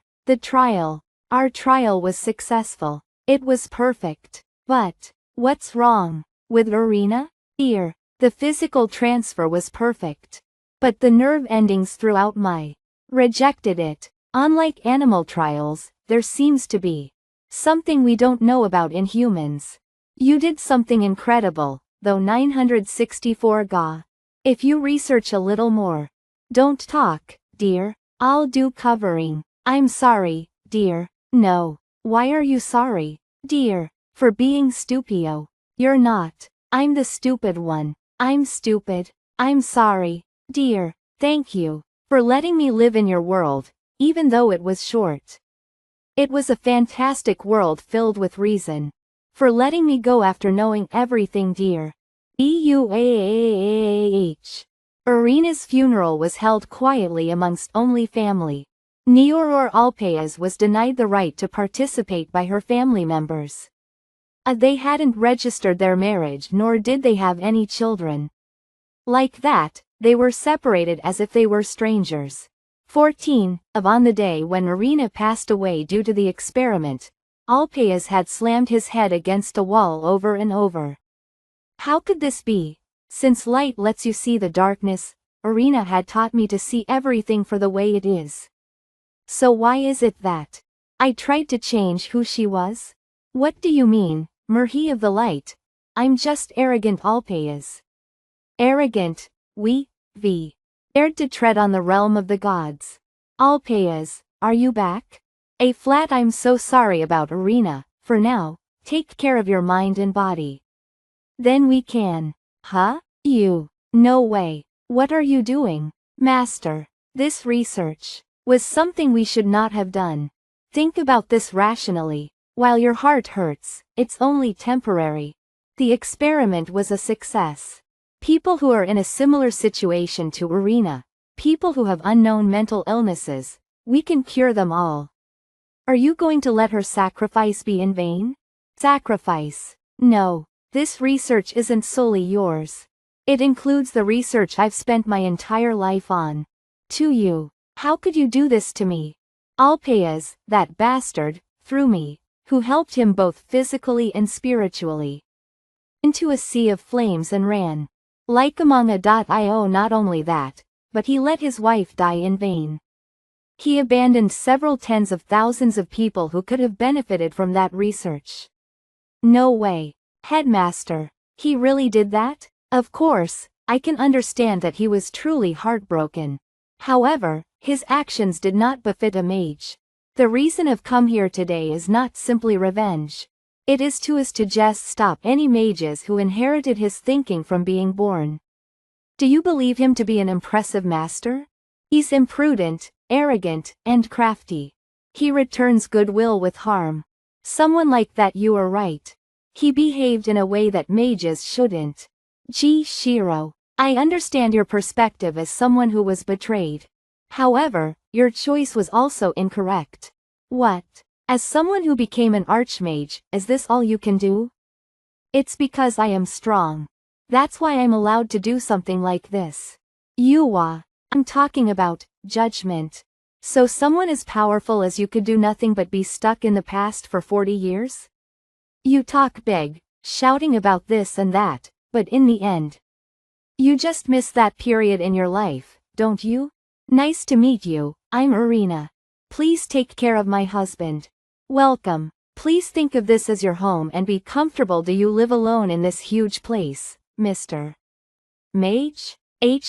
Our trial was successful. It was perfect. But, what's wrong with Irina? Dear, the physical transfer was perfect. But the nerve endings throughout my rejected it. Unlike animal trials, there seems to be something we don't know about in humans. You did something incredible, though 964 Ga. If you research a little more. Don't talk, dear. I'll do covering. I'm sorry, dear. No. Why are you sorry, dear? For being stupio. You're not. I'm the stupid one. I'm stupid. I'm sorry, dear. Thank you for letting me live in your world, even though it was short. It was a fantastic world filled with reason. For letting me go after knowing everything, dear. Euah. Irina's funeral was held quietly amongst only family. Nioror Alpayas was denied the right to participate by her family members. They hadn't registered their marriage, nor did they have any children. Like that, they were separated as if they were strangers. 14. On the day when Irina passed away due to the experiment, Alpayas had slammed his head against a wall over and over. How could this be? Since light lets you see the darkness, Irina had taught me to see everything for the way it is. So why is it that I tried to change who she was? What do you mean, Murhi of the light? I'm just arrogant Alpayas. Arrogant, we dared to tread on the realm of the gods. Alpayas, are you back? A flat I'm so sorry about Irina. For now, take care of your mind and body. Then we can. Huh? You? No way. What are you doing? Master, this research was something we should not have done. Think about this rationally. While your heart hurts, it's only temporary. The experiment was a success. People who are in a similar situation to Irina, people who have unknown mental illnesses, we can cure them all. Are you going to let her sacrifice be in vain? Sacrifice? No. This research isn't solely yours. It includes the research I've spent my entire life on. To you. How could you do this to me? Alpayas, that bastard, threw me, who helped him both physically and spiritually, into a sea of flames and ran. Like among a.io. Not only that, but he let his wife die in vain. He abandoned several tens of thousands of people who could have benefited from that research. No way. Headmaster, he really did that? Of course, I can understand that he was truly heartbroken. However, his actions did not befit a mage. The reason I've come here today is not simply revenge. It is to just stop any mages who inherited his thinking from being born. Do you believe him to be an impressive master? He's imprudent, arrogant, and crafty. He returns goodwill with harm. Someone like that, you are right. He behaved in a way that mages shouldn't. Gee, Shiro, I understand your perspective as someone who was betrayed. However, your choice was also incorrect. What? As someone who became an archmage, is this all you can do? It's because I am strong. That's why I'm allowed to do something like this. I'm talking about judgment. So someone as powerful as you could do nothing but be stuck in the past for 40 years? You talk big, shouting about this and that, but in the end, you just miss that period in your life, don't you? Nice to meet you, I'm Irina. Please take care of my husband. Welcome. Please think of this as your home and be comfortable. Do you live alone in this huge place, Mr. Mage?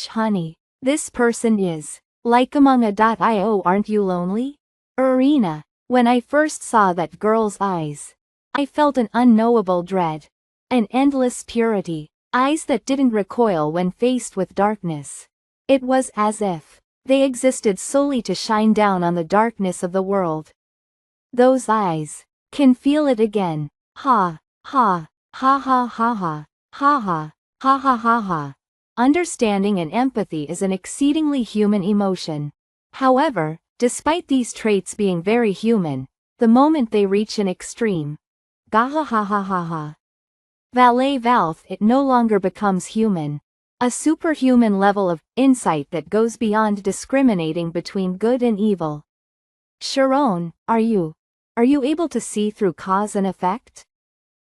Honey, this person is. Like among a.io. Aren't you lonely? Irina. When I first saw that girl's eyes, I felt an unknowable dread. An endless purity. Eyes that didn't recoil when faced with darkness. It was as if they existed solely to shine down on the darkness of the world. Those eyes. Can feel it again. Ha, ha, ha ha ha ha, ha ha, ha ha ha ha. Understanding and empathy is an exceedingly human emotion. However, despite these traits being very human, the moment they reach an extreme, gaha ha ha ha ha, valet valve, it no longer becomes human. A superhuman level of insight that goes beyond discriminating between good and evil. Sharon, are you able to see through cause and effect?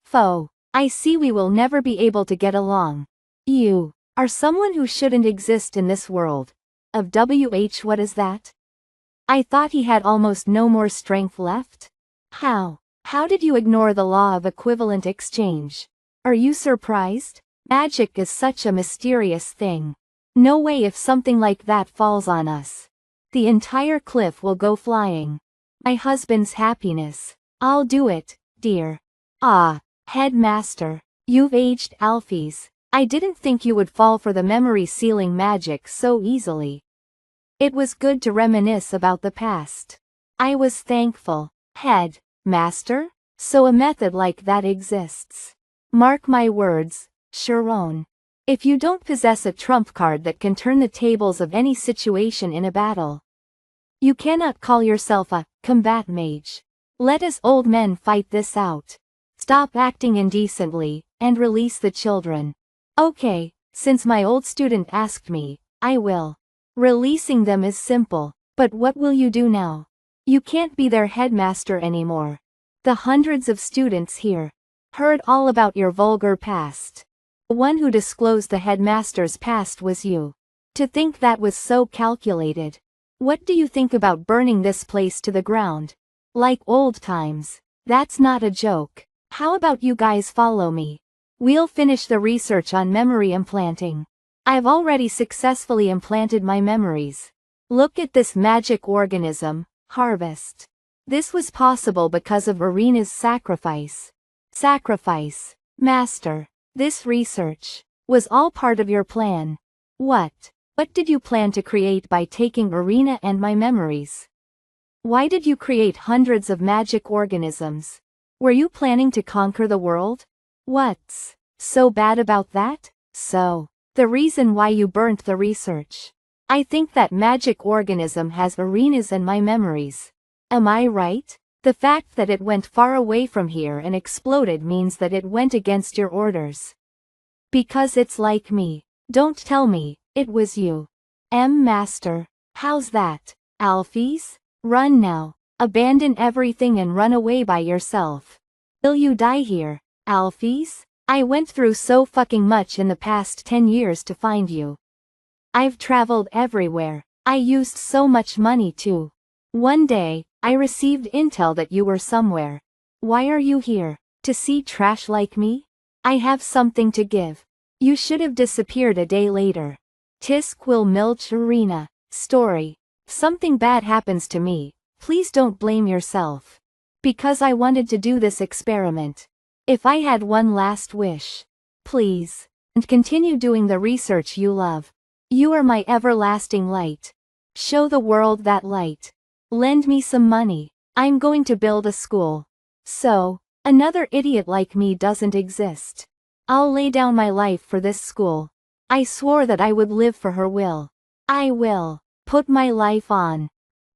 Foe, I see we will never be able to get along. You are someone who shouldn't exist in this world. Of what is that? I thought he had almost no more strength left? How did you ignore the law of equivalent exchange? Are you surprised? Magic is such a mysterious thing. No way if something like that falls on us. The entire cliff will go flying. My husband's happiness. I'll do it, dear. Ah, headmaster. You've aged Alphys. I didn't think you would fall for the memory sealing magic so easily. It was good to reminisce about the past. I was thankful. Head master? So a method like that exists. Mark my words, Sharon. If you don't possess a trump card that can turn the tables of any situation in a battle, you cannot call yourself a combat mage. Let us old men fight this out. Stop acting indecently, and release the children. Okay, since my old student asked me, I will. Releasing them is simple, but what will you do now? You can't be their headmaster anymore. The hundreds of students here heard all about your vulgar past. The one who disclosed the headmaster's past was you. To think that was so calculated. What do you think about burning this place to the ground? Like old times. That's not a joke. How about you guys follow me? We'll finish the research on memory implanting. I've already successfully implanted my memories. Look at this magic organism, Harvest. This was possible because of Irina's sacrifice. Sacrifice. Master. This research was all part of your plan. What did you plan to create by taking Irina and my memories? Why did you create hundreds of magic organisms? Were you planning to conquer the world? What's so bad about that? So, the reason why you burnt the research. I think that magic organism has Irina's and my memories. Am I right? The fact that it went far away from here and exploded means that it went against your orders. Because it's like me. Don't tell me it was you. Master. How's that? Alphys? Run now. Abandon everything and run away by yourself. Will you die here, Alphys? I went through so fucking much in the past 10 years to find you. I've traveled everywhere. I used so much money too. One day, I received intel that you were somewhere. Why are you here? To see trash like me? I have something to give. You should have disappeared a day later. Tisk will milch Irina. Story. Something bad happens to me. Please don't blame yourself. Because I wanted to do this experiment. If I had one last wish. Please. And continue doing the research you love. You are my everlasting light. Show the world that light. Lend me some money. I'm going to build a school. So, another idiot like me doesn't exist. I'll lay down my life for this school. I swore that I would live for her will. I will. Put my life on.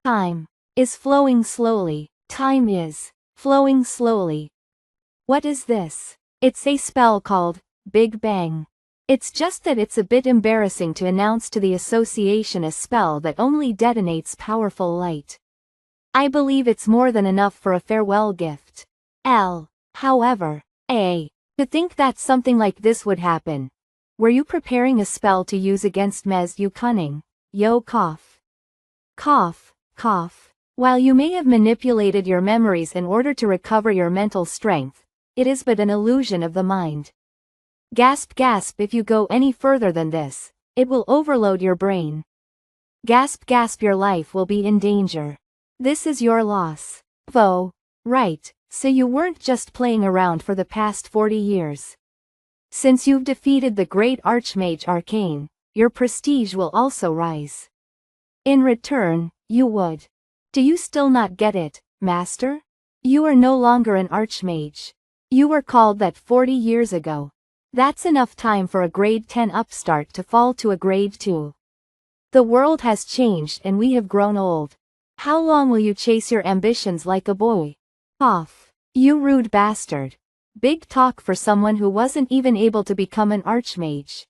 Time is flowing slowly. Time is flowing slowly. What is this? It's a spell called Big Bang. It's just that it's a bit embarrassing to announce to the association a spell that only detonates powerful light. I believe it's more than enough for a farewell gift. However, to think that something like this would happen. Were you preparing a spell to use against Mez you cunning? Yo cough. Cough, cough. While you may have manipulated your memories in order to recover your mental strength, it is but an illusion of the mind. Gasp gasp, if you go any further than this, it will overload your brain. Gasp gasp, your life will be in danger. This is your loss. Oh, right, so you weren't just playing around for the past 40 years. Since you've defeated the great Archmage Arcane, your prestige will also rise. In return, you would. Do you still not get it, Master? You are no longer an Archmage. You were called that 40 years ago. That's enough time for a grade 10 upstart to fall to a grade 2. The world has changed and we have grown old. How long will you chase your ambitions like a boy? Cough. You rude bastard. Big talk for someone who wasn't even able to become an Archmage.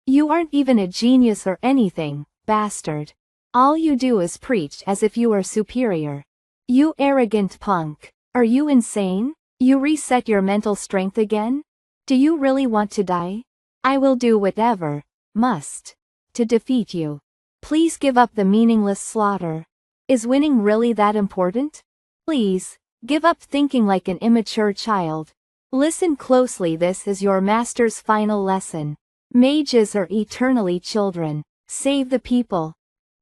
You aren't even a genius or anything, bastard. All you do is preach as if you are superior. You arrogant punk. Are you insane? You reset your mental strength again? Do you really want to die? I will do whatever must to defeat you. Please give up the meaningless slaughter. Is winning really that important? Please, give up thinking like an immature child. Listen closely, this is your master's final lesson. Mages are eternally children. Save the people.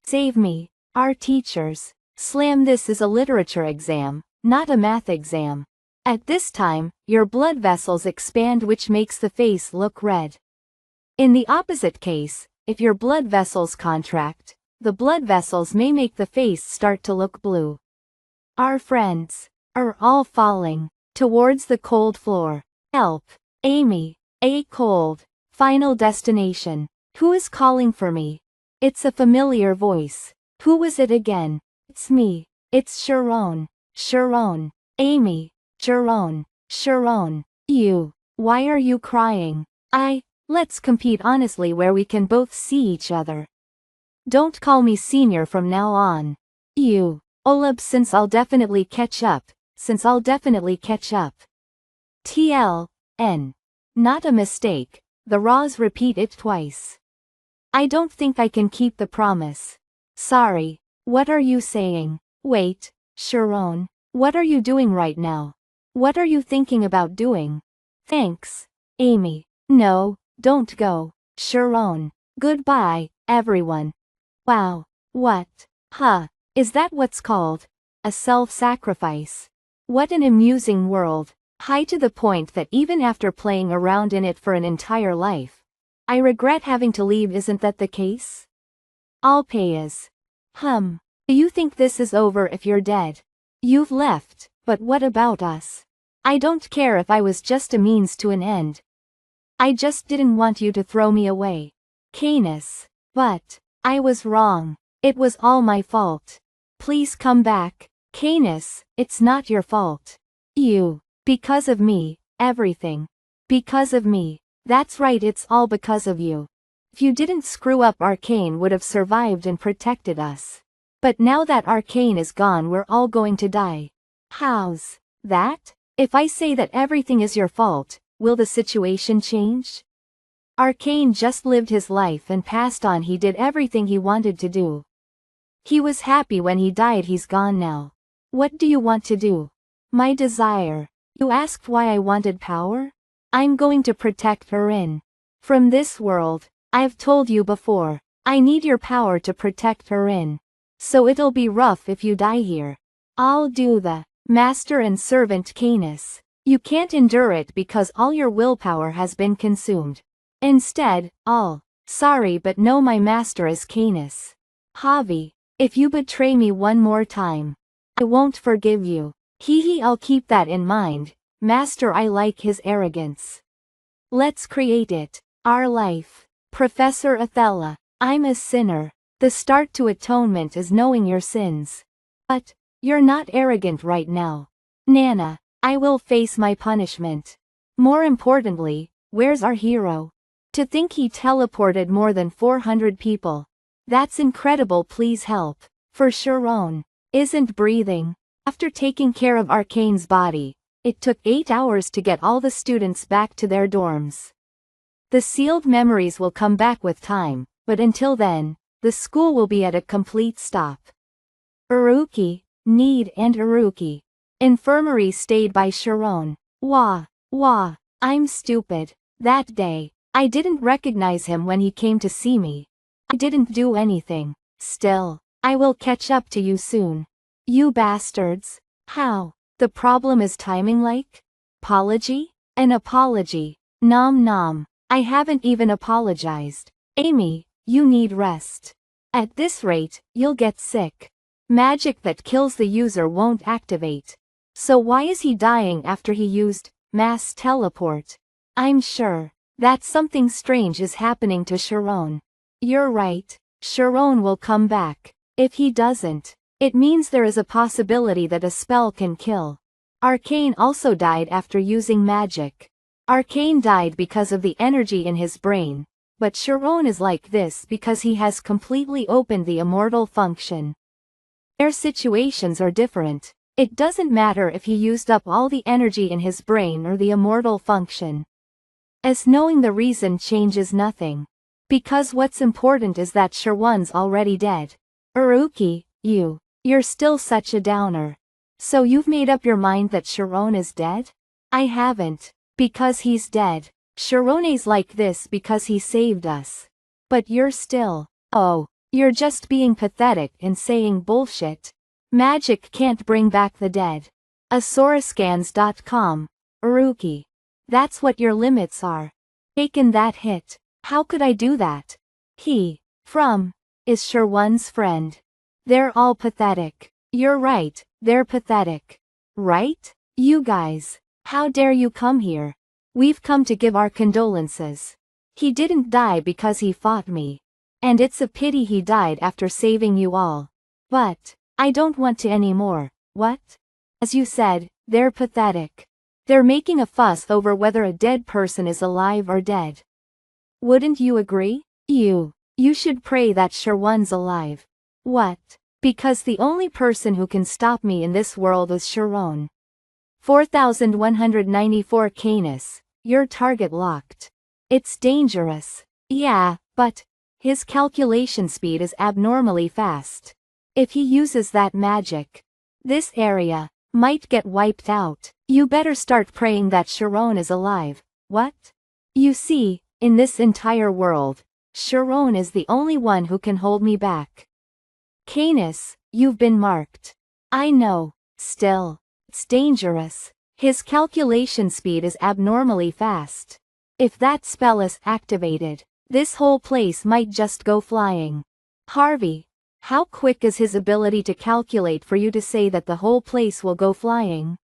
Save me, our teachers. Slam, this is a literature exam, not a math exam. At this time, your blood vessels expand, which makes the face look red. In the opposite case, if your blood vessels contract, the blood vessels may make the face start to look blue. Our friends. are all falling towards the cold floor. Help. Amy. A cold. Final destination. Who is calling for me? It's a familiar voice. Who was it again? It's me. It's Sharon. Sharon. Amy. Sharon. Sharon. You. Why are you crying? Let's compete honestly where we can both see each other. Don't call me senior from now on. You. Olab, since I'll definitely catch up. TLN. Not a mistake. The Raws repeat it twice. I don't think I can keep the promise. Sorry. What are you saying? Wait, Sharon. What are you doing right now? What are you thinking about doing? Thanks, Amy. No, don't go, Sharon. Goodbye, everyone. Wow. What? Huh. Is that what's called a self-sacrifice? What an amusing world. High to the point that even after playing around in it for an entire life, I regret having to leave. Isn't that the case? I'll pay as. Do you think this is over if you're dead? You've left, but what about us? I don't care if I was just a means to an end. I just didn't want you to throw me away. Canis. But I was wrong. It was all my fault. Please come back. Canis, it's not your fault. Because of me, everything. Because of me. That's right, it's all because of you. If you didn't screw up, Arcane would have survived and protected us. But now that Arcane is gone, we're all going to die. How's that? If I say that everything is your fault, will the situation change? Arcane just lived his life and passed on. He did everything he wanted to do. He was happy when he died. He's gone now. What do you want to do? My desire. You asked why I wanted power? I'm going to protect Erin. From this world. I've told you before. I need your power to protect Erin. So it'll be rough if you die here. I'll do the master and servant Canis. You can't endure it because all your willpower has been consumed. Instead, sorry but no, my master is Canis. Javi, if you betray me one more time, I won't forgive you. I'll keep that in mind. Master, I like his arrogance. Let's create it. Our life. Professor Athela, I'm a sinner. The start to atonement is knowing your sins. But you're not arrogant right now. Nana, I will face my punishment. More importantly, where's our hero? To think he teleported more than 400 people. That's incredible. Please help. For Sharon isn't breathing. After taking care of Arcane's body, it took 8 hours to get all the students back to their dorms. The sealed memories will come back with time, but until then, the school will be at a complete stop. Iruki, Need and Iruki. Infirmary stayed by Sharon. Wah. I'm stupid. That day, I didn't recognize him when he came to see me. I didn't do anything. Still, I will catch up to you soon. You bastards. How? The problem is timing. Like? Apology? An apology. Nom nom. I haven't even apologized. Amy, you need rest. At this rate, you'll get sick. Magic that kills the user won't activate. So why is he dying after he used mass teleport? I'm sure that something strange is happening to Sharon. You're right. Sharon will come back. If he doesn't, it means there is a possibility that a spell can kill. Arcane also died after using magic. Arcane died because of the energy in his brain, but Sharon is like this because he has completely opened the immortal function. Their situations are different. It doesn't matter if he used up all the energy in his brain or the immortal function. As knowing the reason changes nothing. Because what's important is that Sharon's already dead. Iruki, you're still such a downer. So you've made up your mind that Sharon is dead? I haven't. Because he's dead. Sharone's like this because he saved us. But you're still. You're just being pathetic and saying bullshit. Magic can't bring back the dead. Asauruscans.com. Iruki. That's what your limits are. Taken that hit. How could I do that? Is Sharon's friend. They're all pathetic. You're right, they're pathetic. right? You guys, how dare you come here? We've come to give our condolences. He didn't die because he fought me. And it's a pity he died after saving you all. But I don't want to anymore. What? As you said, they're pathetic. They're making a fuss over whether a dead person is alive or dead. Wouldn't you agree? You should pray that Sherwan's alive. What? Because the only person who can stop me in this world is Sharon. 4194 Canis, your target locked. It's dangerous. Yeah, but his calculation speed is abnormally fast. If he uses that magic, this area might get wiped out. You better start praying that Sharon is alive. What? You see, in this entire world, Sharon is the only one who can hold me back. Canis, you've been marked. I know. Still, it's dangerous. His calculation speed is abnormally fast. If that spell is activated, this whole place might just go flying. Harvey, how quick is his ability to calculate for you to say that the whole place will go flying?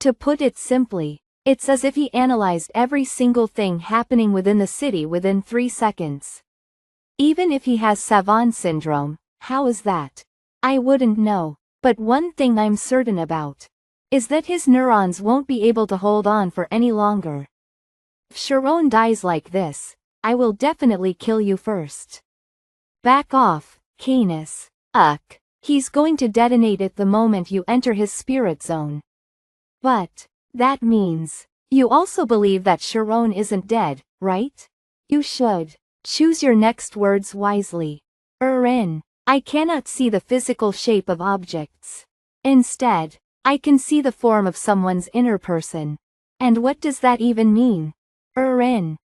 To put it simply, it's as if he analyzed every single thing happening within the city within 3 seconds. Even if he has Savant syndrome, how is that? I wouldn't know, but one thing I'm certain about is that his neurons won't be able to hold on for any longer. If Sharon dies like this, I will definitely kill you first. Back off, Canis. He's going to detonate it the moment you enter his spirit zone. But that means you also believe that Sharon isn't dead, right? You should choose your next words wisely. I cannot see the physical shape of objects. Instead, I can see the form of someone's inner person. And what does that even mean?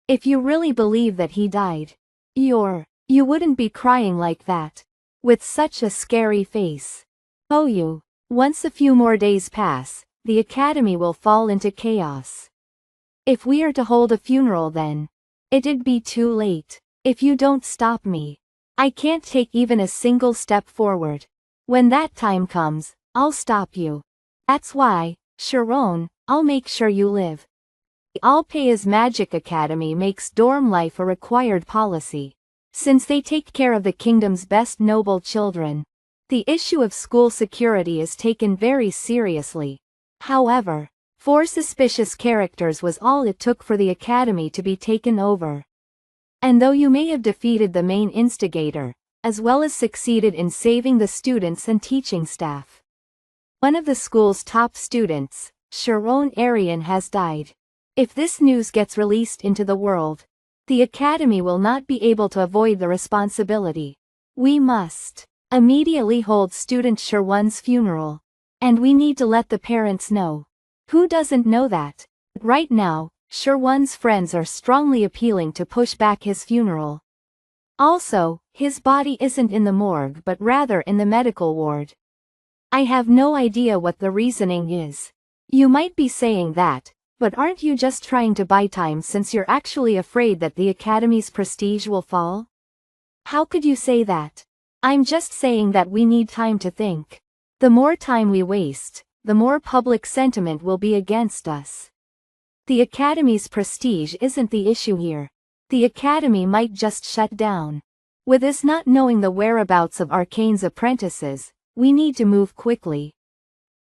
If you really believe that he died, you wouldn't be crying like that, with such a scary face. Once a few more days pass, the academy will fall into chaos. If we are to hold a funeral then, it'd be too late. If you don't stop me, I can't take even a single step forward. When that time comes, I'll stop you. That's why, Sharon, I'll make sure you live. Alpea's Magic Academy makes dorm life a required policy. Since they take care of the kingdom's best noble children, the issue of school security is taken very seriously. However, 4 suspicious characters was all it took for the academy to be taken over. And though you may have defeated the main instigator, as well as succeeded in saving the students and teaching staff, one of the school's top students, Sharon Arian, has died. If this news gets released into the world, the academy will not be able to avoid the responsibility. We must immediately hold student Sherwan's funeral. And we need to let the parents know. Who doesn't know that? Right now, Sherwan's friends are strongly appealing to push back his funeral. Also, his body isn't in the morgue but rather in the medical ward. I have no idea what the reasoning is. You might be saying that, but aren't you just trying to buy time since you're actually afraid that the academy's prestige will fall? How could you say that? I'm just saying that we need time to think. The more time we waste, the more public sentiment will be against us. The academy's prestige isn't the issue here. The academy might just shut down. With us not knowing the whereabouts of Arcane's apprentices, we need to move quickly.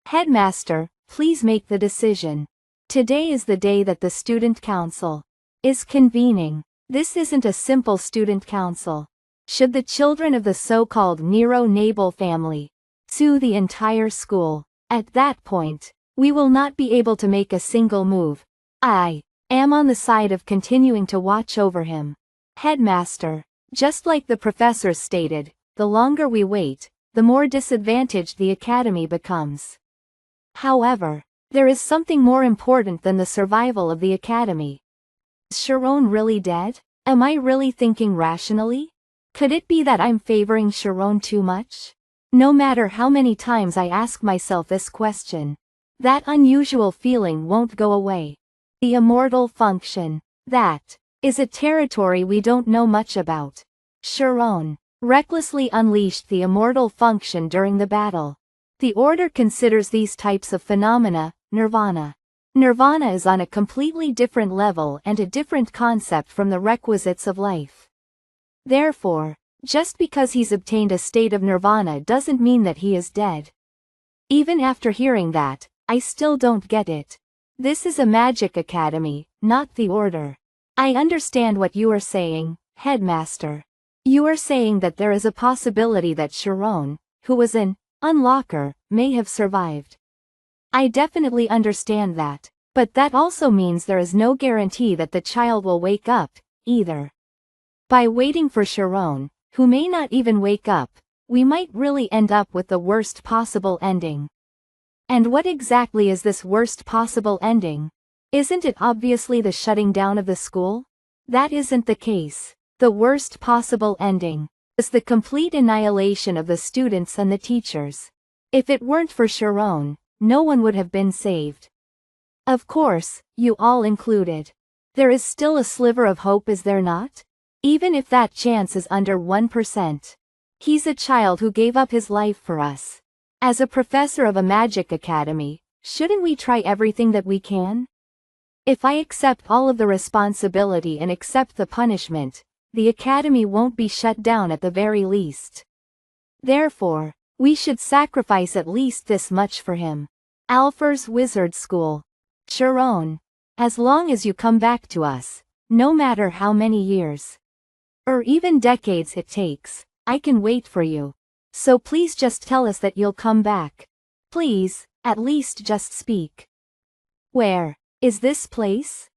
Headmaster, please make the decision. Today is the day that the student council is convening. This isn't a simple student council. Should the children of the so-called Nero Nabal family sue the entire school, at that point, we will not be able to make a single move. I am on the side of continuing to watch over him. Headmaster, just like the professors stated, the longer we wait, the more disadvantaged the academy becomes. However, there is something more important than the survival of the academy. Is Sharon really dead? Am I really thinking rationally? Could it be that I'm favoring Sharon too much? No matter how many times I ask myself this question, that unusual feeling won't go away. The immortal function. That is a territory we don't know much about. Sharon recklessly unleashed the immortal function during the battle. The order considers these types of phenomena, nirvana. Nirvana is on a completely different level and a different concept from the requisites of life. Therefore, just because he's obtained a state of nirvana doesn't mean that he is dead. Even after hearing that, I still don't get it. This is a magic academy, not the order. I understand what you are saying, headmaster. You are saying that there is a possibility that Sharon, who was an unlocker, may have survived. I definitely understand that, but that also means there is no guarantee that the child will wake up, either. By waiting for Sharon, who may not even wake up, we might really end up with the worst possible ending. And what exactly is this worst possible ending? Isn't it obviously the shutting down of the school? That isn't the case. The worst possible ending is the complete annihilation of the students and the teachers. If it weren't for Sharon, no one would have been saved. Of course, you all included. There is still a sliver of hope, is there not? Even if that chance is under 1%. He's a child who gave up his life for us. As a professor of a magic academy, shouldn't we try everything that we can? If I accept all of the responsibility and accept the punishment, the academy won't be shut down at the very least. Therefore, we should sacrifice at least this much for him. Alfer's Wizard School. Sharon. As long as you come back to us, no matter how many years or even decades it takes, I can wait for you. So please just tell us that you'll come back. Please, at least just speak. Where is this place?